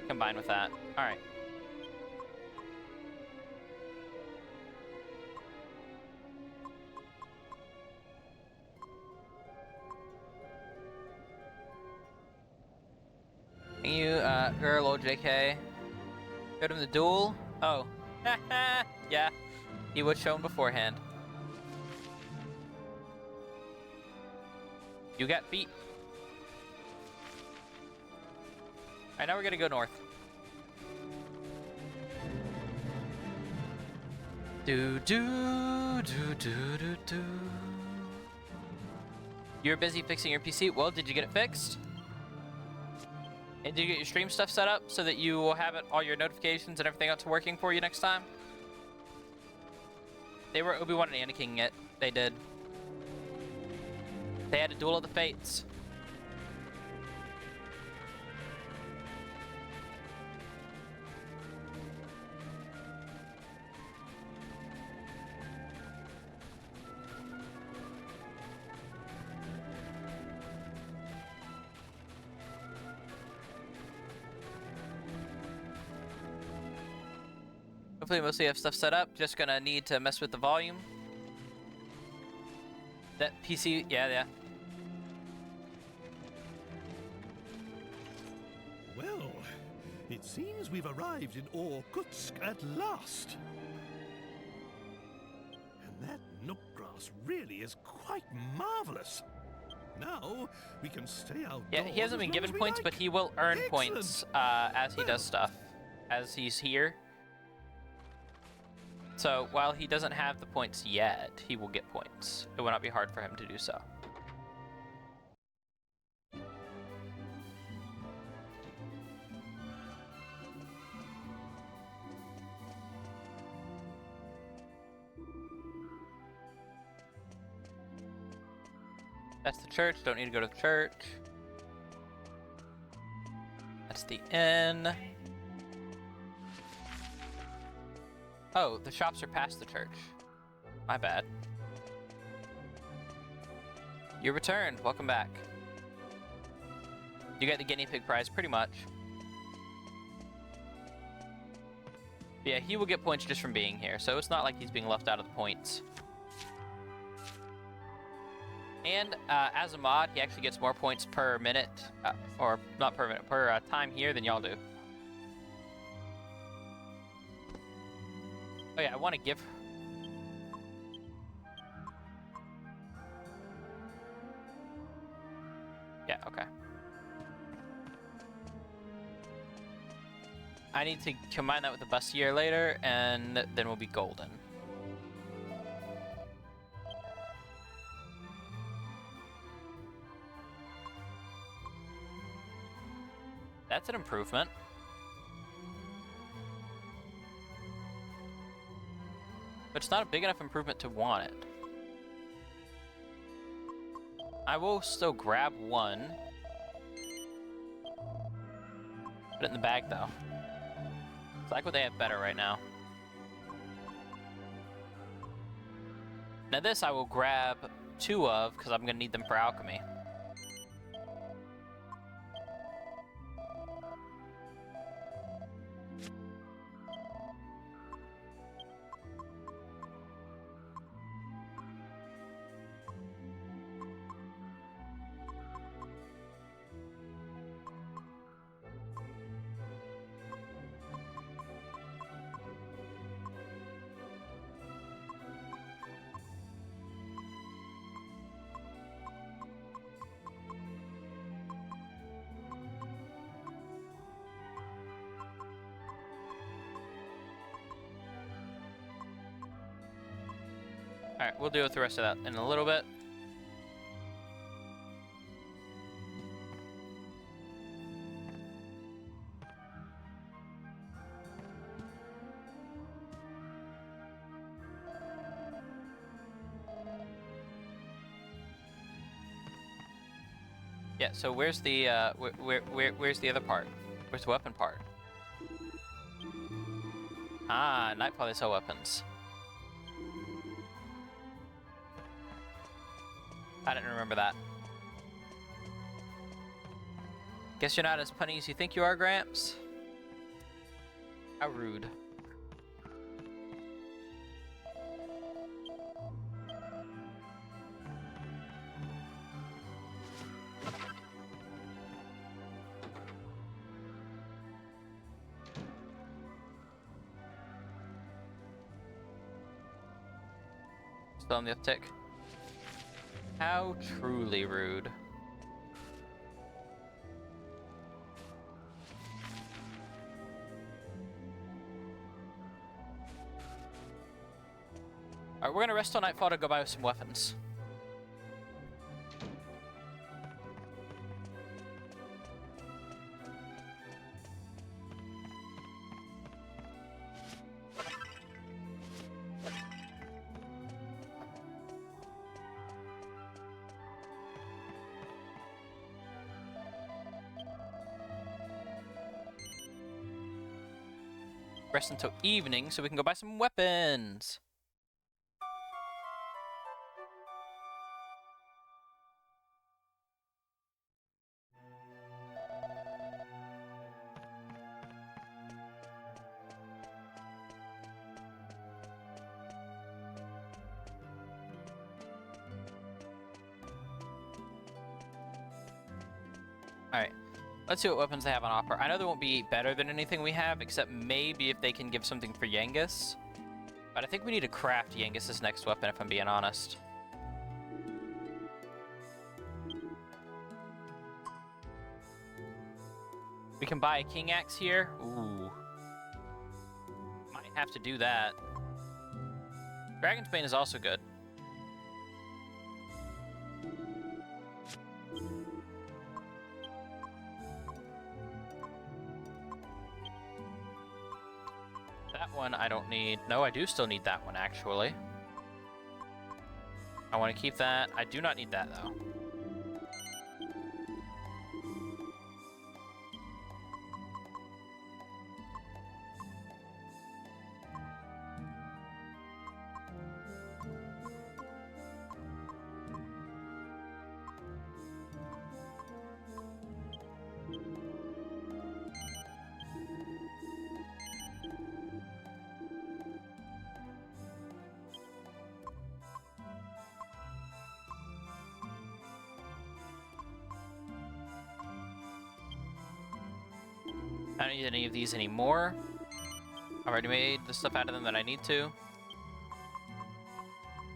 combine with that. Alright. You, girl, old JK. Showed him the duel? Oh. Yeah. He was shown beforehand. You got beat. Alright, now we're gonna go north. Do. You're busy fixing your PC? Well, did you get it fixed? And did you get your stream stuff set up so that you will have it, all your notifications and everything else working for you next time? They were Obi-Wan and Anakin it. They did. They had a duel of the fates. Hopefully mostly have stuff set up. Just gonna need to mess with the volume. That PC, yeah. Well, it seems we've arrived in Irkutsk at last. And that nook grass really is quite marvelous. Now we can stay outdoors. Yeah, he hasn't been given points, but he will earn points as he does stuff, as he's here. So while he doesn't have the points yet, he will get points. It will not be hard for him to do so. That's the church. Don't need to go to the church. That's the inn. Oh, the shops are past the church. My bad. You returned. Welcome back. You got the guinea pig prize, pretty much. Yeah, he will get points just from being here, so it's not like he's being left out of the points. And as a mod, he actually gets more points per minute, or not per minute, per time here than y'all do. Oh yeah, I want to give... Yeah, okay. I need to combine that with the bustier later, and then we'll be golden. That's an improvement. But it's not a big enough improvement to want it. I will still grab one. Put it in the bag, though. It's like what they have better right now. Now this I will grab 2 of, because I'm going to need them for alchemy. Alright, we'll deal with the rest of that in a little bit. Yeah, so where's the where's the other part? Where's the weapon part? Ah, Nightfall they sell weapons. I didn't remember that. Guess you're not as punny as you think you are, Gramps. How rude. Still on the uptick. How truly rude. Alright, we're gonna rest on Nightfall to go buy some weapons. Rest until evening so we can go buy some weapons. Alright, let's see what weapons they have on offer. I know they won't be better than anything we have, except maybe if they can give something for Yengus. But I think we need to craft Yengus's next weapon, if I'm being honest. We can buy a King Axe here. Ooh. Might have to do that. Dragon's Bane is also good. That one I don't need. No, I do still need that one, actually. I want to keep that. I do not need that, though. I don't need any of these anymore. I already made the stuff out of them that I need to.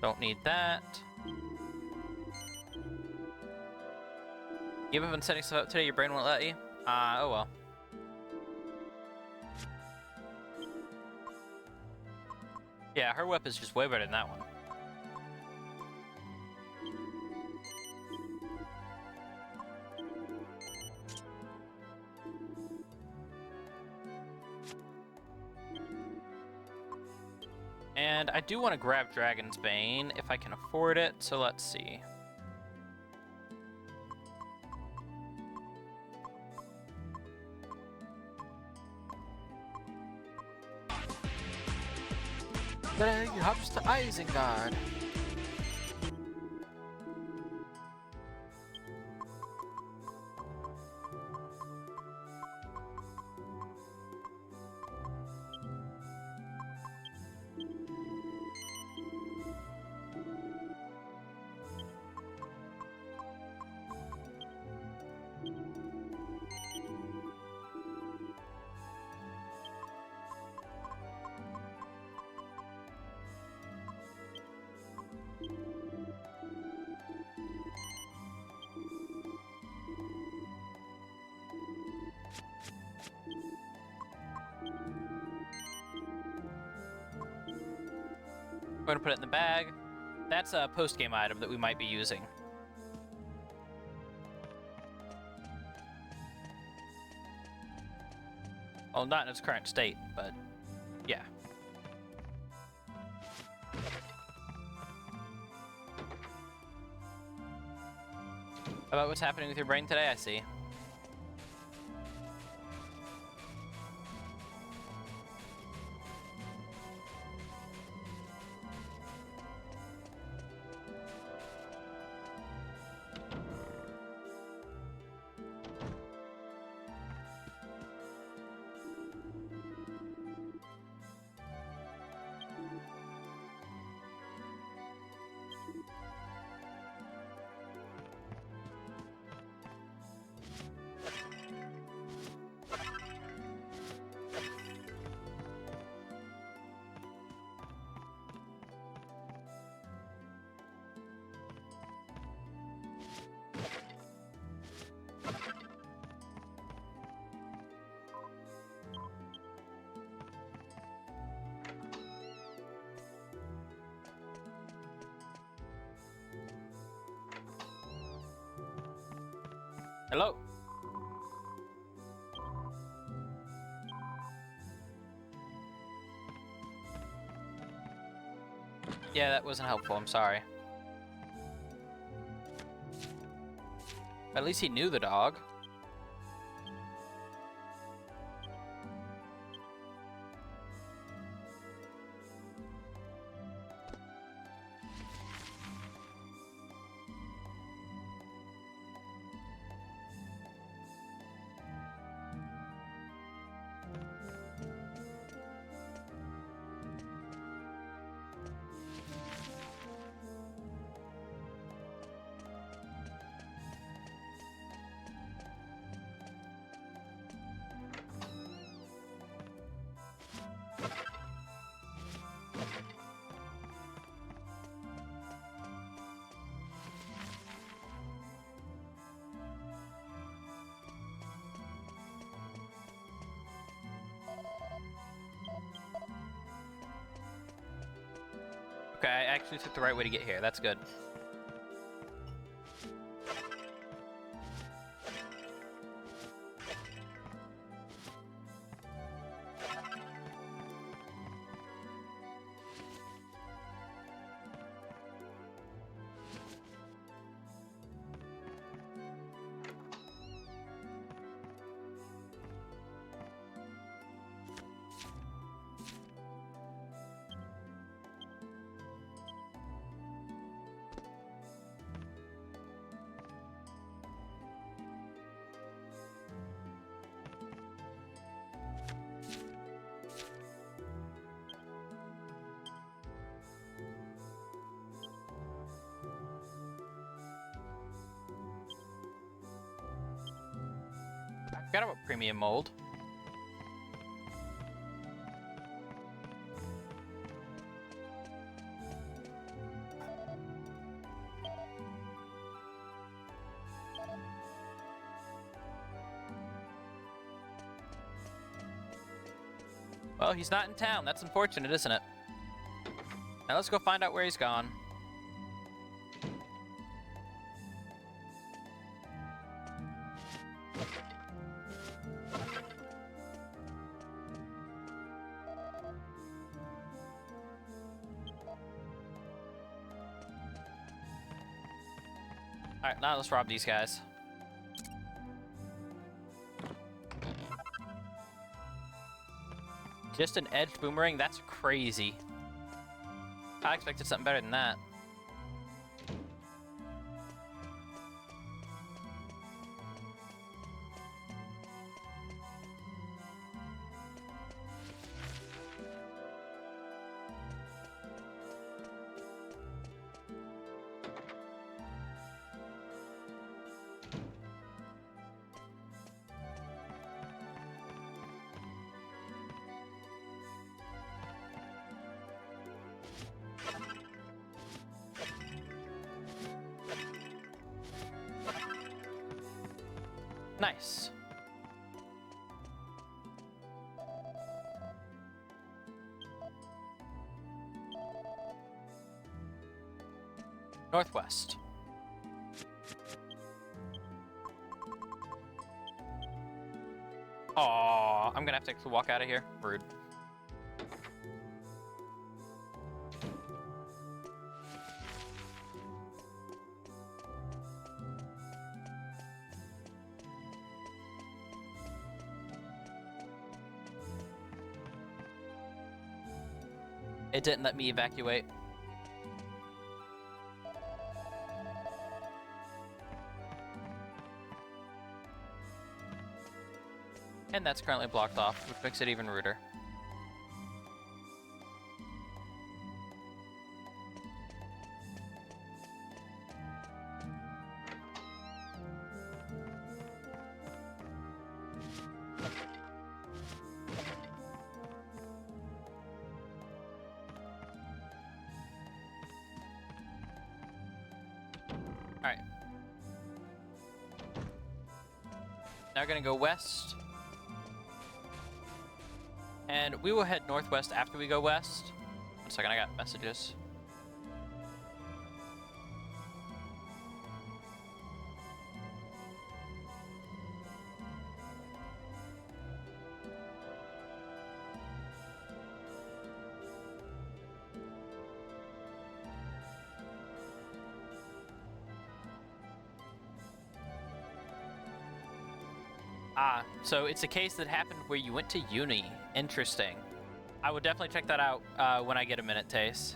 Don't need that. You haven't been setting stuff up today, your brain won't let you? Oh well. Yeah, her weapon's just way better than that one. And I do want to grab Dragon's Bane if I can afford it, so let's see. Then he hops to Isengard. We're gonna put it in the bag. That's a post-game item that we might be using. Well, not in its current state, but yeah. How about what's happening with your brain today? I see. Hello? Yeah, that wasn't helpful, I'm sorry. At least he knew the dog. Okay, I actually took the right way to get here. That's good. I forgot about premium mold. Well, he's not in town. That's unfortunate, isn't it? Now let's go find out where he's gone. Alright, now let's rob these guys. Just an edged boomerang? That's crazy. I expected something better than that. Nice. Northwest. Aw, I'm gonna have to walk out of here. Rude. It didn't let me evacuate. And that's currently blocked off, which makes it even ruder. Alright. Now we're gonna go west. And we will head northwest after we go west. 1 second, I got messages. Ah, so it's a case that happened where you went to uni. Interesting. I would definitely check that out when I get a minute, Tace.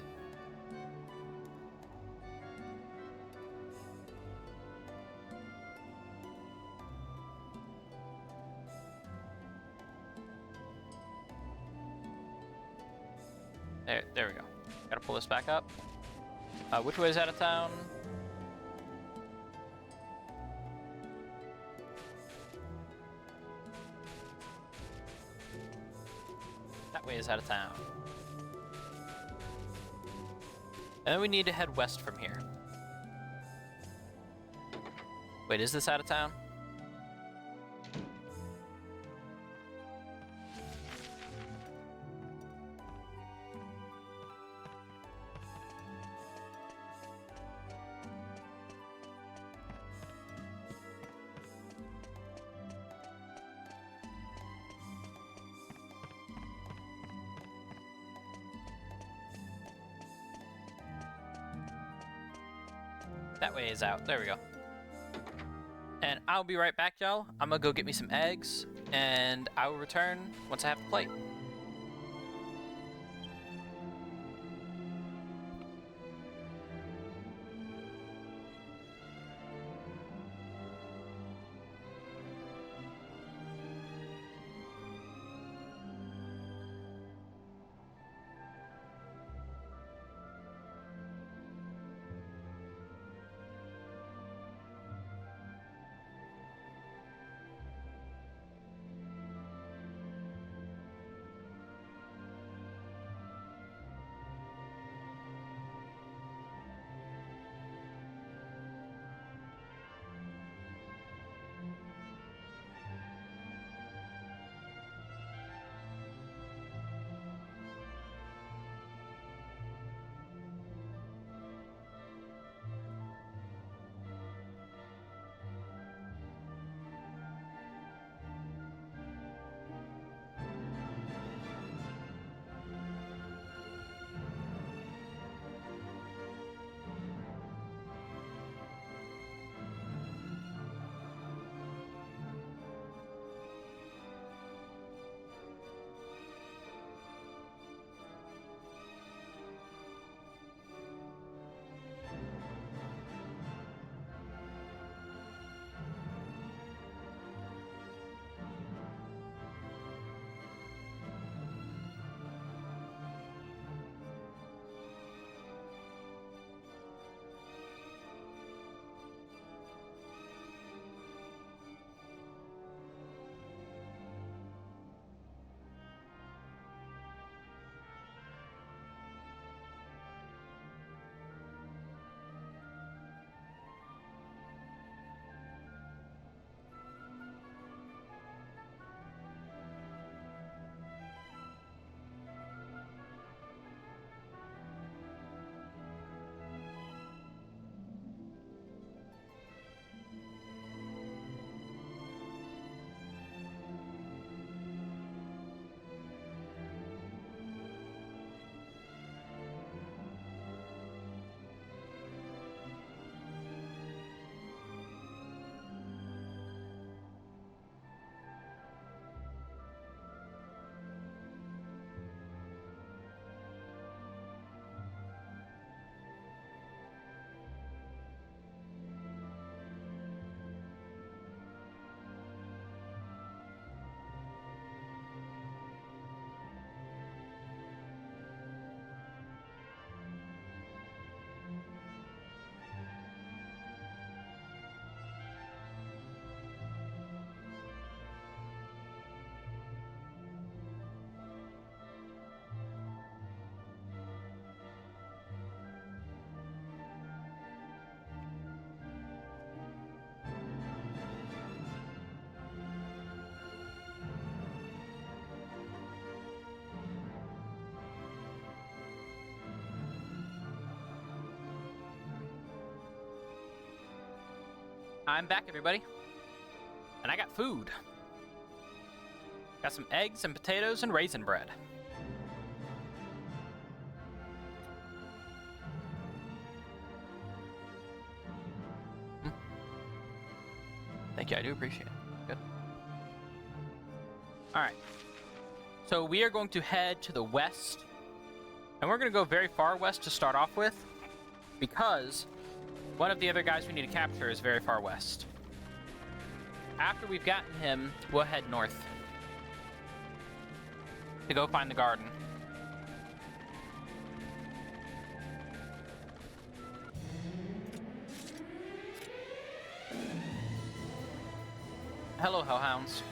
There we go. Gotta pull this back up. Which way is out of town? That way is out of town. And then we need to head west from here. Wait, is this out of town? That way is out. There we go. And I'll be right back, y'all. I'm gonna go get me some eggs, and I will return once I have the plate. I'm back, everybody. And I got food. Got some eggs and potatoes and raisin bread. Thank you, I do appreciate it. Good. Alright. So we are going to head to the west. And we're going to go very far west to start off with. Because one of the other guys we need to capture is very far west. After we've gotten him, we'll head north. To go find the garden. Hello, hellhounds.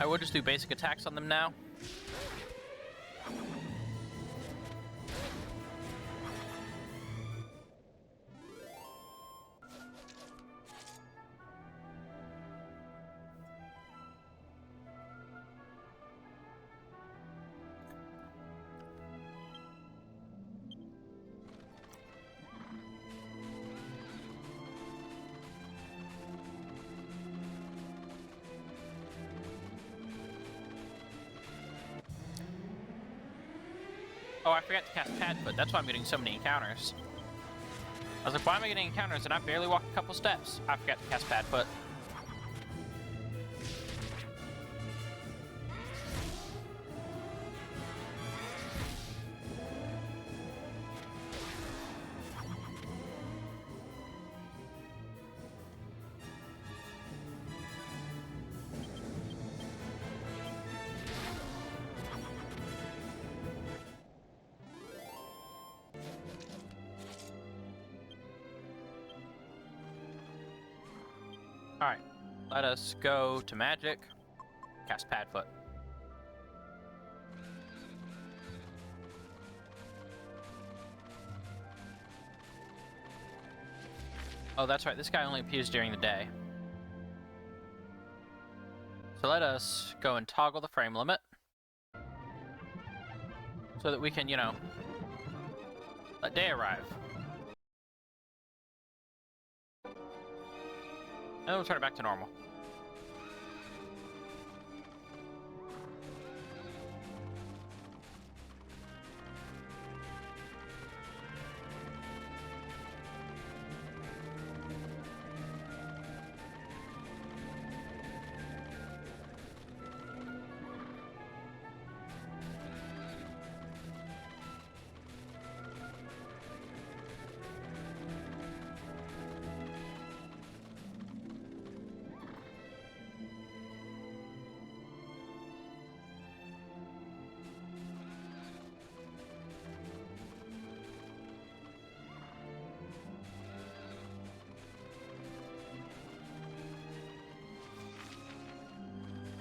I will just do basic attacks on them now. Oh, I forgot to cast Padfoot. That's why I'm getting so many encounters. I was like, why am I getting encounters and I barely walked a couple steps? I forgot to cast Padfoot. Alright, let us go to magic, cast Padfoot. Oh, that's right, this guy only appears during the day. So let us go and toggle the frame limit. So that we can, you know, let day arrive. And we'll turn it back to normal.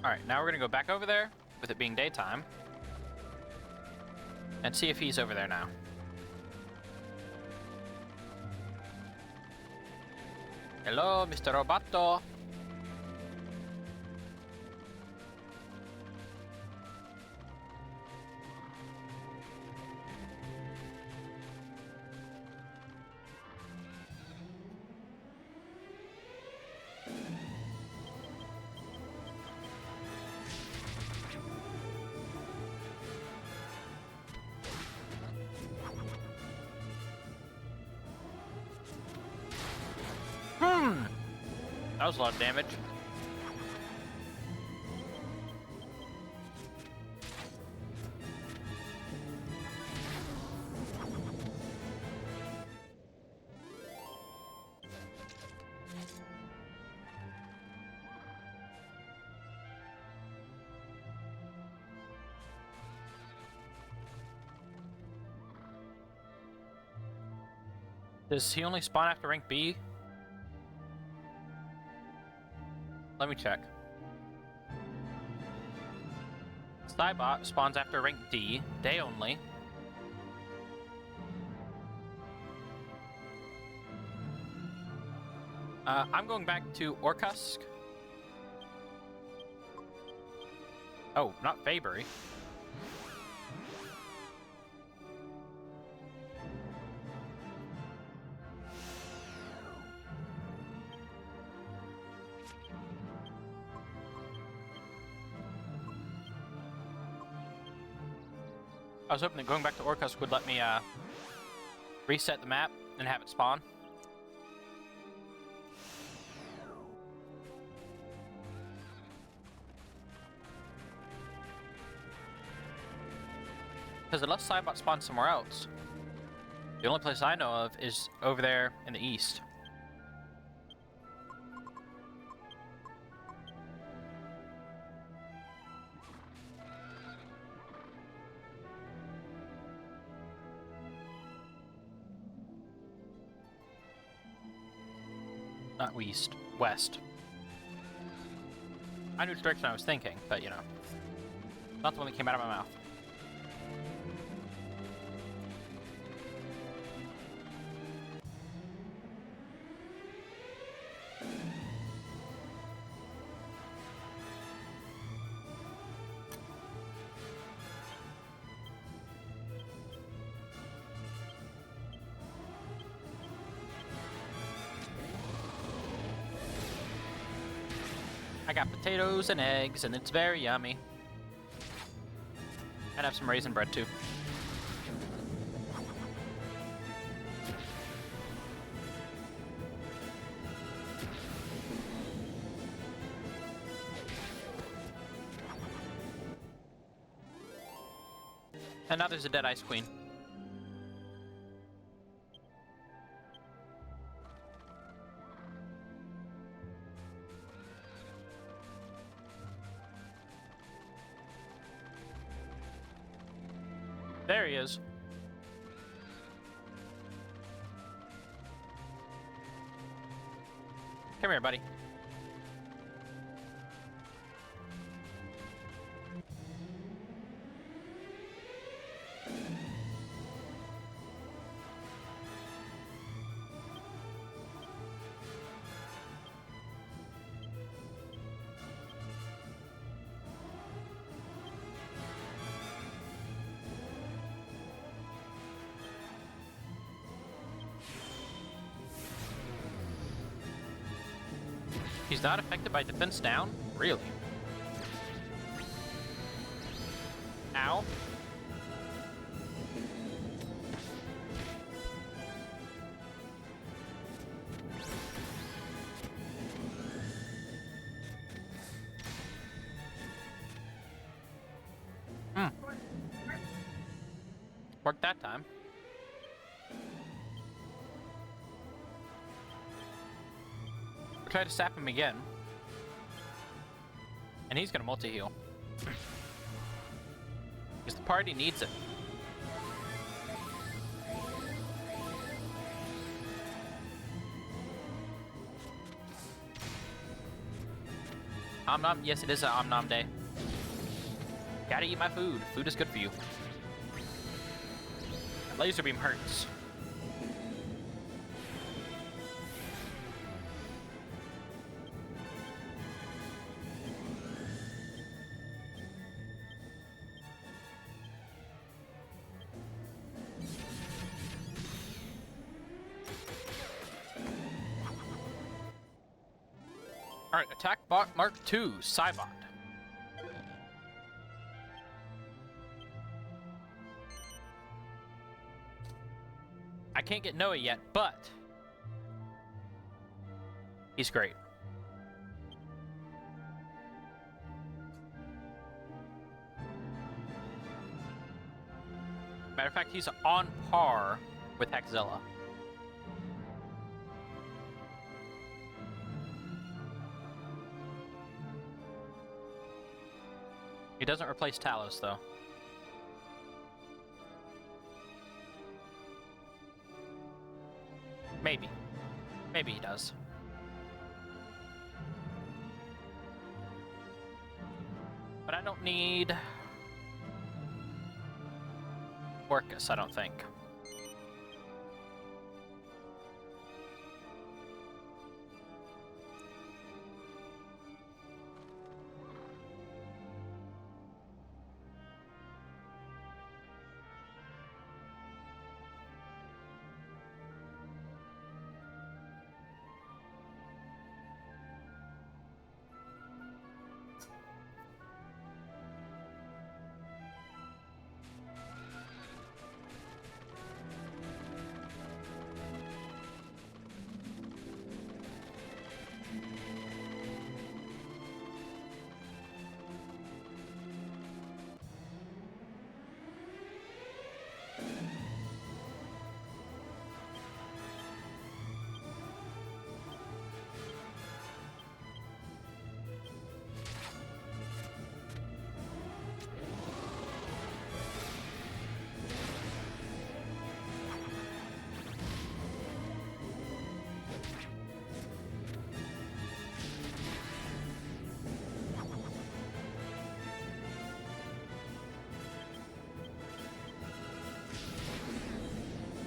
Alright, now we're gonna go back over there, with it being daytime, and see if he's over there now. Hello, Mr. Roboto. That was a lot of damage. Does he only spawn after rank B? Let me check. Cybot spawns after rank D, day only. I'm going back to Orkusk. Oh, not Fabry. I was hoping that going back to Orkusk would let me reset the map and have it spawn. Because unless Cybot spawns somewhere else, the only place I know of is over there in the east. Not west, west. I knew which direction I was thinking, but you know, not the one that came out of my mouth. I got potatoes and eggs, and it's very yummy. And I have some raisin bread, too. And now there's a dead ice queen. There he is. Come here, buddy. He's not affected by defense down? Really? Ow. Worked that time. We'll try to sap him again. And he's gonna multi-heal. Because the party needs it. Om nom, yes it is an Om nom day. Gotta eat my food. Food is good for you. Laser beam hurts. Alright, attack bot Mark II, Cybot. I can't get Noah yet, but he's great. Matter of fact, he's on par with Hexzilla. He doesn't replace Talos, though. Maybe. Maybe he does. But I don't need Orcus, I don't think.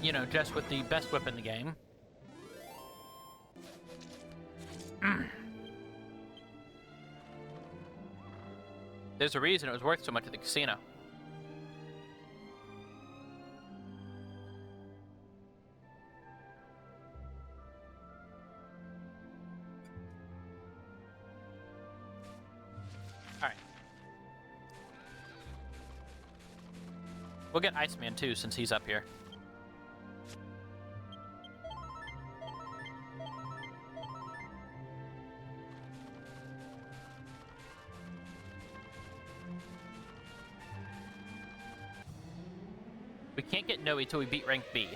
You know, just with the best whip in the game. There's a reason it was worth so much at the casino. Alright. We'll get Iceman too, since he's up here. We can't get Noe till we beat rank B.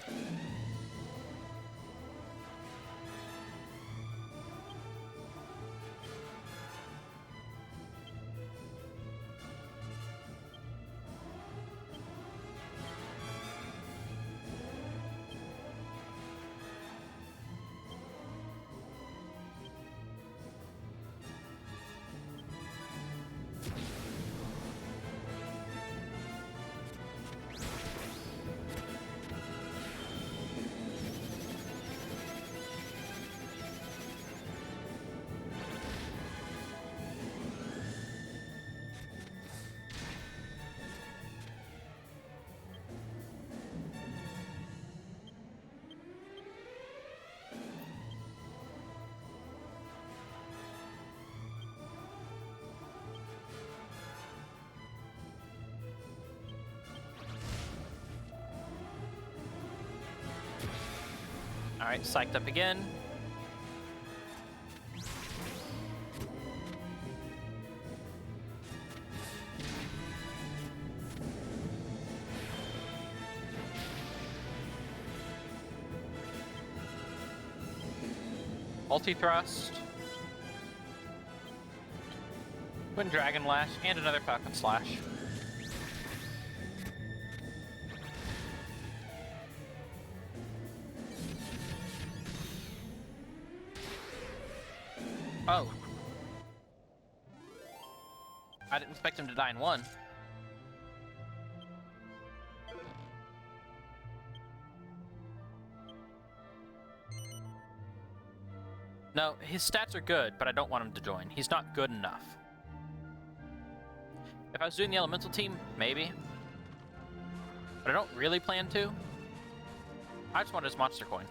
Alright, psyched up again. Multi-thrust. Twin Dragon Lash, and another Falcon Slash. Oh. I didn't expect him to die in one. No, his stats are good, but I don't want him to join. He's not good enough. If I was doing the elemental team, maybe. But I don't really plan to. I just want his monster coin.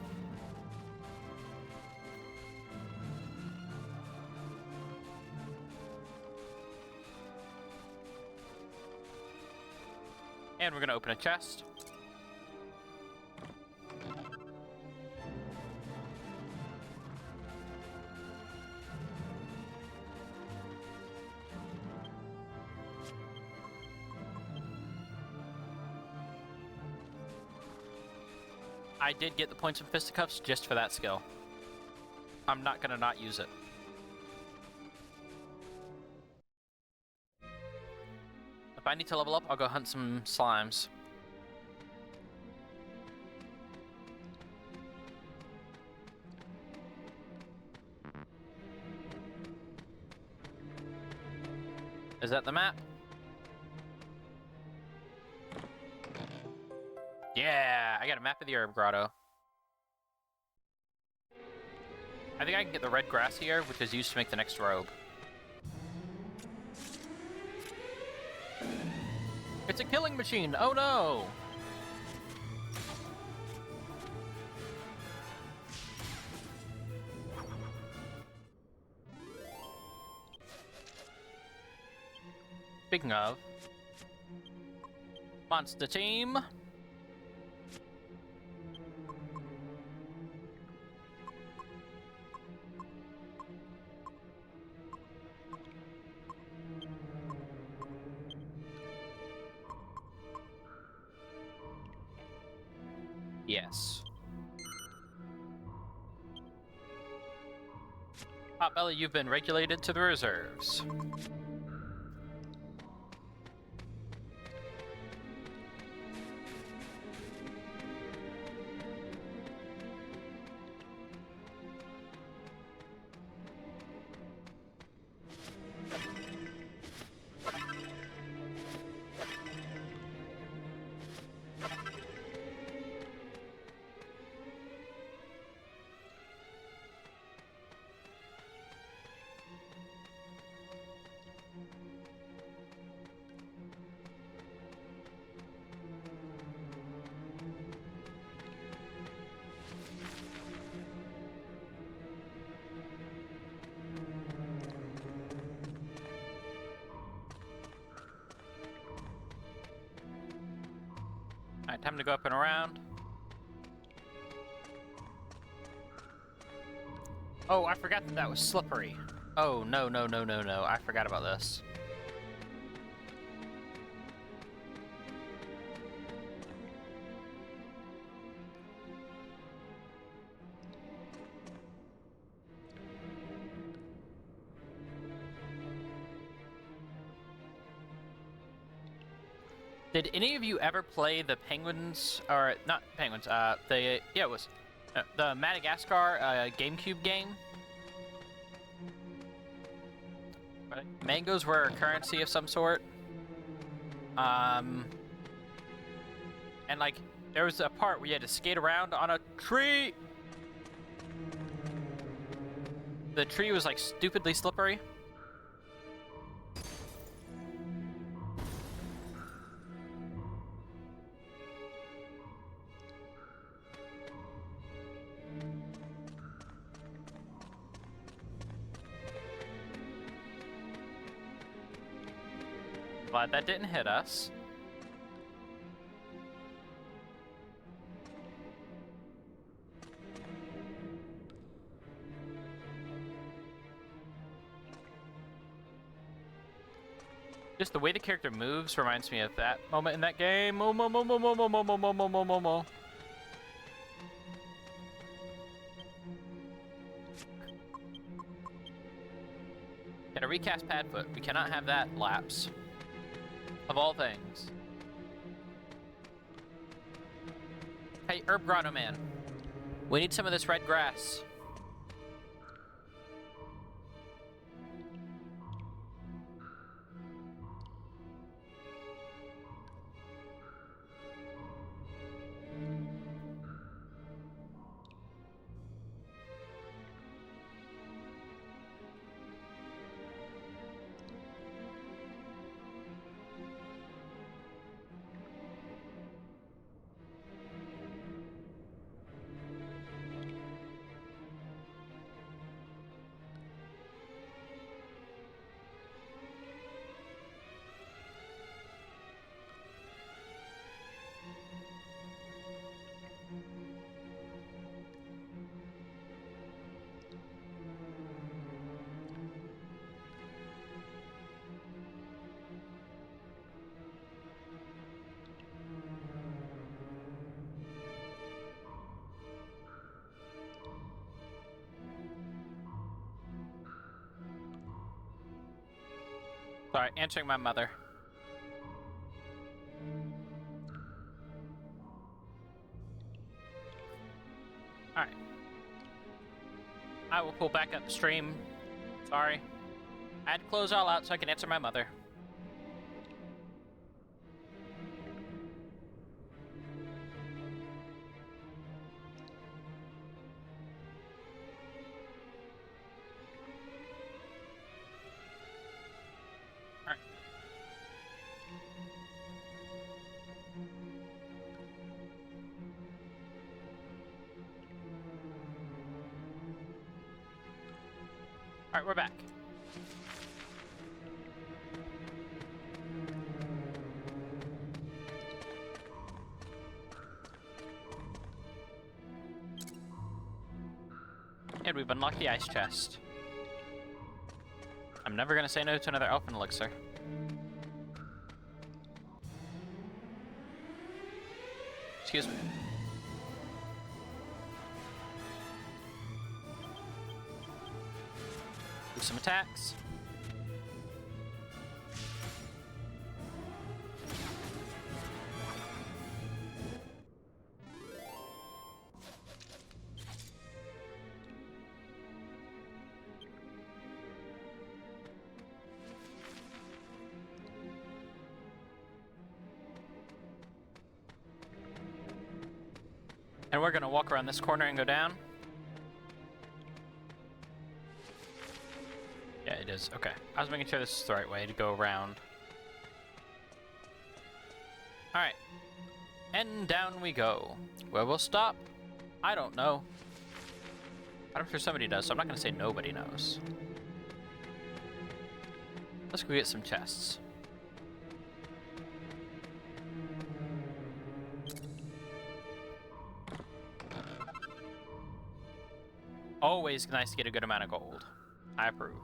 And we're gonna open a chest. I did get the points in fisticuffs just for that skill. I'm not gonna not use it. If I need to level up, I'll go hunt some slimes. Is that the map? Yeah, I got a map of the herb grotto. I think I can get the red grassy herb, which is used to make the next robe. It's a killing machine! Oh no! Speaking of, monster team. Yes. Potbelly, you've been regulated to the reserves. Alright, time to go up and around. Oh, I forgot that was slippery. Oh, no, no, no, no, no. I forgot about this. Did any of you ever play the Penguins, or not Penguins, the Madagascar GameCube game? Right. Mangoes were a currency of some sort. And like, there was a part where you had to skate around on a tree. The tree was like stupidly slippery. Glad that didn't hit us. Just the way the character moves reminds me of that moment in that game. Gotta recast Padfoot. We cannot have that lapse. Of all things. Hey, Herb Grotto Man. We need some of this red grass. Sorry, answering my mother. Alright. I will pull back up stream. Sorry. I had to close all out so I can answer my mother. Alright, we're back. And we've unlocked the ice chest. I'm never gonna say no to another elfin elixir. Excuse me. Do some attacks. And we're gonna walk around this corner and go down. Yeah, it is. Okay. I was making sure this is the right way to go around. Alright. And down we go. Where we'll stop? I don't know. I'm sure somebody does, so I'm not gonna say nobody knows. Let's go get some chests. Always nice to get a good amount of gold. I approve.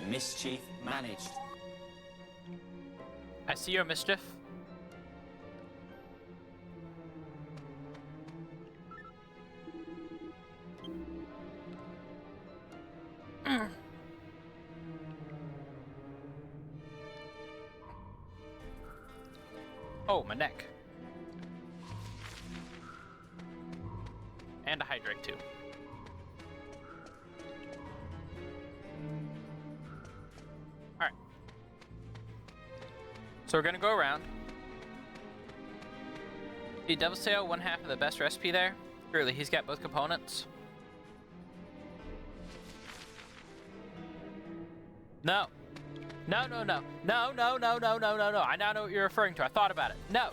Mischief managed. I see your mischief. Oh, my neck. And a hydrate too. Alright. So we're gonna go around. The Devil's Tail, one half of the best recipe there. Really, he's got both components. No. No, no, no. No, no, no, no, no, no, no. I now know what you're referring to. I thought about it. No.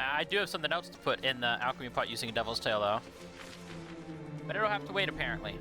I do have something else to put in the alchemy pot using a Devil's Tail, though. But it'll have to wait, apparently.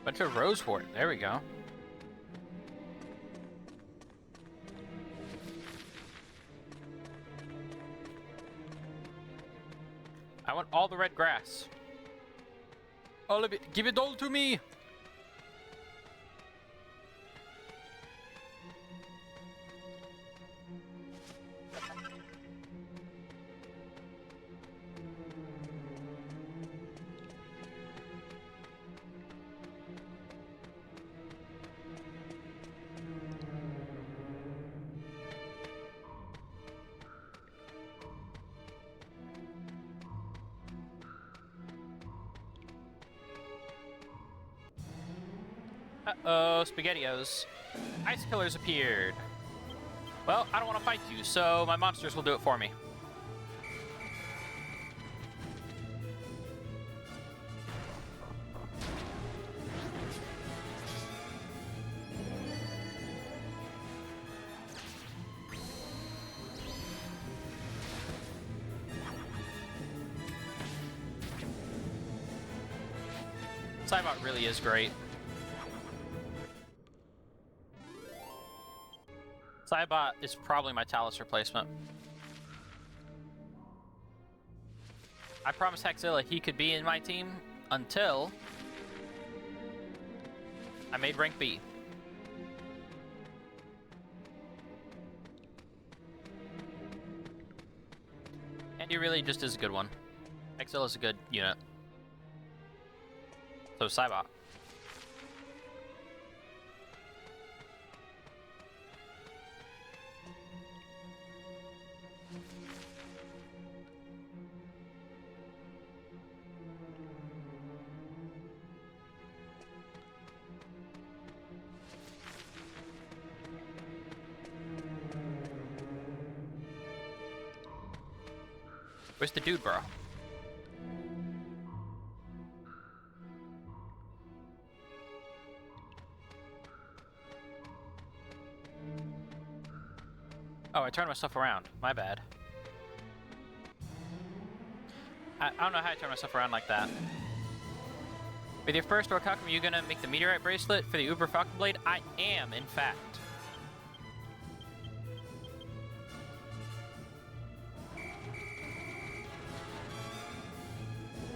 Bunch of rosewort. There we go. I want all the red grass. All of it. Give it all to me. Uh-oh, SpaghettiOs. Ice killers appeared. Well, I don't want to fight you, so my monsters will do it for me. Cybot really is great. Cybot is probably my Talus replacement. I promised Hexzilla he could be in my team until I made rank B. And he really just is a good one. Hexzilla's a good unit. So Cybot. Where's the dude, bro? Oh, I turned myself around. My bad. I don't know how I turned myself around like that. With your first orc, how come you gonna make the meteorite bracelet for the Uber Falcon Blade? I am, in fact.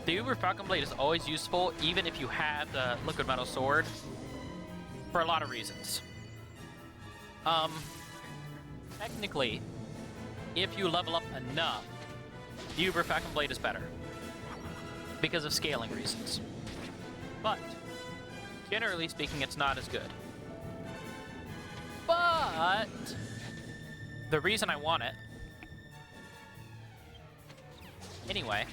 The Uber Falcon Blade is always useful, even if you have the liquid metal sword, for a lot of reasons. Technically, if you level up enough, the Uber Falcon Blade is better, because of scaling reasons. But, generally speaking, it's not as good. But, the reason I want it, anyway,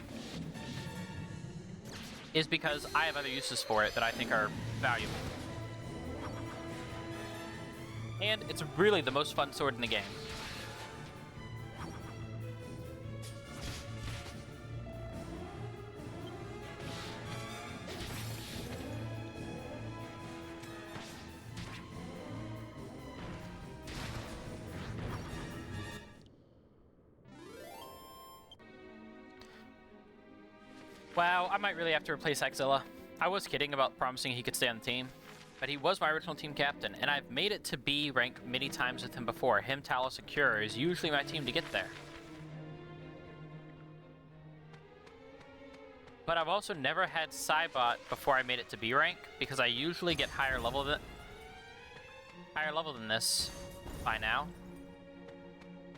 is because I have other uses for it that I think are valuable. And it's really the most fun sword in the game. Wow, I might really have to replace Hexzilla. I was kidding about promising he could stay on the team, but he was my original team captain, and I've made it to B rank many times with him before. Him, Talus, and Cure is usually my team to get there. But I've also never had Cybot before I made it to B rank, because I usually get higher level than this by now.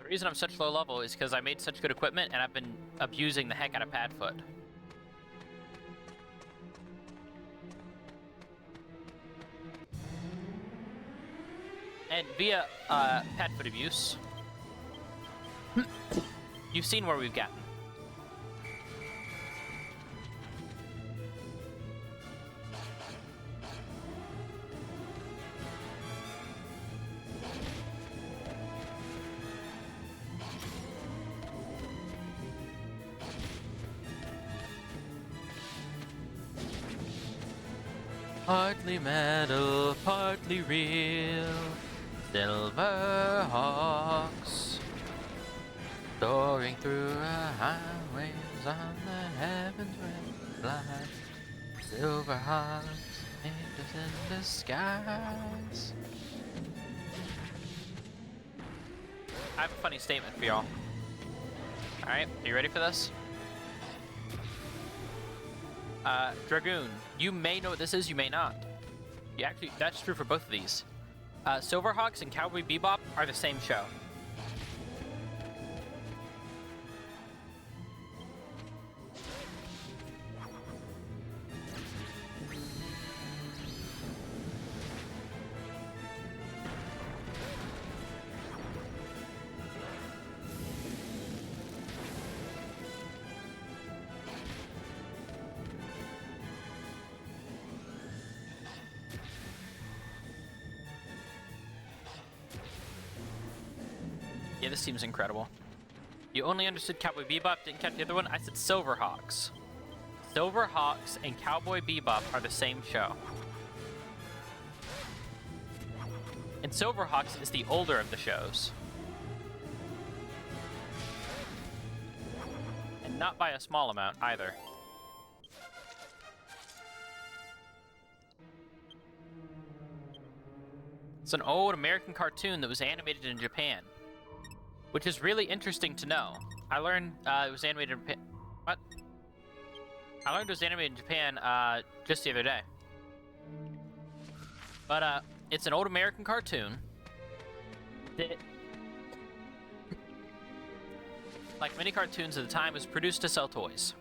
The reason I'm such low level is because I made such good equipment, and I've been abusing the heck out of Padfoot. And via Padfoot abuse, you've seen where we've gotten. Partly metal, partly real. Silver hawks soaring through highways on the heavens red fly. Silver hawks, angels in the skies. I have a funny statement for y'all. Alright, are you ready for this? Dragoon, you may know what this is, you may not. Yeah, actually, that's true for both of these. Silverhawks and Cowboy Bebop are the same show. Yeah, this seems incredible. You only understood Cowboy Bebop, didn't catch the other one? I said Silverhawks. Silverhawks and Cowboy Bebop are the same show. And Silverhawks is the older of the shows. And not by a small amount, either. It's an old American cartoon that was animated in Japan, which is really interesting to know. I learned it was animated in Japan. What? I learned it was animated in Japan just the other day. But it's an old American cartoon that, like many cartoons at the time, was produced to sell toys.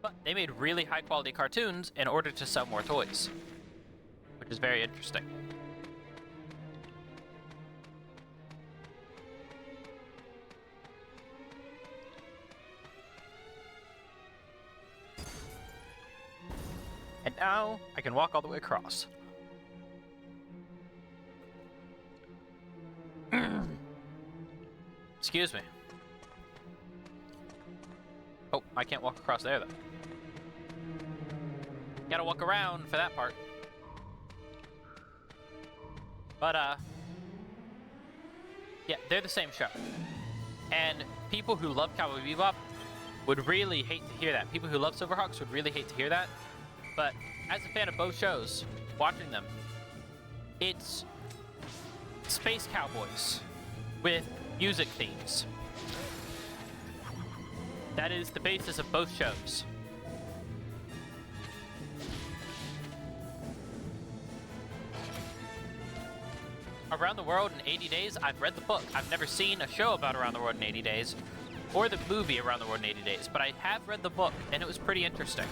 But they made really high quality cartoons in order to sell more toys, which is very interesting. And now I can walk all the way across. Excuse me. Oh, I can't walk across there, though. Gotta walk around for that part. But, yeah, they're the same show. And people who love Cowboy Bebop would really hate to hear that. People who love Silverhawks would really hate to hear that. But as a fan of both shows, watching them, it's space cowboys with music themes. That is the basis of both shows. Around the World in 80 Days, I've read the book. I've never seen a show about Around the World in 80 Days, or the movie Around the World in 80 Days, but I have read the book, and it was pretty interesting.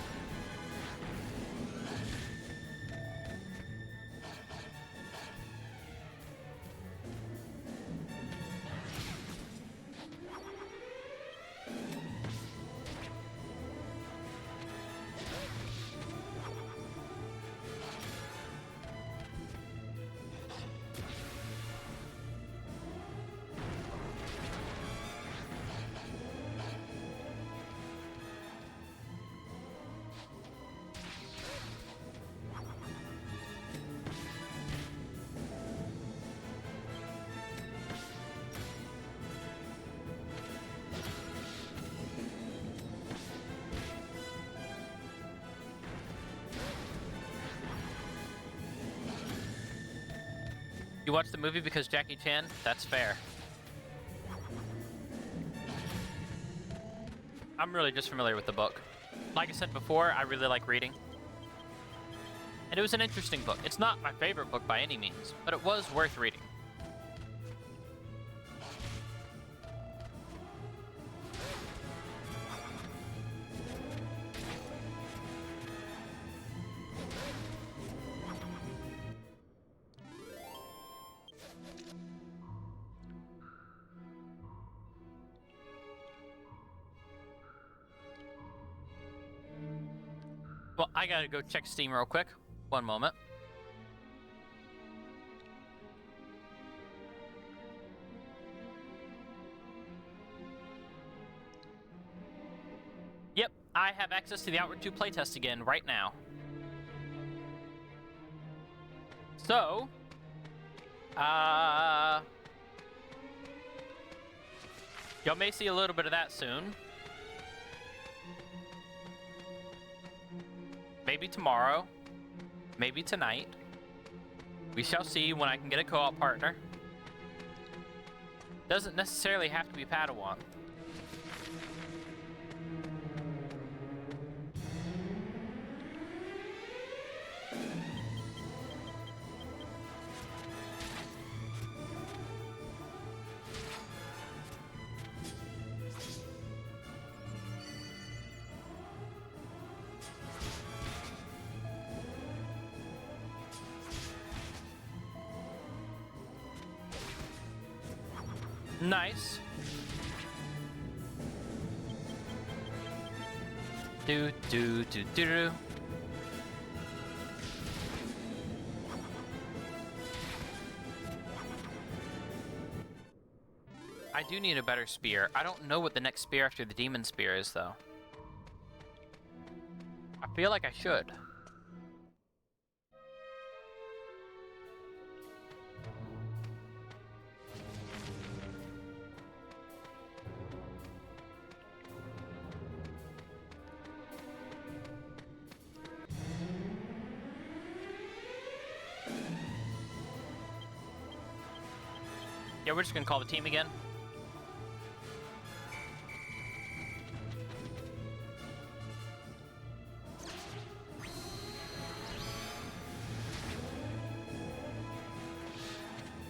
You watched the movie because Jackie Chan? That's fair. I'm really just familiar with the book. Like I said before, I really like reading. And it was an interesting book. It's not my favorite book by any means, but it was worth reading. Well, I gotta go check Steam real quick. One moment. Yep, I have access to the Outward 2 playtest again right now. So, y'all may see a little bit of that soon. Maybe tomorrow, maybe tonight. We shall see when I can get a co-op partner. Doesn't necessarily have to be Padawan. Nice. Do do do do do. I do need a better spear. I don't know what the next spear after the demon spear is, though. I feel like I should. Yeah, we're just gonna call the team again.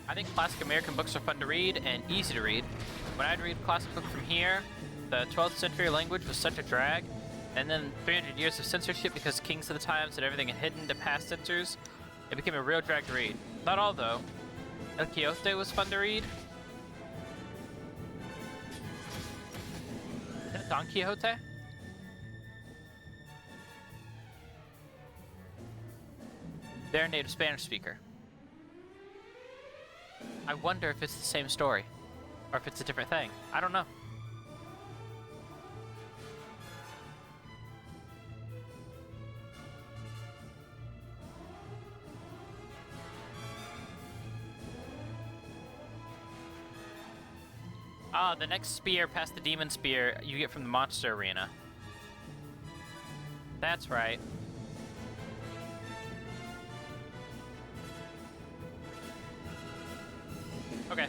I think classic American books are fun to read and easy to read. When I'd read a classic book from here, the 12th century language was such a drag, and then 300 years of censorship because kings of the times and everything had hidden to past censors, it became a real drag to read. Not all, though. El Quixote was fun to read. Is that Don Quixote? They're a native Spanish speaker. I wonder if it's the same story, or if it's a different thing. I don't know. Ah, the next spear past the demon spear you get from the monster arena. That's right. Okay.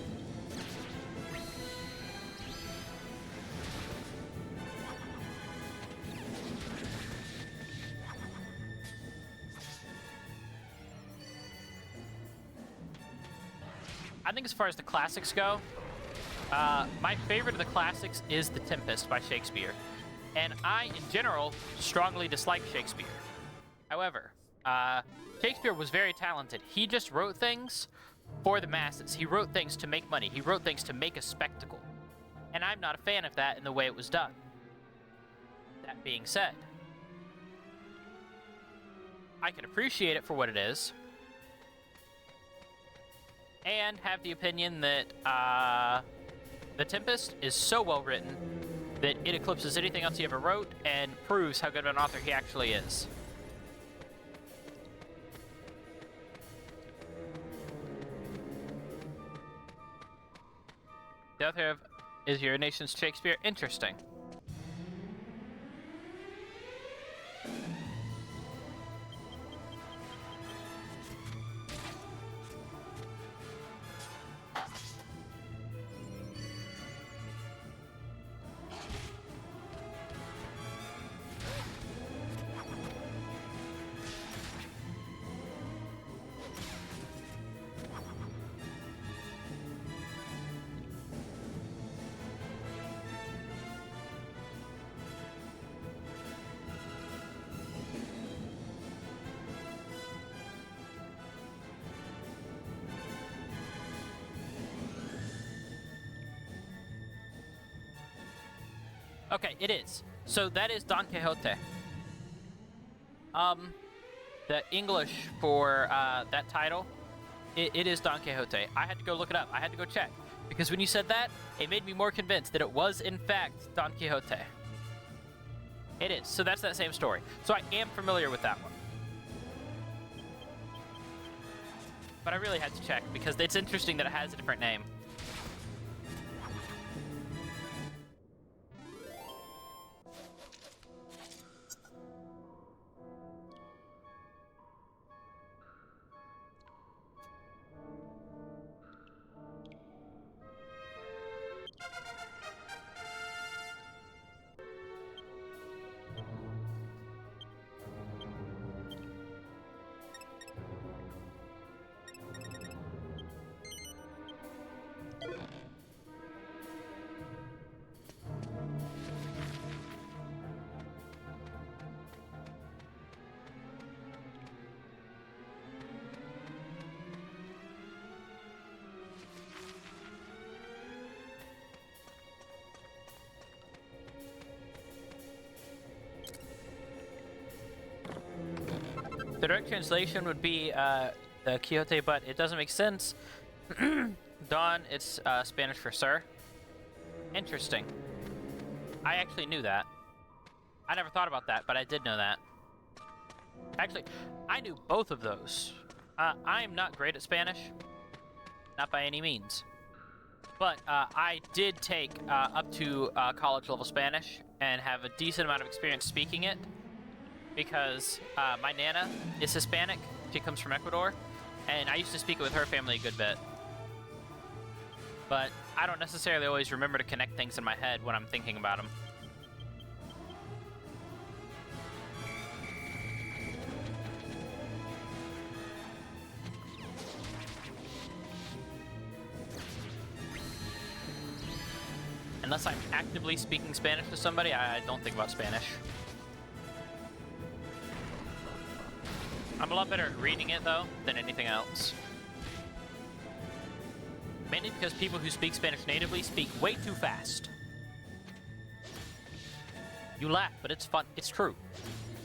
I think as far as the classics go, my favorite of the classics is The Tempest by Shakespeare. And I, in general, strongly dislike Shakespeare. However, Shakespeare was very talented. He just wrote things for the masses. He wrote things to make money. He wrote things to make a spectacle. And I'm not a fan of that in the way it was done. That being said, I can appreciate it for what it is, and have the opinion that The Tempest is so well written that it eclipses anything else he ever wrote and proves how good of an author he actually is. The author of Is Your Nation's Shakespeare? Interesting. Okay, it is. So that is Don Quixote. The English for that title, it is Don Quixote. I had to go look it up. I had to go check. Because when you said that, it made me more convinced that it was, in fact, Don Quixote. It is. So that's that same story. So I am familiar with that one. But I really had to check, because it's interesting that it has a different name. The direct translation would be the Quixote, but it doesn't make sense. Don, it's Spanish for sir. Interesting. I actually knew that. I never thought about that, but I did know that. Actually, I knew both of those. I am not great at Spanish. Not by any means. But I did take up to college level Spanish and have a decent amount of experience speaking it. Because my Nana is Hispanic. She comes from Ecuador. And I used to speak it with her family a good bit. but I don't necessarily always remember to connect things in my head when I'm thinking about them. Unless I'm actively speaking Spanish to somebody, I don't think about Spanish. I'm a lot better at reading it, though, than anything else. Mainly because people who speak Spanish natively speak way too fast. You laugh, but it's fun. It's true.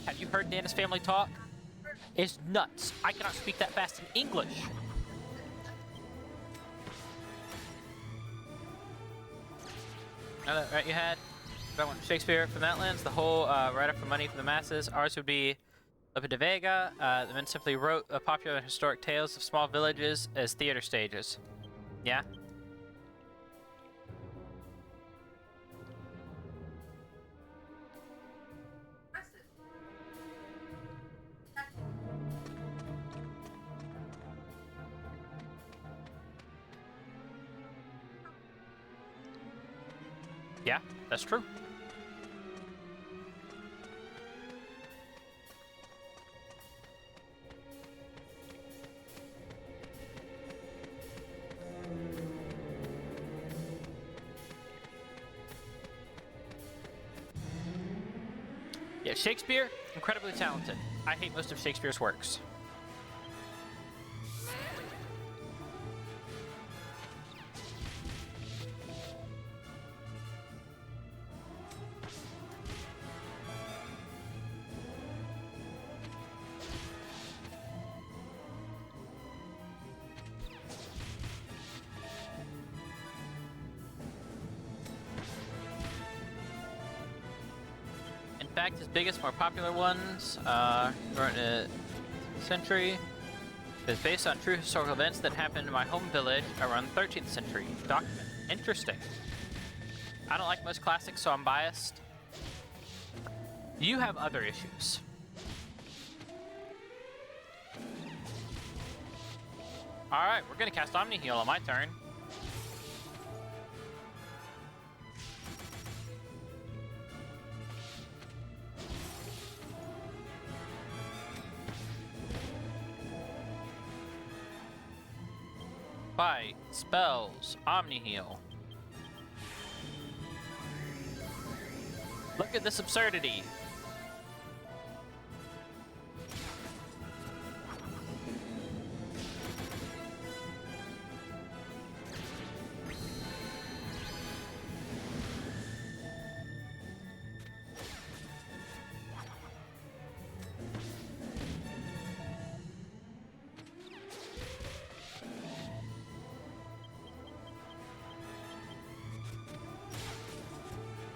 Have you heard Nana's family talk? It's nuts. I cannot speak that fast in English. Right, you had Shakespeare from that lens, the whole write-up for money for the masses. Ours would be Lope de Vega. The men simply wrote popular and historic tales of small villages as theater stages. Yeah? Yeah, that's true. Yeah, Shakespeare, incredibly talented. I hate most of Shakespeare's works. In fact, his biggest, more popular ones were in the century. Is based on true historical events that happened in my home village around the 13th century. Document. Interesting. I don't like most classics, so I'm biased. You have other issues. Alright, we're gonna cast Omni Heal on my turn. Fight, spells, Omni Heal. Look at this absurdity.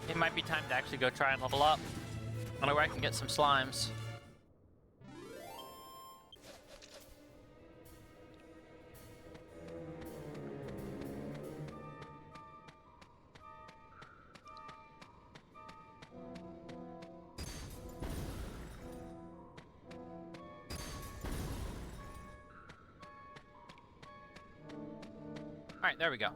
It might be time to actually go try and level up. I know where I can get some slimes. Alright, there we go.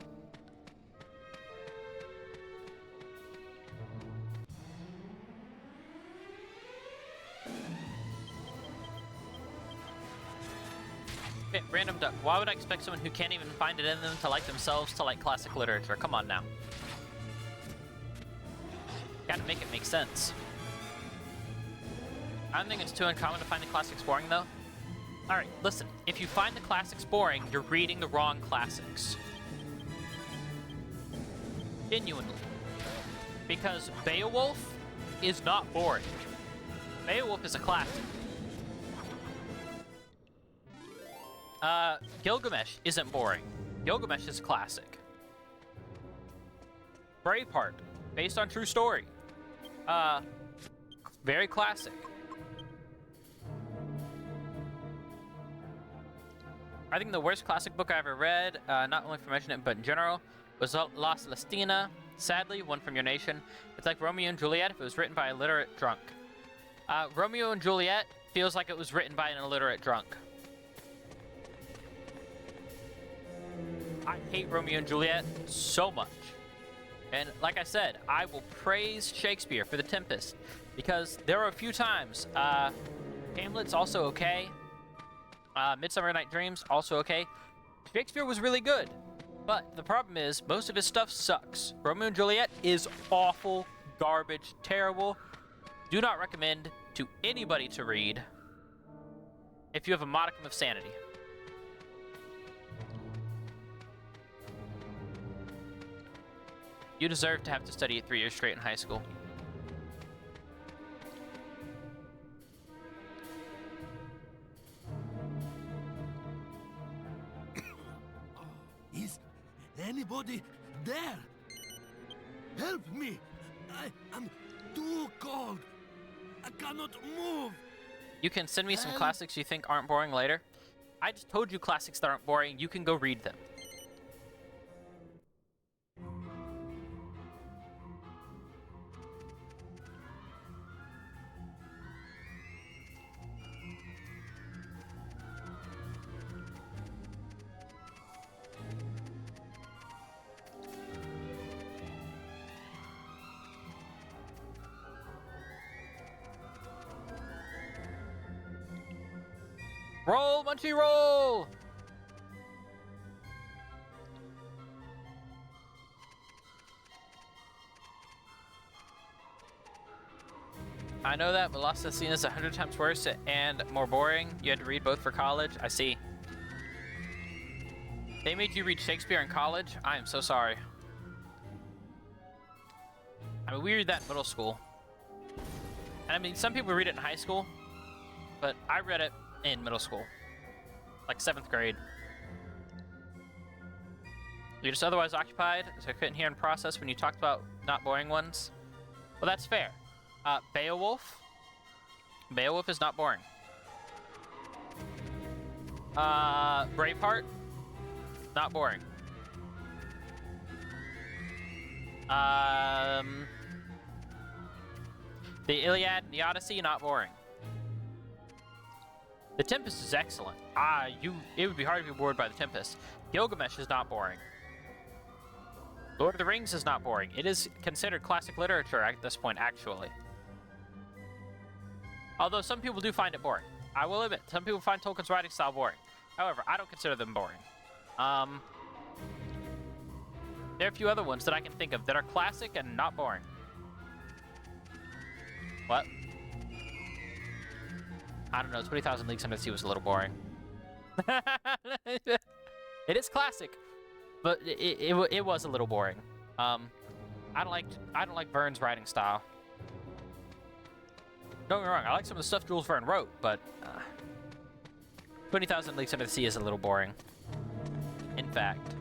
Okay, random duck. Why would I expect someone who can't even find it in them to like themselves to like classic literature? Come on now. Gotta make it make sense. I don't think it's too uncommon to find the classics boring, though. Alright, listen. If you find the classics boring, you're reading the wrong classics. Genuinely. Because Beowulf is not boring. Beowulf is a classic. Gilgamesh isn't boring. Gilgamesh is a classic. Braveheart, based on true story. Very classic. I think the worst classic book I ever read, not only for mentioning it, but in general, was La Celestina. Sadly, One from Your Nation. It's like Romeo and Juliet if it was written by a literate drunk. Romeo and Juliet feels like it was written by an illiterate drunk. I hate Romeo and Juliet so much. And like I said, I will praise Shakespeare for The Tempest because there are a few times. Hamlet's also okay. Midsummer Night Dreams, also okay. Shakespeare was really good. But the problem is, most of his stuff sucks. Romeo and Juliet is awful, garbage, terrible. Do not recommend to anybody to read if you have a modicum of sanity. You deserve to have to study it 3 years straight in high school. Is anybody there? Help me! I am too cold. I cannot move. You can send me some classics you think aren't boring later. I just told you classics that aren't boring. You can go read them. Roll, Munchie, roll! I know that, but Lost Scene is 100 times worse and more boring. You had to read both for college. I see. They made you read Shakespeare in college? I am so sorry. I mean, we read that in middle school. And I mean, some people read it in high school, but I read it in middle school. Like 7th grade. You're just otherwise occupied, so I couldn't hear in process when you talked about not boring ones. Well, that's fair. Beowulf. Beowulf is not boring. Braveheart. Not boring. The Iliad and the Odyssey, not boring. The Tempest is excellent. It would be hard to be bored by The Tempest. Gilgamesh is not boring. Lord of the Rings is not boring. It is considered classic literature at this point, actually. Although some people do find it boring. I will admit, some people find Tolkien's writing style boring. However, I don't consider them boring. There are a few other ones that I can think of that are classic and not boring. What? I don't know, 20,000 Leagues Under the Sea was a little boring. It is classic, but it was a little boring. I don't like Verne's writing style. Don't get me wrong, I like some of the stuff Jules Verne wrote, but 20,000 Leagues Under the Sea is a little boring. In fact.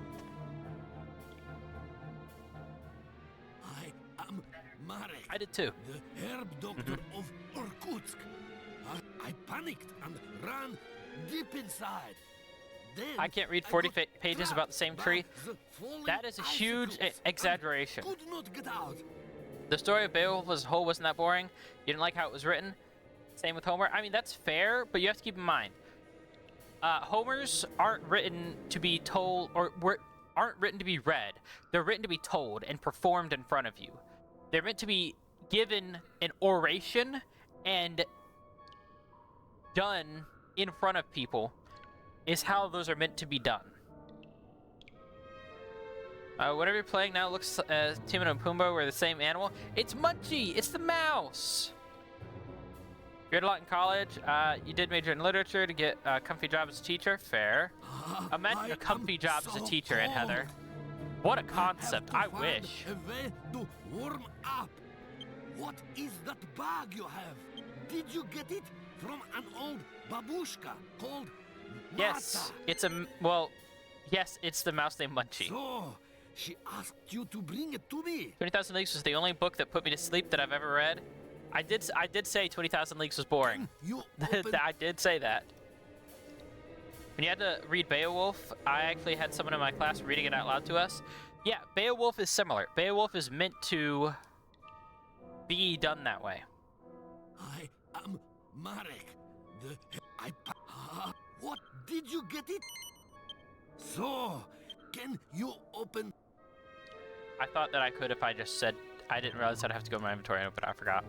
I am Marek. I did too. The herb doctor of Irkutsk. I panicked and ran deep inside. Then I can't read 40 pages about the same tree. That is a huge exaggeration. Could not get out. The story of Beowulf as a whole wasn't that boring. You didn't like how it was written. Same with Homer. I mean, that's fair, but you have to keep in mind. Homers aren't written to be told, or aren't written to be read. They're written to be told and performed in front of you. They're meant to be given an oration and done in front of people is how those are meant to be done. Whatever you're playing now looks Timon and Pumbaa were the same animal. It's Munchie! It's the mouse! You read a lot in college. You did major in literature to get a comfy job as a teacher. Fair. Imagine a comfy job as a teacher, Aunt Heather. What a concept. I wish. A way to warm up. What is that bag you have? Did you get it from an old babushka called Yes, it's yes, it's the mouse named Munchie. So, she asked you to bring it to me. 20,000 Leagues was the only book that put me to sleep that I've ever read. I did say 20,000 Leagues was boring. I did say that. When you had to read Beowulf, I actually had someone in my class reading it out loud to us. Yeah, Beowulf is similar. Beowulf is meant to be done that way. I am Marek. What? Did you get it? So, Can you open? I thought that I could if I just said... I didn't realize I'd have to go in my inventory and open it. I forgot.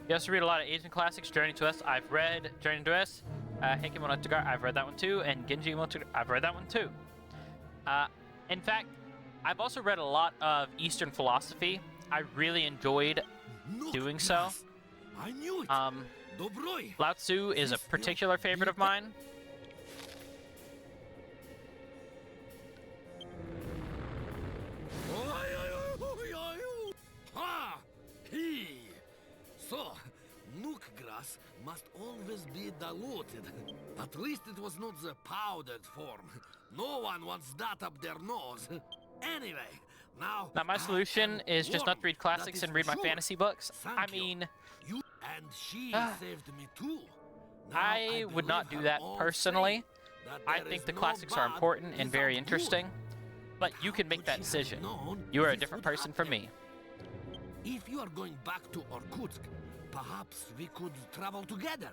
You also read a lot of Asian classics. Journey to West, I've read Journey to West. Heike Monogatari, I've read that one too. And Genji Monogatari, I've read that one too. In fact, I've also read a lot of Eastern philosophy. I really enjoyed doing so. I knew it. Lao Tzu is a particular favorite of mine. Ha! He. So, nuke grass must always be diluted. At least it was not the powdered form. No one wants that up their nose. Anyway, now my solution is just not to read classics and read my fantasy books. I mean, you and she saved me too. I would not do that personally. I think the classics are important and very interesting, but you can make that decision. You are a different person from me. If you are going back to Irkutsk, perhaps we could travel together.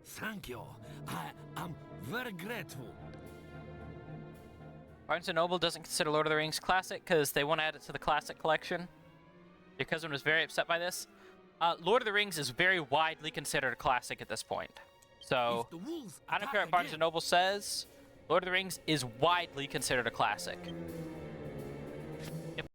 Thank you. I am very grateful. Barnes & Noble doesn't consider Lord of the Rings classic because they want to add it to the classic collection. Your cousin was very upset by this. Lord of the Rings is very widely considered a classic at this point. So, I don't care what Barnes & Noble says. Lord of the Rings is widely considered a classic.